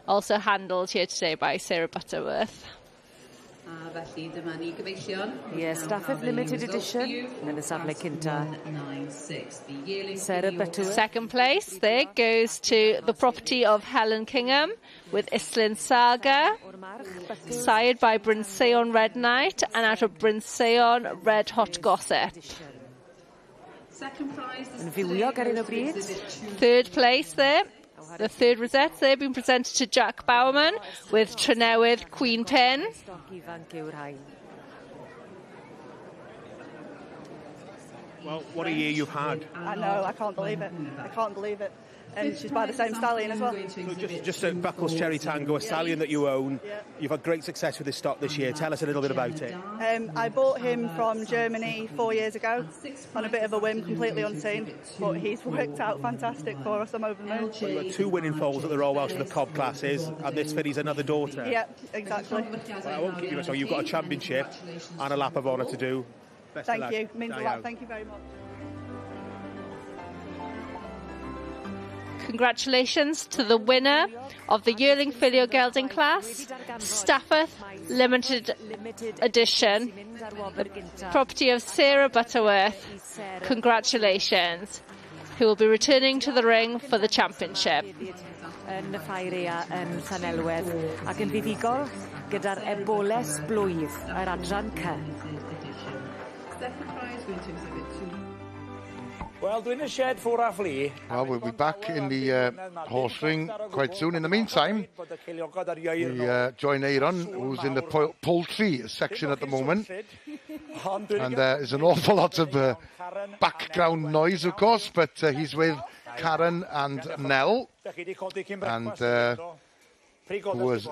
Also handled here today by Sarah Butterworth. Ie, Stafford Limited Edition yn y safle cynta. Sarah Butterworth. Second place there goes to the property of Helen Kingham with Islin Saga, sired by Brynseon Red Knight and out of Brynseon Red Hot Gossip. Yn fywiog ar un o bryd. Third place there. The third rosette there being presented to Jack Bowerman with Trenewydd Queen Pen. Well, what a year you've had. I know, I can't believe it. I can't believe it. And she's by the same stallion as well. So just at Buckles Cherry Tango, a stallion that you own. Yeah. You've had great success with this stock this year. Tell us a little bit about it. I bought him from Germany 4 years ago on a bit of a whim, completely unseen. But he's worked out fantastic for us. I'm over the moon. Well, you've got 2 winning foals at the Royal Welsh for the cob classes, and this filly's another daughter. Yeah, exactly. Well, I won't keep you. So you've got a championship and a lap of honour to do. Thank you. Means a lot. Thank you very much. Congratulations to the winner of the yearling filio gelding class, Stafford Limited Edition, the property of Sarah Butterworth. Congratulations, who will be returning to the ring for the championship. Yn y ffairia yn Llanelwedd ac yn fuddugol gyda'r eboles blwydd, yr adran C. Well, doing a shed for our flea. Well, we'll be back in the horse ring quite soon. In the meantime, we join Aaron, who's in the poultry section at the moment. And there is an awful lot of background noise, of course, but he's with Karen and Nell.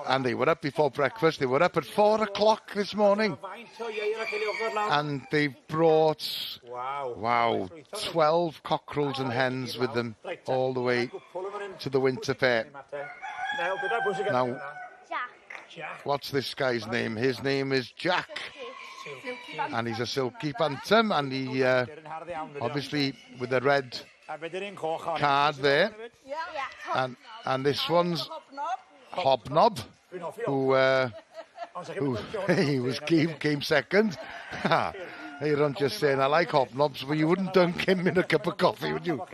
And they were up before breakfast. They were up at 4 o'clock this morning. And they brought, 12 cockerels and hens with them all the way to the Winter Ffair. Now, what's this guy's name? His name is Jack. And he's a silky bantam. And he, obviously, with the red card there. And this one's Hobnob, who he was came second. Aaron just saying, I like hobnobs, but you wouldn't dunk him in a cup of coffee, would you?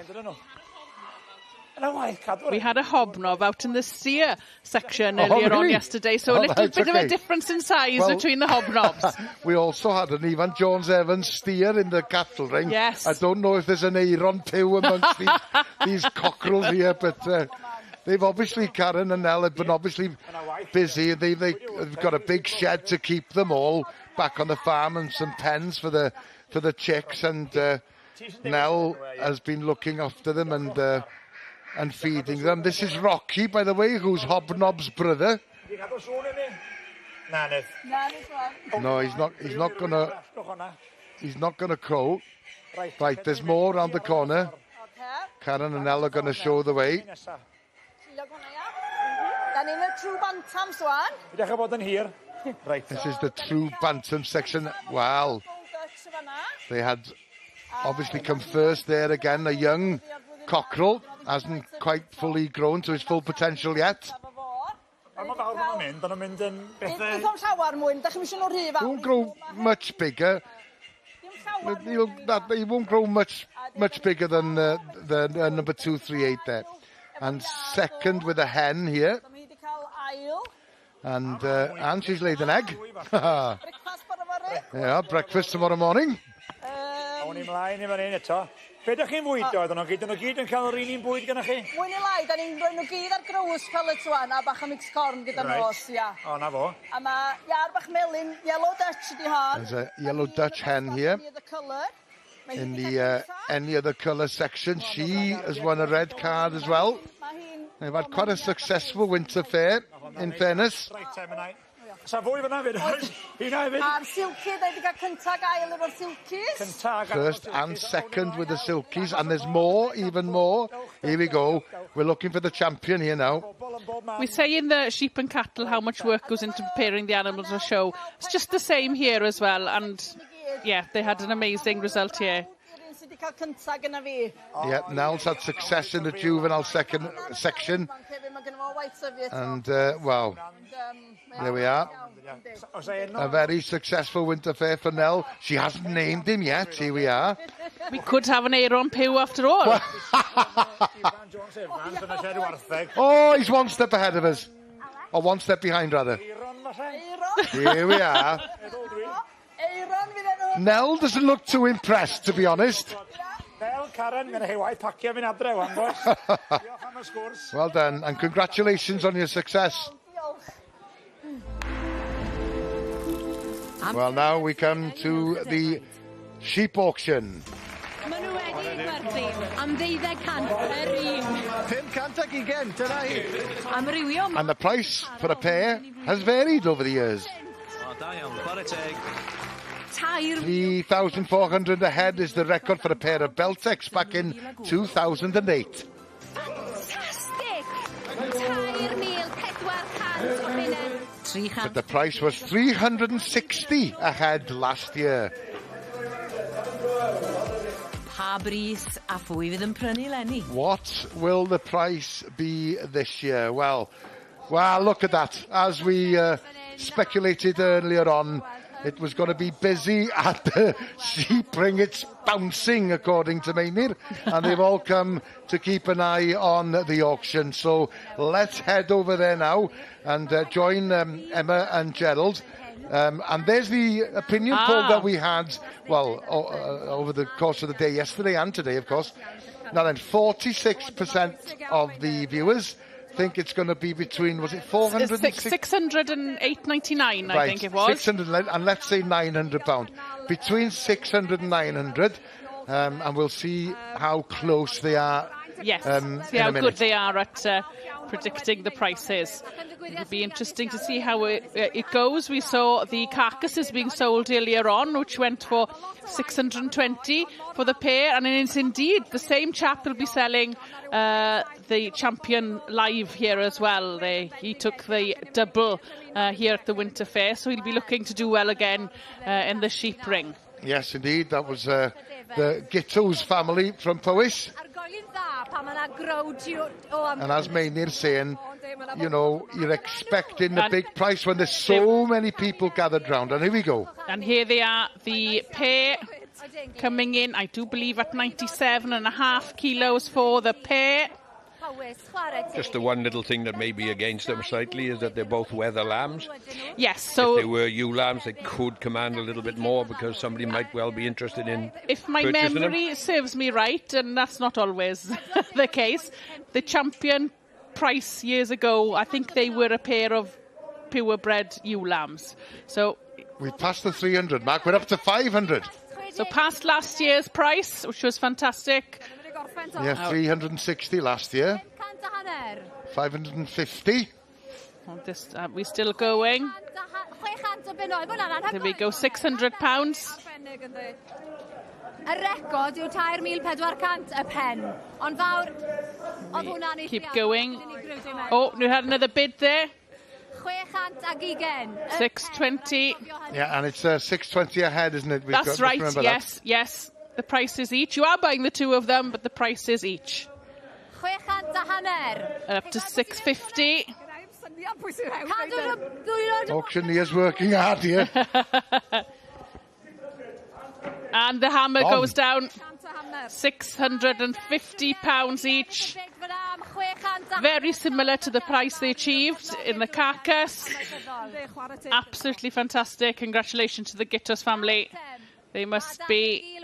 We had a hobnob out in the steer section earlier on yesterday, so a little bit of a difference in size between the hobnobs. We also had an Ivan Jones-Evans steer in the cattle ring. Yes. I don't know if there's an Aaron Pew amongst these cockerels here, but they've obviously, Karen and Nell have been obviously busy. They've got a big shed to keep them all back on the farm and some pens for the chicks. And Nell has been looking after them and feeding them. This is Rocky, by the way, who's Hobnob's brother. No, he's not gonna crow. Right, there's more around the corner. Karen and Nell are gonna show the way. This is the true bantam section. Wow. They had obviously come first there again. A young cockerel, hasn't quite fully grown to his full potential yet. Won't grow much bigger. He won't grow much bigger than the number 238 there. And second with a hen here. And she's laid an egg. Yeah, breakfast tomorrow morning. Be ydych chi'n fwydo? Ydyn nhw gyd yn cael yr un un bwyd gyda chi? Mwy neu lai, da ni'n rhoi nhw gyd ar grws pellets wan a bach o mix corn gyda nos, ia. O, na fo. A mae iar bach melyn, yellow Dutch ydi hon. There's a yellow Dutch hen here. In the any other colour section. She has won a red card as well. They've had quite a successful Winter Ffair, in fairness. Sa fwy fyna fyd? A'r silky, da wedi cael cyntag ail efo'r silkies. First and second with the silkies, and there's more, even more. Here we go. We're looking for the champion here now. We say in the sheep and cattle how much work goes into preparing the animals for show. It's just the same here as well, and yeah, they had an amazing result here. cael cynta gyda fi. Yeah, Nell's had success in the juvenile section. And, well, there we are. A very successful Winter Ffair for Nell. She hasn't named him yet. Here we are. We could have an Aaron Pew after all. Oh, he's one step ahead of us. Or one step behind, rather. Here we are. Nell doesn't look too impressed, to be honest. Well done, and congratulations on your success. Well, now we come to the sheep auction. Maen nhw wedi gwerthu am 1200 per un. 520 dyna hi. Amrywiol. And the price for a pair has varied over the years. Da iawn, chwarae teg. 3,400 a head is the record for a pair of Beltex back in 2008. Fantastic! 3,400 o buned. But the price was 360 a head last year. Pa bris a phwy fydd yn prynu lenni? What will the price be this year? Well, look at that. As we speculated earlier on, it was going to be busy at the sheep ring. It's bouncing, according to Meinir, and they've all come to keep an eye on the auction. So let's head over there now and join Emma and Gerald. And there's the opinion poll that we had, well, over the course of the day yesterday and today, of course. Now then, 46% of the viewers think it's going to be between, was it 400 608.99, I think it was. 600, and let's say £900. Between 600 and 900, and we'll see how close they are. Yes, see how good they are at predicting the prices. It'll be interesting to see how it goes. We saw the carcasses being sold earlier on, which went for 620 for the pair, and it's indeed the same chap will be selling the champion live here as well. He took the double here at the Winter Ffair, so he'll be looking to do well again in the sheep ring. Yes, indeed, that was the Gitto's family from Powys. And as Mainir's saying, you know, you're expecting the big price when there's so many people gathered round. And here we go. And here they are, the pair coming in, I do believe, at 97.5 kilos for the pair. Just the one little thing that may be against them slightly is that they're both wether lambs. Yes, so if they were ewe lambs, they could command a little bit more because somebody might well be interested in if my memory serves me right, and that's not always the case, the champion price years ago, I think they were a pair of purebred ewe lambs. So we passed the 300 mark. We're up to 500. So past last year's price, which was fantastic. Yeah, 360 last year. 550. We're still going. There we go, £600. Y record yw 3,400 a pen. Ond fawr, oedd hwnna'n eithaf. Keep going. Oh, we had another bid there. 620. Yeah, and it's 620 ahead, isn't it? That's right, yes, yes. The price is each. You are buying the two of them, but the price is each. Up to 650. Auctioneer's working hard here. And the hammer goes down. £650 each. Very similar to the price they achieved in the carcass. Absolutely fantastic. Congratulations to the Gittos family. They must be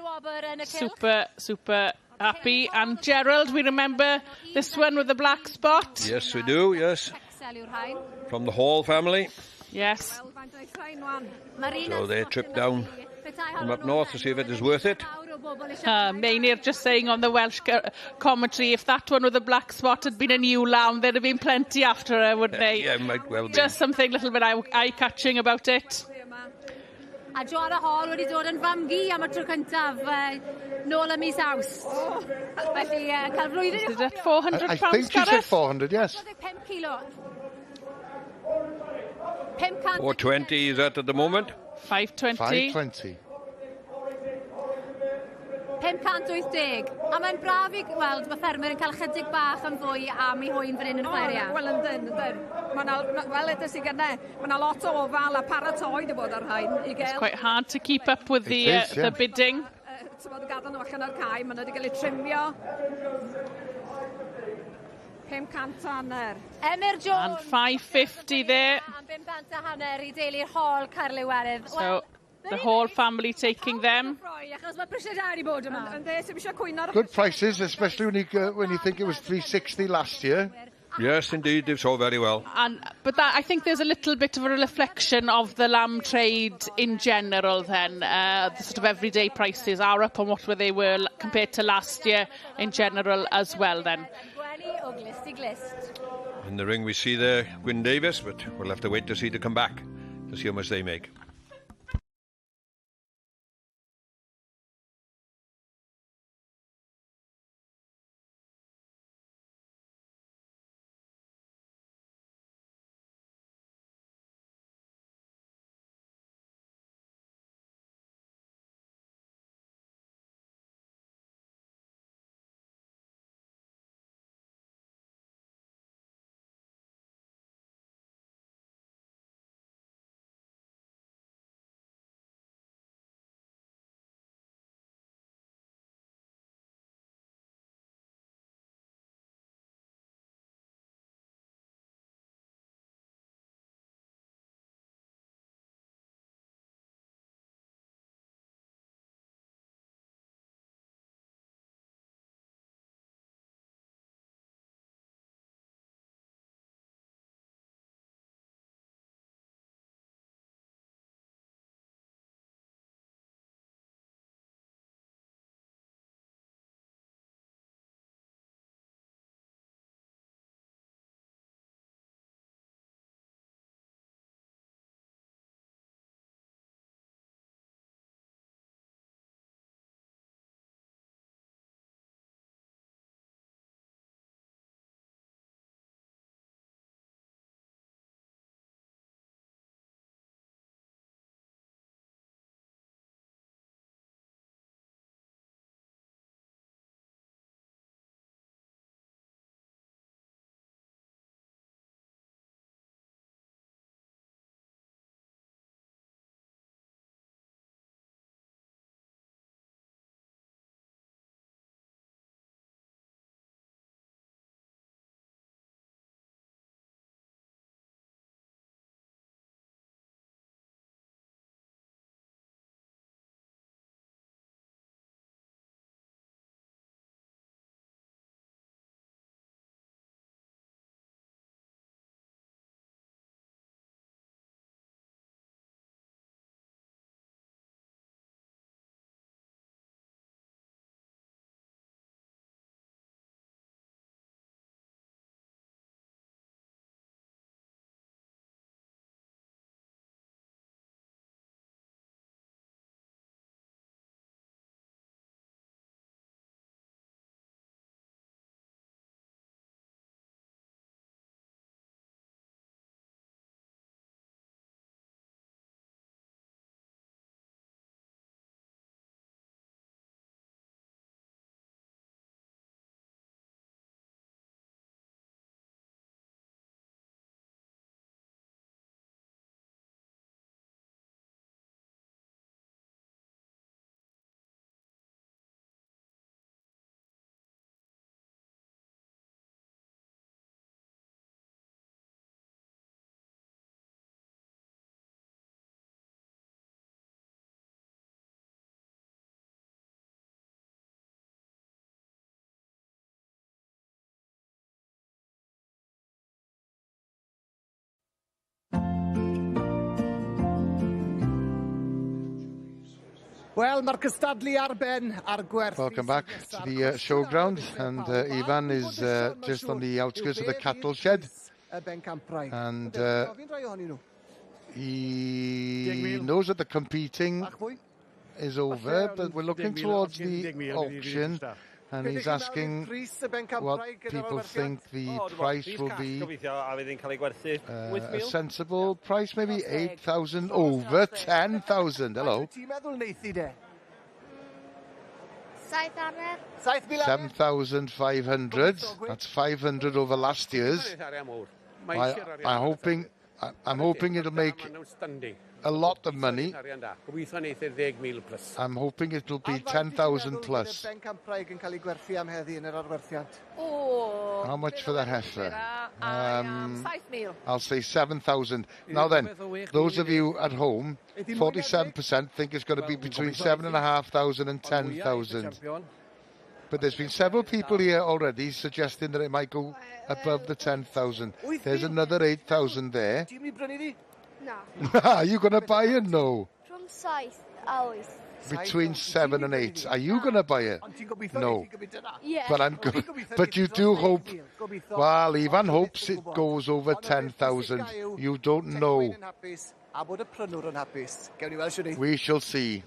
super, super happy. And Gerald, we remember this one with the black spot? Yes, we do, yes. From the Hall family. Yes. So they trip down from up north to see if it is worth it. Mainir just saying on the Welsh commentary, if that one with the black spot had been a new lamb, there'd have been plenty after her, wouldn't they? Yeah, might well be. Just something a little bit eye-catching about it. A Joanna Hall wedi dod yn famgu am y tro cyntaf nôl ym mis Awst. Felly, cael flwyddyn... Is it £400, I think you said 400, yes. 5 kilo. 500. 420 is that at the moment? 520. 520. 580. A mae'n braf i weld mae ffermwyr yn cael chydig bach yn fwy am ei hwyn fan hyn yn y feria. Wel, yndyn. Wel, edrych sy'n gyda, mae lot o ofal a paratoi dy bod ar rhain. It's quite hard to keep up with the bidding. Ti'n bod gadael nhw allan o'r cae, maen nhw wedi cael ei trimio. 500 hanner. Emyr Jones. And 550 there. And 500 hanner I deulu'r hôl Carlywerydd. So the whole family taking them. Good prices, especially when you think it was 360 last year. Yes, indeed, they've sold very well. But I think there's a little bit of a reflection of the lamb trade in general then. The sort of everyday prices are up on what they were compared to last year in general as well then. In the ring we see there Gwyn Davies, but we'll have to wait to see to come back to see how much they make. Wel, mae'r cystadlu ar ben ar gwerth. Welcome back to the showground, and Ivan is just on the outskirts of the cattle shed, and he knows that the competing is over, but we're looking towards the auction, and he's asking what people think the price will be. A sensible price, maybe 8,000, over 10,000. Hello. 7,500. That's 500 over last year's. I'm hoping it'll make a lot of money. I'm hoping it'll be 10,000 plus. How much for that heifer? I'll say 7,000. Now then, those of you at home, 47% think it's going to be between 7,500 and 10,000. But there's been several people here already suggesting that it might go above the 10,000. There's another 8,000 there. Are you going to buy it? No. Between 7 and 8. Are you going to buy it? No. But you do hope. Well, Ivan hopes it goes over 10,000. You don't know. We shall see.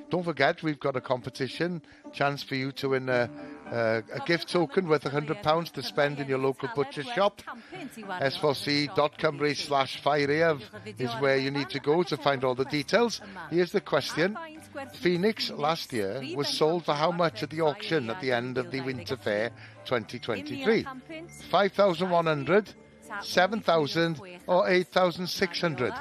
Don't forget, we've got a competition. Chance for you to win a gift token worth £100 to spend in your local butcher shop. s4c.cymru/Aeaf is where you need to go to find all the details. Here's the question. Phoenix last year was sold for how much at the auction at the end of the Winter Ffair 2023? 5,100, 7,000 or 8,600.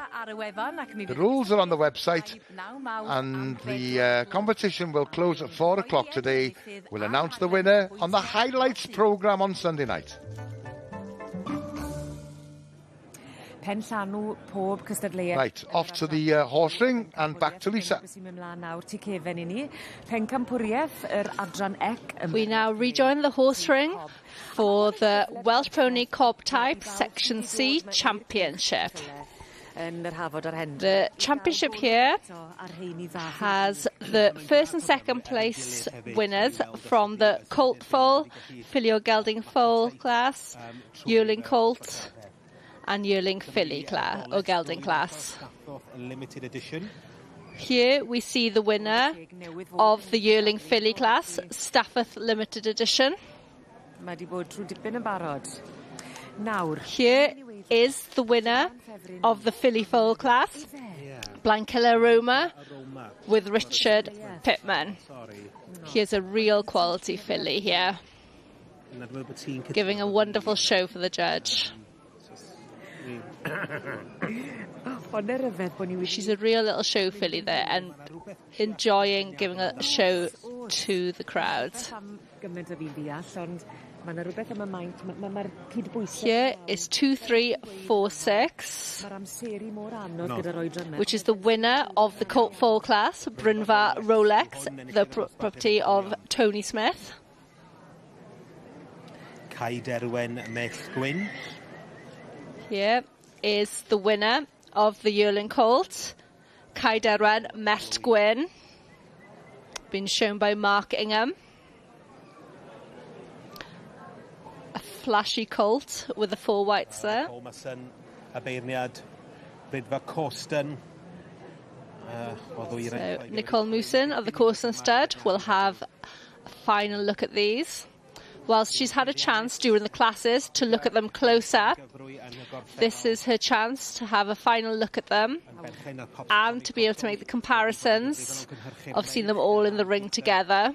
The rules are on the website, and the competition will close at 4 o'clock today. We'll announce the winner on the highlights programme on Sunday night. Right, off to the horse ring and back to Lisa. We now rejoin the horse ring for the Welsh Pony Cob Type Section C Championship. The championship here has the first and second place winners from the Colt Foal, Filly or Gelding Foal class, Yearling Colt, and Yearling Filly class or Gelding class. Limited edition. Here we see the winner of the Yearling Filly class, Stafford Limited Edition. Here is the winner of the Filly Foal class, Blankilla Roma, with Richard Pittman. Here's a real quality filly here, giving a wonderful show for the judge. She's a real little show filly there and enjoying giving a show to the crowds. Here is 2346, which is the winner of the Colt Foal class, Brynfa Rolex, the property of Tony Smith. Caiderwen Mellt Gwyn. Here is the winner of the Yearling Colt, Caiderwen Mellt Gwyn, been shown by Mark Ingham. A flashy colt with the 4 whites there. Thomason, a beirniad, Brydfa Corsten. So Nicole Mooson of the Corsten stud will have a final look at these. Whilst she's had a chance during the classes to look at them close up, this is her chance to have a final look at them and to be able to make the comparisons of seeing them all in the ring together.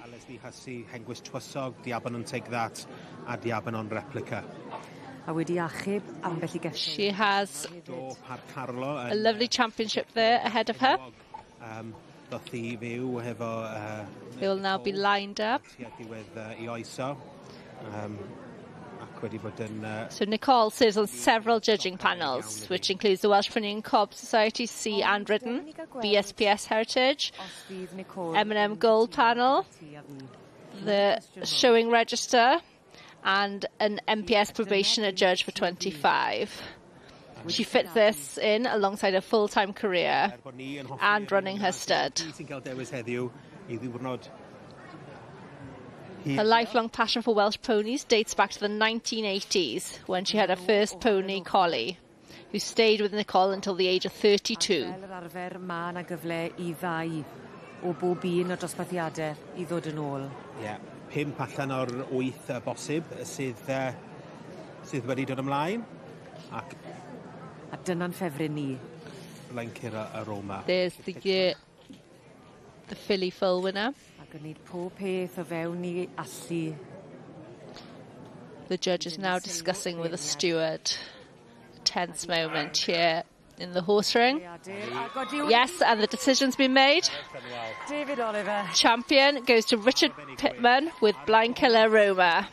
She has a lovely championship there ahead of her. They will now be lined up. So Nicole serves on several judging panels, which includes the Welsh Pony and Cob Society C and Ridden, BSPS Heritage, M&M Gold panel, the Showing Register, and an MPS probationer judge for 25. She fits this in alongside her full-time career and running her stud. Her lifelong passion for Welsh ponies dates back to the 1980s, when she had her first pony collie, who stayed with Nicole until the age of 32. Yeah, 5 allan o'r 8 bosib sydd wedi dod ymlaen. A dyna'n ffefryn ni. Blankilla Roma. There's the filly full winner. gwneud pob peth o fewn I allu. The judge is now discussing with the steward. Tense moment here in the horse ring. Yes, and the decision's been made. David Oliver. Champion goes to Richard Pittman with Blind Killer Roma.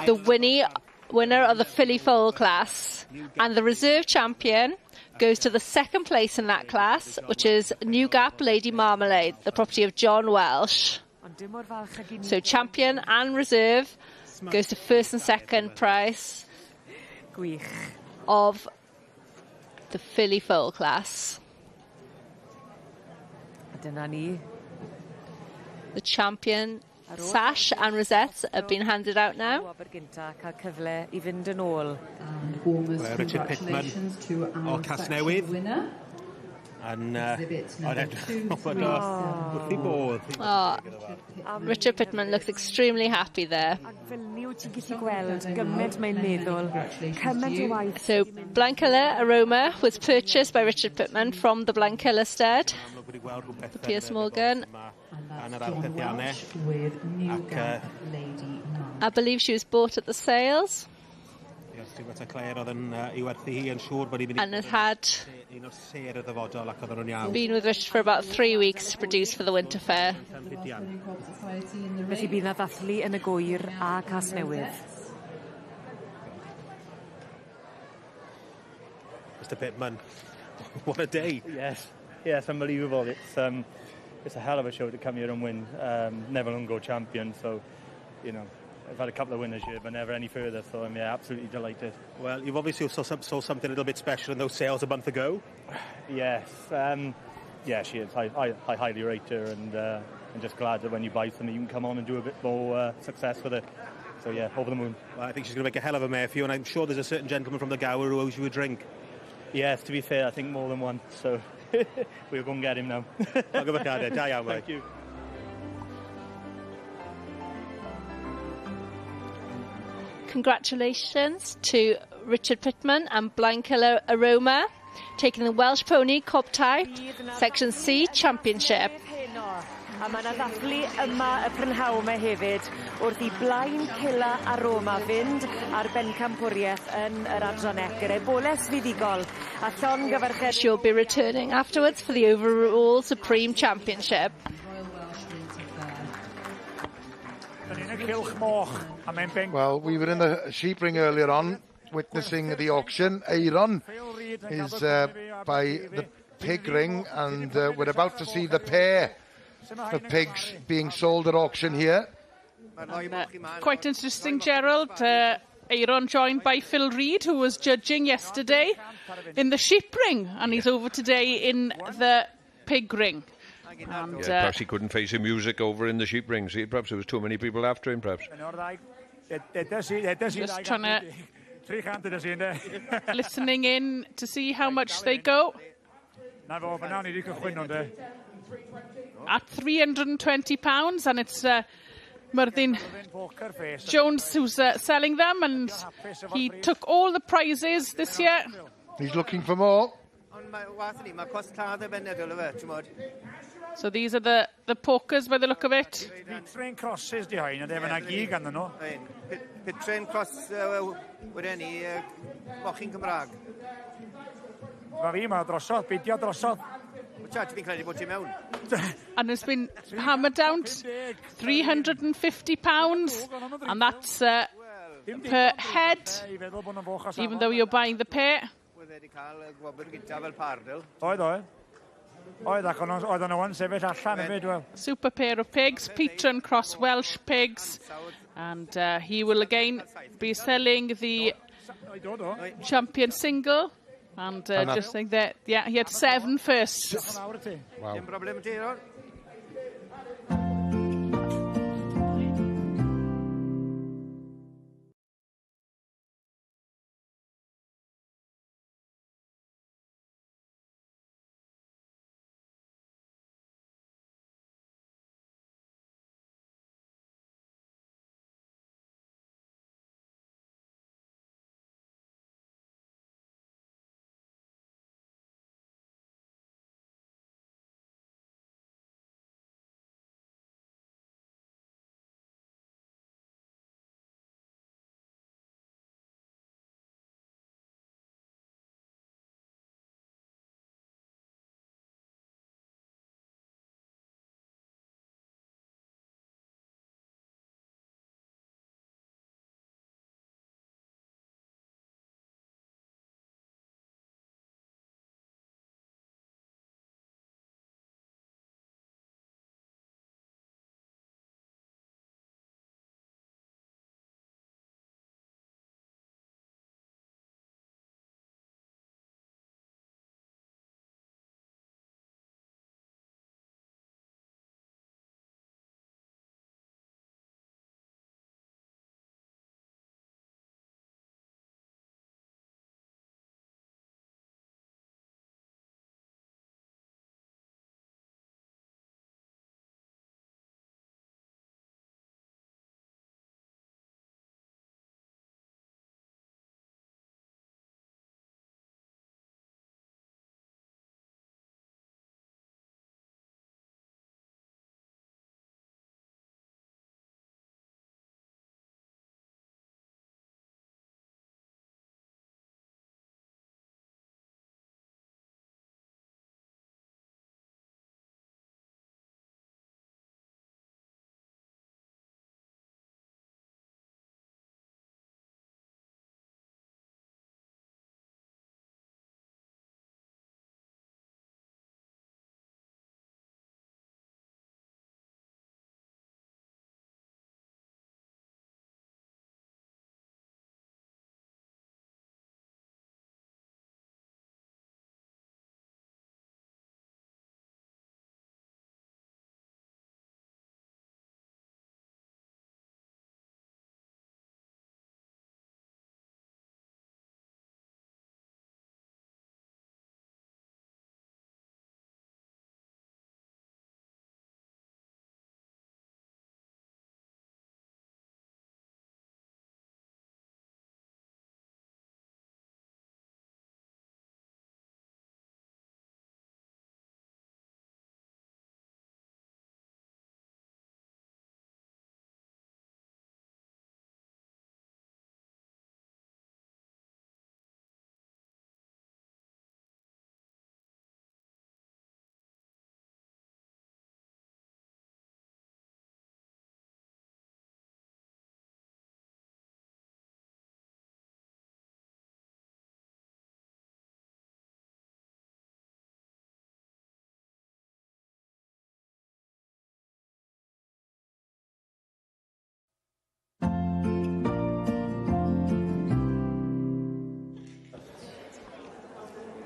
The winner of the filly foal class. And the reserve champion goes to the second place in that class, which is Newgap Lady Marmalade, the property of John Welsh. So champion and reserve goes to first and second prize of the filly foal class. The champion sash and rosettes have been handed out now. Richard Pittman o Casnewydd. And Richard Pittman looks extremely happy there. So Blankilla Aroma was purchased by Richard Pittman from the Blankilla sted, the Pierce Morgan. I believe she was bought at the sales. And has had been with Richard for about 3 weeks to produce for the Winter Ffair. Felly bydd na ddathlu yn y gwyr a Casnewydd. Mr. Pittman, what a day. Yes, unbelievable. It's a hell of a show to come here and win. Never Lungo champion, so, you know, I've had a couple of winners here, but never any further, so I'm absolutely delighted. Well, you've obviously saw something a little bit special in those sales a month ago. Yes, yeah, she is. I highly rate her, and I'm just glad that when you buy something, you can come on and do a bit more success with it. So yeah, over the moon. Well, I think she's going to make a hell of a mare for you, and I'm sure there's a certain gentleman from the Gower who owes you a drink. Yes, to be fair, I think more than one, so we'll go and get him now. I'll go back at it. Thank you. Congratulations to Richard Pittman and Blankilla Aroma, taking the Welsh Pony Cob Type Section C Championship. A mae yna ddathlu yma y prynhawn yma hefyd wrth I Blind Killer Aroma fynd ar bencampwriaeth yn yr adranec gyda'i boles fuddigol a llon gyfarched. She'll be returning afterwards for the overall Supreme Championship. Well, we were in the sheep ring earlier on, witnessing the auction. Aaron is by the pig ring, and we're about to see the pair of pigs being sold at auction here. Quite interesting, Gerald. Aaron joined by Phil Reid, who was judging yesterday in the sheep ring, and he's over today in the pig ring. And, perhaps he couldn't face the music over in the sheep ring. See, perhaps there was too many people after him, perhaps. Just trying to listening in to see how much they go. At £320, and it's Myrddin Jones who's selling them, and he took all the prizes this year. He's looking for more. So these are the pokers by the look of it. Train crosses behind, and they have an agig on no. Train cross with any mochyn Cymraeg. Mae fi yma drosodd, beidio drosodd. Fi'n credu bod ti mewn. And it's been hammered down to £350, and that's per head, even though you're buying the pair. Super pair of pigs, Peter and Cross Welsh pigs, and he will again be selling the champion single. And just like that, yeah, he had 7 firsts. Wow.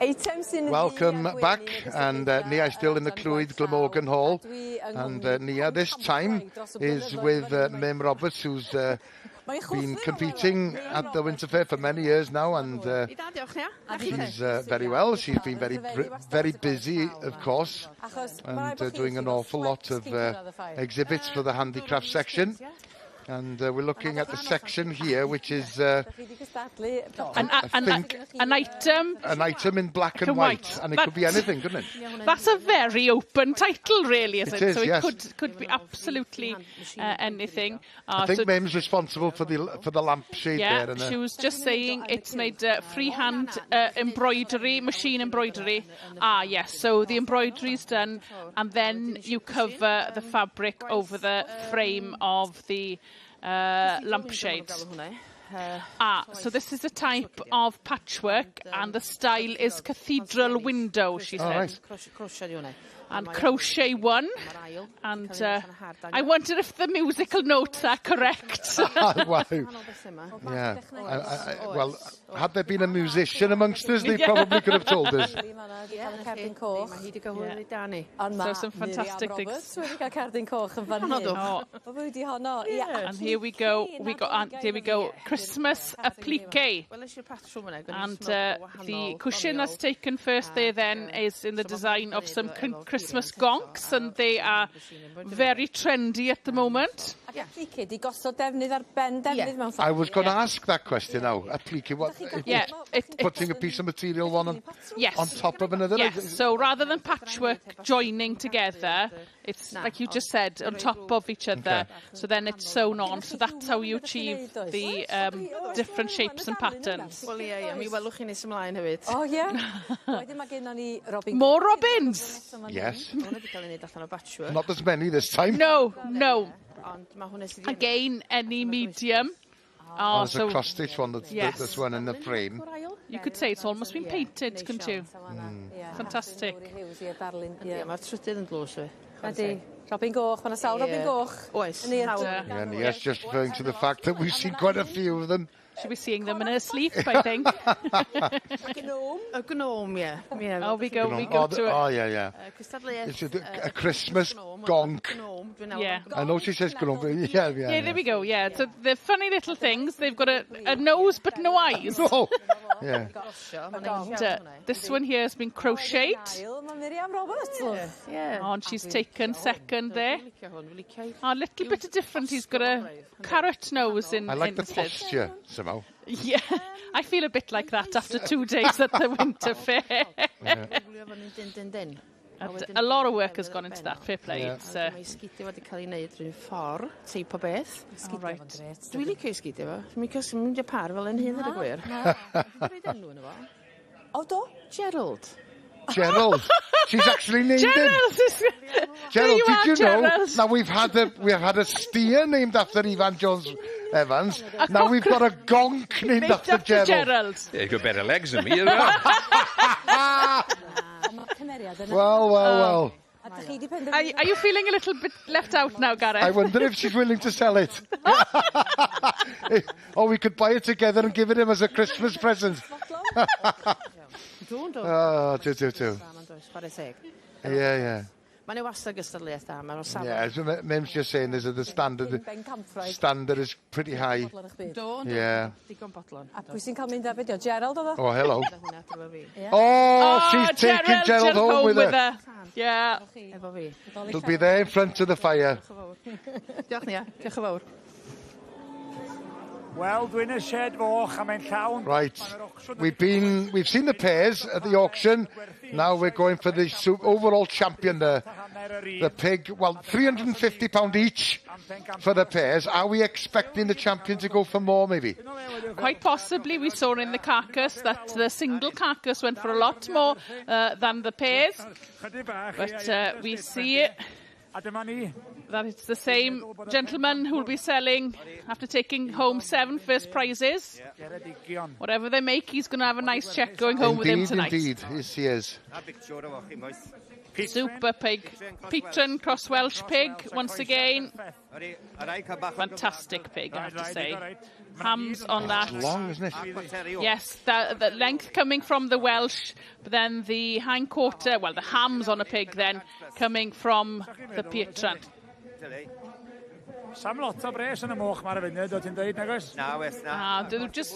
Welcome back, and Nia is still in the Clwyd Glamorgan Hall, and Nia this time is with Mim Roberts, who's been competing at the Winter Ffair for many years now, and she's very well. She's been very busy, of course, and doing an awful lot of exhibits for the handicraft section. And we're looking at the section here, which is an item in black and white, and it could be anything, couldn't it? That's a very open title, really, isn't it? It is, so yes. It could be absolutely anything. I think Mim's responsible for the lampshade there. And she was just saying it's made freehand embroidery, machine embroidery. Yes, so the embroidery's done, and then you cover the fabric over the frame of the lampshade. So this is a type of patchwork, and the style is cathedral window, she said. And crochet one, and I wonder if the musical notes are correct. Wow. Yeah. Well, had there been a musician amongst us, they probably could have told us. So some fantastic things. And here we go. Here we go. Christmas applique. And the cushion that's taken first there then is in the design of some Christmas gonks, and they are very trendy at the moment. I was going to ask that question now. Applique, what? Yeah, putting a piece of material on top of another. Yes. So rather than patchwork joining together, it's like you just said, on top of each other. Okay. So then it's sewn on. So that's how you achieve the different shapes and patterns. Oh yeah. More robins. Yes. Not as many this time. No. Again, any medium. There's a cross-stitch one that's one in the frame. You could say it's almost been painted, couldn't you? Fantastic. Robin Goch, mae'n sawl Robin Goch. Oes. And yes, just referring to the fact that we've seen quite a few of them. Should be seeing them in her sleep, I think. A gnome, yeah. Oh, we go to it. Oh, yeah. It's a Christmas gonk. Yeah. I know she says gnome. Yeah, there we go, yeah. So the funny little things, they've got a nose but no eyes. Oh, yeah. And, this one here has been crocheted. Yeah. And she's taken second there. A little bit different. He's got a carrot nose in. I like the posture somehow. Yeah, I feel a bit like that after 2 days at the Winter Fair. A lot of work has gone into that, fair play. Mae sgidio wedi cael ei wneud rhywun ffordd, teip o beth. Dwi'n licio sgidio fo. Mi cos mynd i par fel yn hyn ar y gwir. Rhaid enw yna fo. O, do? Gerald. Gerald. She's actually named him. Gerald, did you know? Now we've had a steer named after Ivan Jones Evans. Now we've got a gonk named after Gerald. Yeah, you've got better legs than me as well. Well. Are you feeling a little bit left out now, Gareth? I wonder if she's willing to sell it. Or we could buy it together and give it him as a Christmas present. Oh, do. Yeah. Mae'n ei wastad gystadleuaeth da, mae'n o safon. Yeah, Mim's just saying the standard is pretty high. Yeah. A pwy sy'n cael mynd â fideo? Gerald o ddo? Oh, hello. She's taking Gerald home with her. Yeah. He'll be there in front of the fire. Diolch Nia, diolch yn fawr. Wel, dwi'n y shed foch a mae'n llawn. Right. We've seen the pairs at the auction. Now we're going for the overall champion, the pig. Well, £350 each for the pairs. Are we expecting the champion to go for more, maybe? Quite possibly. We saw in the Carcass that the single Carcass went for a lot more than the pairs. But we see it. That it's the same gentleman who will be selling after taking home 7 first prizes. Whatever they make, he's going to have a nice check going home with him tonight. Indeed, yes, he is. Super pig. Petron Cross Welsh pig, once again. Fantastic pig, I have to say. Hams on that. It's long, isn't it? Yes, the length coming from the Welsh, but then the hindquarter, well, the hams on a pig then, coming from the Petron. Sam lot o bres yn y moch mae'r funud, o ti'n dweud, nag oes? They're just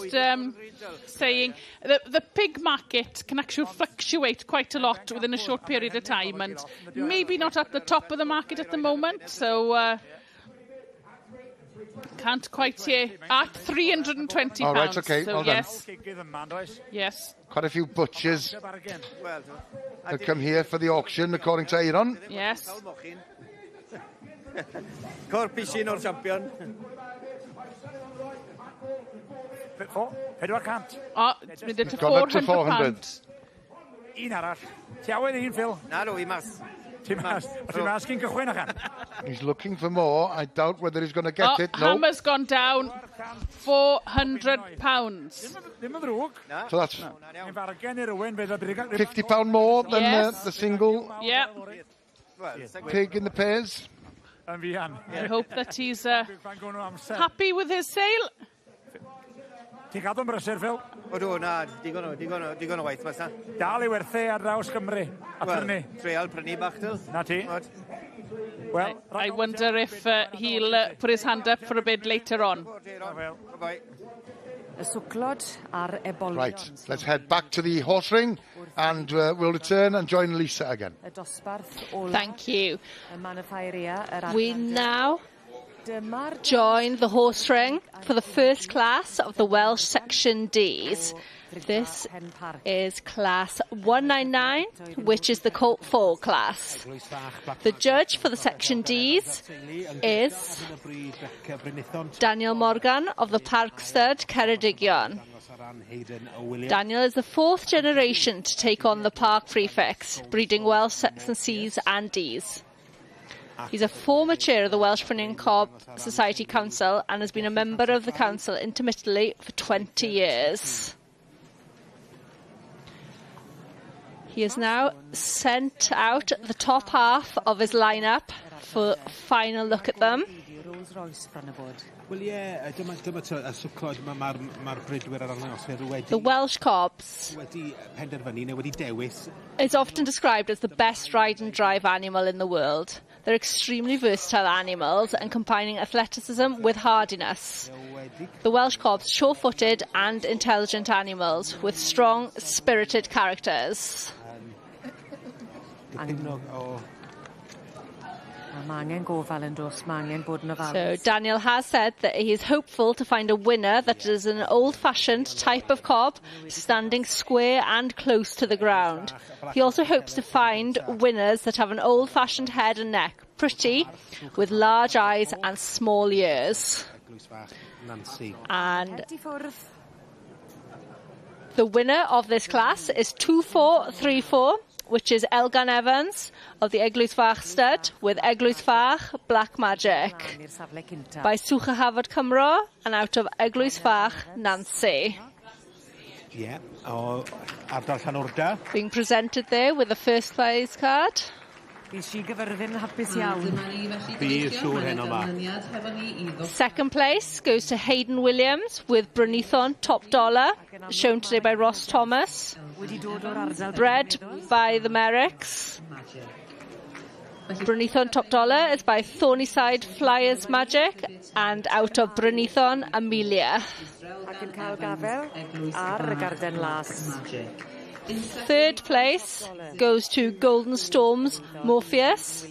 saying the pig market can actually fluctuate quite a lot within a short period of time, and maybe not at the top of the market at the moment, so can't quite say. At £320. Oh, right, okay, so well yes. done. Yes. Quite a few butchers that come here for the auction, according to Aaron. Yes. Corpi sin o'r champion. Pedwar cant. O, mynd into £400. Un arall. Ti awen un, Phil? Na, no, I mas. Ti mas cyn cychwyn achan? He's looking for more. I doubt whether he's going to get it. No. Hammer's gone down. £400. Ddim yn ddrwg. So that's £50 more than the single pig in the pairs. I hope that he's happy with his sale. Ti'n cadw'n brysur, Phil? O, do, na, digon o waith, mas na. Dal i werthu ar draws Cymru. A prynu. Treal prynu bach, Phil. Na ti. Well, I wonder if he'll put his hand up for a bid later on. Bye-bye. Right, let's head back to the horse ring and we'll return and join Lisa again. Thank you. We now join the horse ring for the first class of the Welsh Section Ds. This is class 199, which is the Colt 4 class. The judge for the Section Ds is Daniel Morgan of the Park Stud, Ceredigion. Daniel is the fourth generation to take on the Park Prefix, breeding Welsh Section Cs and Ds. He's a former chair of the Welsh Pruning Cob Society Council and has been a member of the council intermittently for 20 years. He has now sent out the top half of his lineup for a final look at them. The Welsh Cobs is often described as the best ride and drive animal in the world. They're extremely versatile animals and combining athleticism with hardiness. The Welsh Cobs are sure-footed and intelligent animals with strong, spirited characters. So Daniel has said that he is hopeful to find a winner that is an old-fashioned type of cob, standing square and close to the ground. He also hopes to find winners that have an old-fashioned head and neck, pretty, with large eyes and small ears. And the winner of this class is 2434, which is Elgan Evans of the Eglwys Fach stud with Eglwys Fach Black Magic by Sucha Hafod Cymro and out of Eglwys Fach Nancy. Yeah, ardal Llanwrda. Being presented there with the first prize card. Second place goes to Hayden Williams with Brunithon Top Dollar, shown today by Ross Thomas. Bred by the Merricks. Brunithon Top Dollar is by Thornyside Flyers Magic and out of Brunithon Amelia. Third place goes to Golden Storms Morpheus,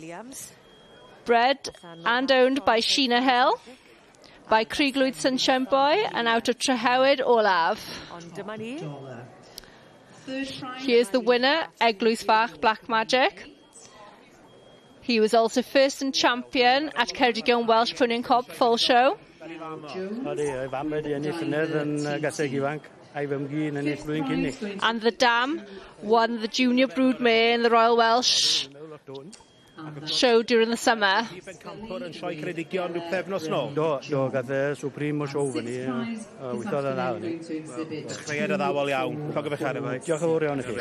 bred and owned by Sheena Hill, by Crieglwyd Sunshine Boy and out of Trehewyd Olaf. Here's the winner, Eglwys Fach Black Magic. He was also first and champion at Ceredigion Welsh Pruning Cob Full Show. And the dam won the Junior Broodmare in the Royal Welsh show during the summer.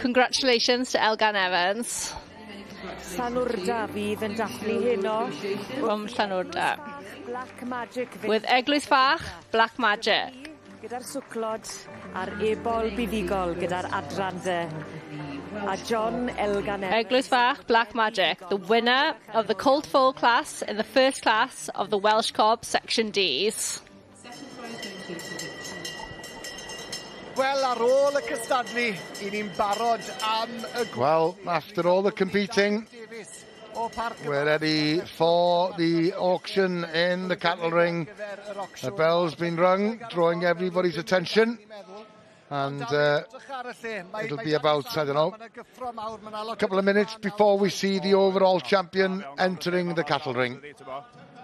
Congratulations to Elgan Evans. Llanwrda fydd yn dathlu heno. From Llanwrda. Black Magic. With Eglwys Fach, Black Magic. Gyda'r swclod a'r ebol buddigol gyda'r adrannau. A John Elganel. Eglwys Fach, Black Magic, the winner of the Colt Foal class in the first class of the Welsh Cob Section Ds. Wel, ar ôl y cystadlu, i ni'n barod am y... Well, after all the competing, we're ready for the auction in the cattle ring. The bell's been rung, drawing everybody's attention. And it'll be about, I don't know, a couple of minutes before we see the overall champion entering the cattle ring.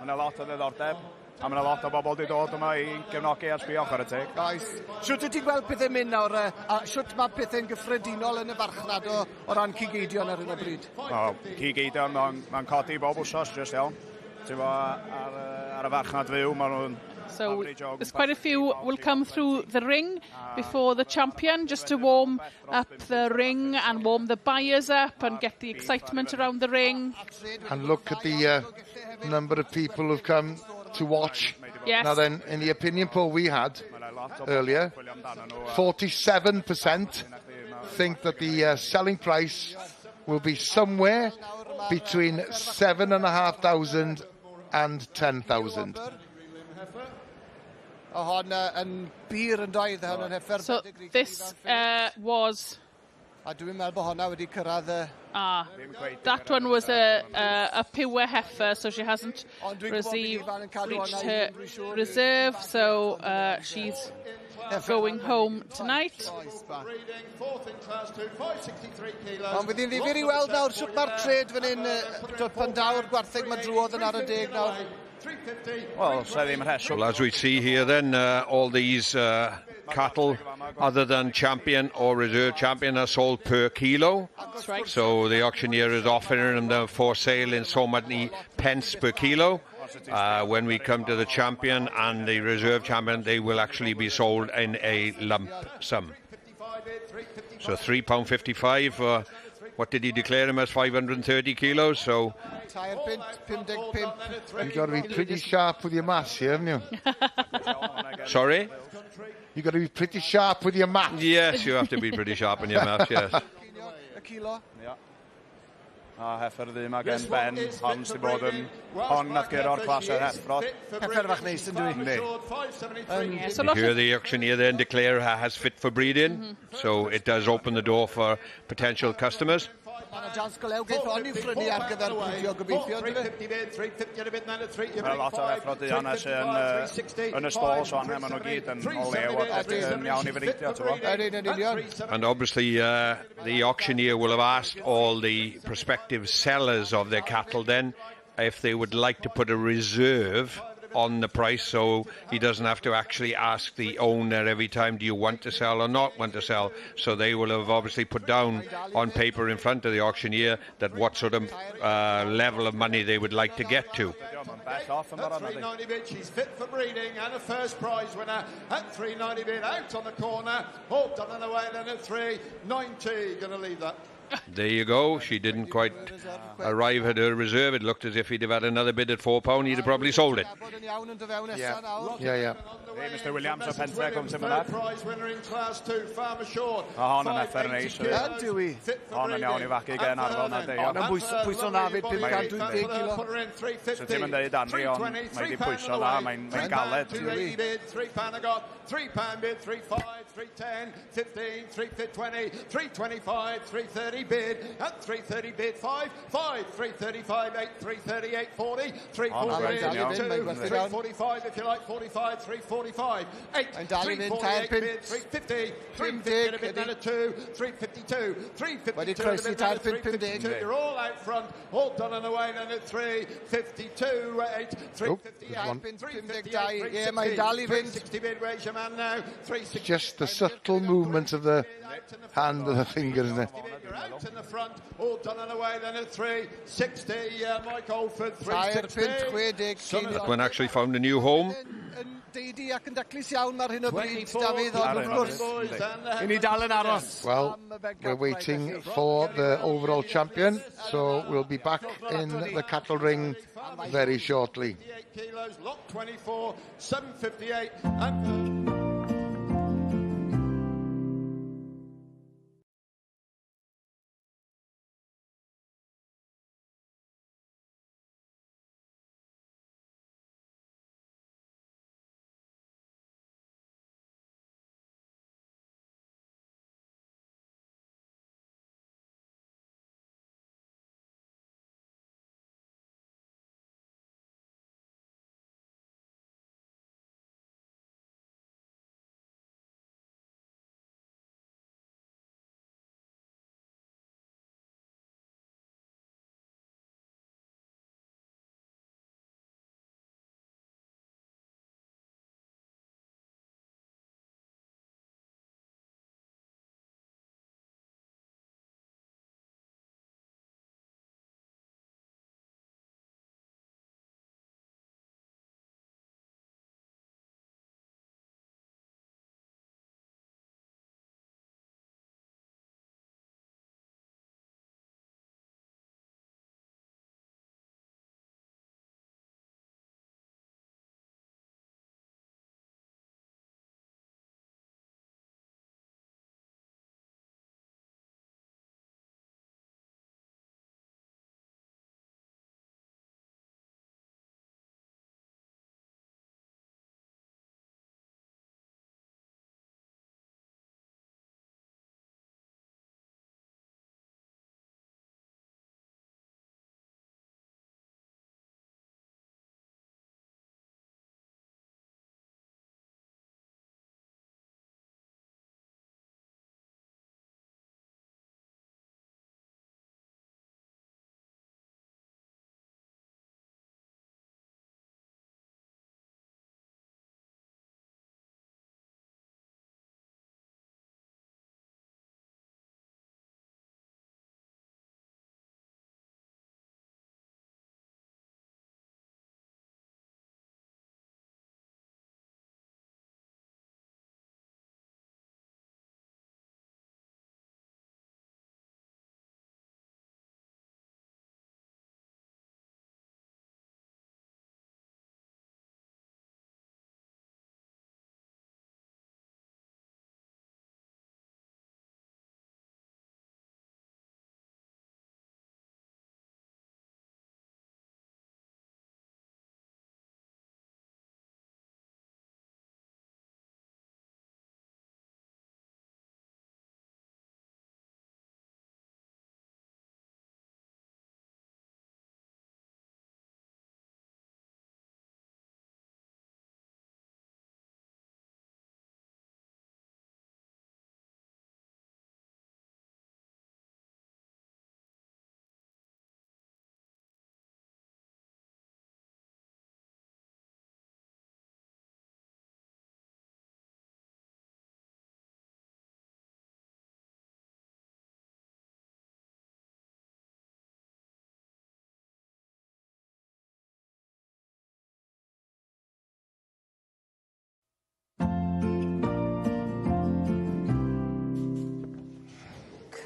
Mae'n lot o ddiddordeb, a mae'n lot o bobl wedi dod yma i gefnogi a sbio ar y teg. Oes. Siwt wyt ti'n gweld pethau'n mynd nawr, a siwt mae pethau'n gyffredinol yn y farchnad o ran cigeidion ar hyn o bryd? Cigeidion, mae'n codi bob wsos, just iawn. Ti'n bo, ar y farchnad fyw, maen nhw'n... So there's quite a few will come through the ring before the champion, just to warm up the ring and warm the buyers up and get the excitement around the ring. And look at the number of people who've come to watch. Yes. Now then, in the opinion poll we had earlier, 47% think that the selling price will be somewhere between 7,500 and 10,000. So this was... that one was a pure heifer, so she hasn't reached her reserve, so she's going home tonight. Ond fydd hi'n ddifur I weld nawr sut mae'r tred fan hyn, pan daw'r gwartheg mae drwodd yn ar y deg nawr. Well, as we see here then, all these cattle, other than champion or reserve champion, are sold per kilo. That's right. So the auctioneer is offering them for sale in so many pence per kilo. When we come to the champion and the reserve champion, they will actually be sold in a lump sum. So £3.55 for, what did he declare him as, 530 kilos? So you've got to be pretty sharp with your maths here, haven't you? Sorry? You've got to be pretty sharp with your maths. Yes, you have to be pretty sharp in your maths, yes. A kilo? Yeah. A heifer ddim ag yn ben, ond sy'n bod yn hon nath gyda'r clas yr heffrod. Heifer fach neis yn dwi. Here the auctioneer then declare has fit for breeding, so it does open the door for potential customers. Mae'n jans golewgaeth o'n i'w ffrynu ar gyfer bwydio gobeithio, Mae lot o heffrod i hanes yn y stôl, so anna maen nhw gyd yn o lew yn iawn I freidio. And obviously the auctioneer will have asked all the prospective sellers of their cattle then if they would like to put a reserve on the price, so he doesn't have to actually ask the owner every time, do you want to sell or not want to sell. So they will have obviously put down on paper in front of the auctioneer that what sort of level of money they would like to get to. At 390 bid, she's fit for breeding and a first prize winner at 390 bid, out on the corner, all done and away then at 390, going to leave that. There you go. She didn't quite arrive at her reserve. It looked as if he'd have had another bid at £4. He'd have probably sold it. Yeah. Hey, Mr Williams o Pentre, come to my Prize winner in class 2, Farmer Short. Hon yn effer neis. Hon yn iawn I fagu gen arfon na deo. Yn bwyso na fyd 520 kilo. So ti'n mynd dweud anri, ond mae di pwyso na, mae'n galed. £3 bid, £3 I got, £3 bid, 3.5, 3.10, 15, 3.20, 3.25, 3.30 bid, at 3.30 bid, 5, 3.35, 8, 3.30, 8.40, 3.40, 3.45 if you like, 45, 3.45, 8, 3.48 bid, 3.50, 3.50 bid, then a 2, 3.52, 3.52 bid, you're all out front, all done and away, then at 3.52, 8, 3.50, 360 bid, raise your man now, 360. Just the subtle movement of the hand and the finger, isn't it? Out in the front, all done and away, then at 3.60, Mike Oldford, 3.60. That one actually found a new home. deidi ac yn daclus iawn mae'r hyn o bryd, Dafydd, ond wrth gwrs. I ni dal yn aros. Well, we're waiting for the overall champion, so we'll be back in the cattle ring very shortly. 58 kilos, lot 24, 758, and...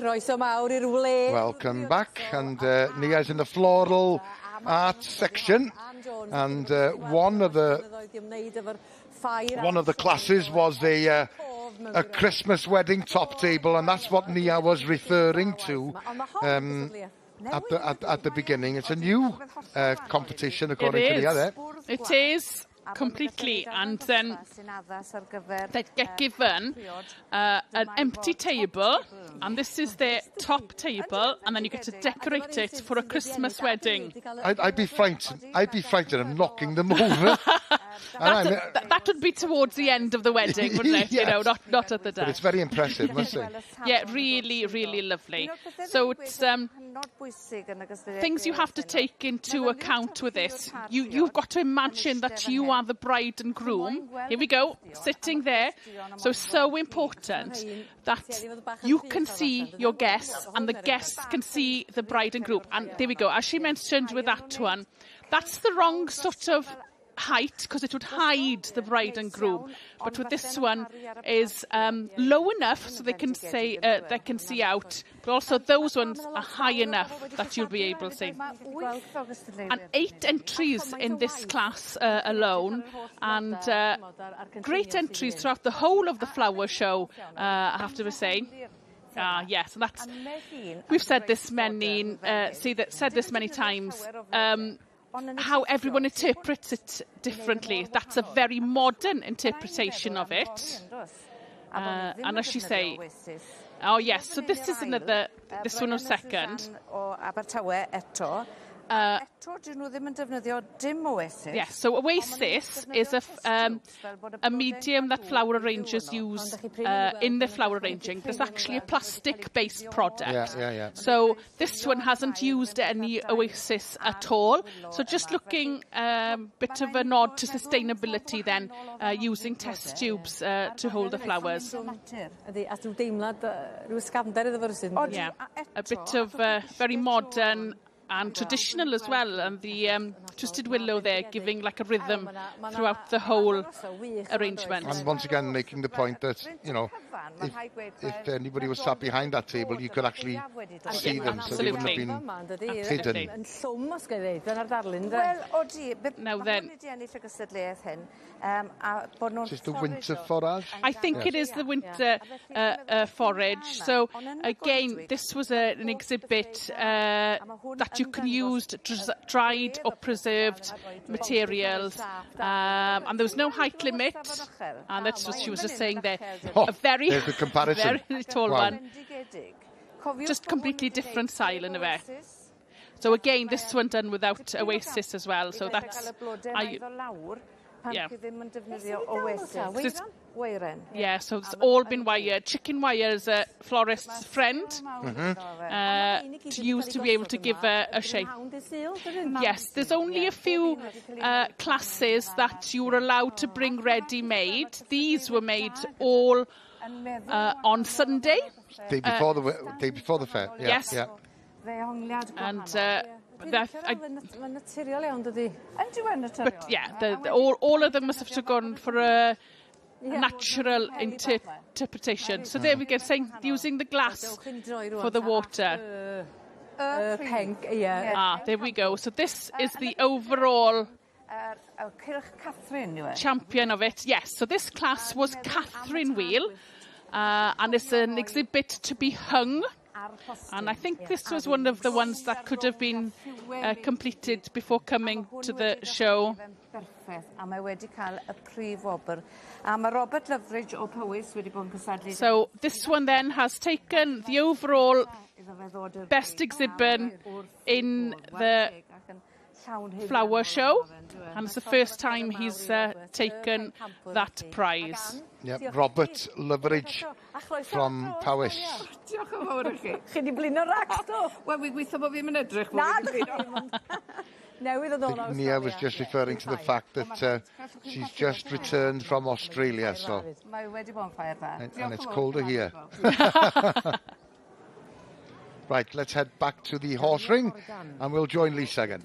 Croeso mawr i'r wle. Welcome back, and Nia's in the floral art section, and one of the classes was a Christmas wedding top table, and that's what Nia was referring to at the beginning. It's a new competition, according to Nia there. It is. Completely, and then they get given an empty table, and this is their top table, and then you get to decorate it for a Christmas wedding. I'd be frightened of knocking them over. That would be towards the end of the wedding, wouldn't it? Yes. You know, not at the death. But it's very impressive, must I say? Yeah, really, really lovely. So it's things you have to take into account with this. You've got to imagine that you are the bride and groom. Here we go, sitting there. So important that you can see your guests and the guests can see the bride and groom. And there we go. As she mentioned with that one, that's the wrong sort of height because it would hide the bride and groom. But with this one is low enough so they can see out. But also those ones are high enough that you'll be able to see. And 8 entries in this class alone, and great entries throughout the whole of the flower show, I have to say. Yes, and that's, we've said this many times. How everyone interprets it differently. That's a very modern interpretation of it. And as you say, oh yes, so this is another, this one was second. Yes, so Oasis is a medium that flower arrangers use in their flower arranging. There's actually a plastic-based product. Yeah. So this one hasn't used any Oasis at all. So just looking bit of a nod to sustainability then, using test tubes to hold the flowers. Yeah, a bit of very modern and traditional as well, and the twisted willow there giving like a rhythm throughout the whole arrangement. And once again making the point that, you know, if anybody was sat behind that table, you could actually see them, so they wouldn't have been hidden. Now then, just the winter forage? I think it is the winter forage. So again, this was an exhibit that you can use dried or preserved materials, and there was no height limit, and that's what she was just saying there. A very, there's the comparison. Very tall one, just completely different style in a way. So again, this one done without Oasis as well. So that's yeah, so it's all been wired. Chicken wire is a florist's friend to use to be able to give a shape. Yes, there's only a few classes that you were allowed to bring ready-made. These were made all on Sunday. Day before the fair. Yeah, yes. Yeah. And but yeah, all of them must have gone for a natural interpretation. So there we go, saying using the glass for the water. There we go. So this is the overall champion of it. Yes, so this class was Catherine Wheel, and it's an exhibit to be hung. And I think this was one of the ones that could have been completed before coming to the show. So this one then has taken the overall best exhibit in the flower show, and it's the first time he's taken that prize. Yep, Robert Loveridge from Powys. Diolch yn fawr i chi. Chi di blin o'r rac, do? Wel, fi'n gweithio bod fi'n edrych. Nia was just referring to the fact that she's just returned from Australia, so and it's colder here. Right, let's head back to the horse ring and we'll join Lisa again.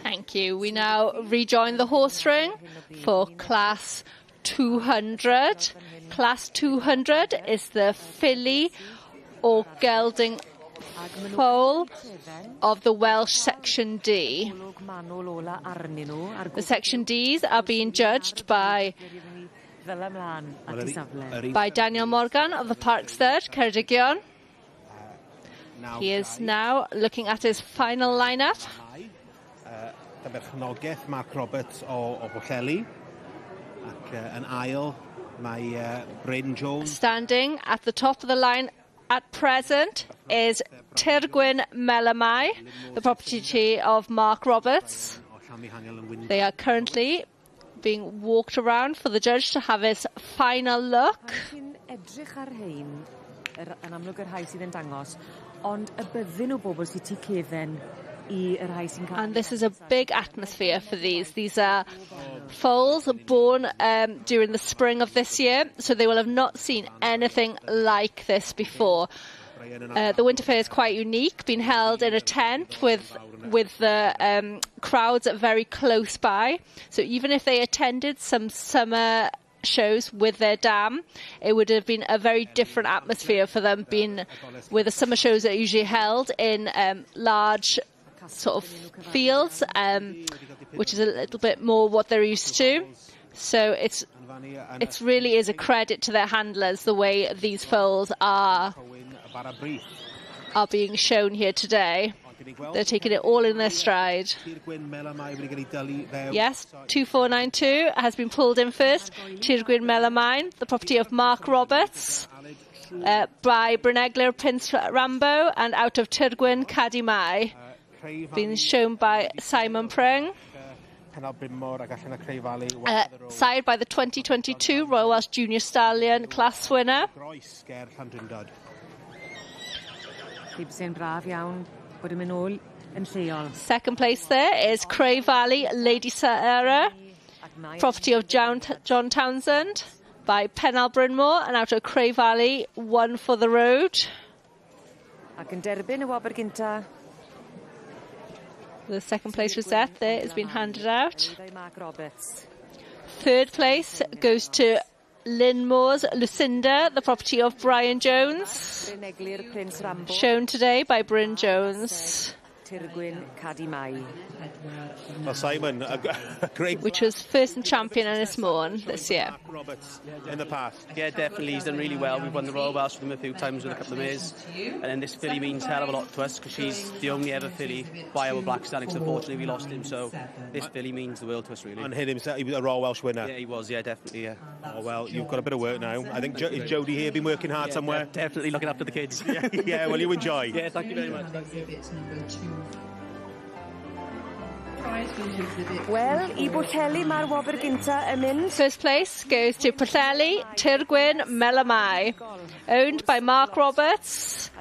Thank you. We now rejoin the horse ring for Class 200. Class 200 is the filly or gelding foal of the Welsh Section D. The Section Ds are being judged by Daniel Morgan of the Park's Third, Ceredigion. He is now looking at his final lineup. Berchnogaeth Mark Roberts o Bwlleli, ac yn ail mae Bryn Jones. Standing at the top of the line at present is Tirgwyn Melamai, the property of Mark Roberts. They are currently being walked around for the judge to have his final look. Yn amlwg yr rhai sydd yn dangos, ond y byddin o bobl sydd tu cefn I yr rhai sy'n cael. And this is a big atmosphere for these. These are foals born during the spring of this year, so they will have not seen anything like this before. The Winter Ffair is quite unique, being held in a tent with the crowds very close by. So even if they attended some summer shows with their dam, it would have been a very different atmosphere for them, being with the summer shows that are usually held in large sort of fields, which is a little bit more what they're used to. So it's really is a credit to their handlers the way these foals are being shown here today. They're taking it all in their stride. Yes, 2492 has been pulled in first. Tirgwyn Melamine, the property of Mark Roberts, by Bryneglir Prince Rambo, and out of Tirgwyn Cadimai, being shown by Simon Pring. Sired by the 2022 Royal Welsh Junior Stallion class winner. Second place there is Cray Valley Lady Sarah, property of John Townsend, by Pennal Brynmore, and out of Cray Valley, one for the road. The second place result there has been handed out. Third place goes to Lynmore's Lucinda, the property of Brian Jones, shown today by Bryn Jones. Well, Simon, a great... Which was first and champion in Ysmôn this year. Roberts in the past. Yeah, definitely. He's done really well. We've won the Royal Welsh with him a few times with a couple of mares. And then this filly means a hell of a lot to us because she's the only ever filly by our black stallions. Unfortunately, we lost him. So this filly means the world to us, really. And himself, he was a Royal Welsh winner. Yeah, he was. Yeah, definitely, yeah. Oh, well, you've got a bit of work now. I think Jodie here been working hard somewhere. Definitely looking after the kids. Yeah, well, you enjoy. Yeah, thank you very much. Well, I Bwllheli mae'r wobr gynta yn mynd. First place goes to Pwllheli Tirgwyn Melamai, owned by Mark Roberts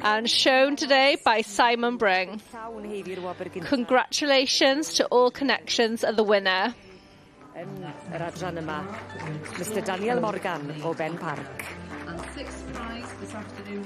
and shown today by Simon Bring. Congratulations to all connections of the winner. Yr adran yma, Mr Daniel Morgan o Ben Park. And sixth prize this afternoon.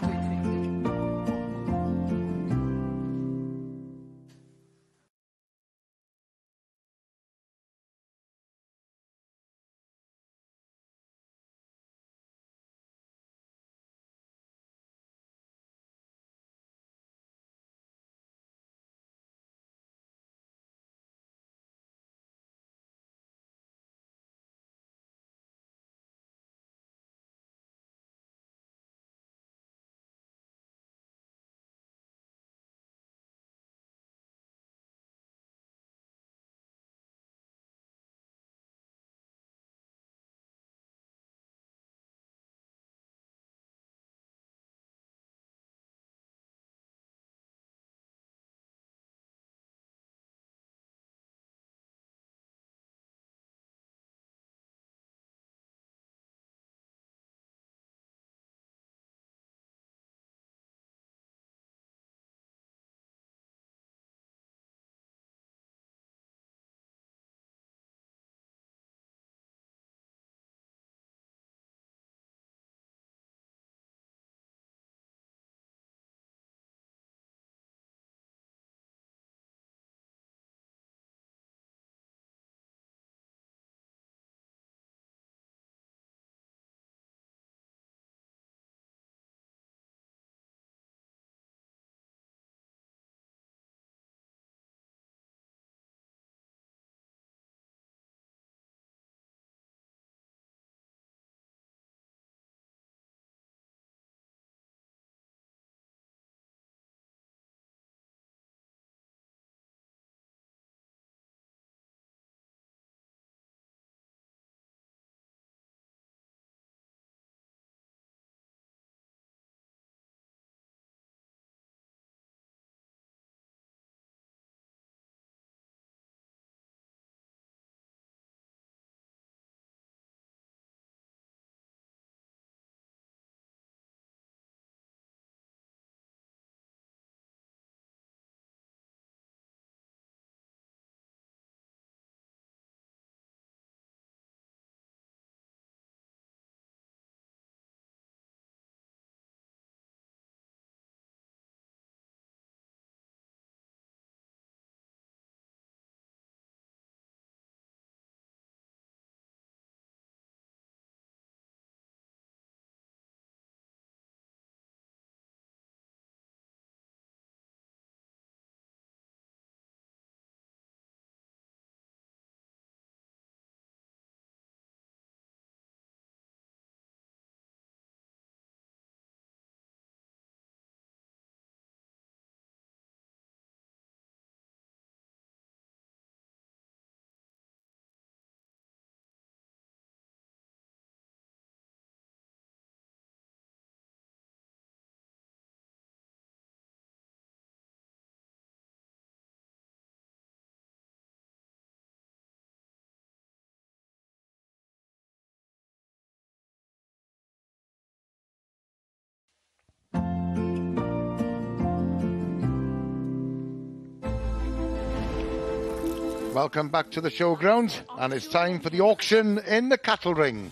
Welcome back to the showground, and it's time for the auction in the cattle ring.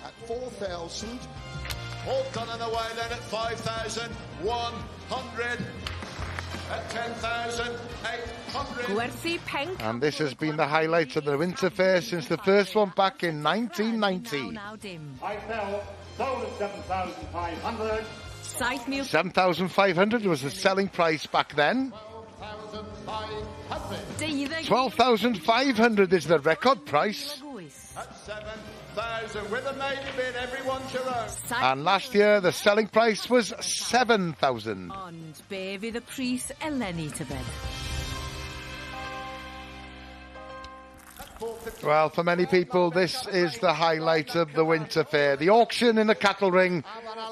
At 4,000, all done and away then at 5,100, at 10,800. And this has been the highlight of the Winter Ffair since the first one back in 1990. I fell, sold at 7,500. 7,500 was the selling price back then. 12,500 is the record price. At 7,000 with a maiden bid, everyone's your own. And last year the selling price was 7,000. Ond be fydd y pris eleni ta bed? Well, for many people, this is the highlight of the Winter Ffair. The auction in the cattle ring,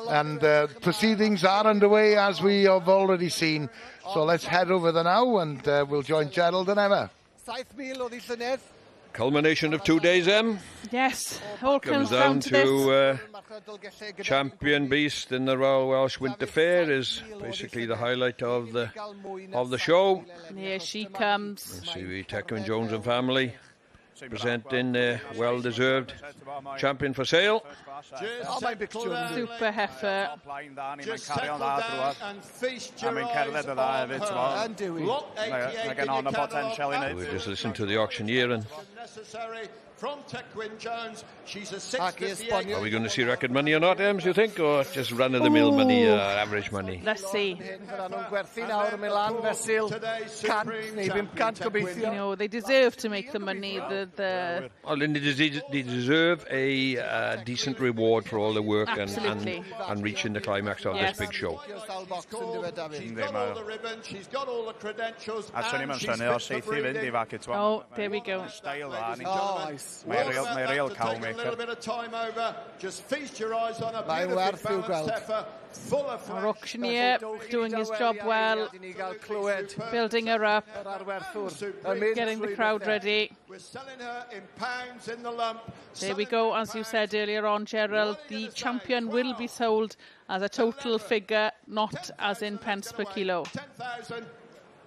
and proceedings are underway, as we have already seen. So let's head over there now, and we'll join Gerald and Emma. Culmination of 2 days, Em. Yes, all comes down to champion beast in the Royal Welsh Winter Ffair is basically the highlight of the show. And here she comes. See Tecumseh Jones and family presenting their well-deserved champion for sale. Super heifer. We just listened to the auctioneer and from Tecumseh Jones, she's a 650. Are we going to see record money or not, Ems, you think, or just run-of-the-mill money, average money? Let's see. You know, they deserve to make the money. Well, then they deserve a decent reward for all the work and reaching the climax of this big show. She's got all the ribbons, she's got all the credentials. Oh, there we go. Mae real cow maker. A little bit of time over. Just feast your eyes on a beautiful balanced heifer, full of our auctioneer doing his job well, building her up, getting the crowd ready. We're selling her in pounds in the lump. There we go. As you said earlier on, Gerald, the champion will be sold as a total figure, not as in pence per kilo. 10,000,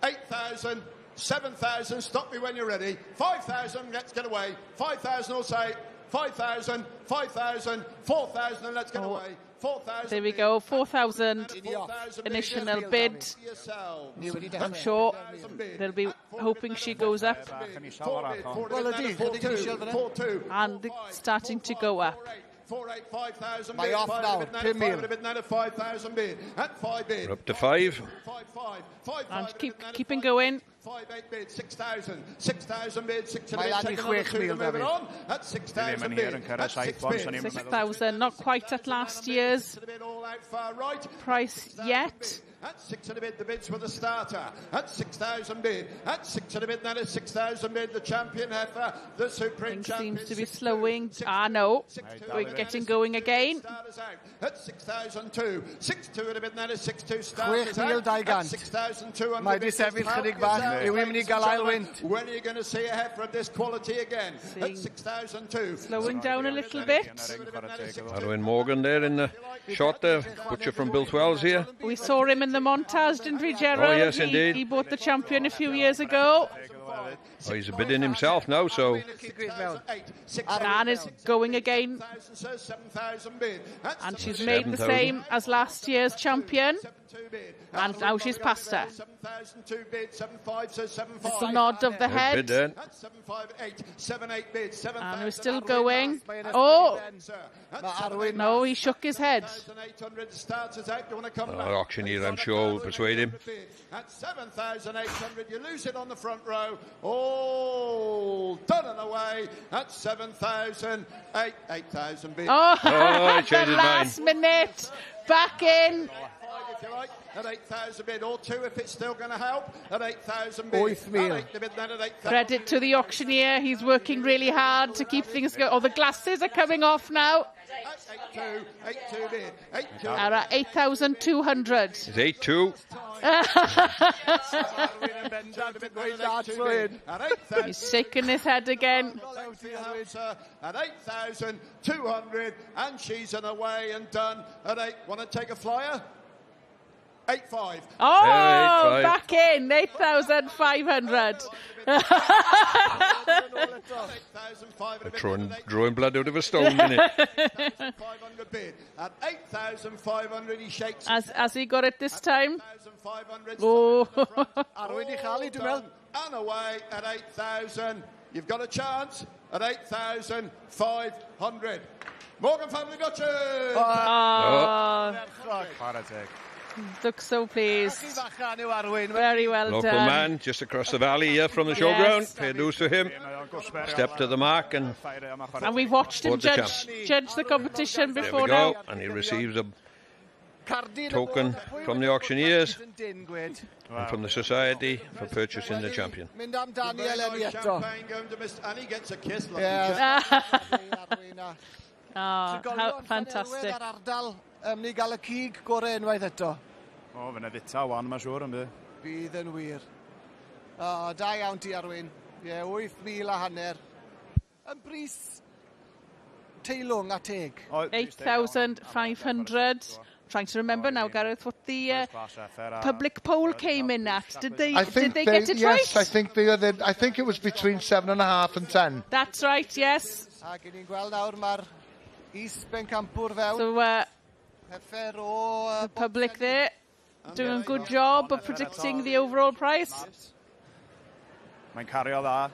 8,000. 7,000, stop me when you're ready. 5,000, let's get away. 5,000, I'll say. 5,000, 5,000, 4,000, and let's get away. 4,000. There we go, 4,000 initial bid. I'm sure they'll be hoping she goes up. And starting to go up. 4,800, 5,000 Mae off nawr, 5,000. We're up to 5. And keeping going. 5,800 bid, 6,000. 6,000 bid, 6,000 Mae bid. lad I 6,000 David. At 6,000 bid. 6,000, not quite at last year's price yet. At 600 bid, the bids for the starter. At 6,000 bid. At 600 bid, then at 6,000 bid, the champion heifer, the supreme champion. Seems to be slowing. No, we're getting going again. At 6,002. 6,200 bid, then at 6,200 starters out. 6,200. At 6,200 Mae di sefyll chydig bach, yw i'n mynd I gael ail wynt. When are you going to see a heifer of this quality again? At 6,002. Slowing down a little bit. Arwen Morgan there in the shot there, butcher from Bilthwells here. We saw him in the montage, didn't we, Gerald? Oh, yes, indeed. He bought the champion a few years ago. Oh, he's a bit in himself now, so... Anne is going again. And she's made the same as last year's champion. And now she's past her. Little nod of the head. And we're still going. Oh! No, he shook his head. Auctioneer, I'm sure, will persuade him. At 7,800, you lose it on the front row. All done and away. At 7,000, 8,000 bid. Oh, the last minute. Back in. If you like, at 8,000 bid, or 2 if it's still going to help. At 8,000 bid. 8,000. Credit to the auctioneer. He's working really hard to keep things going. Oh, the glasses are coming off now. 8,200 bid. 8,200. At 8,200. It's 8,200. He's shaking his head again. At 8,200, and she's an away and done. At 8, want to take a flyer? 8.5. Oh, back in, 8,500. Drawing blood out of a stone, isn't it? 500 bid. At 8,500 he shakes. Has he got it this time? Oh. Arwyd I chael I, dwi'n meddwl. And away at 8,000. You've got a chance at 8,500. Morgan family got you. Look so pleased. Very well Local done. man just across the valley here from the showground. Fair dues to him. Step to the mark and we've watched him judge the competition before there we go. now. And he receives a token from the auctioneers and from the society for purchasing the champion. Mynd am Daniel Ellie eto. And he gets a kiss. Oh, how fantastic. Ar ardal, ni gael y cig gorau unwaith eto. O, fyna ddita wan, mae'n siŵr yn bydd. Bydd yn wir. Da iawn ti Arwyn. 8,000 a hanner. Yn bris teilwng a teg. 8,500. Trying to remember now, Gareth, what the public poll came in at. Did they get it right? Yes, I think it was between 7.5 and 10. That's right, yes. Ac ni'n gweld nawr mae'r is-bencampwr fewn. So, the public there doing a good job of predicting the overall price. Mae'n cario dda.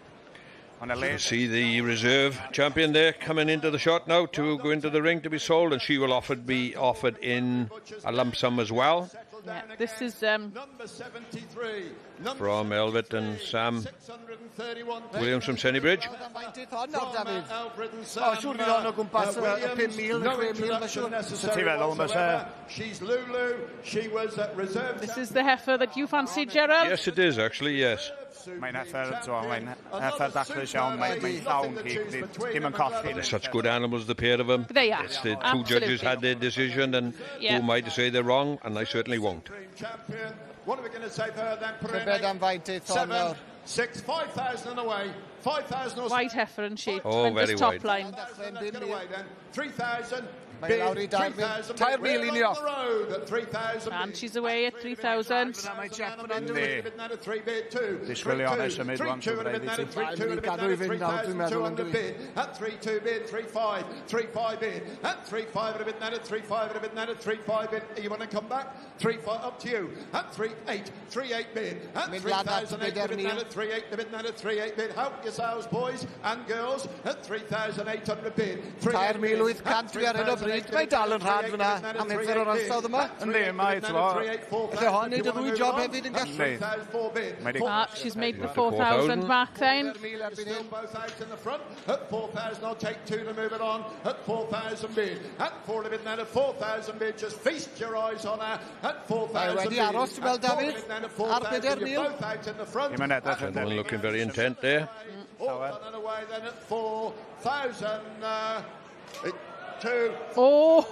You can see the reserve champion there coming into the shot now to go into the ring to be sold, and she will be offered in a lump sum as well. Yeah, this is number 73 from Elbert and Sam Williams from Sennybridge. She's Lulu. She was reserved. This is the heifer that you fancied, Gerald? Yes, it is actually, yes. Mae'n heifer daclus iawn, mae'n llawn cig, dim yn colli. They're such good animals, the pair of them. They are. It's the two judges had their decision, and who am I to say they're wrong? And I certainly won't. Champion. What are we going to say for her then? Cybed am faint eith hon nawr. 6, 5,000 and away. 5,000 or White heifer and sheep. Oh, very top wide. line. 3,000. Mae'n lawr I 2,000 i off. And she's away at 3,000. Disgwylion eich symud rwan sy'n braidd I ti. Mae'n gadw I fynd nawr, dwi'n meddwl yn dwi. At 3-2 bid, 3-5, 3-5 bid, at 3-5 a bit, then at 3-5 a bit, then at 3-5 bid. You want to come back? 3-5 up to you. At 3-8, 3-8 bid, at 3,008 a bit, then at 3-8 a bit, then at 3-8 bid. Help yourselves, boys and girls, at 3,800 bid. 3,800 dwi ar hyn o bryd. Mae dal yn rhad fyna am hedfer o'r ansawdd yma. Yndi, mae twa. Lle hon neud y ddwy job hefyd yn gallu. She's made the 4,000 mark then. Still both out in the front. At 4,000, I'll take 2 to move it on. At 4,000 bid. At 4 bid, then at 4,000 bid. Just feast your eyes on her. At 4,000 bid. Wedi aros, ti'n gweld, David? Ar 4,000. Both out in the front. Someone looking very intent there. All done and away then at 4,000. Oh!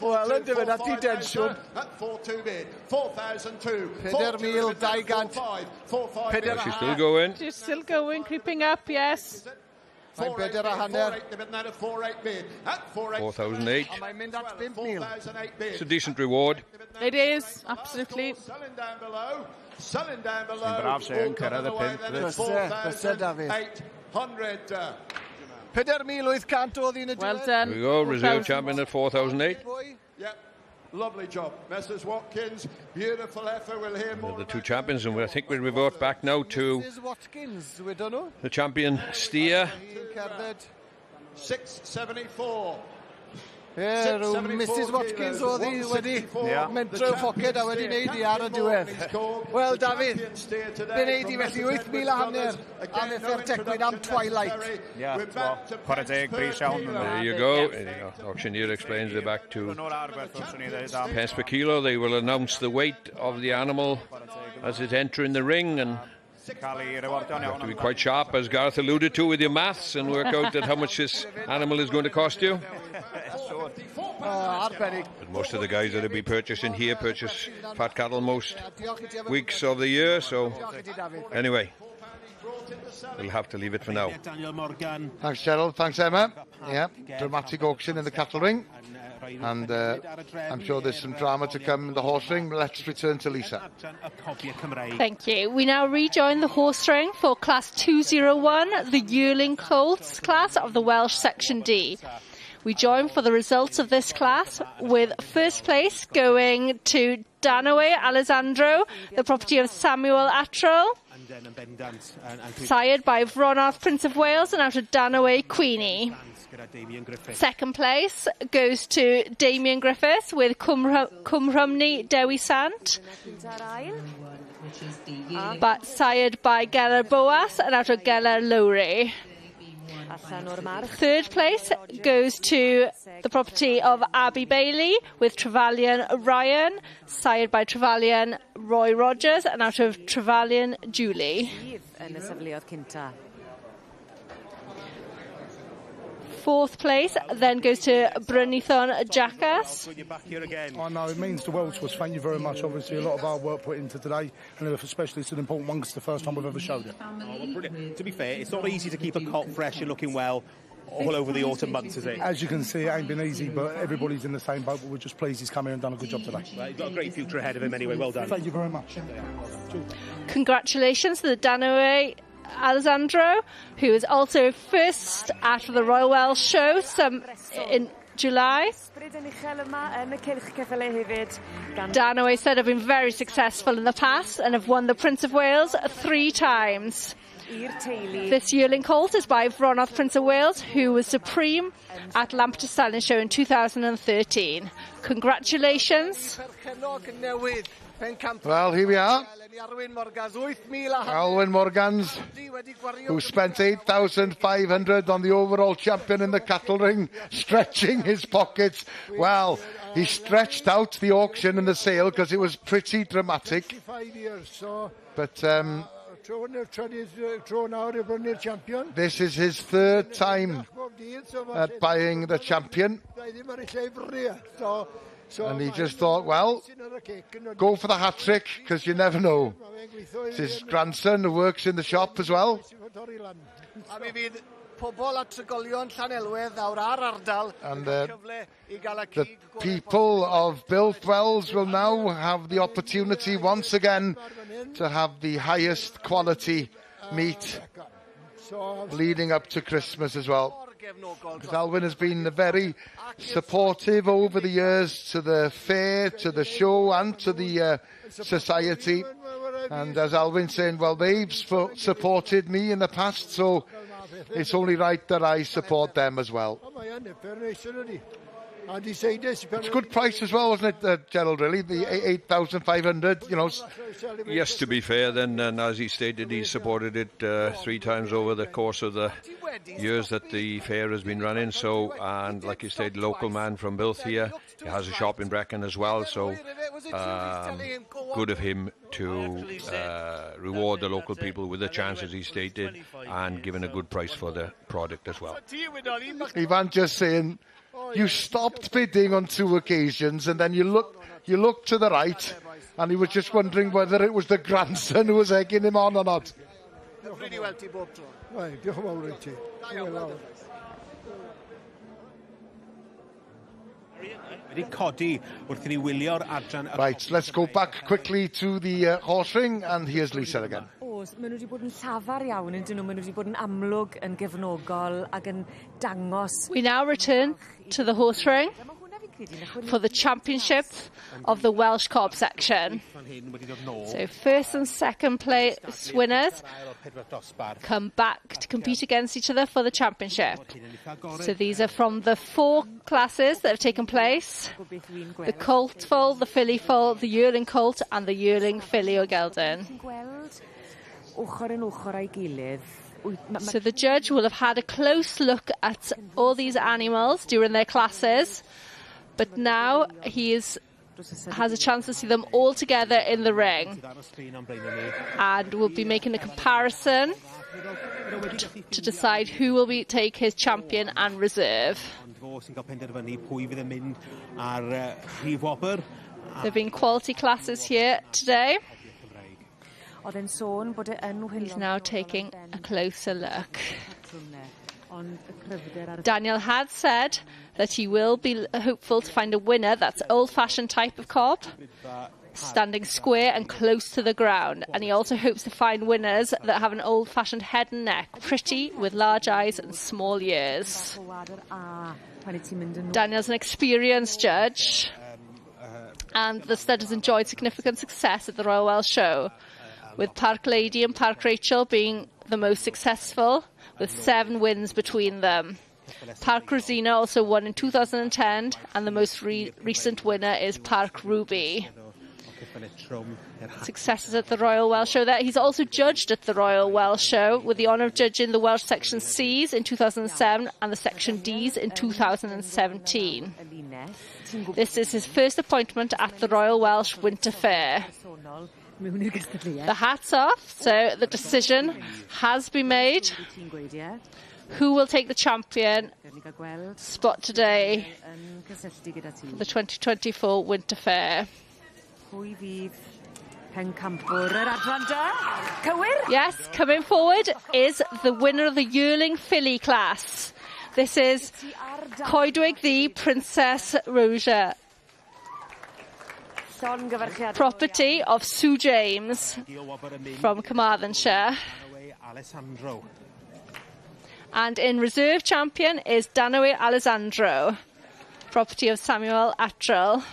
Wel, yn dweud at I densiwn. 4,200. She's still going. She's still going, creeping up, yes. Mae'n 4 a hanner. 4,008. Mae'n mynd at 5,000. It's a decent reward. It is, absolutely. Selling down below. Selling down below. Sy'n braf sy'n cyrraedd y pimp. Byse, David. 800. 4,800 oedd un y diwedd. Well done. Here we go, reserve champion at 4,008. Yep. Lovely job. Messrs. Watkins, beautiful heifer. We'll hear more. The two champions, and I think we'll revert back now to Watkins, we don't know. the champion steer. 674. Rhyw Mrs Watkins oedd hi wedi mentro ffoced a wedi wneud I ar y diwedd. Wel, David, fe wneud I felly 8,000 a hanner am effer tecwyn am Twilight. Chwarae deg bris iawn. There you go. Auctioneer explains they're back to pence per kilo. They will announce the weight of the animal as it enters the ring, and you have to be quite sharp, as Gareth alluded to, with your maths and work out that how much this animal is going to cost you. But most of the guys that will be purchasing here purchase fat cattle most weeks of the year, so anyway. we'll have to leave it for now. Thanks, Gerald. Thanks, Emma. Yeah, dramatic auction in the cattle ring. And I'm sure there's some drama to come in the horse ring. Let's return to Lisa. Thank you. We now rejoin the horse ring for Class 201, the yearling colts class of the Welsh Section D. We join for the results of this class with first place going to Danaway Alessandro, the property of Samuel Attrell, sired by Fronarth Prince of Wales and out of Danaway Queenie. Second place goes to Damien Griffiths with Cwmrhymni Dewi Sant, but sired by Geller Boas and out of Geller Lowry. Third place goes to the property of Abby Bailey with Trevelyan Ryan, sired by Trevelyan Roy Rogers and out of Trevelyan Julie. Fourth place then goes to Brynython Jackass. You're back here again. I know, it means the world to us. Thank you very much. Obviously, a lot of hard work put into today, and especially it's an important one because it's the first time we've ever showed it. To be fair, it's not easy to keep a colt fresh and looking well all over the autumn months, is it? As you can see, it ain't been easy, but everybody's in the same boat, but we're just pleased he's come here and done a good job today. Right, he's got a great future ahead of him anyway, well done. Thank you very much. Congratulations to the Danaway Alessandro, who is also first at the Royal Welsh Show in July. Danaway said have been very successful in the past and have won the Prince of Wales 3 times. This yearling colt is by Fronarth Prince of Wales, who was supreme at Lampeter Stallion Show in 2013. Congratulations. Well, here we are. Alwyn Morgans, who spent 8,500 on the overall champion in the cattle ring, stretching his pockets. Well, he stretched out the auction and the sale because it was pretty dramatic. But this is his 3rd time at buying the champion. And he just thought, well, go for the hat-trick, because you never know. It's his grandson who works in the shop as well. And the people of Bilthwells will now have the opportunity once again to have the highest quality meat leading up to Christmas as well. Because Alwyn has been very supportive over the years to the fair, to the show and to the society. And as Alwyn's saying, well, they've supported me in the past, so it's only right that I support them as well. It's a good price as well, wasn't it, Gerald, really? The 8,500, you know. Yes, to be fair, then, and as he stated, he supported it 3 times over the course of the years that the fair has been running. So, and like you said, local man from Bilth here, he has a shop in Brecon as well. So, good of him to reward the local people with the chance, as he stated, and giving a good price for the product as well. Ivan just saying, you stopped bidding on 2 occasions, and then you look to the right, and he was just wondering whether it was the grandson who was egging him on or not. Right, let's go back quickly to the horse ring, and here's Lisa again. Maen nhw wedi bod yn llafar iawn yn dyn nhw, maen nhw wedi bod yn amlwg, yn gefnogol ac yn dangos. We now return to the horse ring for the championship of the Welsh Cob section. So first and second place winners come back to compete against each other for the championship. So these are from the 4 classes that have taken place: the colt foal, the filly foal, the yearling colt and the yearling filly o Geldern. So the judge will have had a close look at all these animals during their classes, but now he has a chance to see them all together in the ring, and will be making a comparison to decide who will take his champion and reserve. There have been quality classes here today. He's now taking a closer look. Daniel had said that he will be hopeful to find a winner that's old-fashioned type of cob, standing square and close to the ground. And he also hopes to find winners that have an old-fashioned head and neck, pretty, with large eyes and small ears. Daniel's an experienced judge, and the stud has enjoyed significant success at the Royal Welsh Show, with Park Lady and Park Rachel being the most successful, with 7 wins between them. Park Rosina also won in 2010, and the most recent winner is Park Ruby. Successes at the Royal Welsh Show there. He's also judged at the Royal Welsh Show, with the honour of judging the Welsh Section Cs in 2007 and the Section Ds in 2017. This is his first appointment at the Royal Welsh Winter Ffair. The hat's off, so the decision has been made. Who will take the champion spot today for the 2024 Winter Ffair? Yes, coming forward is the winner of the yearling filly class. This is Coedwig the Princess Rosa, property of Sue James from Carmarthenshire. And in reserve champion is Danoe Alessandro, property of Samuel Attrell.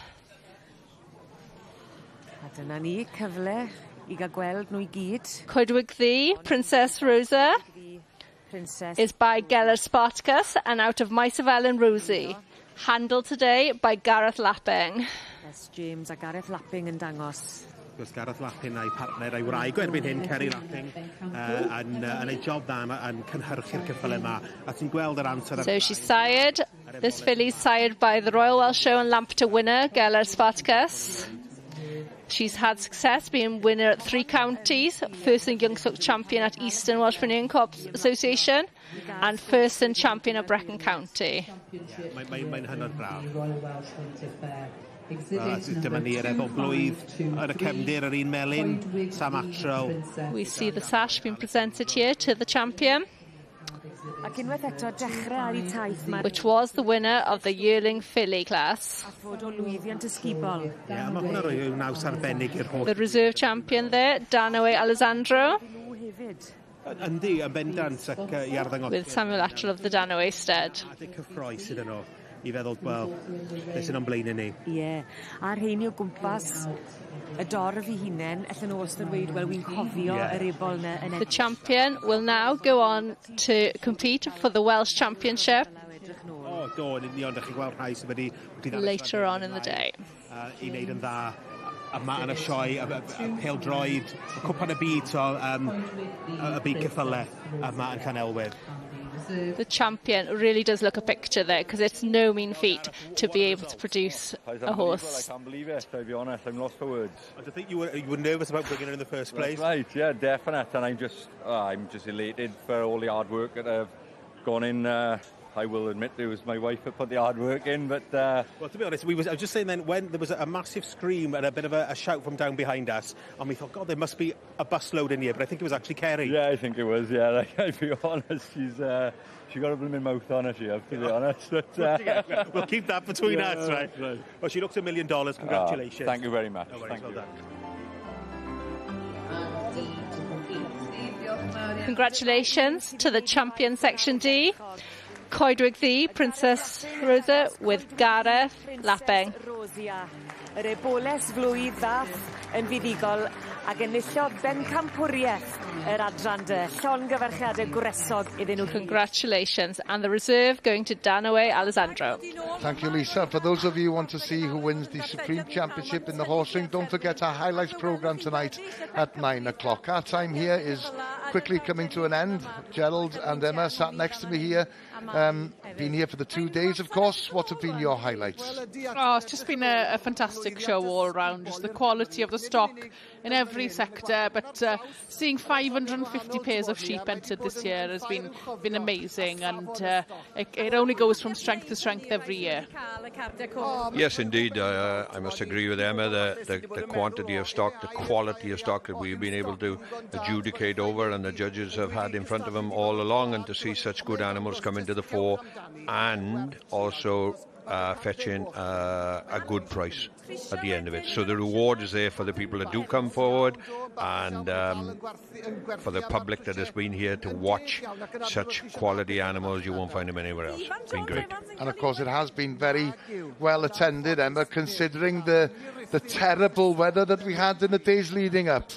Coedwig the Princess Rosa is by Geller Spartacus and out of Maes of Ellen Rosie. Handled today by Gareth Lapping. Yes, James a Gareth Lapping yn dangos. Gwrs Gareth Lapping a'i partner a'i wraig erbyn hyn, Kerry Lapping, yn ei job dda yn cynhyrchu'r ceffylau yma. A ti'n gweld yr amser... So she's sired. This filly's sired by the Royal Welsh Show and Lampeter winner, Geller Spartacus. She's had success being winner at 3 counties, first and youngstock champion at Eastern Welsh Fennian Cops Association, and first and champion at Brecon County. Mae'n hynod braf. Dyma ni yr efo blwydd yn y cefndir yr un melyn, Sam Attrell. We see the sash being presented here to the champion, which was the winner of the yearling filly class. The reserve champion there, Danoe Alessandro, with Samuel Attrell of the Danoe stud. I feddwl, wel, beth sy'n o'n blaen i ni. Ie, a'r rheini o gwmpas y dorf I hunain, allan o wastad weid, wel, wy'n cofio yr ebol na yn... The champion will now go on to compete for the Welsh Championship later on in the day. I wneud yn dda, yma yn y sioe, y pêl-droed, y cwpan y byd, y byd ceffylau yma yn Llanelwedd. The champion really does look a picture there, because it's no mean feat to be able to produce a horse. I can't believe it, to be honest. I'm lost for words. I think you were nervous about bringing her in the first place. That's right, yeah, definite. And I'm just elated for all the hard work that have gone in. I will admit it was my wife that put the hard work in, but... Well, to be honest, I was just saying then, when there was a massive scream and a bit of a shout from down behind us, and we thought, God, there must be a busload in here, but I think it was actually Kerry. Yeah, I think it was, yeah. Like, I'll be honest, she got a blooming mouth on her, she has, to be honest. But, we'll keep that between us, right? Well, she looks $1 million. Congratulations. Thank you very much. No worries, well done. Congratulations to the champion Section D, Coedwig the Princess Rosa with Gareth Lapping. Yr eboles flwydd ddath yn fuddigol ac enillodd bencampwriaeth yr adran dy. Llongyfarchiadau gwresog iddyn nhw. Congratulations. And the reserve going to Danoe Alessandro. Thank you, Lisa. For those of you who want to see who wins the Supreme Championship in the horse ring, don't forget our highlights programme tonight at 9 o'clock. Our time here is quickly coming to an end. Gerald and Emma sat next to me here. Been here for the 2 days, of course. What have been your highlights? Oh, it's just been a fantastic show all around. Just the quality of the stock in every sector, but seeing 550 pairs of sheep entered this year has been amazing, and it only goes from strength to strength every year. Yes, indeed. I must agree with Emma. The quantity of stock, the quality of stock that we've been able to adjudicate over, and the judges have had in front of them all along, and to see such good animals come into the fore and also fetching a good price at the end of it. So the reward is there for the people that do come forward, and for the public that has been here to watch such quality animals. You won't find them anywhere else. It's been great. And of course it has been very well attended, Emma, considering the terrible weather that we had in the days leading up.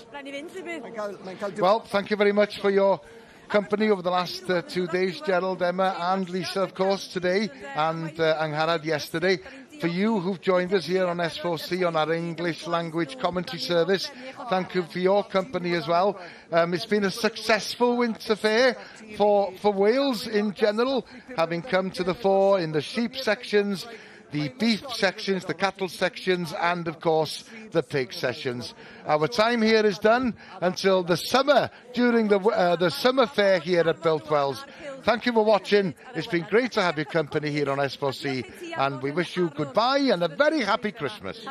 Well, thank you very much for your company over the last 2 days, Gerald, Emma and Lisa, of course, today, and Angharad yesterday. For you who've joined us here on S4C on our English language commentary service, thank you for your company as well. It's been a successful Winter Ffair for Wales in general, having come to the fore in the sheep sections, the beef sections, the cattle sections, and of course the pig sections. Our time here is done until the summer, during the summer fair here at Biltwells. Thank you for watching. It's been great to have your company here on S4C, and we wish you goodbye and a very happy Christmas.